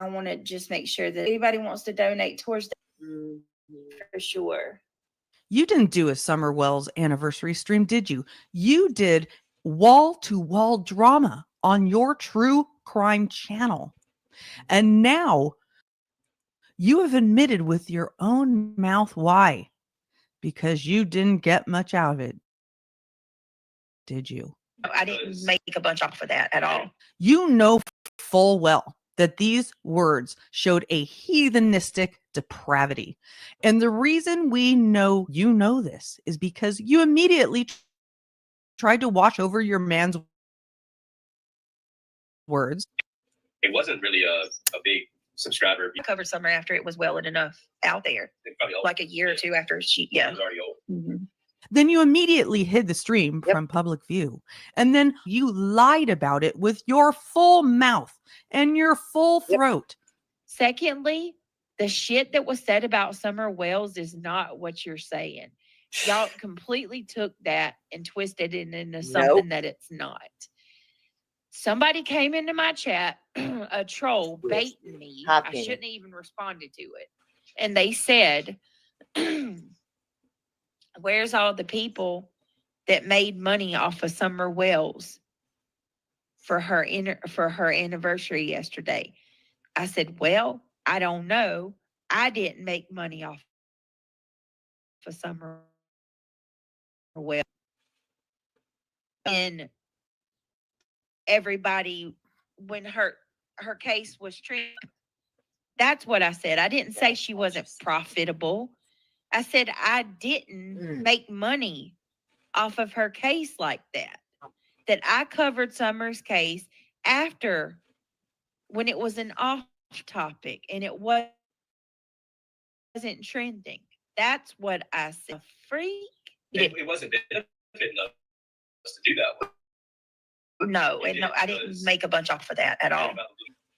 want to just make sure that anybody wants to donate towards that for sure. You didn't do a Summer Wells anniversary stream, did you? You did wall-to-wall drama on your true crime channel. And now you have admitted with your own mouth why. Because you didn't get much out of it, did you? I didn't make a bunch off of that at all. You know full well that these words showed a heathenistic depravity. And the reason we know you know this is because you immediately tried to wash over your man's words. It wasn't really a big subscriber. I covered Summer after it was well enough out there, like a year or two after she, It was already old. Mm-hmm. Then you immediately hid the stream from public view. And then you lied about it with your full mouth and your full throat. Secondly, the shit that was said about Summer Wells is not what you're saying. Y'all completely took that and twisted it into something that it's not. Somebody came into my chat, a troll baiting me. I shouldn't have even responded to it. And they said, where's all the people that made money off of Summer Wells for her anniversary yesterday? I said, well, I don't know. I didn't make money off of Summer Wells. And everybody, when her case was treated, that's what I said. I didn't say she wasn't profitable. I said I didn't make money off of her case like that. That I covered Summer's case after, when it was an off topic and it wasn't trending. That's what I said. Freak. It wasn't benefiting us to do that one. No, I didn't make a bunch off of that at all.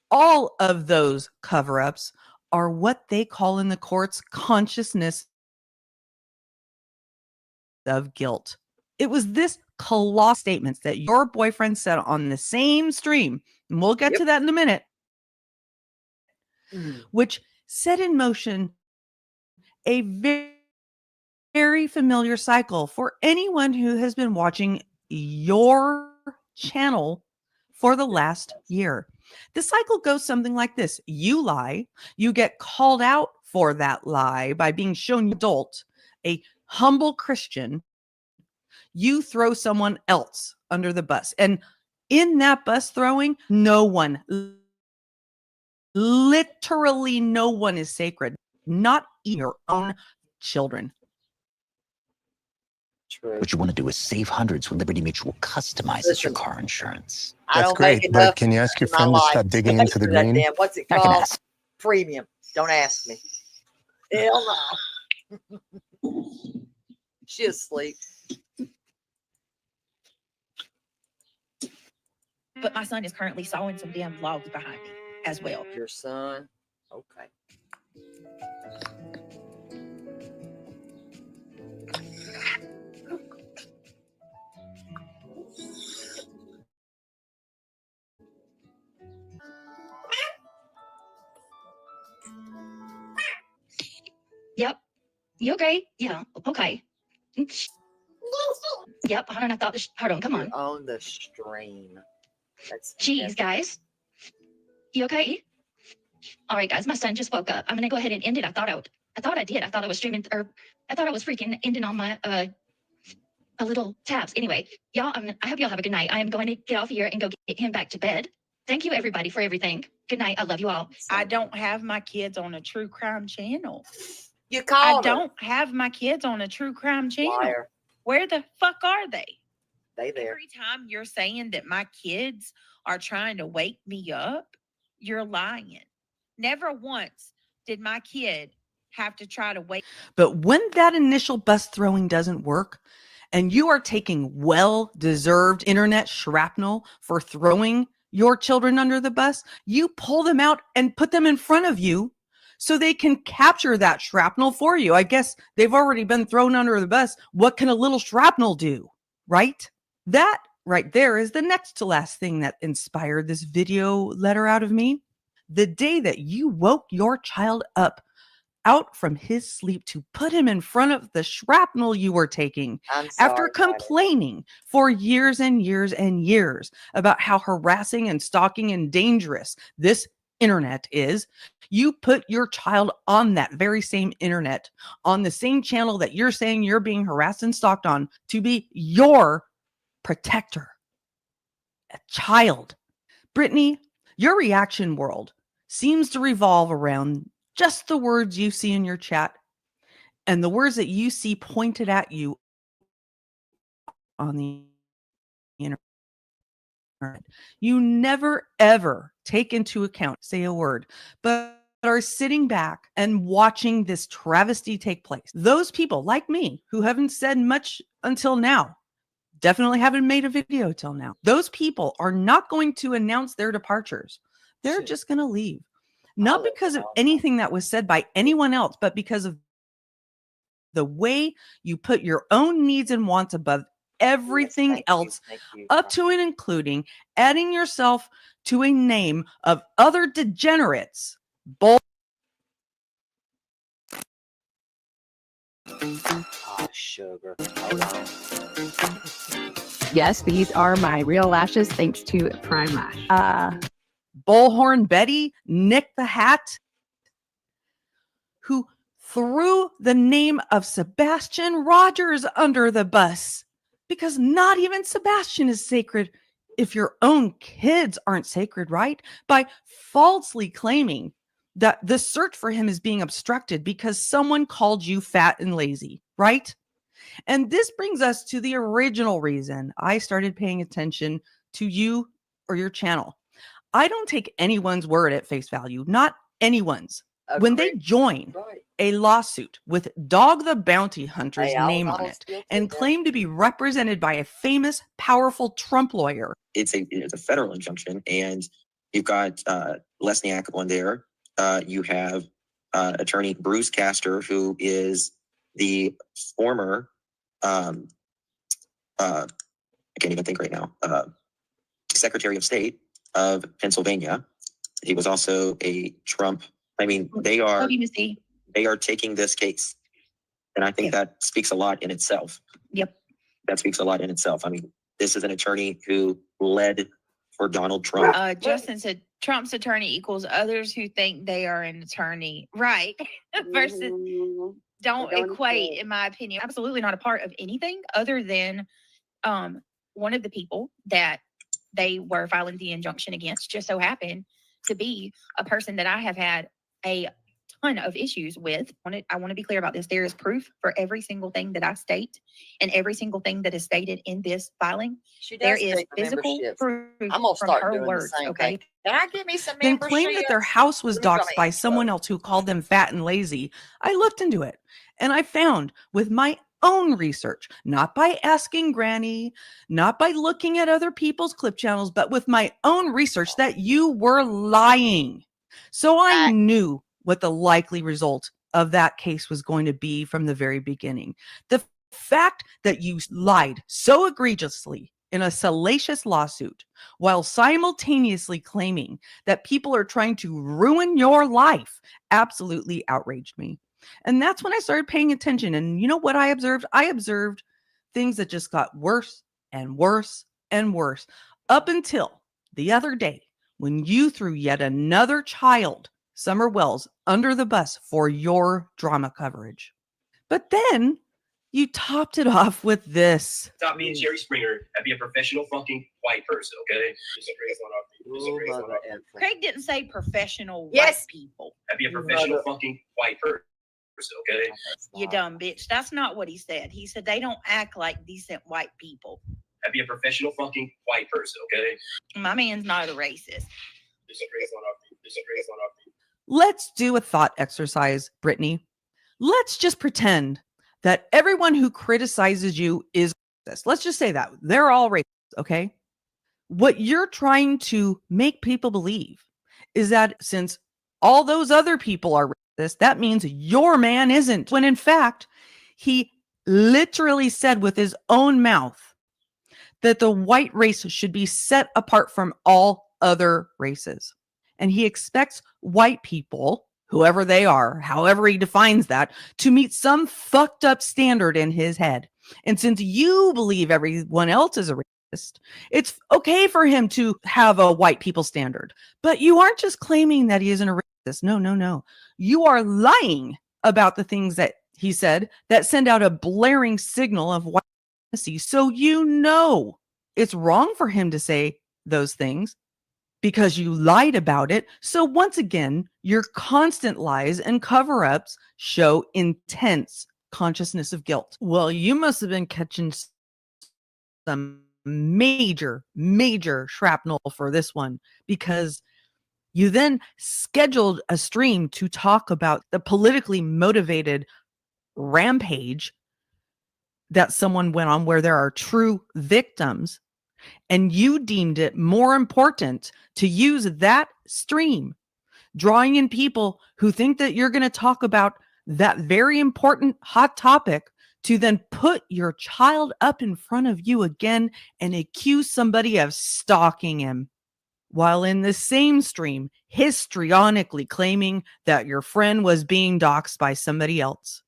All of those cover-ups are what they call in the courts consciousness of guilt. It was this colossal statements that your boyfriend said on the same stream, and we'll get to that in a minute, which set in motion a very, very familiar cycle for anyone who has been watching your channel for the last year. The cycle goes something like this. You lie, you get called out for that lie by being shown adult, a humble Christian, you throw someone else under the bus. And in that bus throwing, no one, literally no one is sacred, not even your own children. true. What you want to do is save hundreds when Liberty Mutual customizes your Listen, car insurance. I That's don't make great, enough but can you ask your in my friend to life stop to digging pay into the for that green? damn, what's it I can called? ask. Premium. Don't ask me. Hell no. She asleep. But my son is currently sawing some damn logs behind me as well. Your son? Okay. Yep. You okay? Yeah. Okay. Yep. Hold on. I thought this. Hold on. Come on. You're on the stream. That's Jeez, guys. You okay? All right, guys. My son just woke up. I'm gonna go ahead and end it. I thought I did. I thought I was streaming, or I thought I was freaking ending on my a little tabs. Anyway, y'all. I hope y'all have a good night. I am going to get off here and go get him back to bed. Thank you, everybody, for everything. Good night. I love you all. I don't have my kids on a true crime channel. You I called her. don't have my kids on a true crime channel. Liar. Where the fuck are they? They there. Every time you're saying that my kids are trying to wake me up, you're lying. Never once did my kid have to try to wake. But when that initial bus throwing doesn't work, and you are taking well-deserved internet shrapnel for throwing your children under the bus, you pull them out and put them in front of you so they can capture that shrapnel for you. I guess they've already been thrown under the bus. What can a little shrapnel do, right? That right there is the next to last thing that inspired this video letter out of me. The day that you woke your child up out from his sleep to put him in front of the shrapnel you were taking I'm sorry after about it. complaining for years and years and years about how harassing and stalking and dangerous this internet is. You put your child on that very same internet, on the same channel that you're saying you're being harassed and stalked on, to be your protector. A child. Brittany, your reaction world seems to revolve around just the words you see in your chat and the words that you see pointed at you on the internet. You never, ever take into account, say a word, but are sitting back and watching this travesty take place. Those people like me who haven't said much until now, definitely haven't made a video till now. Those people are not going to announce their departures. They're just going to leave. Not because of anything that was said by anyone else, but because of the way you put your own needs and wants above everything else, up to and including adding yourself to a name of other degenerates. Oh, sugar. Hold on. Yes, these are my real lashes thanks to Prime Lash. Bullhorn Betty, Nick the Hat, who threw the name of Sebastian Rogers under the bus because not even Sebastian is sacred if your own kids aren't sacred, right? By falsely claiming that the search for him is being obstructed because someone called you fat and lazy, right? And this brings us to the original reason I started paying attention to you or your channel. I don't take anyone's word at face value, not anyone's. When they join a lawsuit with Dog the Bounty Hunter's Hey, I'll name on almost it guilty and of that. claim to be represented by a famous, powerful Trump lawyer, It's a federal injunction, and you've got Lesniak on there. You have attorney Bruce Castor, who is the former I can't even think right now, Secretary of State of Pennsylvania. He was also a Trump. I mean, they are taking this case, and I think that speaks a lot in itself. Yep. That speaks a lot in itself. I mean, this is an attorney who led for Donald Trump. Justin said Trump's attorney equals others who think they are an attorney. Right. Versus don't equate, in my opinion. Absolutely not a part of anything other than one of the people that they were filing the injunction against just so happened to be a person that I have had a ton of issues with. I want to be clear about this. There is proof for every single thing that I state and every single thing that is stated in this filing. She does There is take the physical memberships. proof I'm gonna from start her doing words. the same Okay. thing. Can I get me some Then claim that their memberships? house was Let me go to doxed my by someone else who called them fat and lazy. I looked into it and I found with my own research, not by asking Granny, not by looking at other people's clip channels, but with my own research that you were lying. So I knew what the likely result of that case was going to be from the very beginning. The fact that you lied so egregiously in a salacious lawsuit while simultaneously claiming that people are trying to ruin your life absolutely outraged me. And that's when I started paying attention. And you know what I observed? I observed things that just got worse and worse and worse up until the other day when you threw yet another child, Summer Wells, under the bus for your drama coverage. But then you topped it off with this. Stop being Jerry Springer and be a professional fucking white person, okay? Craig didn't say professional Yes. white people. And be a professional fucking white person, okay? You dumb bitch. That's not what he said. He said they don't act like decent white people. And be a professional fucking white person, okay? My man's not a racist. Let's do a thought exercise, Brittany. Let's just pretend that everyone who criticizes you is racist. Let's just say that they're all racist, okay? What you're trying to make people believe is that since all those other people are racist, that means your man isn't. When in fact, he literally said with his own mouth that the white race should be set apart from all other races. And he expects white people, whoever they are, however he defines that, to meet some fucked up standard in his head. And since you believe everyone else is a racist, it's okay for him to have a white people standard. But you aren't just claiming that he isn't a racist. No, no, no. You are lying about the things that he said that send out a blaring signal of white supremacy. So you know it's wrong for him to say those things because you lied about it. So once again, your constant lies and cover-ups show intense consciousness of guilt. Well, you must have been catching some major shrapnel for this one, because you then scheduled a stream to talk about the politically motivated rampage that someone went on where there are true victims. And you deemed it more important to use that stream, drawing in people who think that you're going to talk about that very important hot topic, to then put your child up in front of you again and accuse somebody of stalking him, while in the same stream histrionically claiming that your friend was being doxxed by somebody else.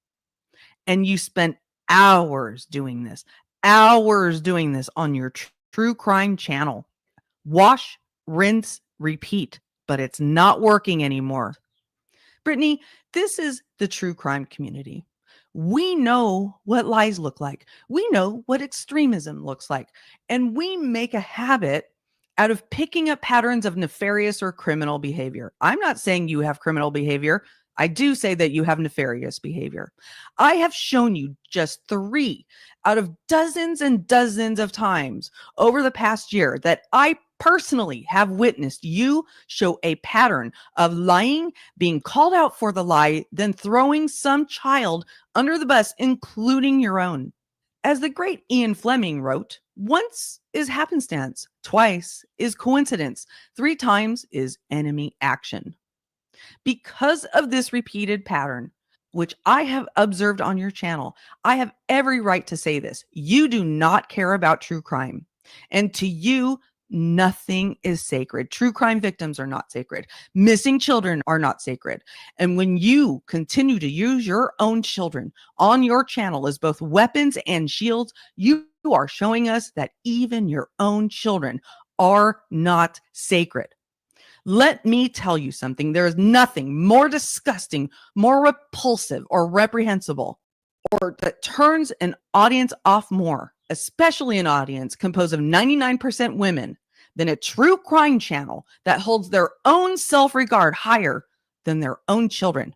And you spent hours doing this on your true crime channel. Wash, rinse, repeat, but it's not working anymore. Brittany, this is the true crime community. We know what lies look like. We know what extremism looks like. And we make a habit out of picking up patterns of nefarious or criminal behavior. I'm not saying you have criminal behavior. I do say that you have nefarious behavior. I have shown you just 3 out of dozens and dozens of times over the past year that I personally have witnessed you show a pattern of lying, being called out for the lie, then throwing some child under the bus, including your own. As the great Ian Fleming wrote, once is happenstance, twice is coincidence, 3 times is enemy action. Because of this repeated pattern, which I have observed on your channel, I have every right to say this. You do not care about true crime. And to you, nothing is sacred. True crime victims are not sacred. Missing children are not sacred. And when you continue to use your own children on your channel as both weapons and shields, you are showing us that even your own children are not sacred. Let me tell you something. There is nothing more disgusting, more repulsive, or reprehensible, or that turns an audience off more, especially an audience composed of 99% women, than a true crime channel that holds their own self-regard higher than their own children.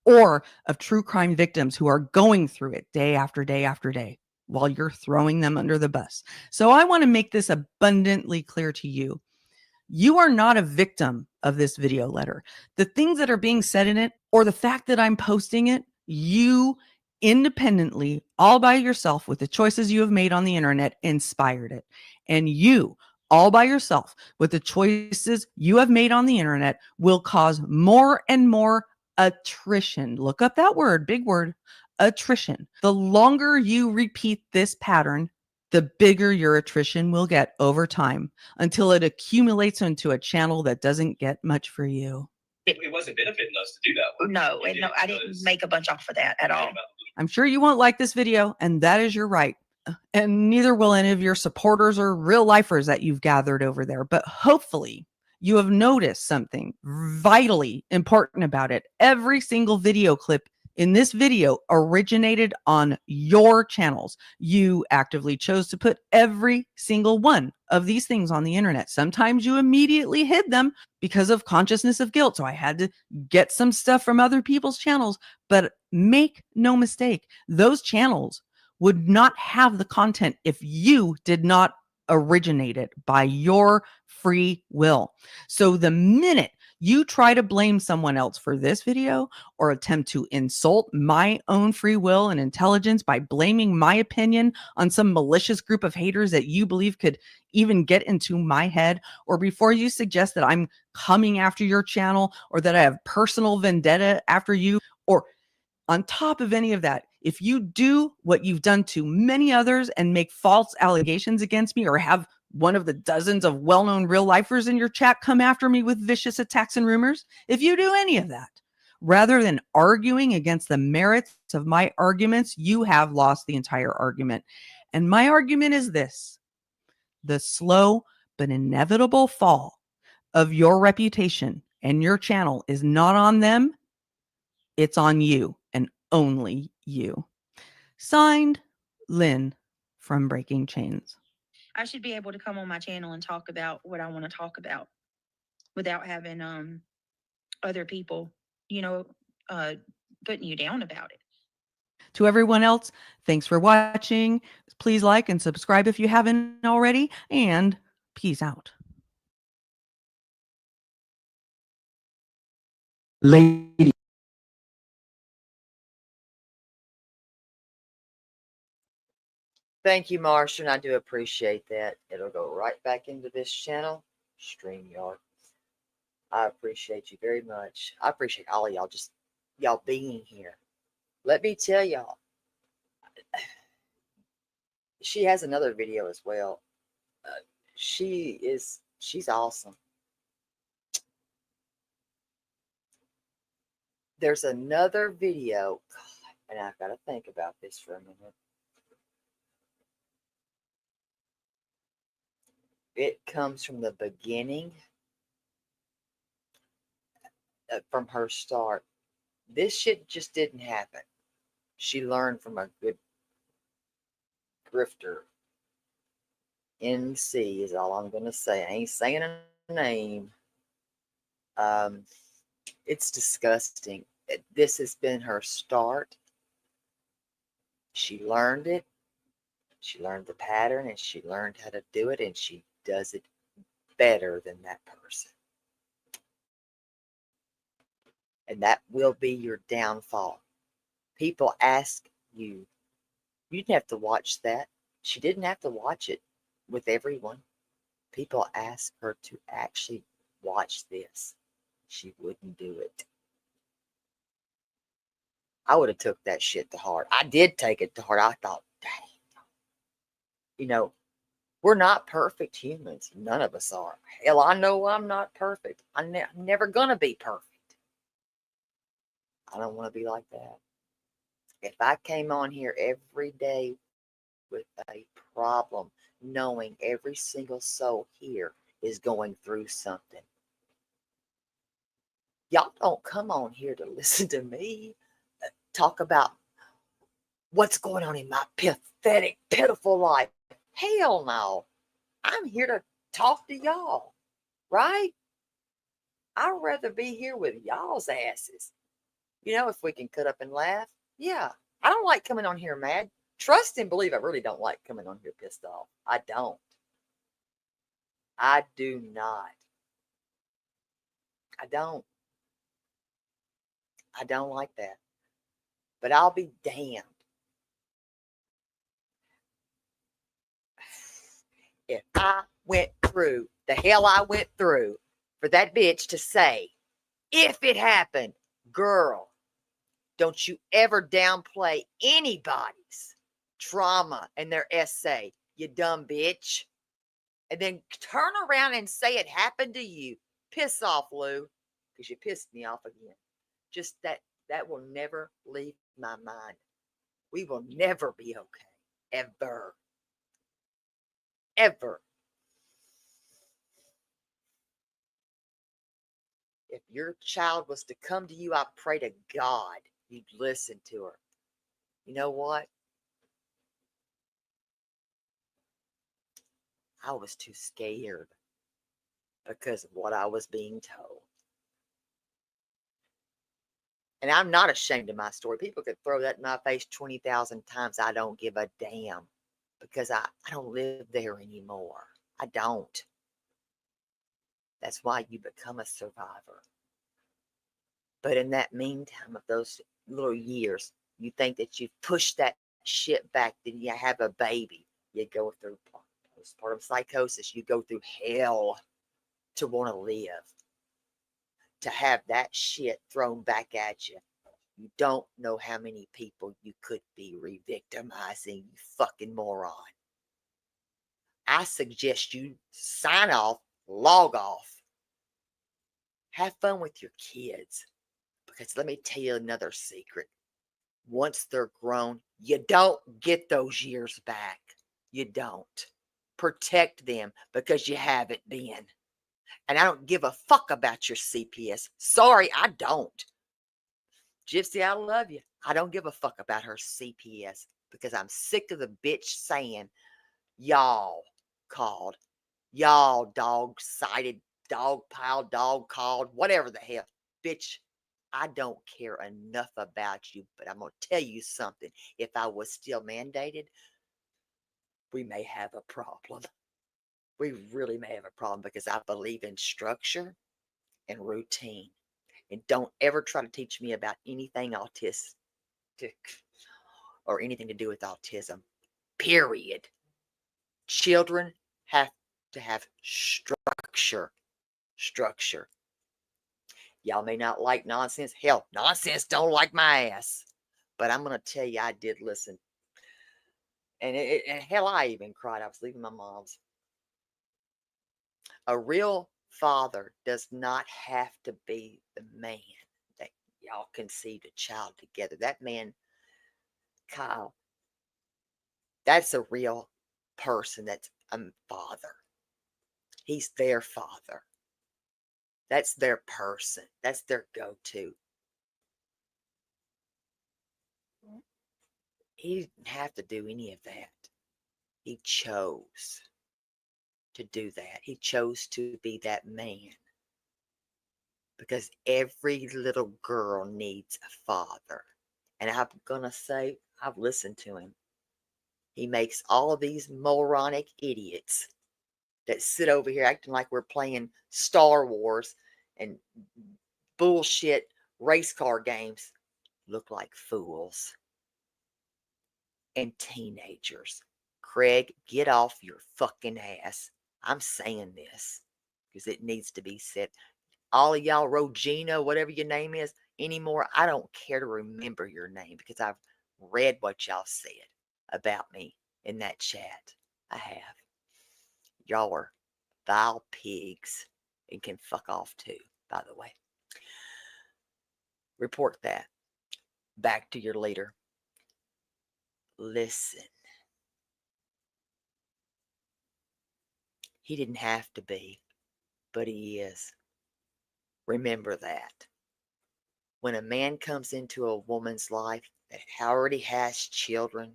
or of true crime victims who are going through it day after day after day while you're throwing them under the bus. So I want to make this abundantly clear to you. You are not a victim of this video letter. The things that are being said in it, or the fact that I'm posting it, you independently, all by yourself, with the choices you have made on the internet, inspired it. And you, all by yourself, with the choices you have made on the internet, will cause more and more attrition. Look up that word, big word, attrition. The longer you repeat this pattern, the bigger your attrition will get over time until it accumulates into a channel that doesn't get much for you. It wasn't benefiting us to do that. No, and no, I didn't make a bunch off of that at all. I'm sure you won't like this video, and that is your right. And neither will any of your supporters or real lifers that you've gathered over there. But hopefully you have noticed something vitally important about it. Every single video clip in this video originated on your channels. You actively chose to put every single one of these things on the internet. Sometimes you immediately hid them because of consciousness of guilt. So I had to get some stuff from other people's channels. But make no mistake, those channels would not have the content if you did not originate it by your free will. So the minute you try to blame someone else for this video or attempt to insult my own free will and intelligence by blaming my opinion on some malicious group of haters that you believe could even get into my head, or before you suggest that I'm coming after your channel or that I have personal vendetta after you, or on top of any of that, if you do what you've done to many others and make false allegations against me, or have one of the dozens of well-known real lifers in your chat come after me with vicious attacks and rumors, if you do any of that, rather than arguing against the merits of my arguments, you have lost the entire argument. And my argument is this: the slow but inevitable fall of your reputation and your channel is not on them, it's on you and only you. Signed, Lynn from Breaking Chains. I should be able to come on my channel and talk about what I want to talk about without having other people, putting you down about it. To everyone else, thanks for watching. Please like and subscribe if you haven't already, and peace out. Lady. Thank you, Marsha, and I do appreciate that. It'll go right back into this channel, StreamYard. I appreciate you very much. I appreciate all of y'all, just y'all being here. Let me tell y'all, she has another video as well. She's awesome. There's another video, God, and I've got to think about this for a minute. It comes from the beginning, from her start. This shit just didn't happen. She learned from a good grifter. NC is all I'm going to say. I ain't saying a name. It's disgusting. This has been her start. She learned it. She learned the pattern, and she learned how to do it, and she does it better than that person. And that will be your downfall. People ask you, you didn't have to watch that. She didn't have to watch it with everyone. People ask her to actually watch this. She wouldn't do it. I would have took that shit to heart. I did take it to heart. I thought, dang. We're not perfect humans. None of us are. Hell, I know I'm not perfect. I'm never going to be perfect. I don't want to be like that. If I came on here every day with a problem, knowing every single soul here is going through something, y'all don't come on here to listen to me talk about what's going on in my pathetic, pitiful life. Hell no. I'm here to talk to y'all, right? I'd rather be here with y'all's asses You know, if we can cut up and laugh, yeah. I don't like coming on here mad. Trust and believe I really don't like coming on here pissed off. I don't. I do not. I don't. I don't like that. But I'll be damned if I went through the hell I went through for that bitch to say, if it happened, girl, don't you ever downplay anybody's trauma and their essay, you dumb bitch. And then turn around and say it happened to you. Piss off, Lou, because you pissed me off again. Just that will never leave my mind. We will never be okay. Ever. Ever. If your child was to come to you, I pray to God you'd listen to her. You know what? I was too scared because of what I was being told. And I'm not ashamed of my story. People could throw that in my face 20,000 times. I don't give a damn because I don't live there anymore. I don't. That's why you become a survivor. But in that meantime of those little years, you think that you've pushed that shit back, then you have a baby. You go through postpartum psychosis. You go through hell to want to live. To have that shit thrown back at you. You don't know how many people you could be re-victimizing, you fucking moron. I suggest you sign off, log off. Have fun with your kids. Because let me tell you another secret. Once they're grown, you don't get those years back. You don't. Protect them because you haven't been. And I don't give a fuck about your CPS. Sorry, I don't. Gypsy, I love you. I don't give a fuck about her CPS because I'm sick of the bitch saying, y'all called, y'all dog-sided, dog piled, dog called, whatever the hell. Bitch, I don't care enough about you, but I'm going to tell you something. If I was still mandated, we may have a problem. We really may have a problem because I believe in structure and routine. And don't ever try to teach me about anything autistic or anything to do with autism. Period. Children have to have structure. Structure. Y'all may not like nonsense. Hell, nonsense don't like my ass. But I'm going to tell you, I did listen. And hell, I even cried. I was leaving my mom's. A real father does not have to be the man that y'all conceived a child together. That man, Kyle, that's a real person. That's a father. He's their father. That's their person. That's their go-to. He didn't have to do any of that. He chose to do that. He chose to be that man. Because every little girl needs a father. And I'm going to say, I've listened to him. He makes all of these moronic idiots that sit over here acting like we're playing Star Wars and bullshit race car games look like fools and teenagers. Craig, get off your fucking ass. I'm saying this because it needs to be said. All of y'all, Rogina, whatever your name is, anymore, I don't care to remember your name because I've read what y'all said about me in that chat. I have. Y'all are vile pigs and can fuck off too, by the way. Report that. Back to your leader. Listen. He didn't have to be, but he is. Remember that. When a man comes into a woman's life that already has children,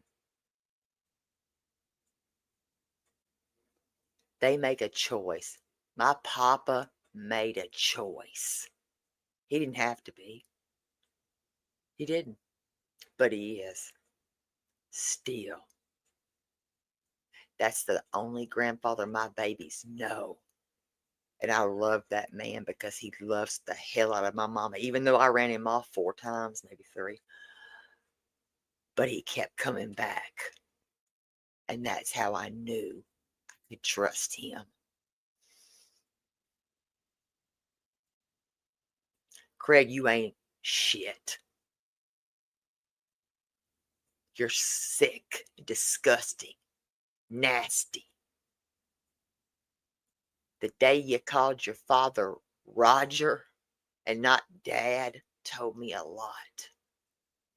they make a choice. My papa made a choice. He didn't have to be. He didn't, but he is. Still. That's the only grandfather my babies know. And I love that man because he loves the hell out of my mama, even though I ran him off 4 times, maybe 3. But he kept coming back. And that's how I knew I could trust him. Craig, you ain't shit. You're sick, disgusting, nasty. The day you called your father Roger and not Dad told me a lot.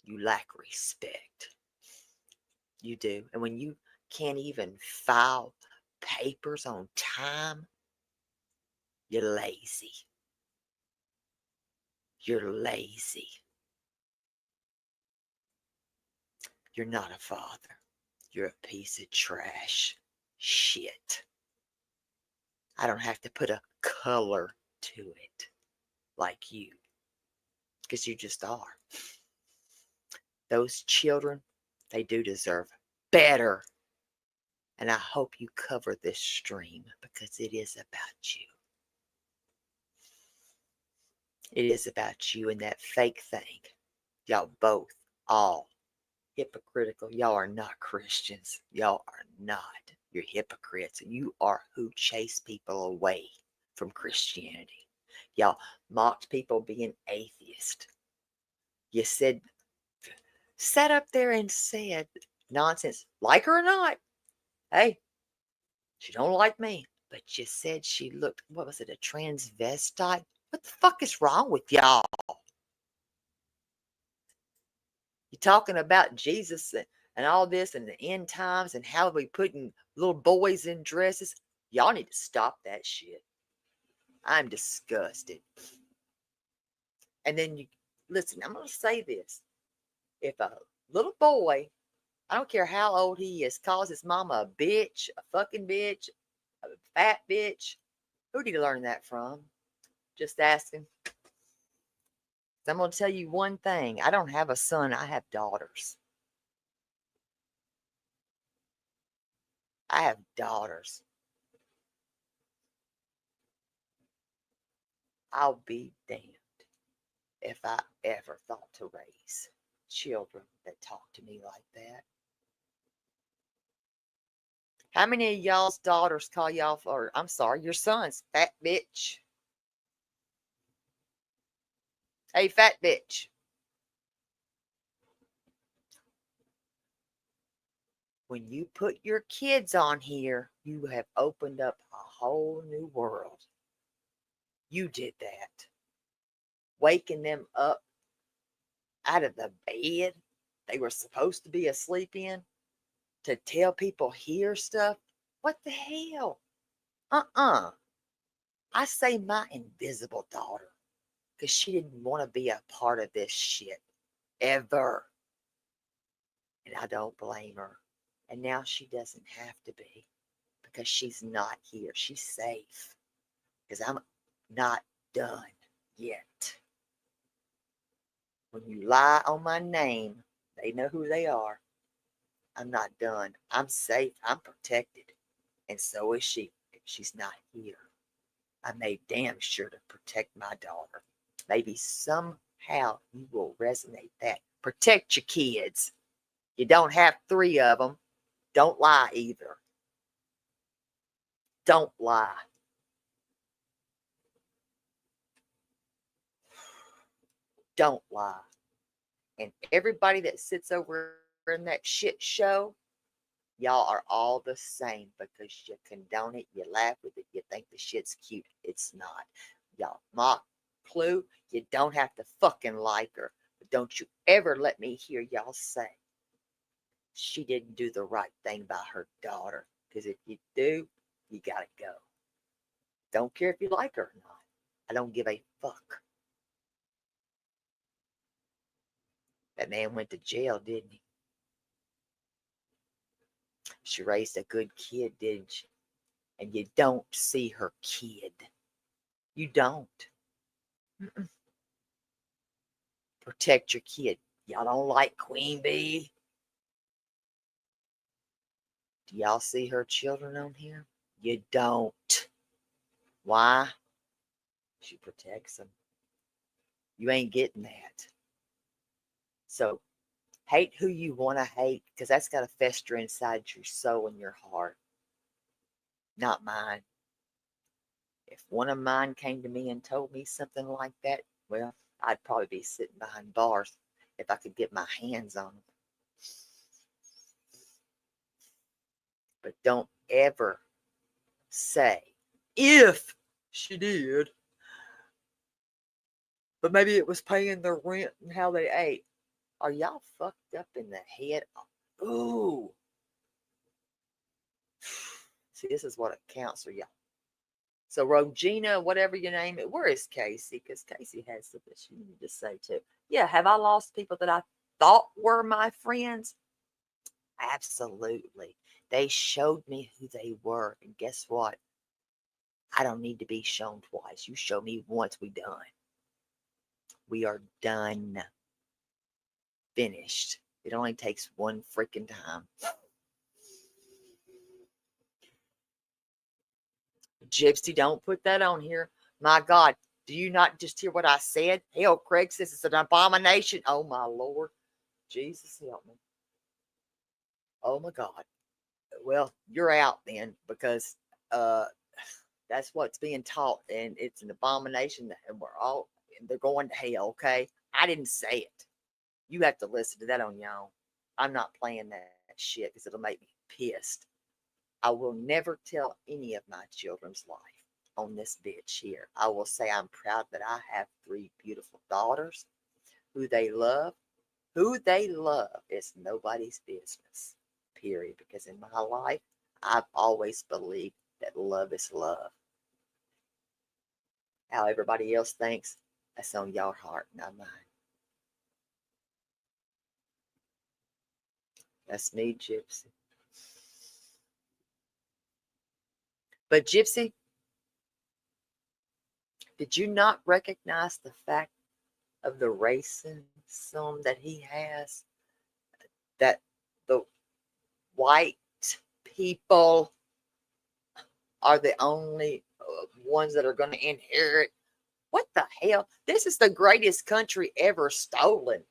You lack respect. You do. And when you can't even file papers on time, you're lazy. You're lazy. You're not a father. You're a piece of trash. Shit. I don't have to put a color to it like you. Because you just are. Those children, they do deserve better. And I hope you cover this stream because it is about you. It is about you and that fake thing. Y'all both, all hypocritical. Y'all are not Christians. Y'all are not. You're hypocrites. And you are who chase people away from Christianity. Y'all mocked people being atheist. You sat up there and said nonsense, like her or not. Hey, she don't like me. But you said she looked, what was it, a transvestite? What the fuck is wrong with y'all? You're talking about Jesus and all this and the end times and how we putting little boys in dresses. Y'all need to stop that shit. I'm disgusted. And then you listen, I'm going to say this. If a little boy, I don't care how old he is, calls his mama a bitch, a fucking bitch, a fat bitch, who did he learn that from? Just asking. I'm going to tell you one thing. I don't have a son. I have daughters. I have daughters. I'll be damned if I ever thought to raise children that talk to me like that. How many of y'all's daughters call y'all, or I'm sorry, your sons, fat bitch? Hey, fat bitch. When you put your kids on here, you have opened up a whole new world. You did that. Waking them up out of the bed they were supposed to be asleep in to tell people here stuff. What the hell? I say my invisible daughter because she didn't want to be a part of this shit ever. And I don't blame her. And now she doesn't have to be because she's not here. She's safe because I'm not done yet. When you lie on my name, they know who they are. I'm not done. I'm safe. I'm protected. And so is she if she's not here. I made damn sure to protect my daughter. Maybe somehow you will resonate that. Protect your kids. You don't have 3 of them. Don't lie either. Don't lie. Don't lie. And everybody that sits over in that shit show, y'all are all the same because you condone it, you laugh with it, you think the shit's cute. It's not. Y'all mock Clue, you don't have to fucking like her. But don't you ever let me hear y'all say she didn't do the right thing by her daughter. Because if you do, you gotta go. Don't care if you like her or not. I don't give a fuck. That man went to jail, didn't he? She raised a good kid, didn't she? And you don't see her kid. You don't. Mm-mm. Protect your kid. Y'all don't like Queen Bee? Do y'all see her children on here? You don't. Why? She protects them. You ain't getting that. So hate who you want to hate, because that's got to fester inside your soul and your heart. Not mine. If one of mine came to me and told me something like that, well, I'd probably be sitting behind bars if I could get my hands on them. But don't ever say, if she did, but maybe it was paying their rent and how they ate. Are y'all fucked up in the head? Ooh. See, this is what counts for y'all. So, Rogina, whatever you name it, where is Casey? Because Casey has something she needed to say too. Yeah, have I lost people that I thought were my friends? Absolutely. They showed me who they were. And guess what? I don't need to be shown twice. You show me once, we done. We are done. Finished. It only takes one freaking time. Gypsy, don't put that on here. My God, do you not just hear what I said? Hell, Craig says it's an abomination. Oh, my Lord. Jesus, help me. Oh, my God. Well, you're out then, because that's what's being taught, and it's an abomination, and they're going to hell, okay? I didn't say it. You have to listen to that on your own. I'm not playing that shit because it'll make me pissed. I will never tell any of my children's life on this bitch here. I will say I'm proud that I have 3 beautiful daughters who they love. Who they love is nobody's business, period. Because in my life, I've always believed that love is love. How everybody else thinks, that's on your heart, not mine. That's me, Gypsy. But Gypsy, did you not recognize the fact of the racism that he has? That the white people are the only ones that are going to inherit. What the hell? This is the greatest country ever stolen.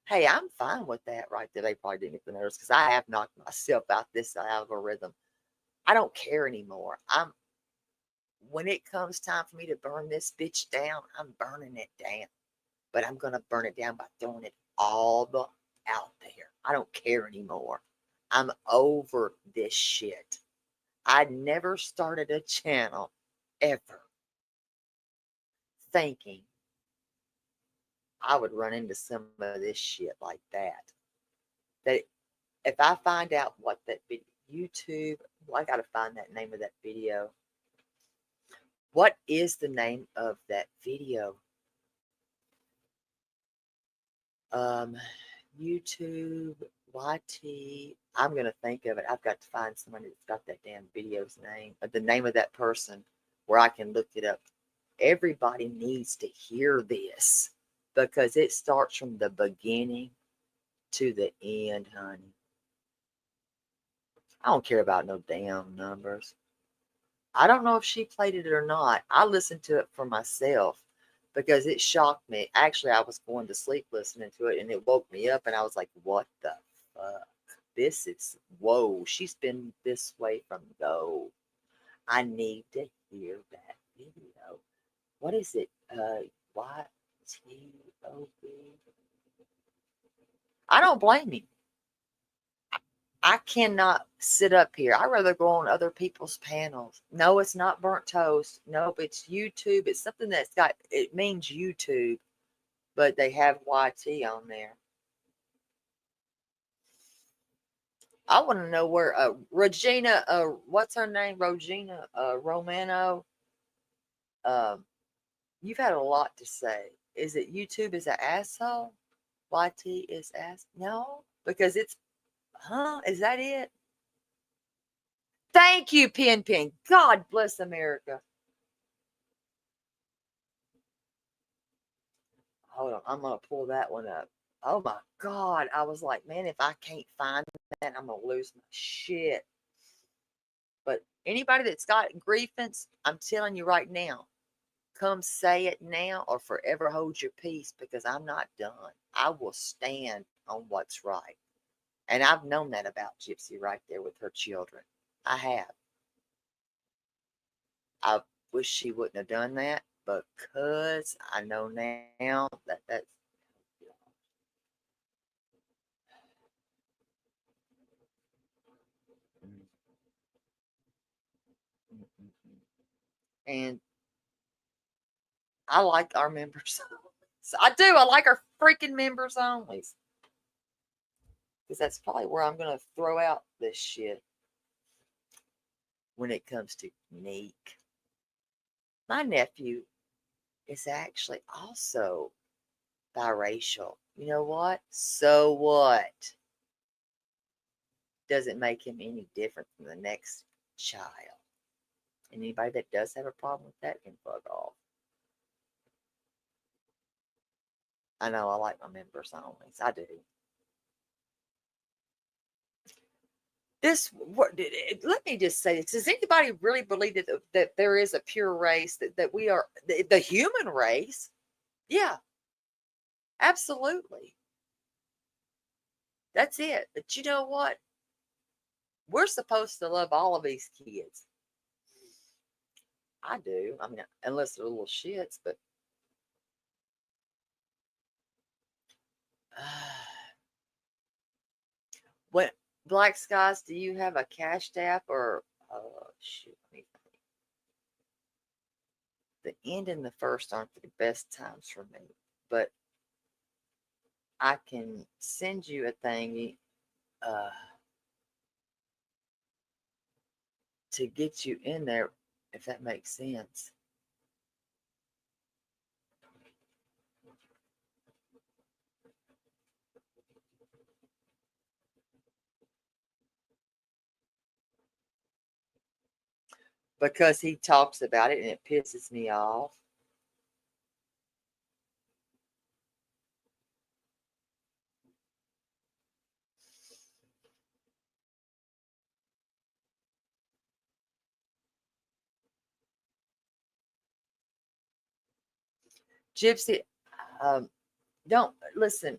Hey, I'm fine with that right there. They probably didn't get the notice because I have knocked myself out this algorithm. I don't care anymore. When it comes time for me to burn this bitch down, I'm burning it down. But I'm going to burn it down by throwing it all out there. I don't care anymore. I'm over this shit. I never started a channel ever thinking I would run into some of this shit like that. That if I find out what that video, YouTube, well, I got to find that name of that video. What is the name of that video? YouTube, YT. I'm going to think of it. I've got to find somebody that's got that damn video's name, the name of that person, where I can look it up. Everybody needs to hear this because it starts from the beginning to the end, honey. I don't care about no damn numbers. I don't know if she played it or not. I listened to it for myself because it shocked me. Actually, I was going to sleep listening to it and it woke me up and I was like, what the fuck? This is, whoa, she's been this way from go. I need to hear that video. What is it? YTOB? I don't blame you. I cannot sit up here. I'd rather go on other people's panels. No, it's not burnt toast. Nope, it's YouTube. It's something that's got, it means YouTube, but they have YT on there. I want to know where Regina, what's her name? Regina Romano. You've had a lot to say. Is it YouTube is an asshole? YT is ass? No, because it's, is that it? Thank you, Pin Pin. God bless America. Hold on, I'm gonna pull that one up. Oh my God. I was like, man, if I can't find that, I'm gonna lose my shit. But anybody that's got grievance, I'm telling you right now, come say it now or forever hold your peace, because I'm not done. I will stand on what's right. And I've known that about Gypsy right there with her children. I have. I wish she wouldn't have done that, but because I know now that's and I like our members. So I do. I like our freaking members only. Because that's probably where I'm going to throw out this shit when it comes to Neek. My nephew is actually also biracial. You know what? So what? Doesn't make him any different from the next child. And anybody that does have a problem with that can fuck off. I know I like my members only. I do. Let me just say this. Does anybody really believe that there is a pure race, that we are the human race? Yeah, absolutely. That's it. But you know what? We're supposed to love all of these kids. I do. I mean, unless they're little shits, but what, Black Skies, do you have a Cash App or shoot me? The end and the first aren't the best times for me, but I can send you a thingy to get you in there, if that makes sense. Because he talks about it and it pisses me off. Gypsy, don't listen.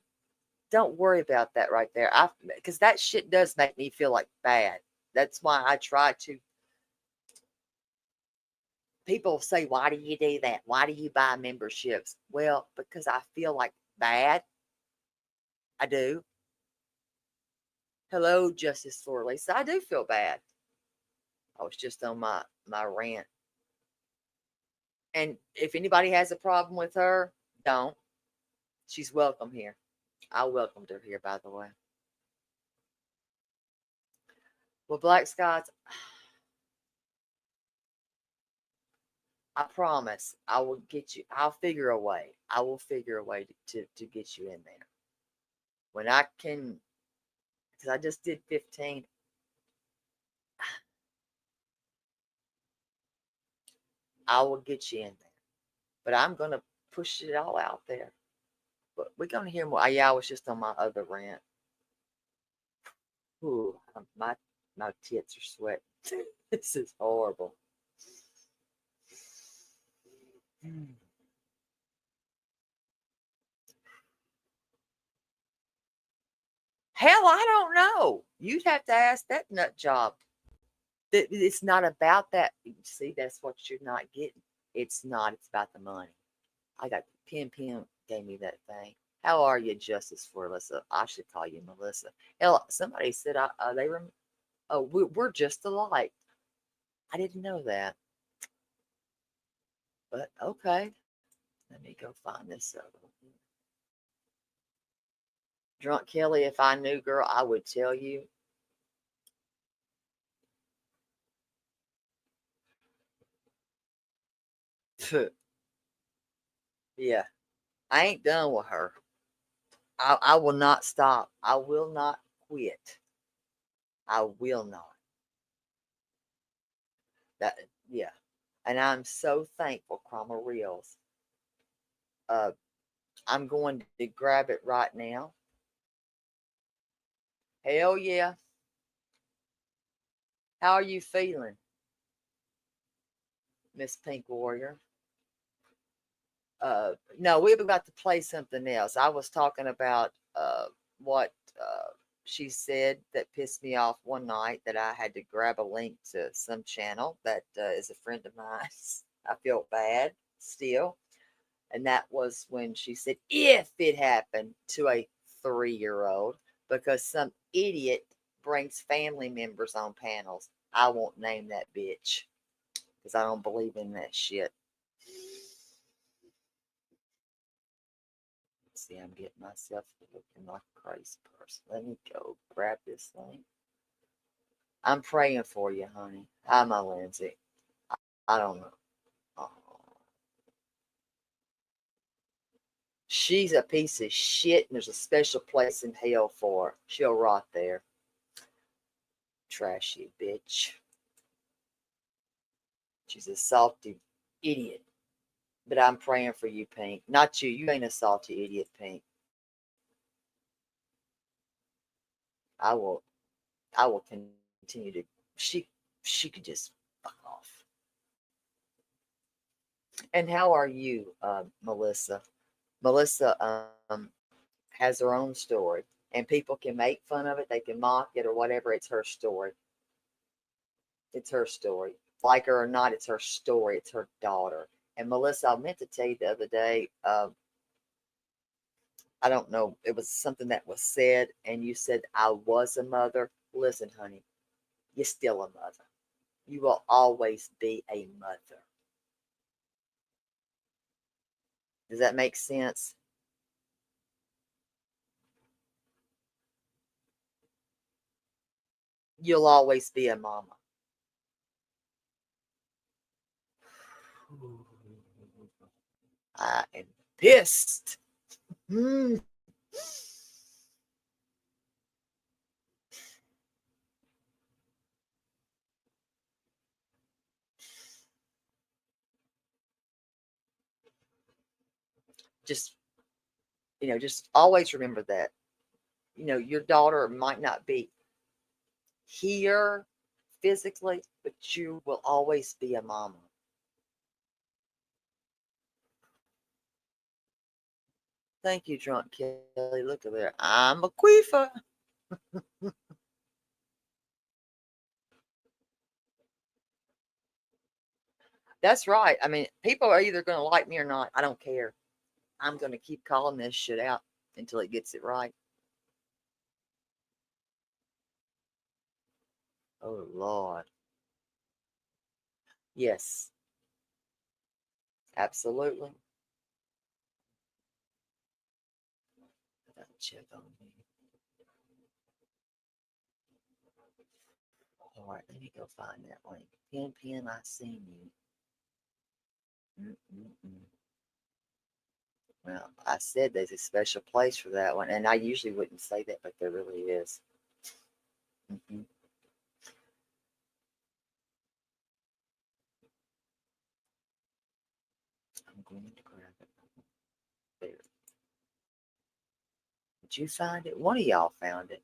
Don't worry about that right there. Because that shit does make me feel like bad. That's why I try to. People say, why do you do that? Why do you buy memberships? Well, because I feel like bad. I do. Hello, Justice for Lisa. I do feel bad. I was just on my rant. And if anybody has a problem with her, don't. She's welcome here. I welcomed her here, by the way. Well, Black Scots, I promise I will get you. I'll figure a way. I will figure a way to get you in there. When I can, because I just did 15. I will get you in there. But I'm going to push it all out there. But we're going to hear more. Yeah, I was just on my other rant. Ooh, my tits are sweating. This is horrible. Hell, I don't know. You'd have to ask that nut job. It's not about that. See, that's what you're not getting. It's not. It's about the money. I got Pim gave me that thing. How are you, Justice for Alyssa? I should call you Melissa. Hell, somebody said we're just alike. I didn't know that. But okay. Let me go find this other one. Drunk Kelly, if I knew, girl, I would tell you. Yeah, I ain't done with her. I will not stop. I will not quit. I will not. That And I'm so thankful, Cromwell Reels. I'm going to grab it right now. Hell yeah. How are you feeling, Miss Pink Warrior? No, we're about to play something else. I was talking about what she said that pissed me off one night, that I had to grab a link to some channel that is a friend of mine. I feel bad still. And that was when she said, if it happened to a 3-year-old, because some idiot brings family members on panels. I won't name that bitch because I don't believe in that shit. See, I'm getting myself looking like a crazy person. Let me go grab this thing. I'm praying for you, honey. Hi, my Lindsay. I don't know. Oh. She's a piece of shit, and there's a special place in hell for her. She'll rot there. Trashy bitch. She's a salty idiot. But I'm praying for you, Pink. Not you. You ain't a salty idiot, Pink. I will continue to. She could just fuck off. And how are you, Melissa? Melissa has her own story, and people can make fun of it, they can mock it or whatever. It's her story. It's her story. Like her or not, it's her story. It's her daughter. And Melissa, I meant to tell you the other day, I don't know, it was something that was said, and you said, I was a mother. Listen, honey, you're still a mother. You will always be a mother. Does that make sense? You'll always be a mama. I am pissed. Just, just always remember that. Your daughter might not be here physically, but you will always be a mama. Thank you, Drunk Kelly. Look at there. I'm a queefer. That's right. I mean, people are either going to like me or not. I don't care. I'm going to keep calling this shit out until it gets it right. Oh, Lord. Yes. Absolutely. Check on me. All right, let me go find that link. Pin, I seen you. Well, I said there's a special place for that one, and I usually wouldn't say that, but there really is. I'm going to grab it. There. Did you find it? One of y'all found it.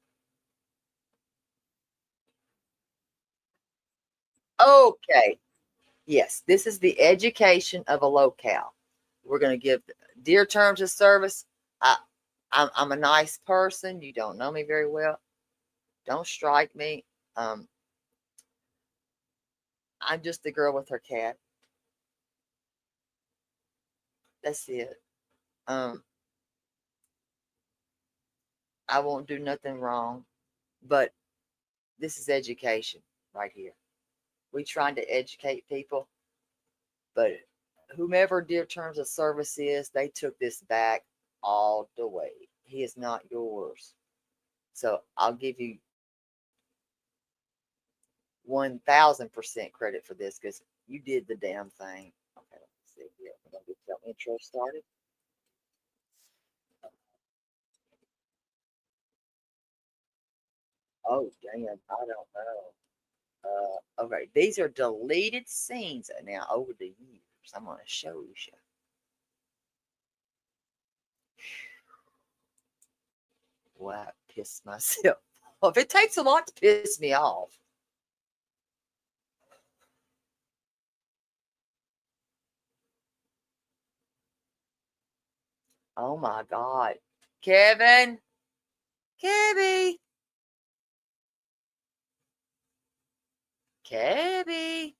Okay. Yes, this is the education of a locale. We're going to give dear terms of service. I'm a nice person. You don't know me very well. Don't strike me. I'm just the girl with her cat. That's it. I won't do nothing wrong, but this is education right here. We trying to educate people, but whomever dear terms of service is, they took this back all the way. He is not yours. So I'll give you 1000% credit for this because you did the damn thing. Okay, let's see here. We're gonna get the intro started. Oh damn, I don't know. Okay, these are deleted scenes now over the years. I'm gonna show you. Boy, I pissed myself off. It takes a lot to piss me off. Oh my God. Kevin. Kebby. Kebby.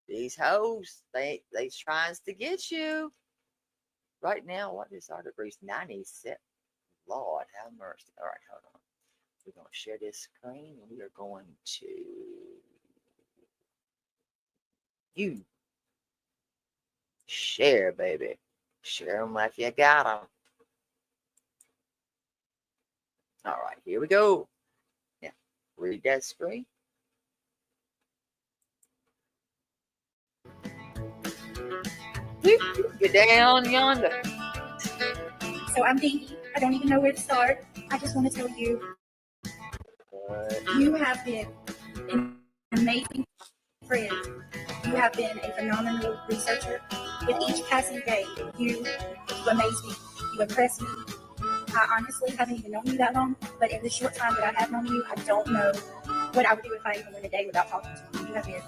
These hoes, they trying to get you. Right now, what is our degrees? 97. Lord have mercy. All right, hold on. We're going to share this screen and we are going to share, baby. Share them like you got them. All right, here we go. Yeah, read that screen. Get down yonder. So I'm Dinky. I don't even know where to start. I just want to tell you, you have been an amazing friend. You have been a phenomenal researcher. With each passing day, you amaze me. You impress me. I honestly haven't even known you that long, but in the short time that I have known you, I don't know what I would do if I even went a day without talking to you. You have been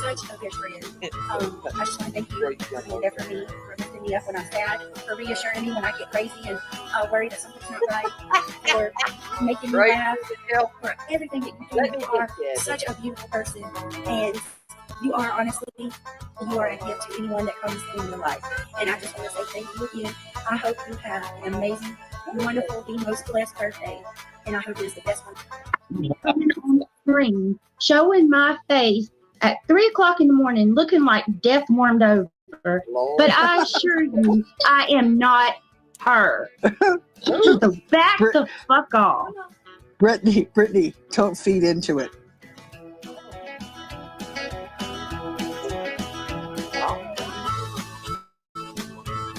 such a good friend. I just want to thank you for being there for me, for lifting me up when I'm sad, for reassuring me when I get crazy and worry that something's not right, for making me laugh, for everything that you do. You are such a beautiful person, and you are honestly, you are a gift to anyone that comes in your life. And I just want to say thank you again. I hope you have an amazing, wonderful, the most blessed birthday, and I hope it is the best one. Coming on the screen, showing my face at 3 o'clock in the morning, looking like death warmed over. But I assure you, I am not her. So back the fuck off. Brittany, don't feed into it.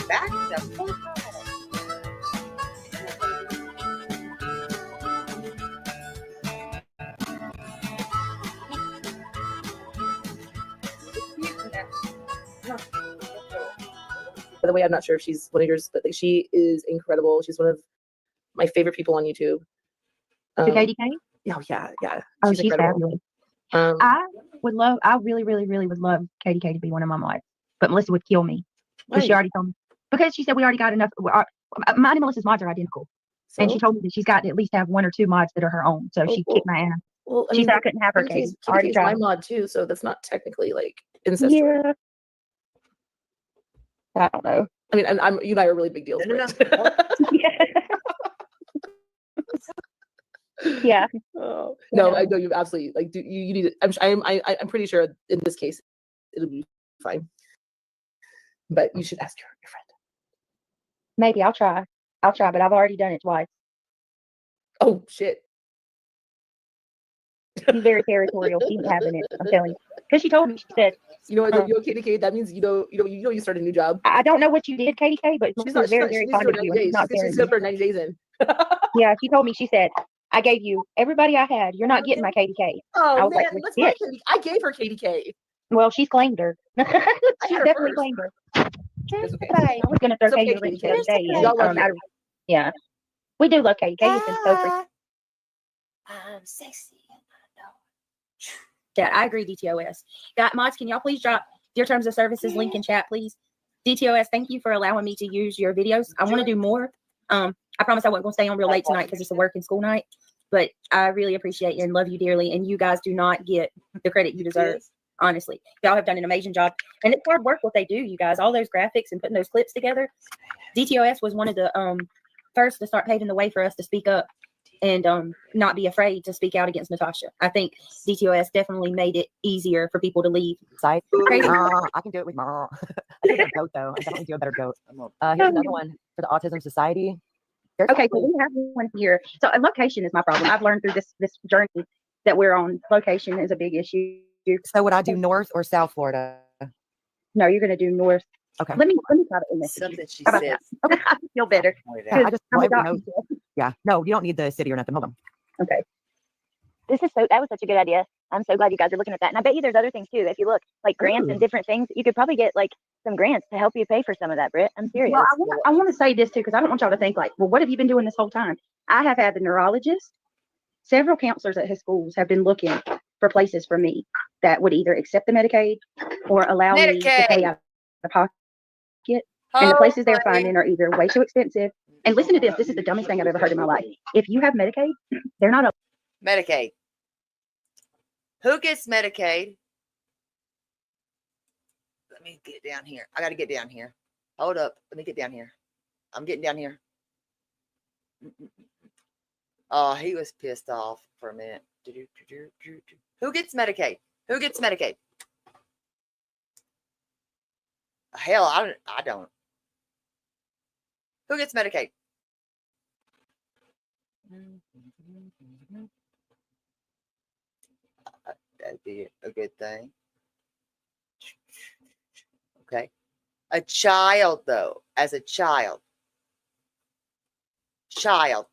Back the fuck off. By the way, I'm not sure if she's one of yours, but like, she is incredible. She's one of my favorite people on YouTube. KDK? Oh yeah. Oh, She's she's incredible. fabulous. I really would love KDK to be one of my mods, but Melissa would kill me because she already told me. Because she said we already got enough. Mine and Melissa's mods are identical, and she told me that she's got to at least have 1 or 2 mods that are her own. So she kicked my ass. Well, She said I couldn't have her. Katie. Already KDK's my tried. mod too, so that's not technically like incestuous. Yeah. I don't know. I mean, I'm you and I are really big deals. No. Yeah. Oh, no, I know you absolutely like. Do you need it? I'm pretty sure in this case it'll be fine. But you should ask your friend. Maybe I'll try, but I've already done it twice. Oh shit. She's very territorial. She's having it. I'm telling you. Because she told me, she said, you know, KDK, that means you started a new job. I don't know what you did, KDK, but she's very fond of you. And she's not She's up for 90 days in. Yeah, she told me, she said, I gave you everybody I had. You're not getting my KDK. Oh, I was man, like, that's my KDK. I gave her KDK. Well, she's claimed her. She definitely first. claimed her. It's okay. I was going to throw It's okay, KDK the KDK. other day. Y'all love you. Yeah. We do love KDK. It's been so free. I'm sexy. Yeah, I agree, DTOS. Mods, can y'all please drop your terms of services link in chat, please? DTOS, thank you for allowing me to use your videos. I want to do more. I promise I wasn't going to stay on real late tonight because it's a work and school night. But I really appreciate you and love you dearly. And you guys do not get the credit you deserve. Honestly, y'all have done an amazing job. And it's hard work what they do, you guys. All those graphics and putting those clips together. DTOS was one of the first to start paving the way for us to speak up and not be afraid to speak out against Natasha. I think DTOS definitely made it easier for people to leave. Side. Crazy. I can do it with my I think I'm a goat though. I definitely do a better goat. Here's another one for the Autism Society. Okay, so we have one here. So location is my problem. I've learned through this journey that we're on. Location is a big issue. So would I do North or South Florida? No, you're going to do North. Okay. Let me try to message Something you. she How about said. that? Okay, I feel better. Yeah, I just I'm want a everyone doctor. knows. Yeah, no, you don't need the city or nothing. Hold on. Okay. that was such a good idea. I'm so glad you guys are looking at that. And I bet you there's other things too. If you look like grants and different things, you could probably get like some grants to help you pay for some of that, Britt. I'm serious. Well, I want to say this too, because I don't want y'all to think like, well, what have you been doing this whole time? I have had the neurologist, several counselors at his schools have been looking for places for me that would either accept the Medicaid or allow me to pay out of pocket. And the places they're finding are either way too expensive. And listen to this. This is the dumbest thing I've ever heard in my life. If you have Medicaid, they're not Medicaid. Who gets Medicaid? Let me get down here. I got to get down here. Hold up. Let me get down here. I'm getting down here. Oh, he was pissed off for a minute. Who gets Medicaid? Who gets Medicaid? Hell, I don't. Who gets Medicaid? That'd be a good thing. Okay. A child, though, as a child. Child.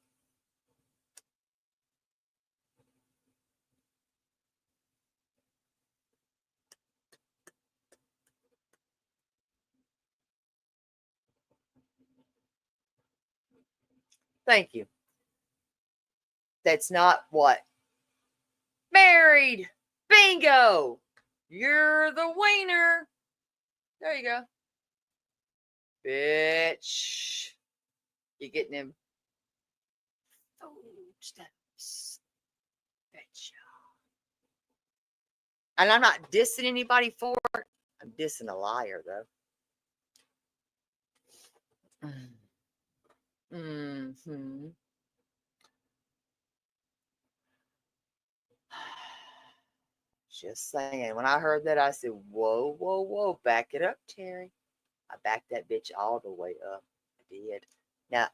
Thank you. That's not what? Married. Bingo. You're the winner. There you go. Bitch. You getting him? Food stamps. Bitch. And I'm not dissing anybody for it. I'm dissing a liar, though. Mm-hmm. Just saying. When I heard that, I said, whoa, whoa, whoa. Back it up, Terry. I backed that bitch all the way up. I did. Now,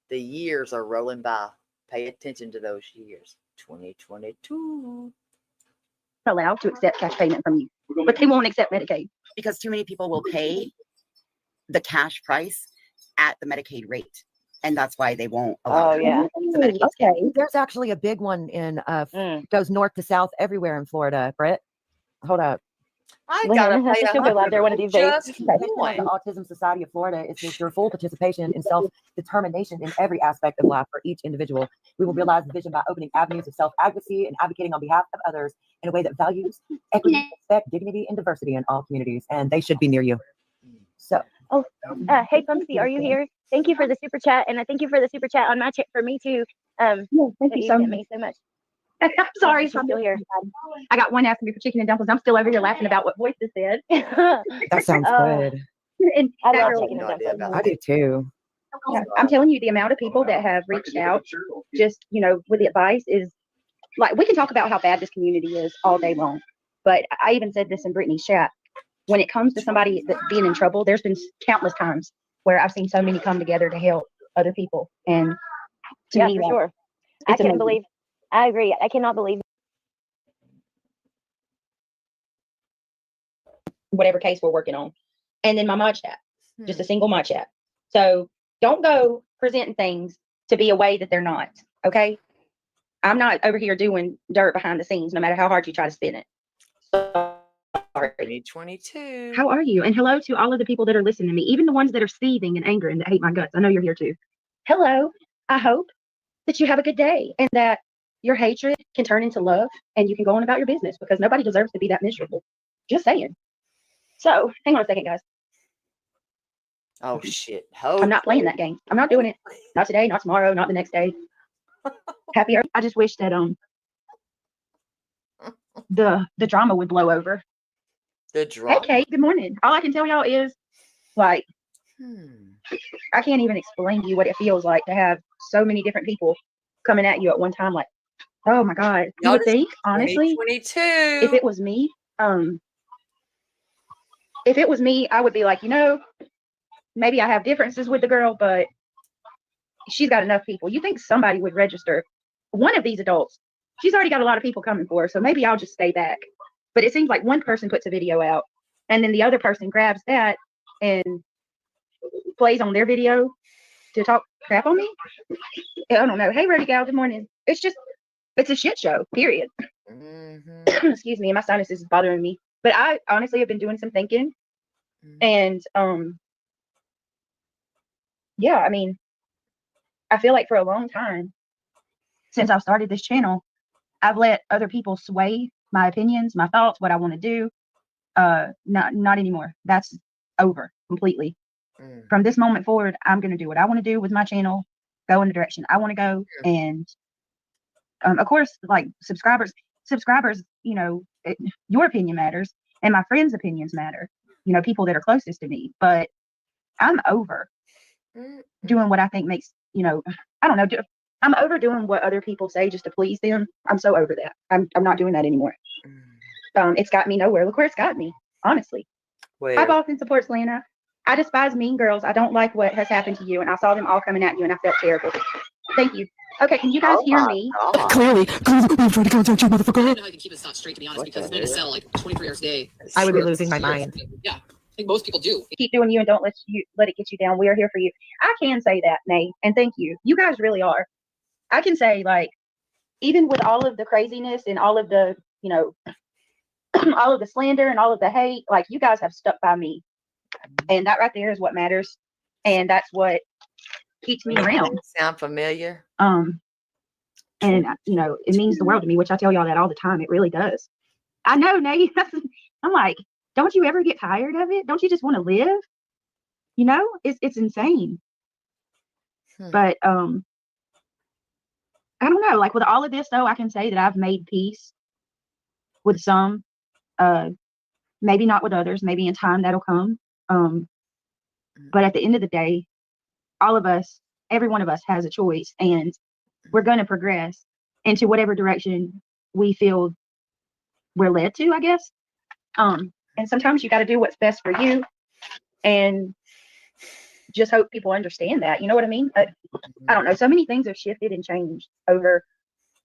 the years are rolling by. Pay attention to those years. 2022. allowed to accept cash payment from you, but they won't accept Medicaid. Because too many people will pay the cash price at the Medicaid rate. And that's why they won't allow the Medicaid. Okay. There's actually a big one in goes north to south everywhere in Florida, Britt. Hold up. I gotta pay She'll go live there one of these days. Just The Autism Society of Florida is your full participation in self-determination in every aspect of life for each individual. We will realize the vision by opening avenues of self-advocacy and advocating on behalf of others in a way that values equity, respect, dignity, and diversity in all communities. And they should be near you. So, hey, Pumpsy, are you here? Thank you for the super chat, and I thank you for the super chat on my chat for me too. Thank you so much. I'm sorry, I'm still here. I got one asking me for chicken and dumplings. I'm still over here laughing about what Voices said. that sounds good. And I that love girl- chicken and dumplings. I do too. Yeah, I'm telling you, the amount of people that have reached out, just with the advice is like, we can talk about how bad this community is all day long, but I even said this in Brittany's chat. When it comes to somebody that's being in trouble, there's been countless times where I've seen so many come together to help other people, and to me, for like, sure. I it's can't amazing. believe. I agree. I cannot believe. Whatever case we're working on. And then my mod chat, just a single mod chat. So don't go presenting things to be a way that they're not. Okay. I'm not over here doing dirt behind the scenes, no matter how hard you try to spin it. Sorry. 2022. How are you? And hello to all of the people that are listening to me, even the ones that are seething in anger and that hate my guts. I know you're here too. Hello. I hope that you have a good day and that your hatred can turn into love and you can go on about your business, because nobody deserves to be that miserable. Just saying. So hang on a second, guys. Oh shit. I'm not playing that game. I'm not doing it. Not today, not tomorrow, not the next day. Happier. I just wish that the drama would blow over. The Hey drama. Kate, good morning. All I can tell y'all is like I can't even explain to you what it feels like to have so many different people coming at you at one time. Like, oh my God. You would think, honestly, 2022. if it was me, I would be like, maybe I have differences with the girl, but she's got enough people. You think somebody would register one of these adults? She's already got a lot of people coming for her, so maybe I'll just stay back. But it seems like one person puts a video out and then the other person grabs that and plays on their video to talk crap on me. I don't know. Hey, Ready Gal, good morning. It's It's a shit show, period. Excuse me, my sinuses is bothering me. But I honestly have been doing some thinking. And yeah, I mean, I feel like for a long time, since I've started this channel, I've let other people sway my opinions, my thoughts, what I want to do. Not anymore. That's over completely. From this moment forward, I'm going to do what I want to do with my channel, go in the direction I want to go. And of course, like subscribers, you know, your opinion matters and my friends' opinions matter, you know, people that are closest to me. But I'm over doing what I think makes, you know, I don't know. I'm over doing what other people say just to please them. I'm so over that. I'm not doing that anymore. It's got me nowhere. Look where it's got me, honestly. Hi, Boston Supports Lana. I despise mean girls. I don't like what has happened to you, and I saw them all coming at you, and I felt terrible. Thank you. Okay, can you guys hear me? Clearly, I'm trying to contact you, motherfucker. I don't know how you can keep this thought straight, to be honest, because it's going to sell like 24 hours a day. I would be losing my mind. Yeah, I think most people do. Keep doing you and don't let it get you down. We are here for you. I can say that, Nate, and thank you. You guys really are. I can say, like, even with all of the craziness and all of the, you know, all of the slander and all of the hate, like, you guys have stuck by me. And that right there is what matters. And that's what keeps me around. Sound familiar? And you know, it means the world to me, which I tell y'all that all the time. It really does. I know, Nate. I'm like, don't you ever get tired of it? Don't you just want to live? You know, it's insane. But I don't know. Like with all of this, though, I can say that I've made peace with some. Maybe not with others. Maybe in time that'll come. But at the end of the day, all of us, every one of us has a choice, and we're going to progress into whatever direction we feel we're led to, I guess. And sometimes you got to do what's best for you, and just hope people understand that. You know what I mean? I don't know. So many things have shifted and changed over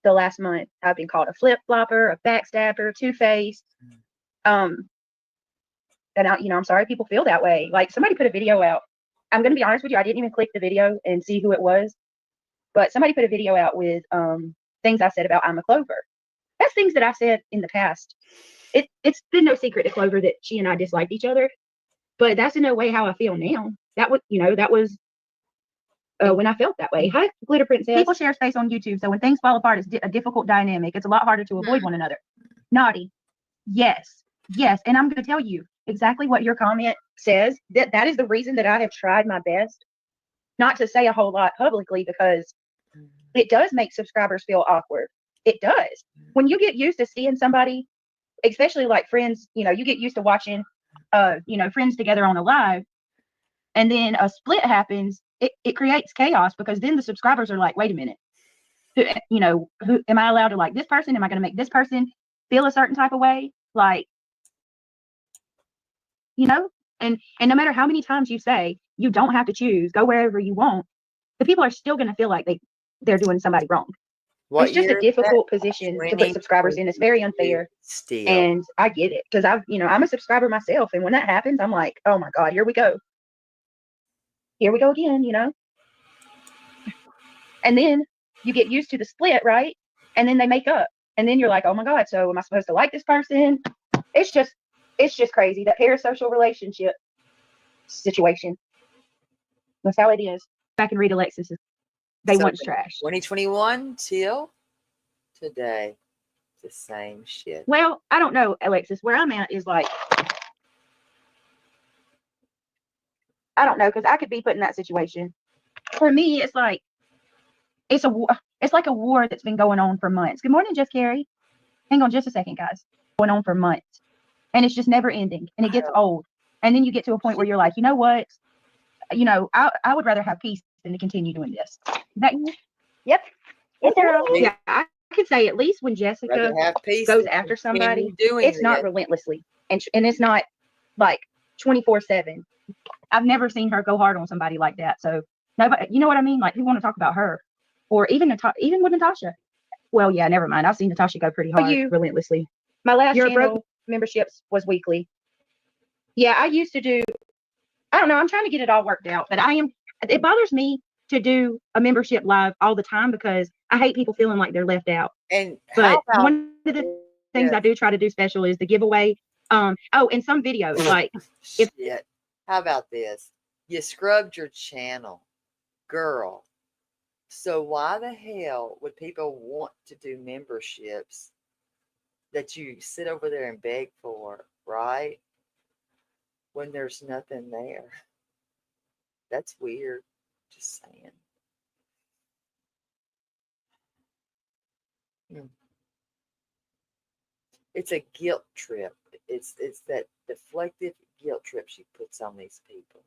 the last month. I've been called a flip-flopper, a backstabber, two-faced. And I'm sorry people feel that way. Like, somebody put a video out. I'm going to be honest with you. I didn't even click the video and see who it was. But somebody put a video out with things I said about I'm a Clover. That's things that I've said in the past. It's been no secret to Clover that she and I disliked each other. But that's in no way how I feel now. That was when I felt that way. Hi, Glitter Princess. People share space on YouTube. So when things fall apart, it's a difficult dynamic. It's a lot harder to avoid one another. Naughty. Yes. And I'm going to tell you exactly what your comment says. That is the reason that I have tried my best not to say a whole lot publicly, because it does make subscribers feel awkward. It does. When you get used to seeing somebody, especially like friends, you know, you get used to watching, friends together on a live, and then a split happens. It creates chaos, because then the subscribers are like, wait a minute, who am I allowed to like this person? Am I going to make this person feel a certain type of way? Like, and no matter how many times you say you don't have to choose, go wherever you want, the people are still going to feel like they're doing somebody wrong. It's just a difficult position to put subscribers in. It's very unfair. And I get it, because I'm a subscriber myself. And when that happens, I'm like, oh my God, here we go. Here we go again, And then you get used to the split, right? And then they make up. And then you're like, oh my God, so am I supposed to like this person? It's just crazy. That parasocial relationship situation. That's how it is. Back and read Alexis. They once trash. 2021 till today. The same shit. Well, I don't know, Alexis. Where I'm at is like, I don't know, because I could be put in that situation. For me, it's like it's a war. It's like a war that's been going on for months. Good morning, Just Carrie. Hang on just a second, guys. Going on for months, and it's just never ending, and it gets old. And then you get to a point where you're like, you know what? I would rather have peace than to continue doing this. Yep. Yeah, I could say at least when Jessica goes after somebody, it's not relentlessly, and it's not like 24/7. I've never seen her go hard on somebody like that. So nobody, you know what I mean? Like, who want to talk about her, or even with Natasha? Well, yeah, never mind. I've seen Natasha go pretty hard relentlessly. My last channel memberships was weekly. Yeah, I used to do. I don't know. I'm trying to get it all worked out, but it bothers me to do a membership live all the time because I hate people feeling like they're left out. And but one of the things I do try to do special is the giveaway. In some videos, like if shit. How about this? You scrubbed your channel, girl. So why the hell would people want to do memberships that you sit over there and beg for, right? When there's nothing there. That's weird. Just saying. It's a guilt trip. It's that deflective guilt trip she puts on these people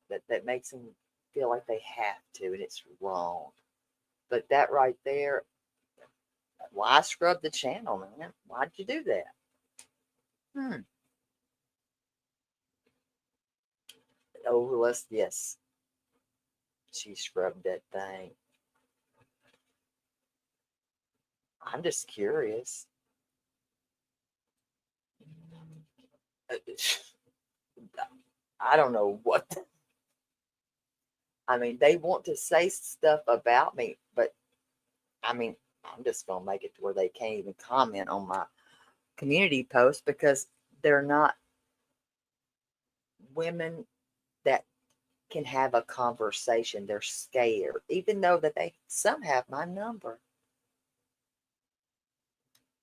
that makes them feel like they have to, and it's wrong. But that right there, why scrub the channel, man? Why'd you do that? Oh, yes. She scrubbed that thing. I'm just curious. I don't know what. I mean, they want to say stuff about me, but I mean, I'm just going to make it to where they can't even comment on my community post because they're not women that can have a conversation. They're scared, even though that some have my number.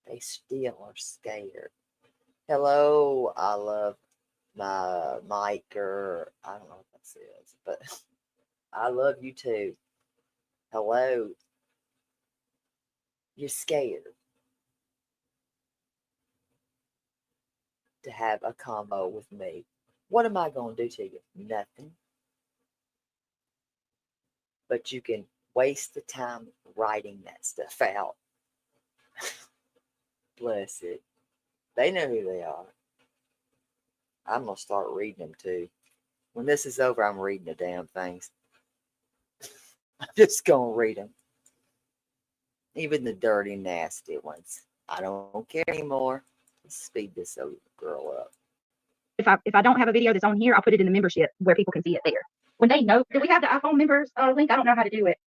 They still are scared. Hello, I love my Mike, or I don't know what that says, but I love you too. Hello. You're scared to have a combo with me. What am I going to do to you? Nothing. But you can waste the time writing that stuff out. Bless it. They know who they are. I'm going to start reading them too. When this is over, I'm reading the damn things. I'm just going to read them. Even the dirty, nasty ones. I don't care anymore. Let's speed this old girl up. If I don't have a video that's on here, I'll put it in the membership where people can see it there. When they know, do we have the iPhone members link? I don't know how to do it.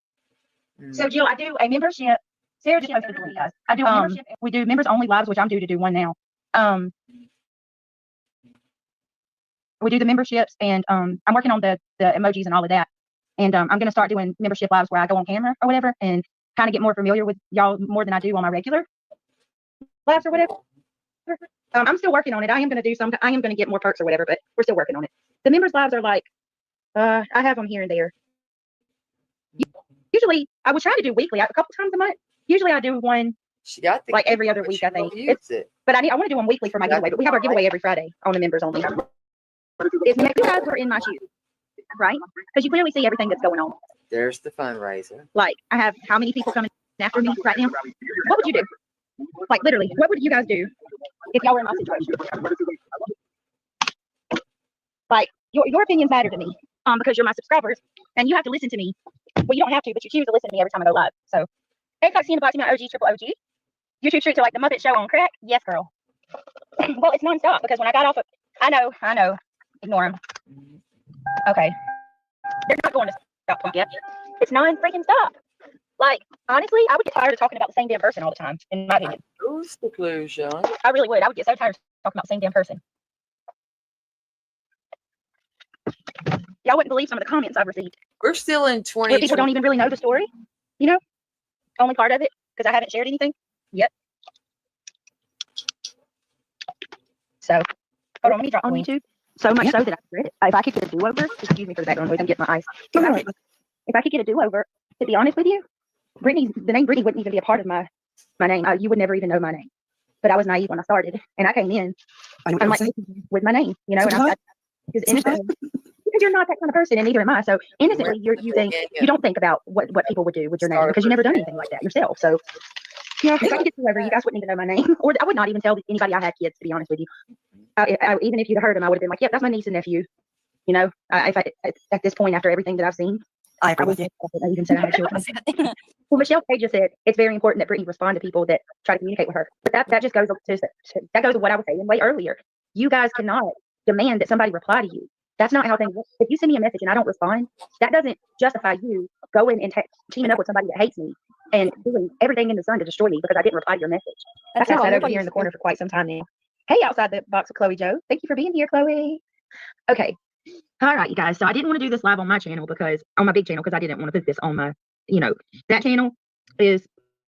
So Jill, I do a membership. Sarah just posted the link, guys. I do a membership. We do members only lives, which I'm due to do one now. We do the memberships, and I'm working on the emojis and all of that. And I'm going to start doing membership lives where I go on camera or whatever, and kind of get more familiar with y'all more than I do on my regular lives or whatever. I'm still working on it. I am going to get more perks or whatever, but we're still working on it. The members lives are like, I have them here and there. Usually, I was trying to do weekly, a couple times a month. Usually, I do one like every other week, I think. But I want to do one weekly for my giveaway. But we have our giveaway every Friday on the members only. If you guys were in my shoes, right? Because you clearly see everything that's going on. There's the fundraiser. Like, I have how many people coming after me right now? What would you do? Like, literally, what would you guys do if y'all were in my situation? Like, your opinions matter to me because you're my subscribers, and you have to listen to me. Well, you don't have to, but you choose to listen to me every time I go live. So, hey, Foxy in the box, my OG, triple OG. YouTube streets are like the Muppet Show on crack. Yes, girl. Well, it's nonstop because when I got off of, I know. Ignore them. Okay. They're not going to stop point yet. It's non-freaking stop. Like, honestly, I would get tired of talking about the same damn person all the time, in my opinion. Who's the conclusion? I really would. I would get so tired of talking about the same damn person. Y'all wouldn't believe some of the comments I've received. We're still in 20. Where people don't even really know the story, you know? Only part of it, because I haven't shared anything yet. So, hold on, let me drop on YouTube. So much so that I regret it. If I could get a do-over, excuse me for the background noise, I'm getting my ice. If I could get a do-over, to be honest with you, the name Brittany wouldn't even be a part of my name. You would never even know my name. But I was naive when I started, and I came in, I'm like, with my name, you know, and I was innocent. Because you're not that kind of person, and neither am I. So innocently, you don't think about what people would do with your name because you've never done anything like that yourself. So yeah, if I could get whoever, you guys wouldn't even know my name, or I would not even tell anybody I had kids. To be honest with you, even if you'd heard them, I would have been like, "Yep, that's my niece and nephew." You know, if at this point, after everything that I've seen, I would even say I had children. Well, Michelle K just said it's very important that Brittany respond to people that try to communicate with her. But that just goes to what I was saying way earlier. You guys cannot demand that somebody reply to you. That's not how things work. If you send me a message and I don't respond, that doesn't justify you going and teaming up with somebody that hates me and doing everything in the sun to destroy me because I didn't reply to your message. That's how I sat over here in the corner for quite some time now. Hey, outside the box of Chloe Joe. Thank you for being here, Chloe. Okay. All right, you guys. So I didn't want to do this live on my channel on my big channel, because I didn't want to put this on my, that channel is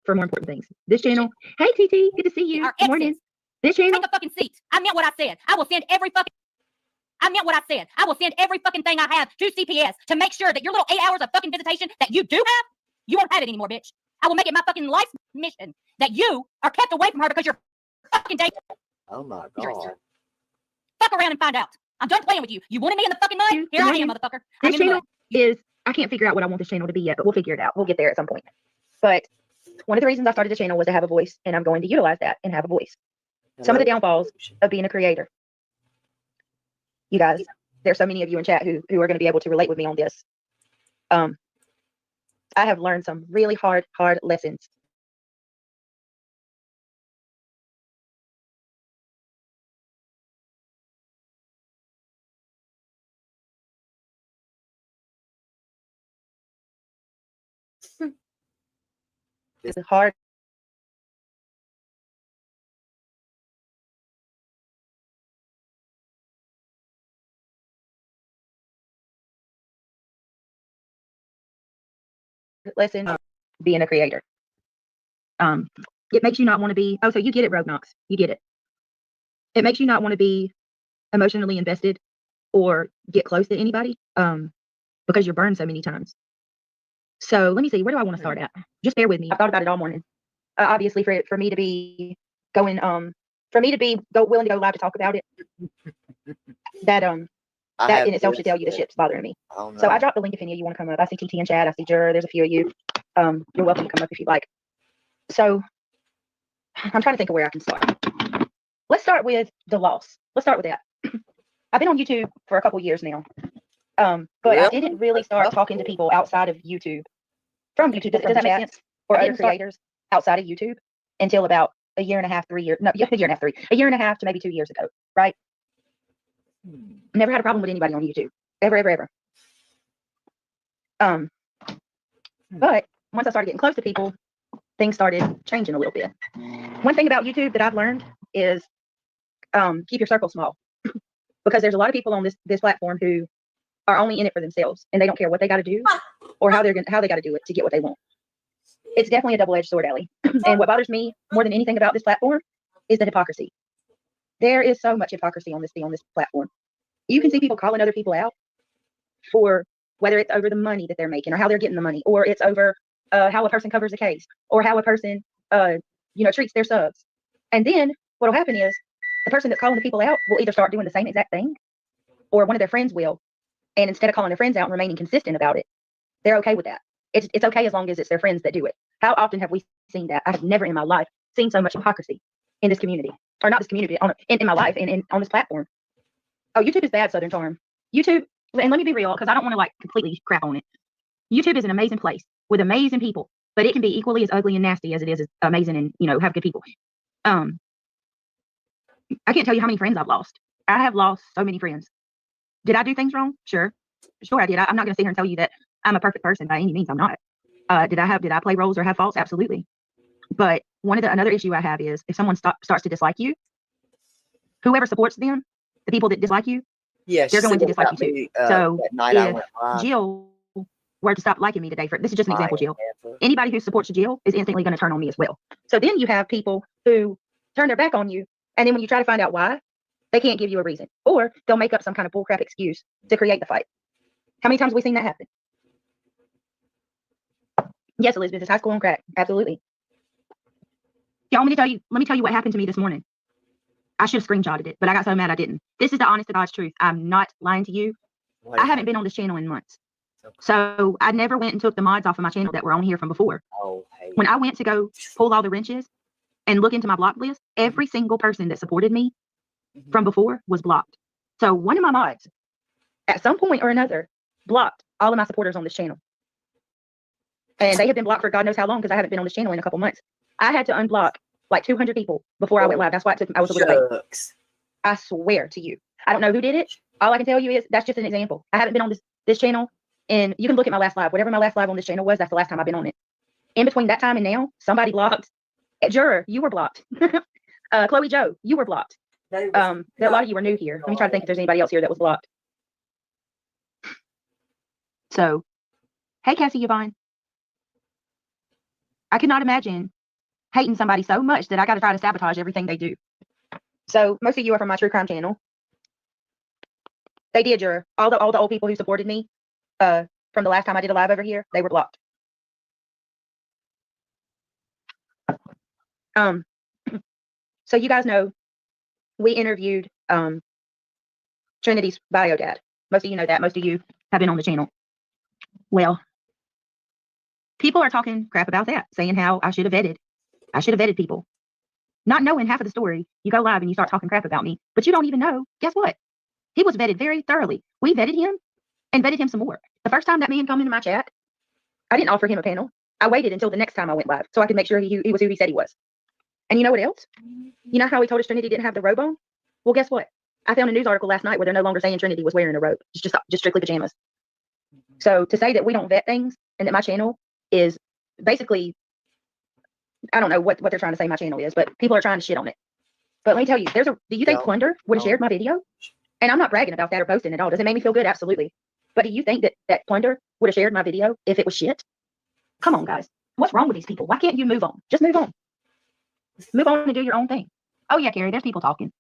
for more important things. This channel. Hey, TT. Good to see you. Good morning. This channel. Take a fucking seat. I meant what I said. I will send every fucking thing I have to CPS to make sure that your little 8 hours of fucking visitation that you do have, you won't have it anymore, bitch. I will make it my fucking life's mission that you are kept away from her because you're fucking dating. Oh my God. Fuck around and find out. I'm done playing with you. You wanted me in the fucking mud? Here I am, motherfucker. I'm This in the channel mud. is, I can't figure out what I want this channel to be yet, but we'll figure it out. We'll get there at some point. But one of the reasons I started the channel was to have a voice, and I'm going to utilize that and have a voice. Some of the downfalls of being a creator. You guys, there's so many of you in chat who are going to be able to relate with me on this. I have learned some really hard lessons. It's hard. Lesson of being a creator. It makes you not want to be, so you get it, Rogue Knox. You get it. It makes you not want to be emotionally invested or get close to anybody because you're burned so many times. So let me see, where do I want to start at? Just bear with me. I thought about it all morning. Obviously, for me to be going, willing to go live to talk about it, that in itself should tell you the shit's bothering me. Oh, no. So I dropped the link if any of you want to come up. I see TT in chat. I see Jur. There's a few of you. You're welcome to come up if you'd like. So I'm trying to think of where I can start. Let's start with the loss. Let's start with that. I've been on YouTube for a couple years now. But I didn't really start talking to people outside of YouTube, from YouTube. Does that make sense? Or other creators outside of YouTube until about a year and a half to maybe 2 years ago, right? Never had a problem with anybody on YouTube. Ever. But once I started getting close to people, things started changing a little bit. One thing about YouTube that I've learned is keep your circle small. Because there's a lot of people on this platform who are only in it for themselves, and they don't care what they got to do or how they got to do it to get what they want. It's definitely a double-edged sword, Ellie. And what bothers me more than anything about this platform is the hypocrisy. There is so much hypocrisy on this platform. You can see people calling other people out for whether it's over the money that they're making or how they're getting the money, or it's over how a person covers a case or how a person treats their subs. And then what'll happen is the person that's calling the people out will either start doing the same exact thing, or one of their friends will. And instead of calling their friends out and remaining consistent about it, they're okay with that. It's okay as long as it's their friends that do it. How often have we seen that? I have never in my life seen so much hypocrisy in this community, or not this community, in my life and on this platform. Oh, YouTube is bad, Southern Charm. YouTube, and let me be real, because I don't want to completely crap on it. YouTube is an amazing place with amazing people, but it can be equally as ugly and nasty as it is amazing and have good people. I can't tell you how many friends I've lost. I have lost so many friends. Did I do things wrong? Sure I did. I'm not going to sit here and tell you that I'm a perfect person by any means. I'm not. Did I play roles or have faults? Absolutely. But another issue I have is if someone starts to dislike you, whoever supports them, the people that dislike you, they're going to dislike you too. So if Jill were to stop liking me today, this is just an example, Jill. Anybody who supports Jill is instantly going to turn on me as well. So then you have people who turn their back on you, and then when you try to find out why, they can't give you a reason, or they'll make up some kind of bullcrap excuse to create the fight. How many times have we seen that happen? Yes, Elizabeth, it's high school on crack. Absolutely. Y'all, let me tell you what happened to me this morning. I should have screenshotted it, but I got so mad I didn't. This is the honest to God's truth. I'm not lying to you. I haven't been on this channel in months. So I never went and took the mods off of my channel that were on here from before. When I went to go pull all the wrenches and look into my block list, every single person that supported me from before was blocked. So one of my mods, at some point or another, blocked all of my supporters on this channel. And they have been blocked for God knows how long, because I haven't been on this channel in a couple months. I had to unblock like 200 people before I went live. That's why I was a little late. I swear to you. I don't know who did it. All I can tell you is that's just an example. I haven't been on this channel, and you can look at my last live. Whatever my last live on this channel was, that's the last time I've been on it. In between that time and now, somebody blocked. Juror, you were blocked. Chloe Joe, you were blocked. A lot of you were new here. Let me try to think if there's anybody else here that was blocked. So, hey, Cassie Yvonne. I could not imagine hating somebody so much that I got to try to sabotage everything they do. So, most of you are from my true crime channel. They did, Juror. All the old people who supported me from the last time I did a live over here, they were blocked. So you guys know we interviewed Trinity's bio dad. Most of you know that. Most of you have been on the channel. Well, people are talking crap about that, saying how I should have vetted. I should have vetted people. Not knowing half of the story, you go live and you start talking crap about me, but you don't even know. Guess what? He was vetted very thoroughly. We vetted him and vetted him some more. The first time that man come into my chat, I didn't offer him a panel. I waited until the next time I went live so I could make sure he was who he said he was. And you know what else? You know how he told us Trinity didn't have the robe on? Well, guess what? I found a news article last night where they're no longer saying Trinity was wearing a robe. It's just strictly pajamas. So to say that we don't vet things and that my channel is basically, I don't know what they're trying to say my channel is, but people are trying to shit on it. But let me tell you, do you think Plunder would have shared my video? And I'm not bragging about that or boasting at all. Does it make me feel good? Absolutely. But do you think that Plunder would have shared my video if it was shit? Come on, guys. What's wrong with these people? Why can't you move on? Just move on. Move on and do your own thing. Oh yeah, Carrie, there's people talking.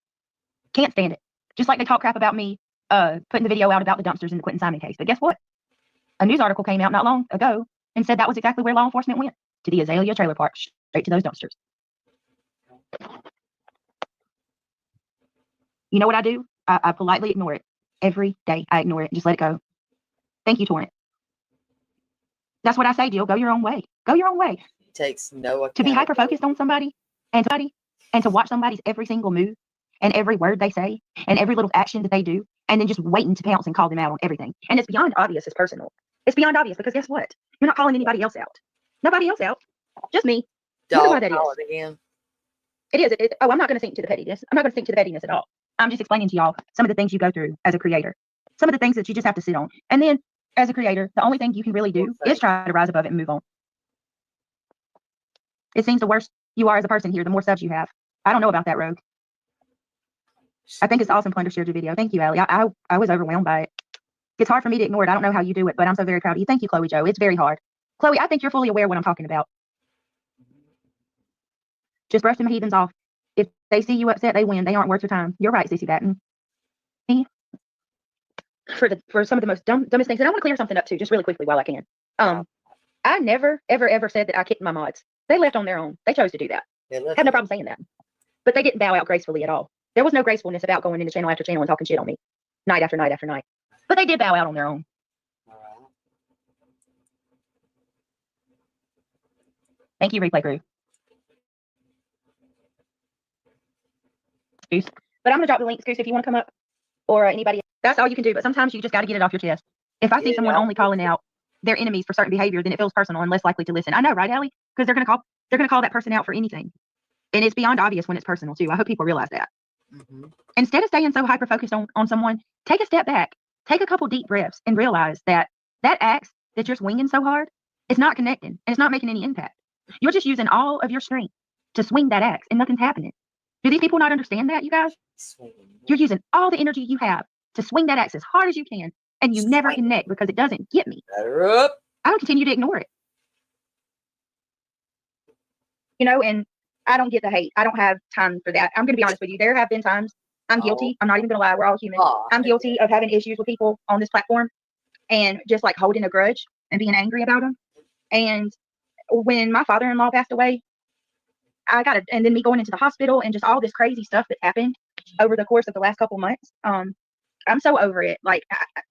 Can't stand it. Just like they talk crap about me putting the video out about the dumpsters in the Quentin Simon case. But guess what? A news article came out not long ago and said that was exactly where law enforcement went, to the Azalea trailer park, straight to those dumpsters. You know what I do? I politely ignore it. Every day I ignore it and just let it go. Thank you, Torrent. That's what I say, Jill. Go your own way. Go your own way. Takes no account. To be hyper focused on somebody and to watch somebody's every single move and every word they say and every little action that they do, and then just waiting to pounce and call them out on everything. And it's beyond obvious it's personal. It's beyond obvious because guess what? You're not calling anybody else out. Nobody else out. Just me. You know why that is. Again. It is. Oh, I'm not going to sink to the pettiness. I'm not going to sink to the pettiness at all. I'm just explaining to y'all some of the things you go through as a creator. Some of the things that you just have to sit on. And then as a creator, the only thing you can really do is try to rise above it and move on. It seems the worse you are as a person here, the more subs you have. I don't know about that, Rogue. I think it's awesome Plunder shared your video. Thank you, Allie. I was overwhelmed by it. It's hard for me to ignore it. I don't know how you do it, but I'm so very proud of you. Thank you, Chloe Joe. It's very hard. Chloe, I think you're fully aware of what I'm talking about. Just brush them heathens off. If they see you upset, they win. They aren't worth your time. You're right, Cece Batten. For some of the most dumbest things, and I want to clear something up too, just really quickly while I can. I never, ever said that I kicked my mods. They left on their own. They chose to do that. I have no problem saying that. But they didn't bow out gracefully at all. There was no gracefulness about going into channel after channel and talking shit on me, night after night after night. But they did bow out on their own. Thank you, Replay Crew. Goose. But I'm gonna drop the link, Goose, if you want to come up, or anybody. That's all you can do. But sometimes you just got to get it off your chest. If I see someone only calling out their enemies for certain behavior, then it feels personal and less likely to listen. I know, right, Allie? Because they're gonna call that person out for anything, and it's beyond obvious when it's personal too. I hope people realize that. Instead of staying so hyper focused on someone, take a step back, take a couple deep breaths, and realize that axe that you're swinging so hard is not connecting and it's not making any impact. You're just using all of your strength to swing that axe, and nothing's happening. Do these people not understand that, you guys? You're using all the energy you have to swing that axe as hard as you can, and you never connect because it doesn't get me. I don't continue to ignore it. You know, and I don't get the hate. I don't have time for that. I'm going to be honest with you. There have been times I'm guilty. I'm not even going to lie. We're all human. I'm guilty of having issues with people on this platform and just like holding a grudge and being angry about them. And when my father-in-law passed away, and then me going into the hospital and just all this crazy stuff that happened over the course of the last couple months. I'm so over it. Like,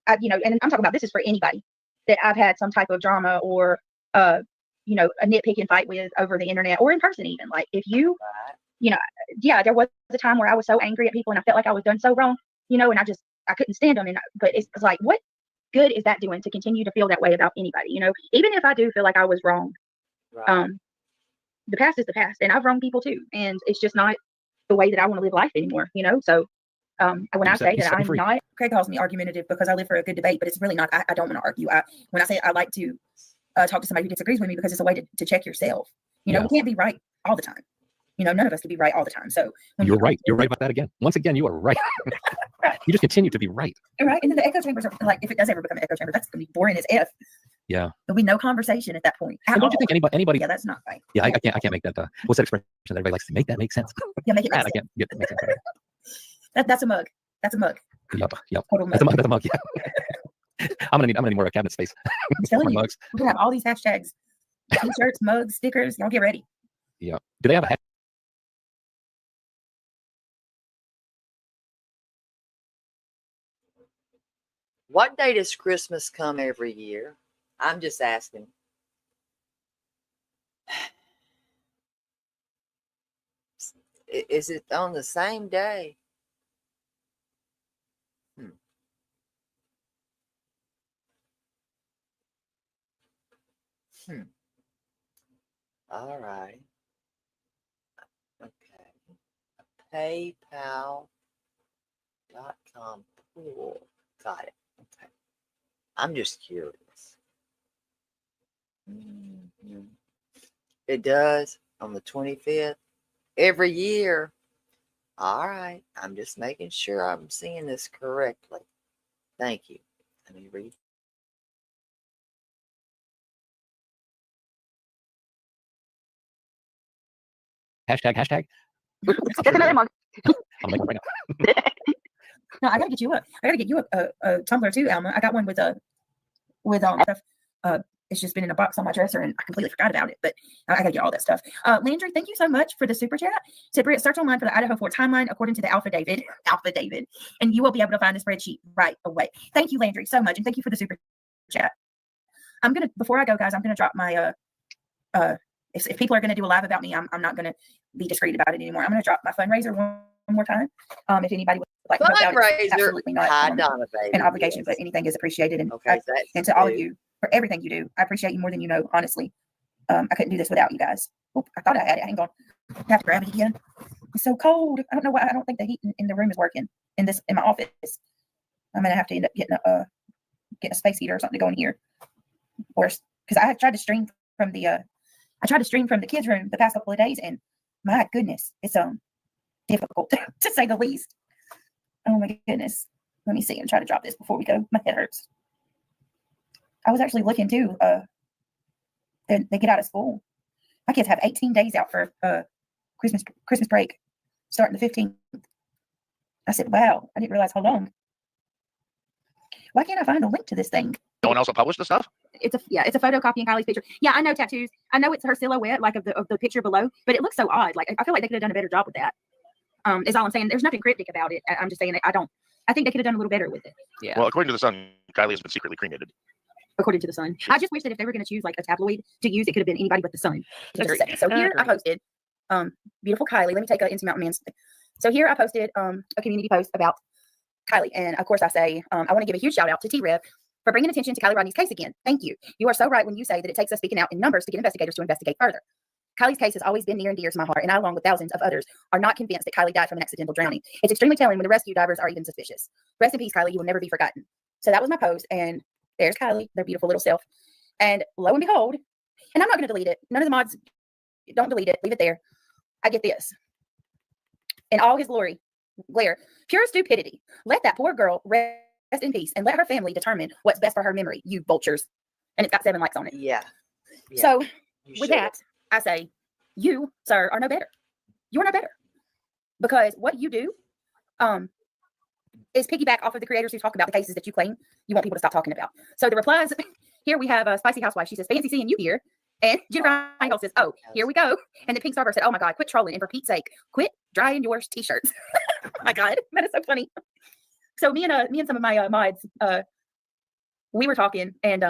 I you know, and I'm talking about this is for anybody that I've had some type of drama or, you know, a nitpicking fight with over the internet or in person even. Like, if you, you know, yeah, there was a time where I was so angry at people and I felt like I was done so wrong, you know, and I couldn't stand them. But it's like, what good is that doing to continue to feel that way about anybody? You know, even if I do feel like I was wrong, the past is the past, and I've wronged people too, and it's just not the way that I want to live life anymore, you know. So When I say that I'm not, Craig calls me argumentative because I live for a good debate, but it's really not. I don't want to argue. When I say I like to talk to somebody who disagrees with me because it's a way to check yourself. You know, we can't be right all the time. You know, none of us can be right all the time. So when you're right. You're right about that again. Once again, you are right. Right. You just continue to be right. Right. And then the echo chambers are like, if it does ever become an echo chamber, that's going to be boring as F. Yeah. There'll be no conversation at that point. And don't you think anybody? Yeah, that's not right. Yeah, I can't make that. What's that expression that everybody likes to make that make sense? Yeah, make it make I sense. can't get make sense. That's a mug. That's a mug. Yep. Total That's a mug. mug. Yeah. I'm gonna need more cabinet space. I'm telling you, mugs. we're gonna have all these hashtags, t-shirts, mugs, stickers. Y'all get ready. Yeah. Do they have a What day does Christmas come every year? I'm just asking. Is it on the same day? All right. Okay. PayPal.com pool. Got it. Okay. I'm just curious. It does on the 25th every year. All right. I'm just making sure I'm seeing this correctly. Thank you. Let me read. hashtag? That's another mug. I'll make one right now. No, I gotta get you a tumbler too, Alma. I got one with stuff. It's just been in a box on my dresser, and I completely forgot about it. But I gotta get all that stuff. Landry, thank you so much for the super chat. Said Britt, search online for the Idaho 4 timeline according to the Alpha David, and you will be able to find the spreadsheet right away. Thank you, Landry, so much, and thank you for the super chat. Before I go, guys, I'm gonna drop my if people are gonna do a live about me, I'm not gonna be discreet about it anymore. I'm gonna drop my fundraiser one more time. If anybody would like to help out, it's absolutely not an obligation, but anything is appreciated. And and to all of you for everything you do, I appreciate you more than you know. Honestly, I couldn't do this without you guys. Oh, I thought I had it. Hang on, I have to grab it again. It's so cold. I don't know why. I don't think the heat in the room is working in my office. I'm gonna have to end up getting a space heater or something to go in here, or because I tried to stream from the kids' room the past couple of days, and my goodness, it's difficult to say the least. Oh my goodness. Let me see and try to drop this before we go. My head hurts. I was actually looking too. They get out of school. My kids have 18 days out for Christmas break, starting the 15th. I said, wow, I didn't realize how long. Why can't I find a link to this thing? No one else will publish the stuff? It's a photocopying Kylie's picture. Yeah, I know tattoos. I know it's her silhouette, like of the picture below, but it looks so odd. Like I feel like they could have done a better job with that. Is all I'm saying. There's nothing cryptic about it. I'm just saying that I think they could have done a little better with it. Yeah. Well, according to the Sun, Kylie has been secretly cremated. According to the Sun, I just wish that if they were going to choose like a tabloid to use, it could have been anybody but the Sun. So here I posted, beautiful Kylie. Let me take Into Mountain Man's. So here I posted a community post about Kylie, and of course I say I want to give a huge shout out to T-Rev for bringing attention to Kylie Rodney's case again. Thank you. You are so right when you say that it takes us speaking out in numbers to get investigators to investigate further. Kylie's case has always been near and dear to my heart, and I, along with thousands of others, are not convinced that Kylie died from an accidental drowning. It's extremely telling when the rescue divers are even suspicious. Rest in peace, Kylie. You will never be forgotten. So that was my post, and there's Kylie, their beautiful little self. And lo and behold, and I'm not going to delete it. None of the mods, don't delete it. Leave it there. I get this. In all his glory, glare, pure stupidity. Let that poor girl rest in peace, and let her family determine what's best for her memory, you vultures. And it's got 7 likes on it. Yeah. So with that, I say, you, sir, are no better. You are no better. Because what you do is piggyback off of the creators who talk about the cases that you claim you want people to stop talking about. So the replies, here we have a Spicy Housewife. She says, fancy seeing you here. And Jennifer Reinhold says, oh, here we go. And then Pink Starburst said, oh my God, quit trolling. And for Pete's sake, quit drying your t-shirts. Oh my God, that is so funny. So me and some of my mods, we were talking, and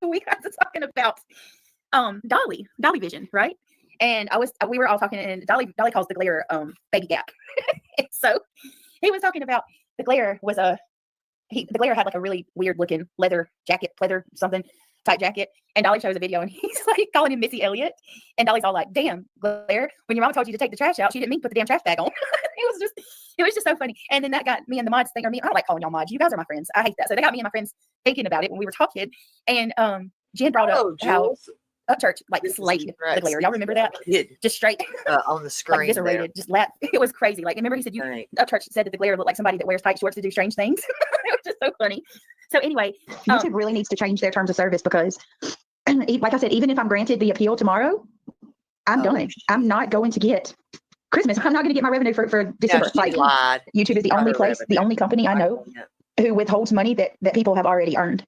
we got to talking about Dolly Vision, right? And we were all talking, and Dolly calls the glare baby gap. So he was talking about the glare was the glare had like a really weird looking leather jacket, pleather something type jacket, and Dolly shows a video, and he's like calling him Missy Elliott, and Dolly's all like, damn, Glare, when your mom told you to take the trash out, she didn't mean to put the damn trash bag on. It was just so funny. And then that got me and the mods thinking, I don't like calling y'all mods. You guys are my friends. I hate that. So they got me and my friends thinking about it when we were talking. And Jen brought up how Upchurch like slayed the glare. Y'all remember that? Just straight on the screen. Like eviscerated, just laughed. It was crazy. Like, remember he said Upchurch said that the glare looked like somebody that wears tight shorts to do strange things. It was just so funny. So anyway, YouTube really needs to change their terms of service because, like I said, even if I'm granted the appeal tomorrow, I'm done. I'm not going to get Christmas. I'm not going to get my revenue for December. She lied. YouTube is the only place, the only company I know who withholds money that people have already earned.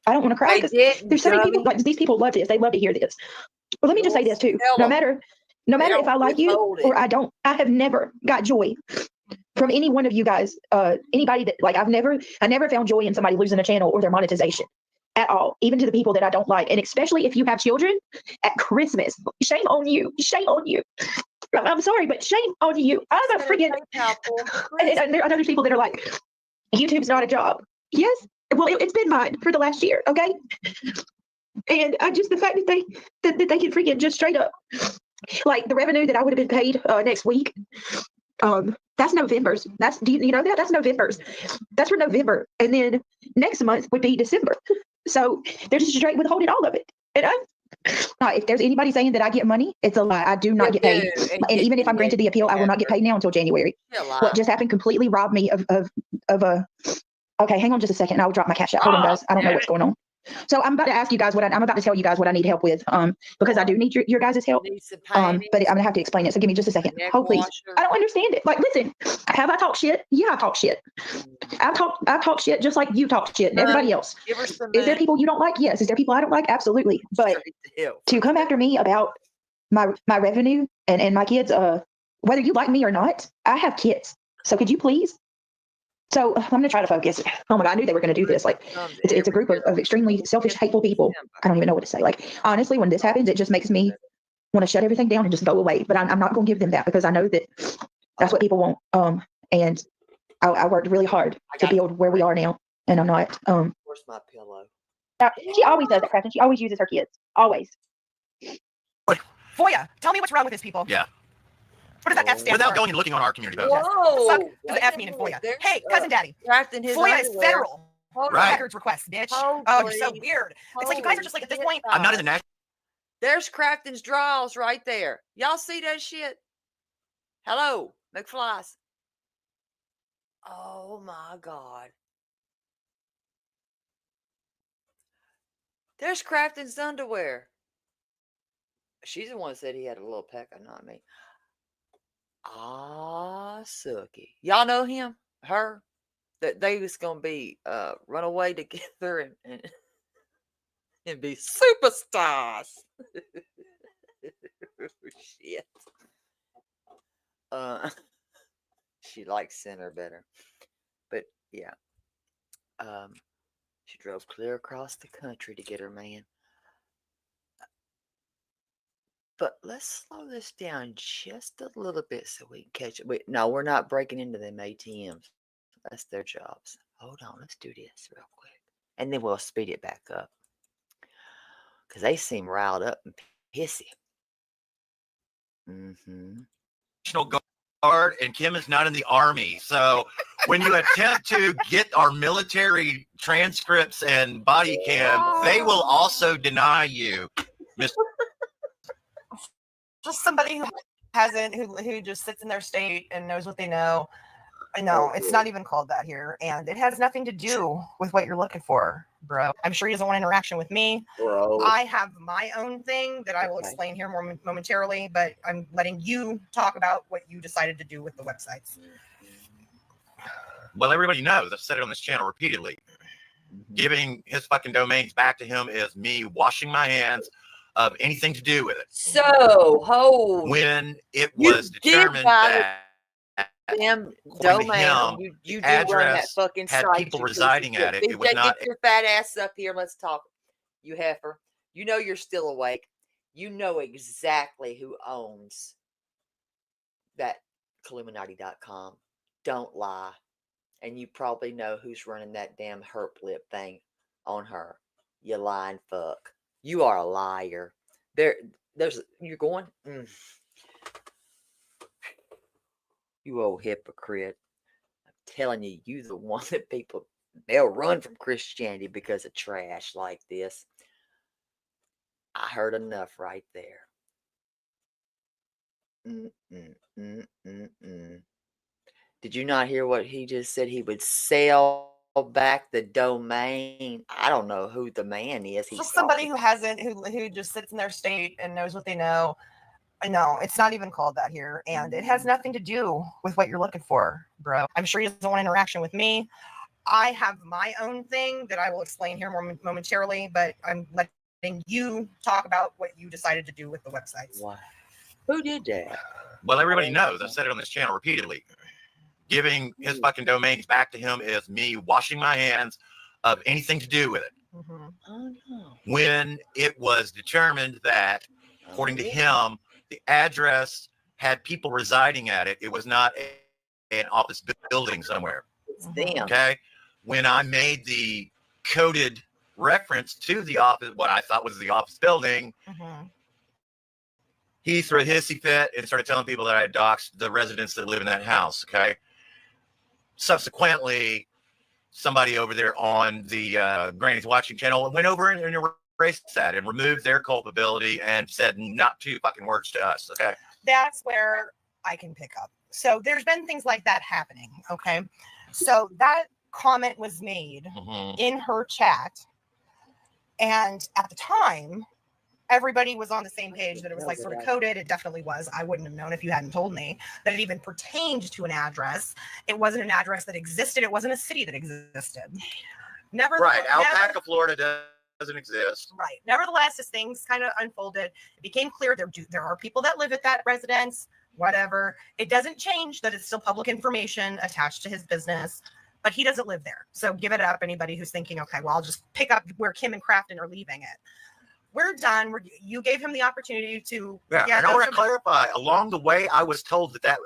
I don't want to cry because there's so many people, like these people love this. They love to hear this. But let me just say this too. No matter if I like you or I don't, I have never got joy from any one of you guys. Anybody that like I never found joy in somebody losing a channel or their monetization at all, even to the people that I don't like. And especially if you have children at Christmas, shame on you. Shame on you. I'm sorry, but shame on you. I'm a freaking and there are other people that are like, YouTube's not a job. Yes. Well, it's been mine for the last year, okay? And just the fact that they can freaking just straight up, like the revenue that I would have been paid next week, that's November's. Do you know that? That's November's. That's for November. And then next month would be December. So they're just straight withholding all of it. And if there's anybody saying that I get money, it's a lie. I do not get paid. And even if I'm granted the appeal, I will not get paid now until January. What just happened completely robbed me of a. Okay, hang on just a second. I'll drop my cash out. Hold on, guys. I don't know what's going on. So I'm about to ask you guys I'm about to tell you guys what I need help with. Because I do need your guys' help. But I'm gonna have to explain it. So give me just a second. Oh, please. I don't understand it. Like, listen, have I talked shit? Yeah, I talk shit. I talk shit just like you talk shit and everybody else. Is there people you don't like? Yes. Is there people I don't like? Absolutely. But to come after me about my revenue and my kids, whether you like me or not, I have kids. So could you please? So I'm going to try to focus. Oh my God, I knew they were going to do this. Like, it's a group of extremely selfish, hateful people. I don't even know what to say. Like, honestly, when this happens, it just makes me want to shut everything down and just go away. But I'm not going to give them that because I know that that's what people want. And I worked really hard to build where we are now. And I'm not. Where's my pillow? She always does that, Crafton. She always uses her kids. Always. Foya, tell me what's wrong with this people. Yeah. What does that F stand Without for? going and looking on our community post. Whoa! Suck does the F mean in FOIA? Hey, cousin daddy. FOIA is federal records request, bitch. Oh, you're so weird. It's like you guys are just like at this point. I'm not in the national. There's Crafton's draws right there. Y'all see that shit? Hello, McFlies. Oh my God. There's Crafton's underwear. She's the one that said he had a little pecker, not me. Ah, Suki. Y'all know him? Her? That they was gonna be run away together and be superstars. Shit. She likes Center better. But yeah. She drove clear across the country to get her man. But let's slow this down just a little bit so we can catch it. No, we're not breaking into them ATMs. That's their jobs. Hold on, let's do this real quick. And then we'll speed it back up. Because they seem riled up and pissy. National Guard, and Kim is not in the Army. So when you attempt to get our military transcripts and body cam, they will also deny you. Just somebody who hasn't, who just sits in their state and knows what they know. I know it's not even called that here, and it has nothing to do with what you're looking for, bro. I'm sure he doesn't want interaction with me. Bro. I have my own thing that I will explain here more momentarily, but I'm letting you talk about what you decided to do with the websites. Well, everybody knows, I've said it on this channel repeatedly. Giving his fucking domains back to him is me washing my hands of anything to do with it. So, hold. When it was determined that them domain, you do run that fucking had site. people residing at it. It was not. Get your fat ass up here. Let's talk. You heifer. You know you're still awake. You know exactly who owns that Illuminati.com. Don't lie. And you probably know who's running that damn herp lip thing on her. You lying fuck. You are a liar. You're going. You old hypocrite. telling you, you the one that people, they'll run from Christianity because of trash like this. I heard enough right there. Did you not hear what he just said? He would sell back the domain. I don't know who the man is. Just somebody who hasn't, who just sits in their state and knows what they know. I know it's not even called that here, and it has nothing to do with what you're looking for, bro. I'm sure he doesn't want interaction with me. I have my own thing that I will explain here momentarily, but I'm letting you talk about what you decided to do with the websites. Wow. Who did that? Well, everybody knows. I've said it on this channel repeatedly. Giving his fucking domains back to him is me washing my hands of anything to do with it. Oh, no. When it was determined that, according to him, the address had people residing at it, it was not an office building somewhere. It's them. Okay. When I made the coded reference to the office, what I thought was the office building, he threw a hissy fit and started telling people that I had doxed the residents that live in that house. Okay. Subsequently, somebody over there on the Granny's Watching channel went over and erased that and removed their culpability and said not two fucking words to us. Okay. That's where I can pick up. So there's been things like that happening. Okay. So that comment was made in her chat. And at the time, everybody was on the same page that it was like sort of coded. It definitely was. I wouldn't have known if you hadn't told me that it even pertained to an address. It wasn't an address that existed. It wasn't a city that existed. Right. Alpaca, Florida doesn't exist. Right. Nevertheless, as things kind of unfolded, it became clear there are people that live at that residence, whatever. It doesn't change that it's still public information attached to his business, but he doesn't live there. So give it up, anybody who's thinking, okay, well, I'll just pick up where Kim and Crafton are leaving it. We're done. You gave him the opportunity to. Yeah, and I want to clarify. Along the way, I was told that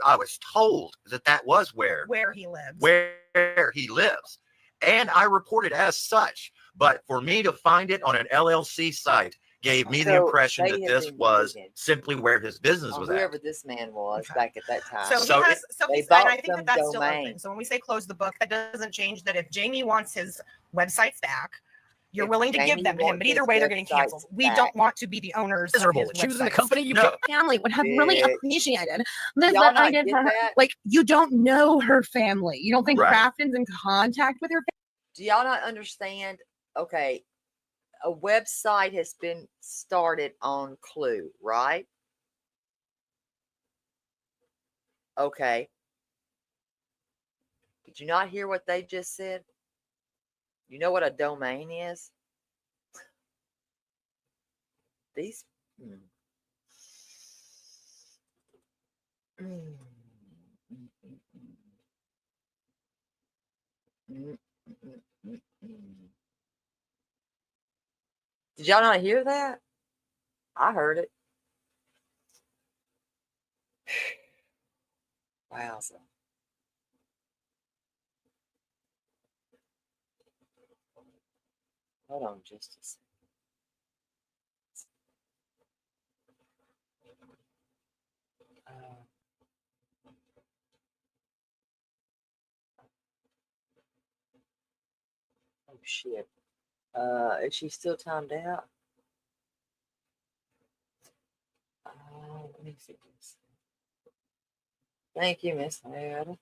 was where he lives. Where he lives, and I reported as such. But for me to find it on an LLC site gave me the impression that this was simply where his business was whoever at. this man was back at that time. So he's and I think that's still open. So when we say close the book, that doesn't change that if Jamie wants his websites back, you're willing to give them to him, but either way, they're getting canceled. We don't want to be the owners of his choosing the websites. company you family would have really appreciated. Liz, Y'all that I not did get her. that? Like, you don't know her family. You don't think Crafton's in contact with her family? Do y'all not understand? Okay, a website has been started on Clue, right? Okay. Did you not hear what they just said? You know what a domain is? These. Did y'all not hear that? I heard it. Wowza. Hold on just a second. Oh shit. Is she still timed out? Let me see this. Thank you, Miss Ada. Okay.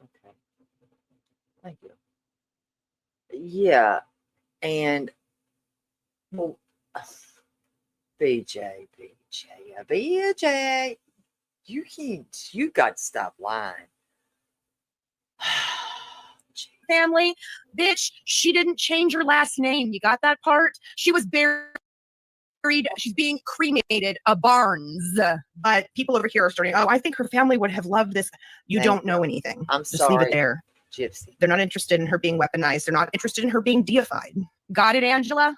Okay. Thank you. Yeah, and well, BJ, you got to stop lying. Family, bitch, she didn't change her last name. You got that part? She was buried. She's being cremated a Barnes. But people over here are starting, oh, I think her family would have loved this. You don't know anything. I'm Just sorry. leave it there. Gypsy. They're not interested in her being weaponized. They're not interested in her being deified. Got it, Angela?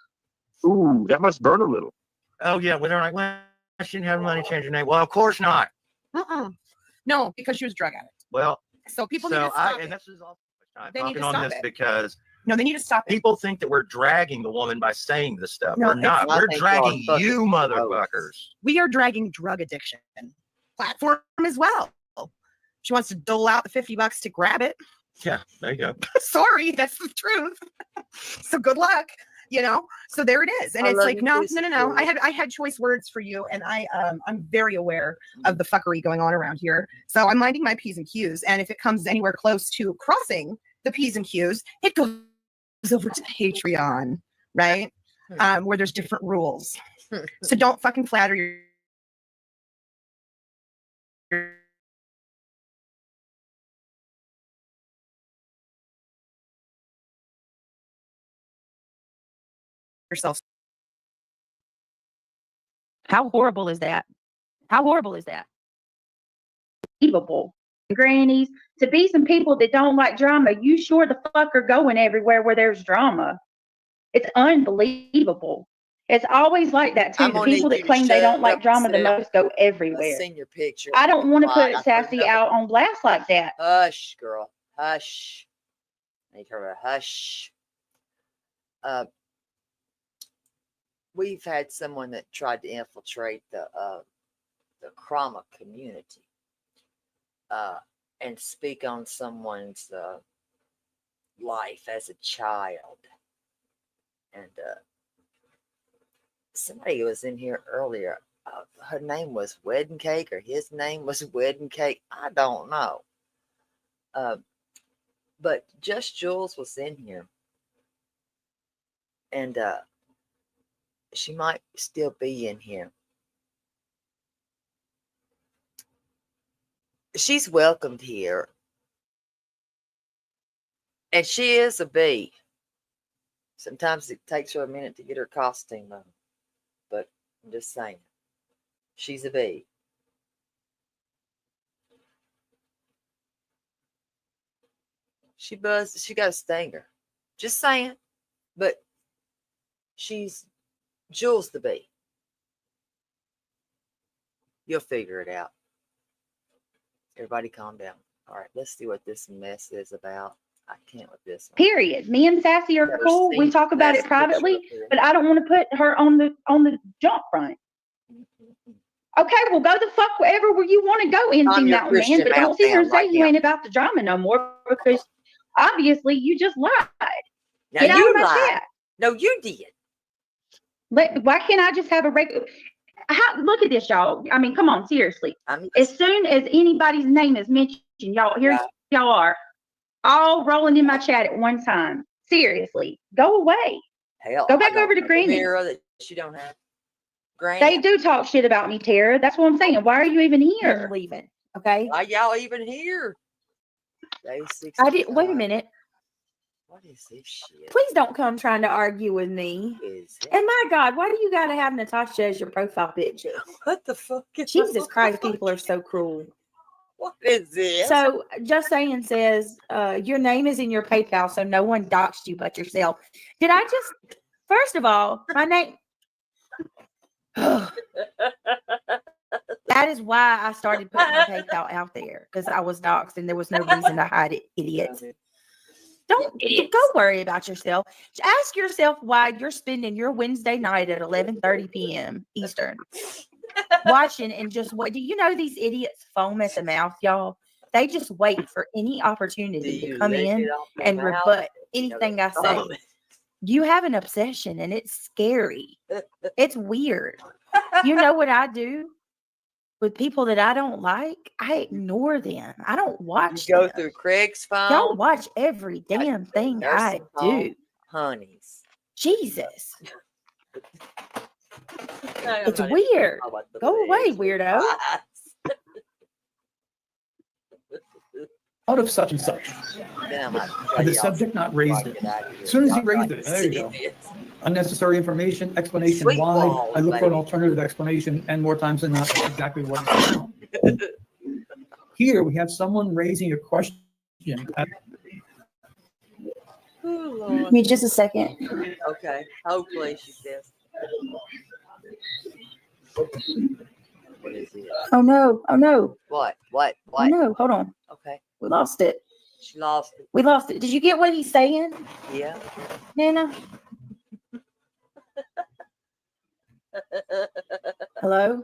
Ooh, that must burn a little. Oh yeah, well they're like, well, I shouldn't have money change your name. Well, of course not. No, because she was a drug addict. Well, So people need to stop it. and this is also I'm They need talking to on stop this it. because No, they need to stop it. People think that we're dragging the woman by saying this stuff. No, we're not. I We're think dragging y'all are you, fucking motherfuckers. We are dragging drug addiction platform as well. She wants to dole out the $50 to grab it. Yeah, there you go. Sorry, that's the truth. So good luck. So there it is. And I it's love like, you no. too, I had choice words for you, and I'm very aware of the fuckery going on around here. So I'm minding my P's and Q's. And if it comes anywhere close to crossing the P's and Q's, it goes over to Patreon, right? Where there's different rules. So don't fucking flatter yourself. How horrible is that? How horrible is that? Unbelievable. Grannies, to be some people that don't like drama, you sure the fuck are going everywhere where there's drama. It's unbelievable. It's always like that too. I'm The gonna people need that you to claim they shut don't like up drama the and sit most go I've everywhere. seen your picture. I don't want to Quiet. put I've heard Sassy nothing. out on blast like that. Hush, girl. Hush. I need her to hush. We've had someone that tried to infiltrate the Krama community and speak on someone's life as a child. And somebody was in here earlier. Her name was Wedding Cake, or his name was Wedding Cake. I don't know. But Just Jules was in here. And she might still be in here. She's welcomed here. And she is a bee. Sometimes it takes her a minute to get her costume on. But I'm just saying. She's a bee. She buzzed. She got a stinger. Just saying. But she's Jules the bee. You'll figure it out. Everybody calm down. All right, let's see what this mess is about. I can't with this one. Period. Me and Sassy are Better cool. We see talk about last it privately, picture up here. but I don't want to put her on the jump front. Okay, well, go the fuck wherever where you want to go, I'm NC your Mountain Man, Christian but don't sit here and meltdown say right you now. ain't about the drama no more, because obviously you just lied. Now Get out you of my lied. chat. No, you did. Why can't I just have a regular? Look at this, y'all. I mean, come on, seriously. As soon as anybody's name is mentioned, y'all are all rolling in my chat at one time. Seriously, go away. Hell, Go I back don't over to have a Granny. mirror that she don't have. Granny, They do talk shit about me, Tara. That's what I'm saying. Why are you even I'm here? leaving. Okay. why y'all even here? Day 65. I did. Wait a minute. What is this shit? Please don't come trying to argue with me. And my God, why do you got to have Natasha as your profile picture? What the fuck? Jesus Christ, people are so cruel. What is this? So, Just Saying says, your name is in your PayPal, so no one doxed you but yourself. Did I just, first of all, my name, that is why I started putting my PayPal out there, because I was doxed and there was no reason to hide it, idiots. Don't go worry about yourself. Ask yourself why you're spending your Wednesday night at 11:30 p.m. Eastern watching and just what do you know these idiots foam at the mouth, y'all? They just wait for any opportunity to come in and rebut anything I say. You have an obsession and it's scary. It's weird. You know what I do with people that I don't like? I ignore them. I don't watch You go them. through Craig's phone. Y'all watch every damn thing I do. Honeys. Jesus. It's weird. Go away, weirdo. Out of such and such. Had the subject not raised it? As soon as he raised it, there you go. Unnecessary information, explanation Sweet why. balls, I look for an baby. alternative explanation, and more times than not, that's exactly what it's about. Here we have someone raising a question. Give me just a second. Okay. Hopefully she says. What is it? Oh no. Oh no. What? Oh no. Hold on. Okay. We lost it. She lost it. We lost it. Did you get what he's saying, Yeah. Nana? Hello?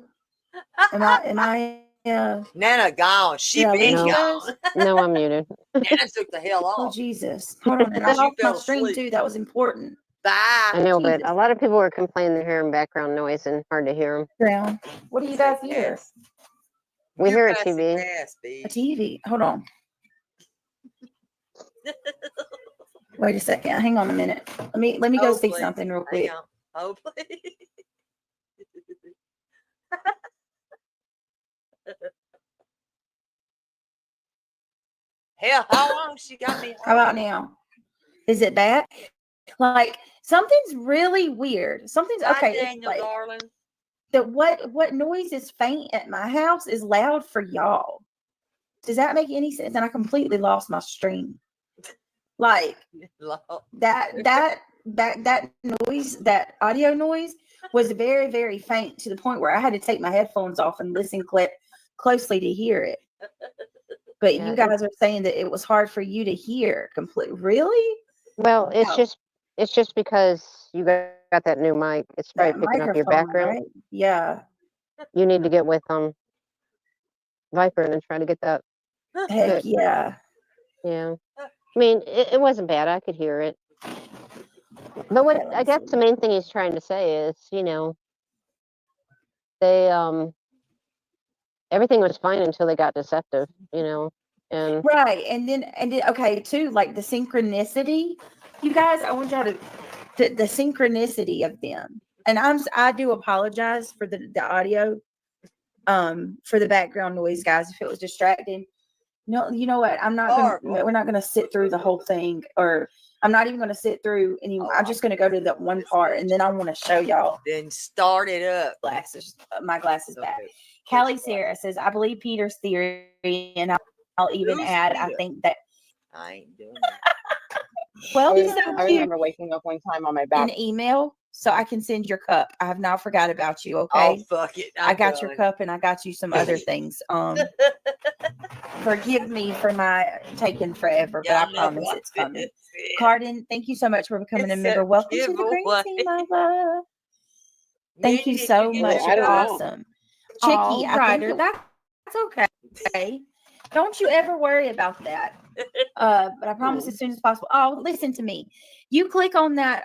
Am I Nana gone. She did I been lose you gone. guys? No, I'm muted. Nana took the hell Oh off. Jesus. Hold on. And I Because you lost my fell stream asleep. too. That was important. Bye. I know, but Jesus. a lot of people were complaining they're hearing background noise and hard to hear them. Ground. What do you guys hear? We You hear a pass the TV. gas, B. A TV. Hold on. Wait a second. Hang on a minute. Let me go Oh, see please. something real Hang quick. on. Oh, please. Hell, how long she got me? How about now? Is it bad? Like something's really weird. Something's Bye, okay. It's Daniel, like darling. what noise is faint at my house is loud for y'all. Does that make any sense? And I completely lost my stream. Like that noise, that audio noise was very, very faint to the point where I had to take my headphones off and listen closely to hear it. But Yeah, you guys are saying that it was hard for you to hear completely. Really? Well, No. it's just because you got that new mic. It's That probably picking up your microphone, background. right? Yeah. You need to get with Viper and try to get that Heck fixed. yeah. Yeah. I mean, it wasn't bad. I could hear it. But what I guess the main thing he's trying to say is, they everything was fine until they got deceptive, and Right. And then okay, too, like the synchronicity. You guys, I want y'all to the synchronicity of them. And I do apologize for the audio, for the background noise, guys, if it was distracting. No, you know what? We're not gonna sit through the whole thing, or I'm not even gonna sit through any. I'm just gonna go to that one part, and then I want to show y'all. Then start it up. My glasses back. Callie Sarah says, I believe Peter's theory, and I'll even Who's add, Peter? I think that. I ain't doing that. Well, I remember waking up one time on my back. An email so I can send your cup. I have not forgot about you. Oh, Okay. fuck it. I got your cup and I got you some other things. Forgive me for my taking forever, but I promise it's coming. Cardin, thank you so much for becoming a member. Welcome to the green team, my love. Thank you so much. You're awesome. Chicky, that's okay. Don't you ever worry about that. But I promise as soon as possible. Oh, listen to me. You click on that.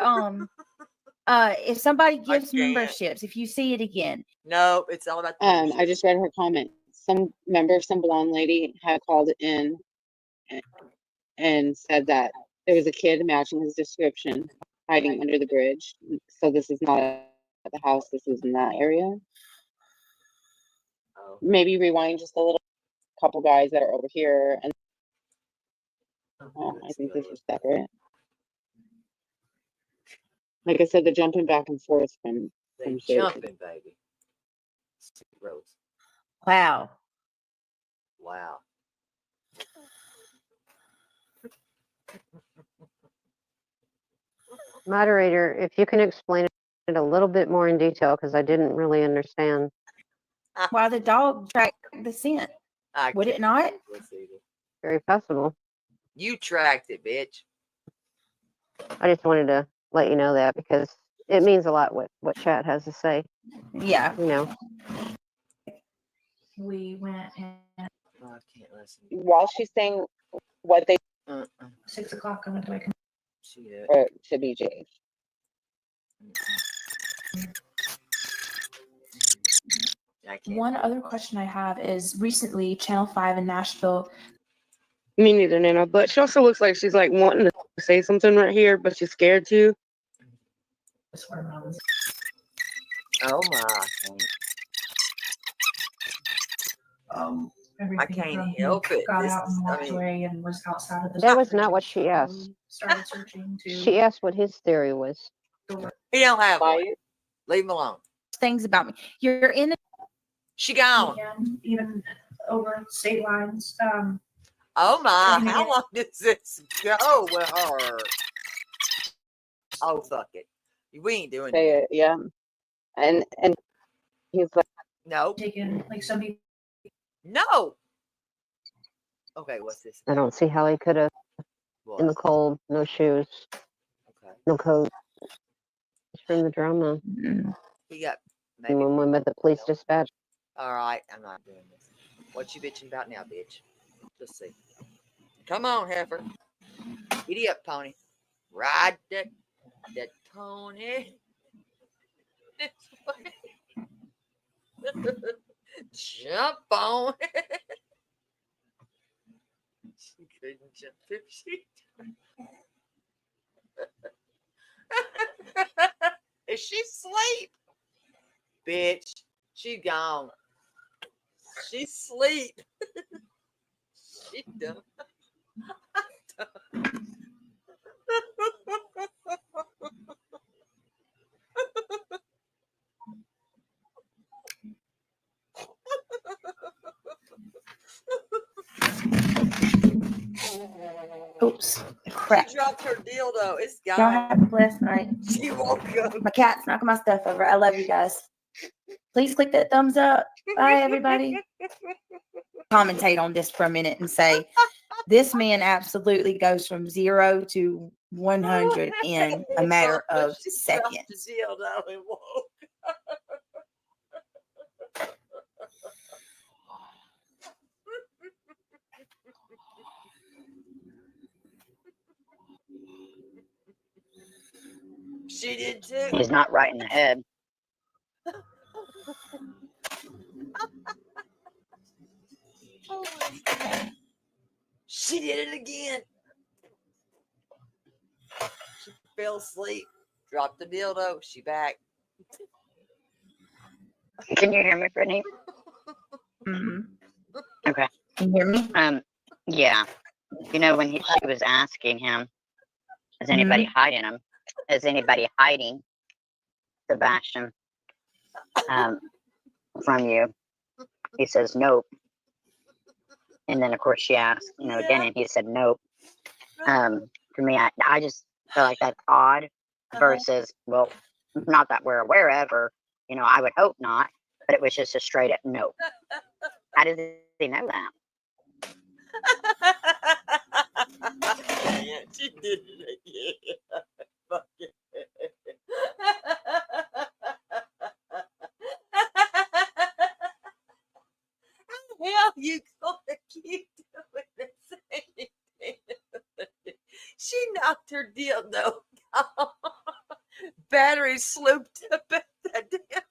If somebody gives memberships, if you see it again. No, it's all about. I just read her comment. Some blonde lady had called in and said that there was a kid matching his description hiding under the bridge. So this is not at the house. This is in that area. Maybe rewind just a little. Couple guys that are over here, and I think this is separate. Like I said, they're jumping back and forth from Jumping, baby. Rose. Wow. moderator, if you can explain it a little bit more in detail, because I didn't really understand. Why the dog tracked the scent? Would it not? Very possible. You tracked it, bitch. I just wanted to let you know that because it means a lot what chat has to say. Yeah. We went and I can't listen. While she's saying what they 6 o'clock, I went to wake him to BJ. One other question I have is recently Channel 5 in Nashville. Me neither, Nana. But she also looks like she's like wanting to say something right here, but she's scared to. Oh my. I can't help it. Got This out and is, walked away and was outside of the. That was not what she asked. Started searching to. She asked what his theory was. He don't have one. Leave him alone. Things about me. You're in. She gone. Even over state lines. Oh my! Trying to How get- long does this go with her? Oh fuck it. We ain't doing Say that. it, yeah. And he's like, No. Taken like some people. No. Okay, what's this? I don't see how he could have in the cold, no shoes, no coat. It's from the drama. He got And when we met the police dispatch. All right, I'm not doing this. What you bitching about now, bitch? Let's see. Come on, heifer. Giddy up, pony. Ride that pony. This way. Jump on. She couldn't jump if she Is she asleep? Bitch, she gone. She sleep. She done. Oops. Crap. She dropped her dildo. It's Y'all gone. have a blessed night. She woke up. My cat's knocking my stuff over. I love you guys. Please click that thumbs up. Bye, everybody. Commentate on this for a minute and say, this man absolutely goes from 0 to 100 in a matter of seconds. She dropped the dildo and woke. She did too. He's not right in the head. She did it again. She fell asleep. Dropped the dildo. She back. Can you hear me, Brittany? Okay. Can you hear me? Yeah. You know, when she was asking him, is anybody hiding him? Is anybody hiding Sebastian from you? He says, nope. And then, of course, she asked, you know, again, and he said, nope. For me, I just feel like that's odd versus, well, not that we're aware of, or, you know, I would hope not, but it was just a straight up no. How does he know that? Yeah, she did it again. Fuck it. Hell, you gonna keep doing the same thing. She knocked her dildo off. Battery slooped up at that damn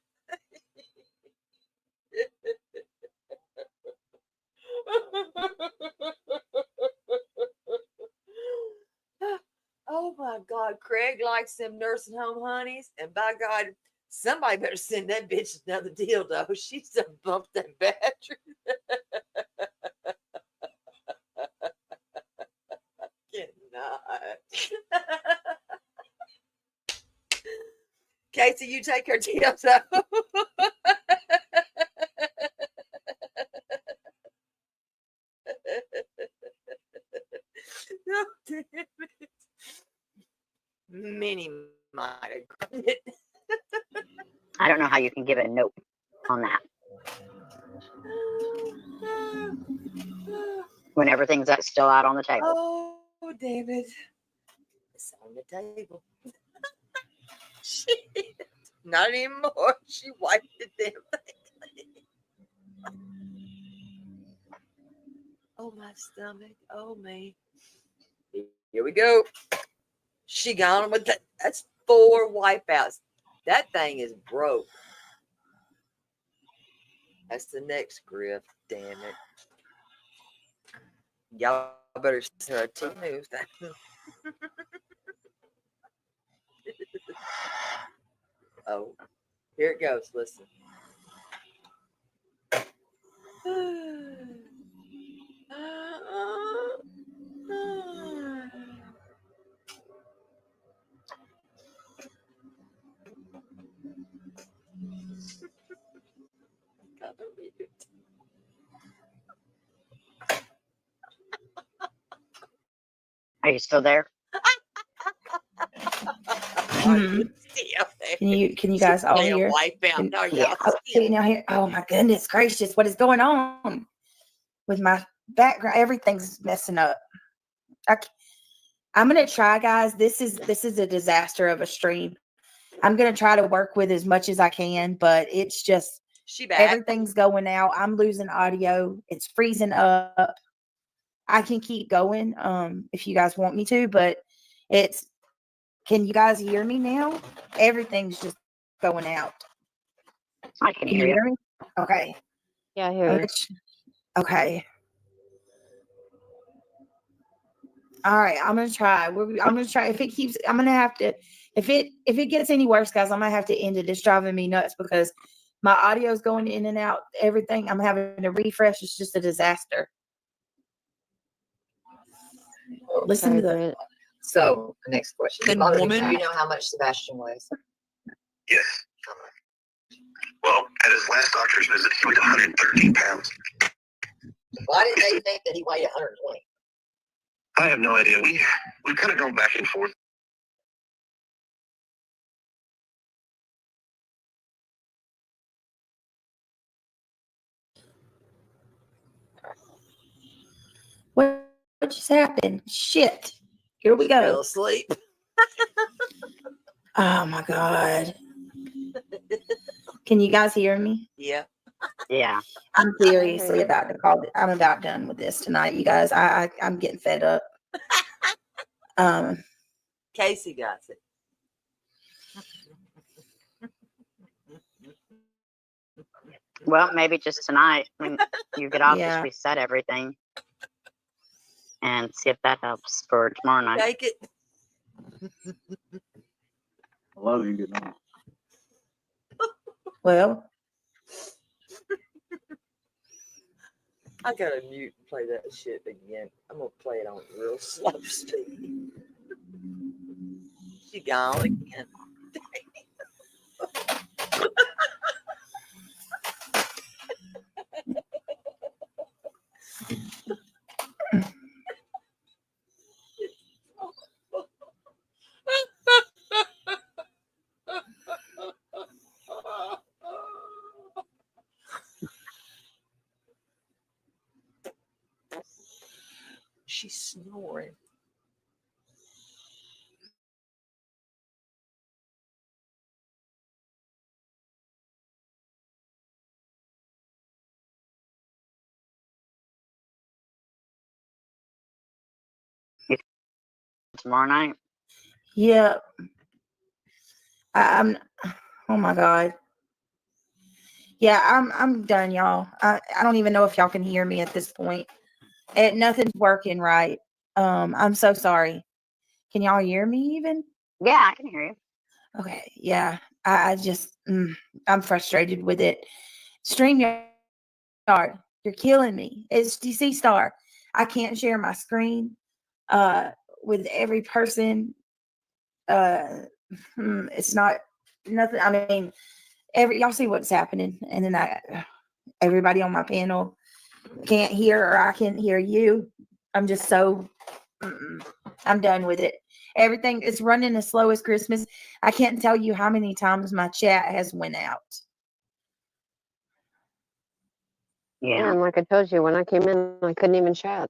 Oh my God, Craig likes them nursing home honeys, and by God, somebody better send that bitch another dildo. She's done bumped that battery. Cannot. Casey, you take her dildo. Oh, damn it. Many might agree. I don't know how you can give it a nope on that. When everything's still out on the table. Oh, David. It's on the table. Not anymore. She wiped the damn thing. Oh, my stomach. Oh, me. Here we go. She gone with that. That's 4 wipeouts. That thing is broke. That's the next grip. Damn it. Y'all better send her a T news. Oh, here it goes. Listen. Are you still there? Can you guys all hear? Yeah. Oh, see, now here. Oh my goodness gracious, what is going on with my background, everything's messing up. I'm gonna try, guys. This is a disaster of a stream. I'm gonna try to work with as much as I can, but it's just everything's going out. I'm losing audio. It's freezing up. I can keep going if you guys want me to, but can you guys hear me now? Everything's just going out. I can hear you. Me? Okay. Yeah, I hear you. Okay. All right, I'm gonna try. I'm gonna try. If it keeps, I'm gonna have to. If it gets any worse, guys, I'm gonna have to end it. It's driving me nuts because my audio is going in and out. Everything. I'm having to refresh. It's just a disaster. Listen to the. So, the next question. Can Mother, woman- do you know how much Sebastian weighs? Yes. Well, at his last doctor's visit, he weighed 113 pounds. Why did they think that he weighed 120? I have no idea. We've kind of gone back and forth. What just happened? Shit. Here we go. Fell asleep. Oh my God. Can you guys hear me? Yeah. Yeah. I'm seriously about to call it. I'm about done with this tonight, you guys. I'm getting fed up. Casey got it. Well, maybe just tonight when you get off, Yeah. just reset everything and see if that helps for tomorrow night. Take it. I love you. Good night. Well, I gotta mute and play that shit again. I'm gonna play it on real slow speed. She gone again. She's snoring. Tomorrow night. yeah. I'm. Oh my God. Yeah, I'm done, y'all. I don't even know if y'all can hear me at this point. Nothing's working right. I'm so sorry. Can y'all hear me even? Yeah, I can hear you. Okay, yeah. I just I'm frustrated with it. StreamYard, you're killing me. It's DC Star. I can't share my screen with every person. It's not nothing. I mean, y'all see what's happening, and then everybody on my panel can't hear, or I can't hear you. I'm just so I'm done with it. Everything is running as slow as Christmas. I can't tell you how many times my chat has went out. Yeah, and like I told you, when I came in, I couldn't even chat.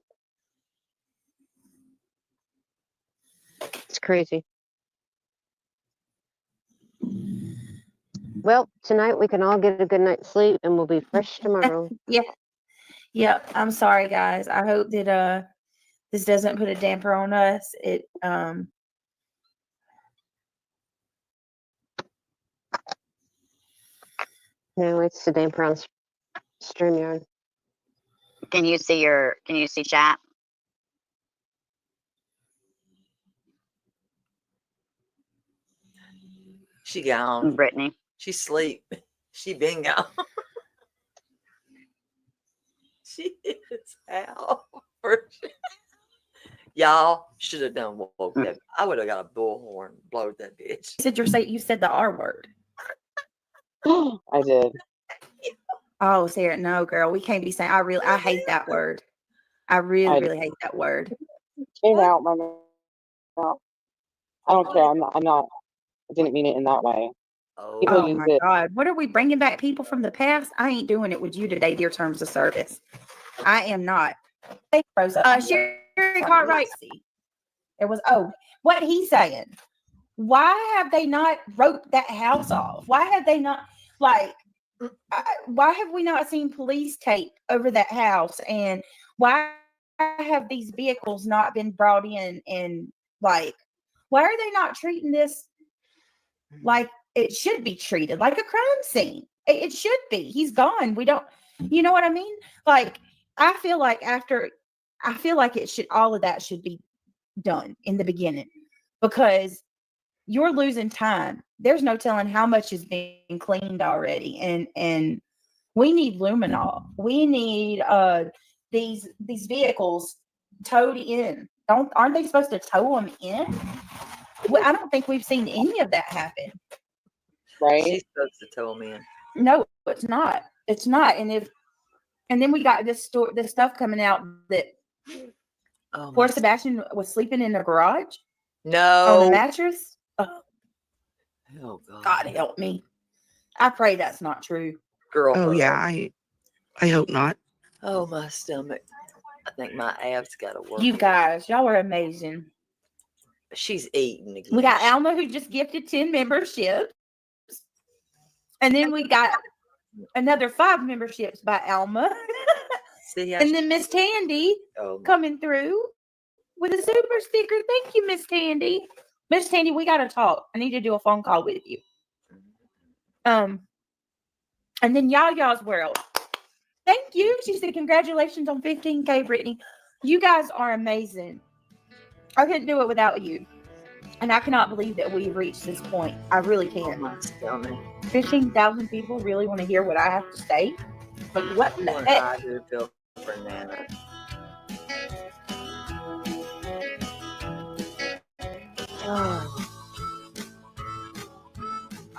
It's crazy. Well, tonight we can all get a good night's sleep and we'll be fresh tomorrow. Yeah. I'm sorry, guys. I hope that this doesn't put a damper on us. No, it's the damper on StreamYard. Can you see chat? She gone. Brittany. She sleep. She been gone. She is out. Y'all should have done woke that. I would have got a bullhorn, blowed that bitch. You said the R word. I did. Oh, Sarah, no, girl, we can't be saying. I hate that word. I really hate that word. Came out my mouth. I don't care. I'm not. I didn't mean it in that way. People Oh use my it. God. What are we bringing back people from the past? I ain't doing it with you today, dear terms of service. I am not. Sherry Cartwright. There was what he's saying. Why have they not wrote that house off? Why have they not why have we not seen police tape over that house? And why have these vehicles not been brought in? And why are they not treating this like it should be treated, like a crime scene? It should be. He's gone. We don't, you know what I mean? I feel like all of that should be done in the beginning, because you're losing time. There's no telling how much is being cleaned already. And we need luminol. We need these vehicles towed in. Aren't they supposed to tow them in? Well, I don't think we've seen any of that happen. Right? She's supposed to tow them in. No, it's not. It's not. And then we got this stuff coming out that poor Sebastian was sleeping in the garage. On the mattress. Oh God. God help me. I pray that's not true. Girl. Oh yeah, I hope not. Oh, my stomach. I think my abs gotta work. You guys, y'all are amazing. She's eating again. We got Alma, who just gifted 10 memberships. And then we got another 5 memberships by Alma. And then Miss Tandy coming through with a super sticker. Thank you, Miss Tandy. Miss Tandy, we gotta talk. I need to do a phone call with you. And then Yaya's World. Thank you. She said, congratulations on 15K, Brittany. You guys are amazing. I couldn't do it without you. And I cannot believe that we've reached this point. I really can't. 15,000 people really want to hear what I have to say. Like, what the heck? I do feel banana.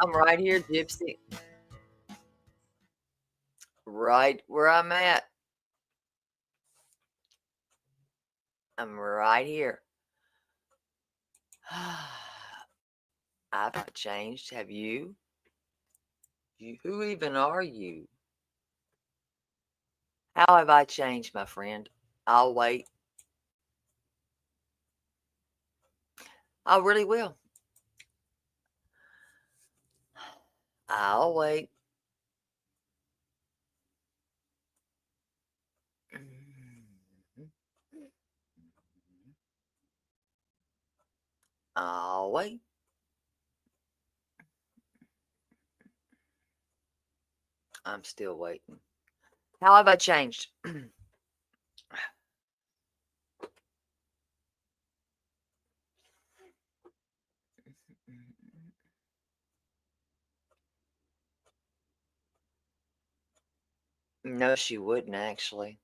I'm right here, Gypsy. Right where I'm at. I'm right here. I've not changed. Have you? Who even are you? How have I changed, my friend? I'll wait. I really will. I'll wait. I'll wait. I'm still waiting. How have I changed? No, she wouldn't, actually.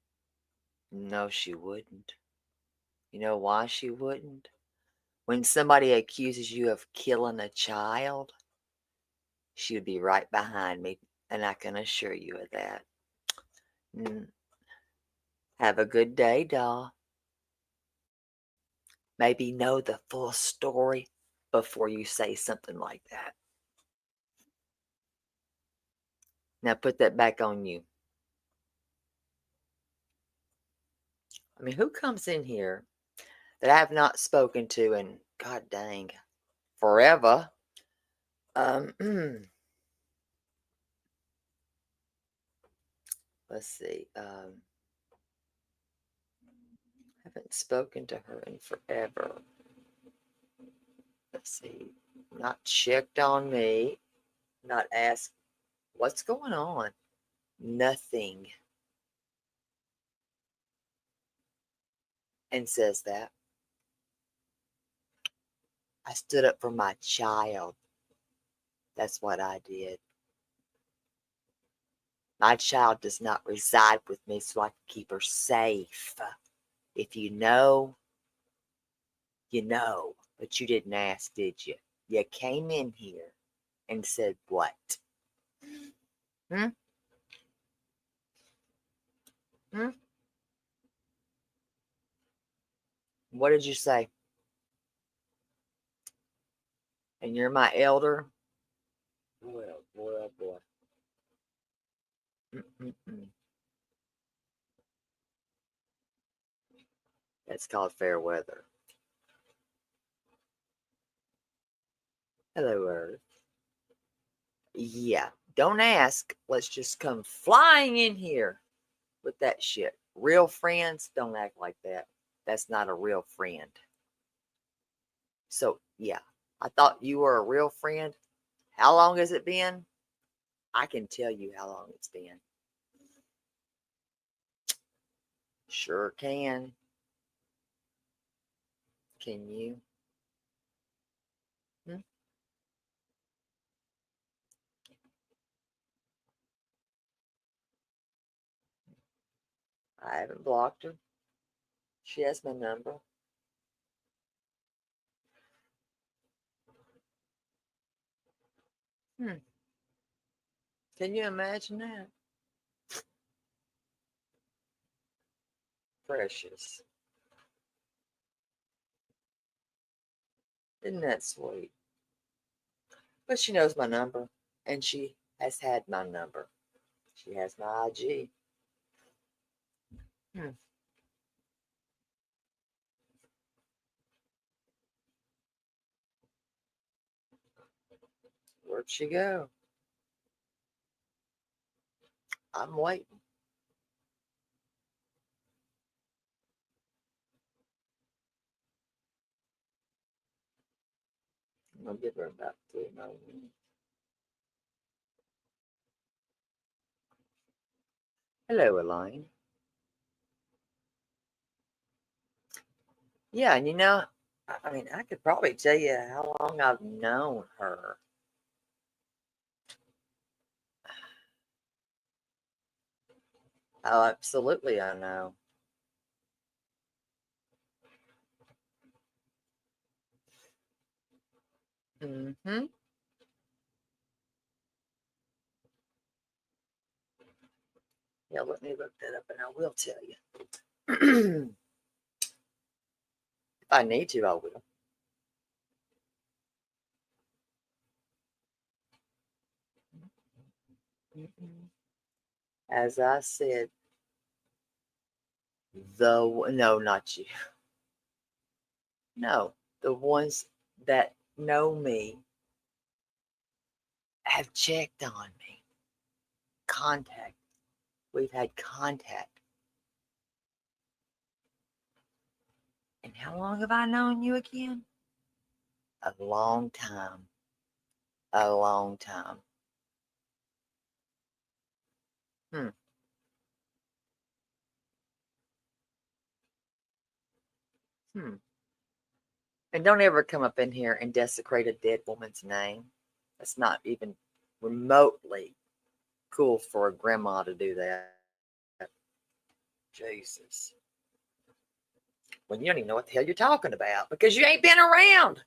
No, she wouldn't. You know why she wouldn't? When somebody accuses you of killing a child, she would be right behind me, and I can assure you of that. Have a good day, doll. Maybe know the full story before you say something like that. Now put that back on you. I mean, who comes in here that I have not spoken to in, God dang, forever? Let's see. Haven't spoken to her in forever. Let's see. Not checked on me. Not asked, what's going on? Nothing. And says that. I stood up for my child. That's what I did. My child does not reside with me, so I can keep her safe. If you know, you know. But you didn't ask, did you? You came in here and said what? What did you say? And you're my elder? Boy, oh boy, oh boy. That's called fair weather. Hello, Earth. Yeah, don't ask. Let's just come flying in here with that shit. Real friends don't act like that. That's not a real friend. So, yeah, I thought you were a real friend. How long has it been? I can tell you how long it's been. Sure can. Can you? Hmm? I haven't blocked her. She has my number. Can you imagine that? Precious. Isn't that sweet? But she knows my number, and she has had my number. She has my IG. Where'd she go? I'm waiting. I'm gonna give her about 3 more minutes. Hello, Elaine. Yeah, and I mean, I could probably tell you how long I've known her. Oh, absolutely, I know. Mm-hmm. Yeah, let me look that up and I will tell you. If I need to, I will. As I said, no, not you. No, the ones that know me have checked on me. Contact. We've had contact. And how long have I known you again? A long time. A long time. Hmm. And don't ever come up in here and desecrate a dead woman's name. That's not even remotely cool for a grandma to do that. Jesus. When you don't even know what the hell you're talking about because you ain't been around.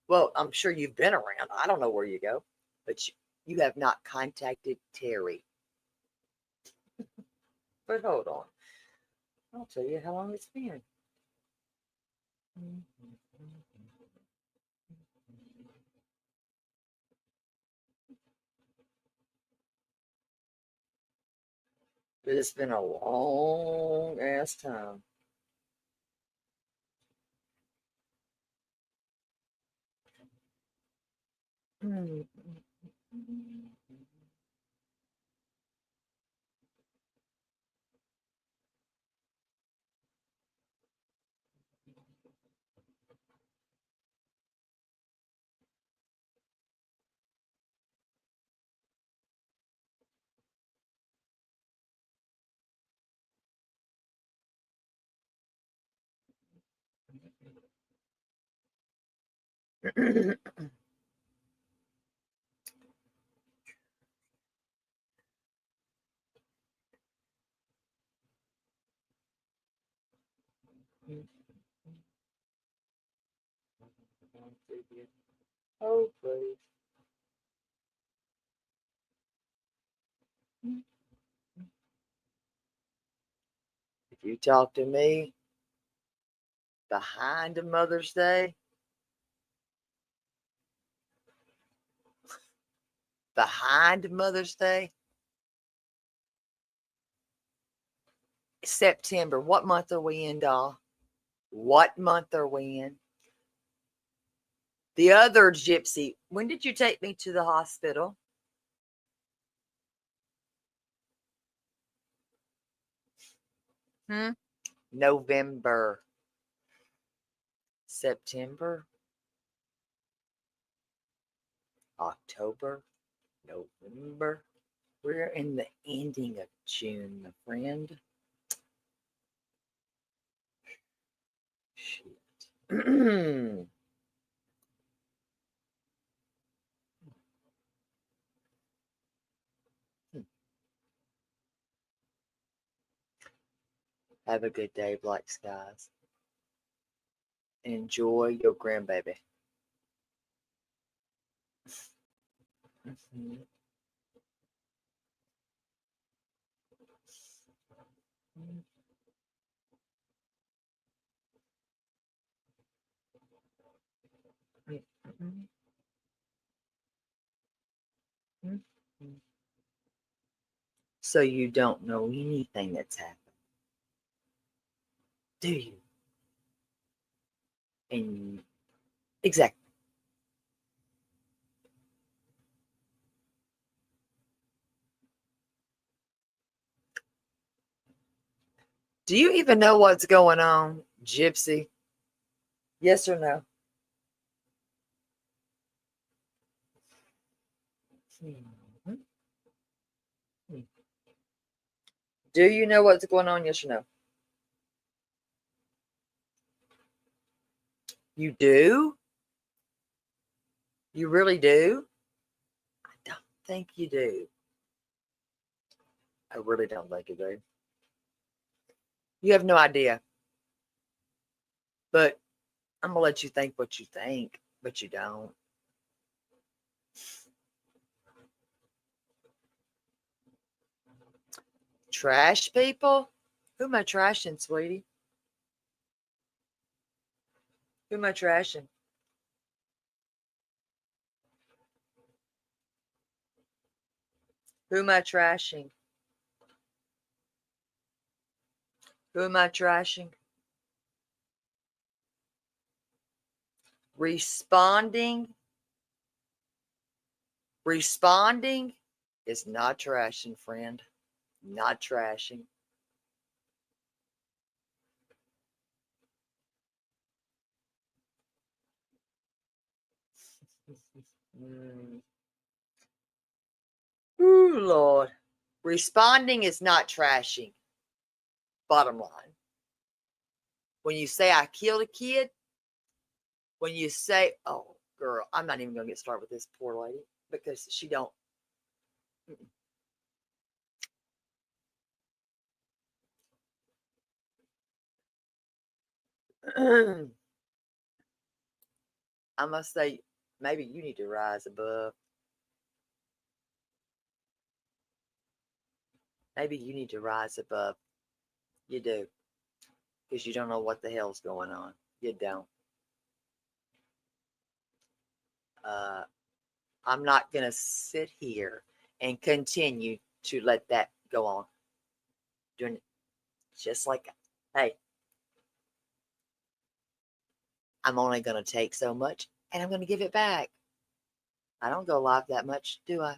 Well, I'm sure you've been around. I don't know where you go, but you have not contacted Terry. But hold on. I'll tell you how long it's been. But it's been a long ass time. Oh, please. If you talk to me behind Mother's Day, September. What month are we in, doll? What month are we in? The other gypsy, when did you take me to the hospital? November. September. October. November. We're in the ending of June, my friend. Shit. Have a good day, Black Skies. Enjoy your grandbaby. Mhm. So you don't know anything that's happened, do you? And exactly. Do you even know what's going on, Gypsy? Yes or no? Mhm. Do you know what's going on? Yes or no? You do? You really do? I don't think you do. I really don't think you do. You have no idea. But I'm going to let you think what you think, but you don't. Trash people? Who am I trashing, sweetie? Who am I trashing? Who am I trashing? Who am I trashing? Responding is not trashing, friend. Not trashing. Ooh, Lord. Responding is not trashing. Bottom line. When you say I killed a kid, when you say, oh, girl, I'm not even going to get started with this poor lady because she don't. I must say, maybe you need to rise above. Maybe you need to rise above. You do. Because you don't know what the hell's going on. You don't. I'm not going to sit here and continue to let that go on. Doing it just like, hey, I'm only going to take so much and I'm going to give it back. I don't go live that much, do I?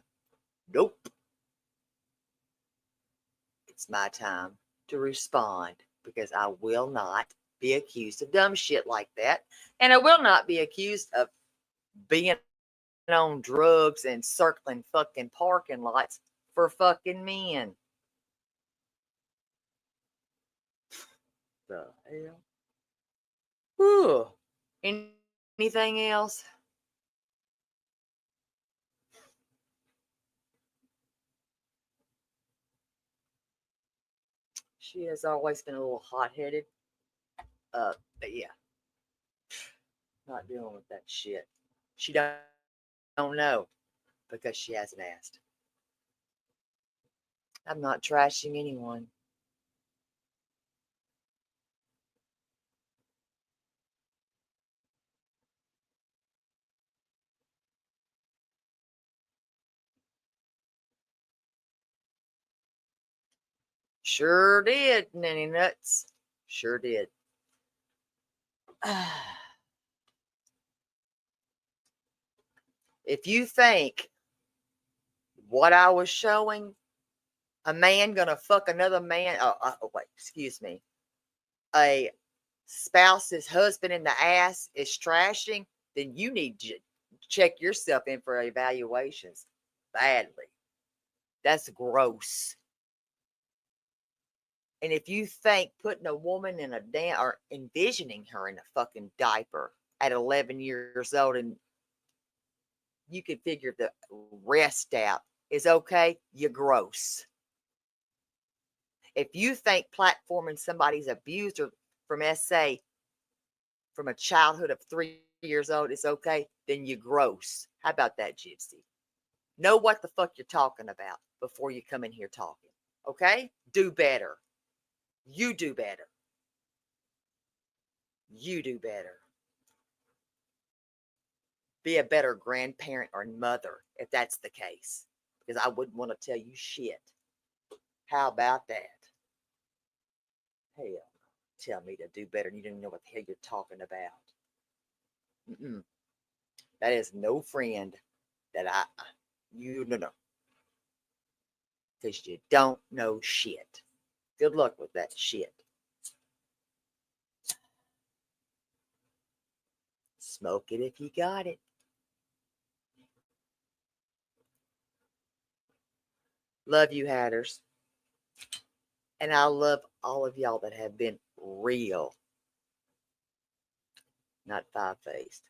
Nope. It's my time to respond because I will not be accused of dumb shit like that. And I will not be accused of being on drugs and circling fucking parking lots for fucking men. The hell? Whew. Anything else? She has always been a little hot-headed. But yeah, not dealing with that shit. She don't know because she hasn't asked. I'm not trashing anyone. Sure did, Nanny Nuts. Sure did. If you think what I was showing, a man gonna fuck another man, wait, excuse me, a spouse's husband in the ass is trashing, then you need to check yourself in for evaluations badly. That's gross. And if you think putting a woman in a damn, or envisioning her in a fucking diaper at 11 years old, and you can figure the rest out is okay, you're gross. If you think platforming somebody's abuser from SA from a childhood of 3 years old is okay, then you're gross. How about that, Gypsy? Know what the fuck you're talking about before you come in here talking. Okay? Do better. You do better. You do better. Be a better grandparent or mother if that's the case. Because I wouldn't want to tell you shit. How about that? Hell, tell me to do better and you don't even know what the hell you're talking about. That is no friend that no. Because you don't know shit. Good luck with that shit. Smoke it if you got it. Love you, Hatters. And I love all of y'all that have been real. Not five-faced.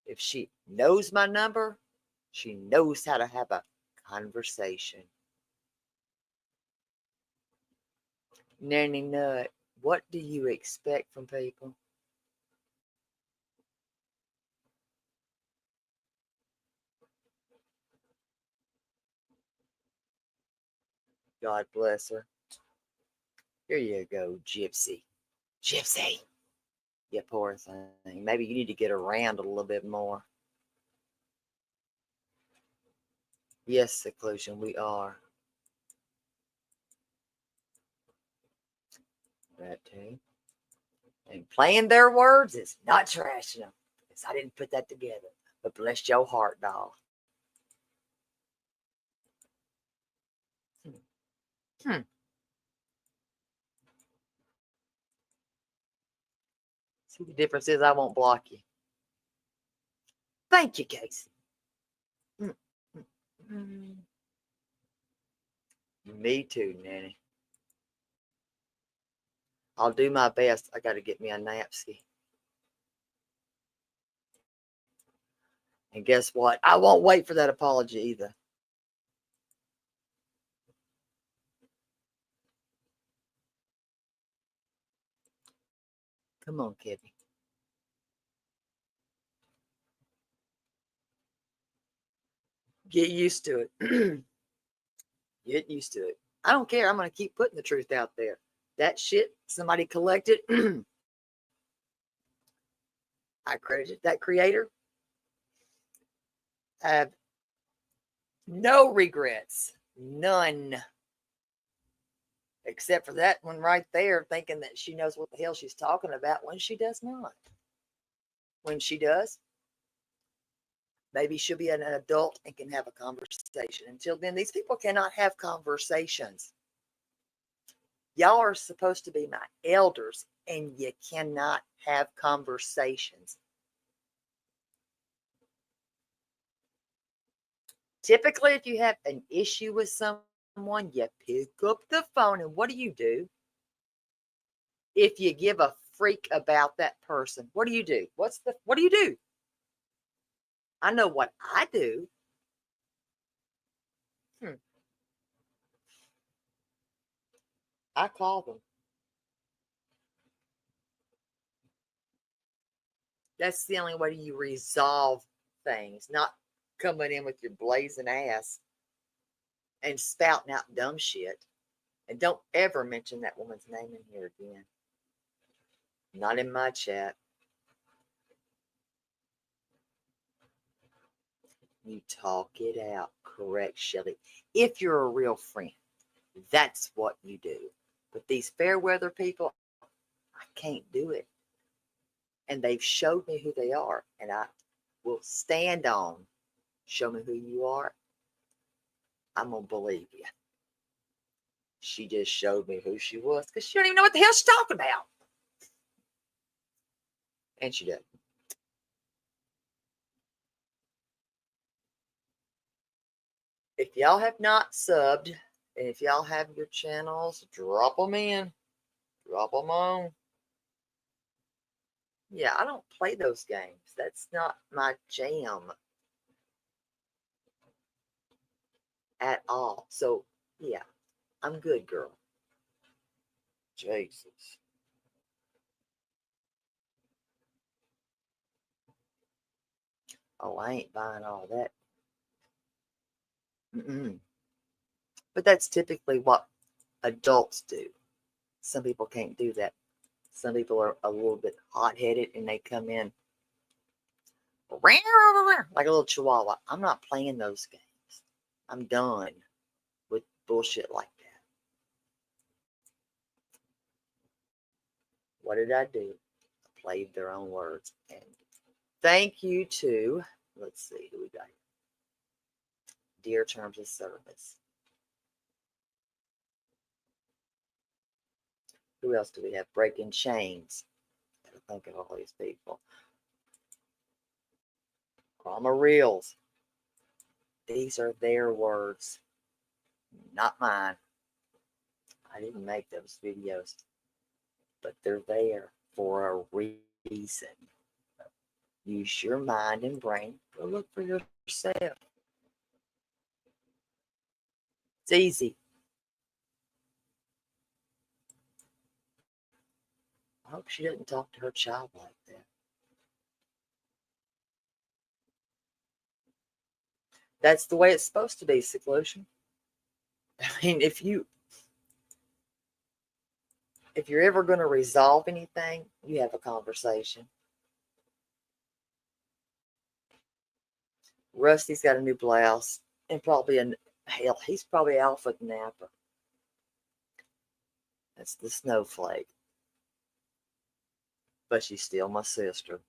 If she knows my number, she knows how to have a conversation. Nanny Nut, what do you expect from people? God bless her. Here you go, Gypsy. Gypsy. You poor thing. Maybe you need to get around a little bit more. Yes, seclusion, we are. That too. And playing their words is not trashing them. Because I didn't put that together. But bless your heart, doll. See, the difference is I won't block you. Thank you, Casey. Me too, Nanny. I'll do my best. I got to get me a Napsy. And guess what? I won't wait for that apology either. Come on, Kevin. Get used to it. Get used to it. I don't care. I'm going to keep putting the truth out there. That shit somebody collected. I credit that creator. I have no regrets. None. Except for that one right there, thinking that she knows what the hell she's talking about when she does not. When she does, maybe she'll be an adult and can have a conversation. Until then, these people cannot have conversations. Y'all are supposed to be my elders, and you cannot have conversations. Typically, if you have an issue with someone, you pick up the phone, and what do? If you give a freak about that person, what do you do? What do you do? I know what I do. I call them. That's the only way you resolve things, not coming in with your blazing ass and spouting out dumb shit. And don't ever mention that woman's name in here again. Not in my chat. You talk it out. Correct, Shelly. If you're a real friend, that's what you do. But these fair weather people, I can't do it. And they've showed me who they are. And I will stand on, show me who you are. I'm going to believe you. She just showed me who she was because she don't even know what the hell she's talking about. And she doesn't. If y'all have not subbed, and if y'all have your channels, drop them in. Drop them on. Yeah, I don't play those games. That's not my jam at all. So, yeah, I'm good, girl. Jesus. Oh, I ain't buying all that. But that's typically what adults do. Some people can't do that. Some people are a little bit hot-headed and they come in like a little chihuahua. I'm not playing those games. I'm done with bullshit like that. What did I do? I played their own words. And thank you to, let's see who we got here. Dear Terms of Service. Who else do we have? Breaking Chains. I gotta think of all these people. Drama Reels. These are their words, not mine. I didn't make those videos, but they're there for a reason. Use your mind and brain. Go look for yourself. It's easy. I hope she doesn't talk to her child like that. That's the way it's supposed to be, seclusion. I mean, if you're ever going to resolve anything, you have a conversation. Rusty's got a new blouse and probably he's probably alpha napper. That's the snowflake. But she's still my sister.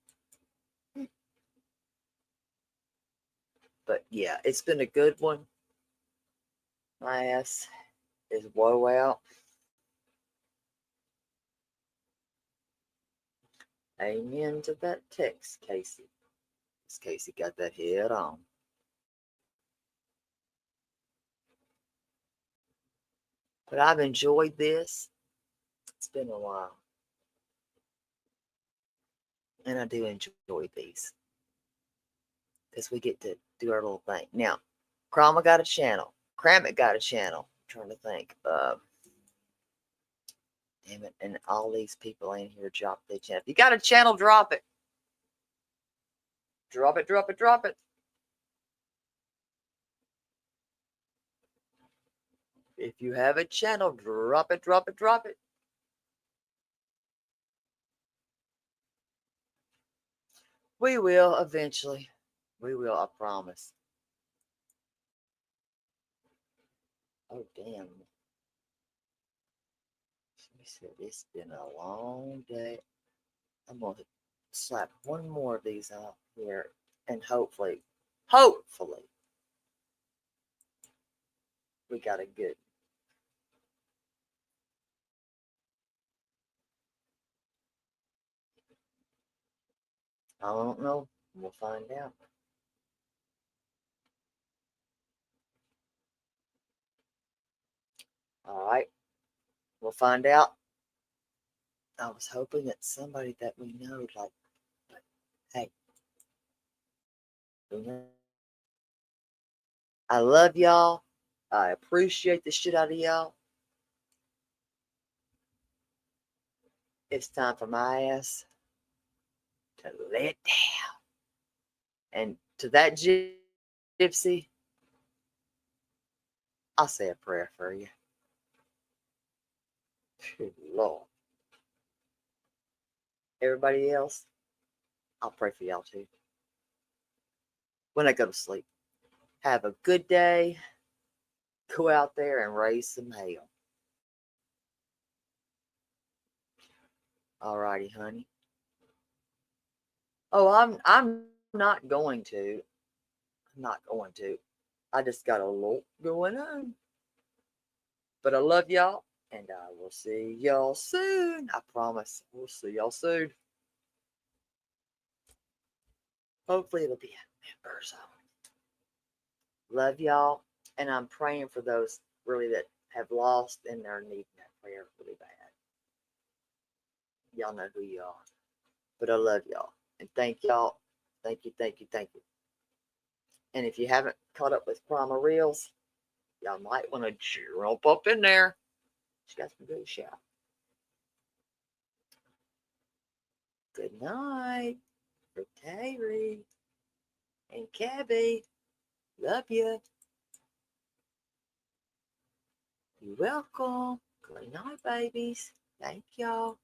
But yeah, it's been a good one. My ass is woe out. Amen to that text, Casey. Casey got that head on. But I've enjoyed this. It's been a while. And I do enjoy these. Because we get to do our little thing. Now, Krama got a channel. Kramit got a channel. I'm trying to think. Damn it. And all these people in here drop their channel. If you got a channel, drop it. Drop it, drop it, drop it. If you have a channel, drop it, drop it, drop it. We will eventually. We will, I promise. Oh, damn. She said it's been a long day. I'm going to slap one more of these out here. And hopefully, we got a good. I don't know. We'll find out. All right. We'll find out. I was hoping that somebody that we know, like, but hey. I love y'all. I appreciate the shit out of y'all. It's time for my ass to let down. And to that gypsy, I'll say a prayer for you. Good Lord. Everybody else, I'll pray for y'all too. When I go to sleep, have a good day. Go out there and raise some hell. All righty, honey. Oh, I'm not going to. I'm not going to. I just got a lot going on. But I love y'all, and I will see y'all soon. I promise. We'll see y'all soon. Hopefully it'll be a member zone. Love y'all, and I'm praying for those really that have lost and are needing that prayer really bad. Y'all know who you are. But I love y'all. And thank y'all. Thank you, thank you, thank you. And if you haven't caught up with Prima Reels, y'all might want to jump up in there. She got some good shout. Good night for Terry and Cabby. Love you. You're welcome. Good night, babies. Thank y'all.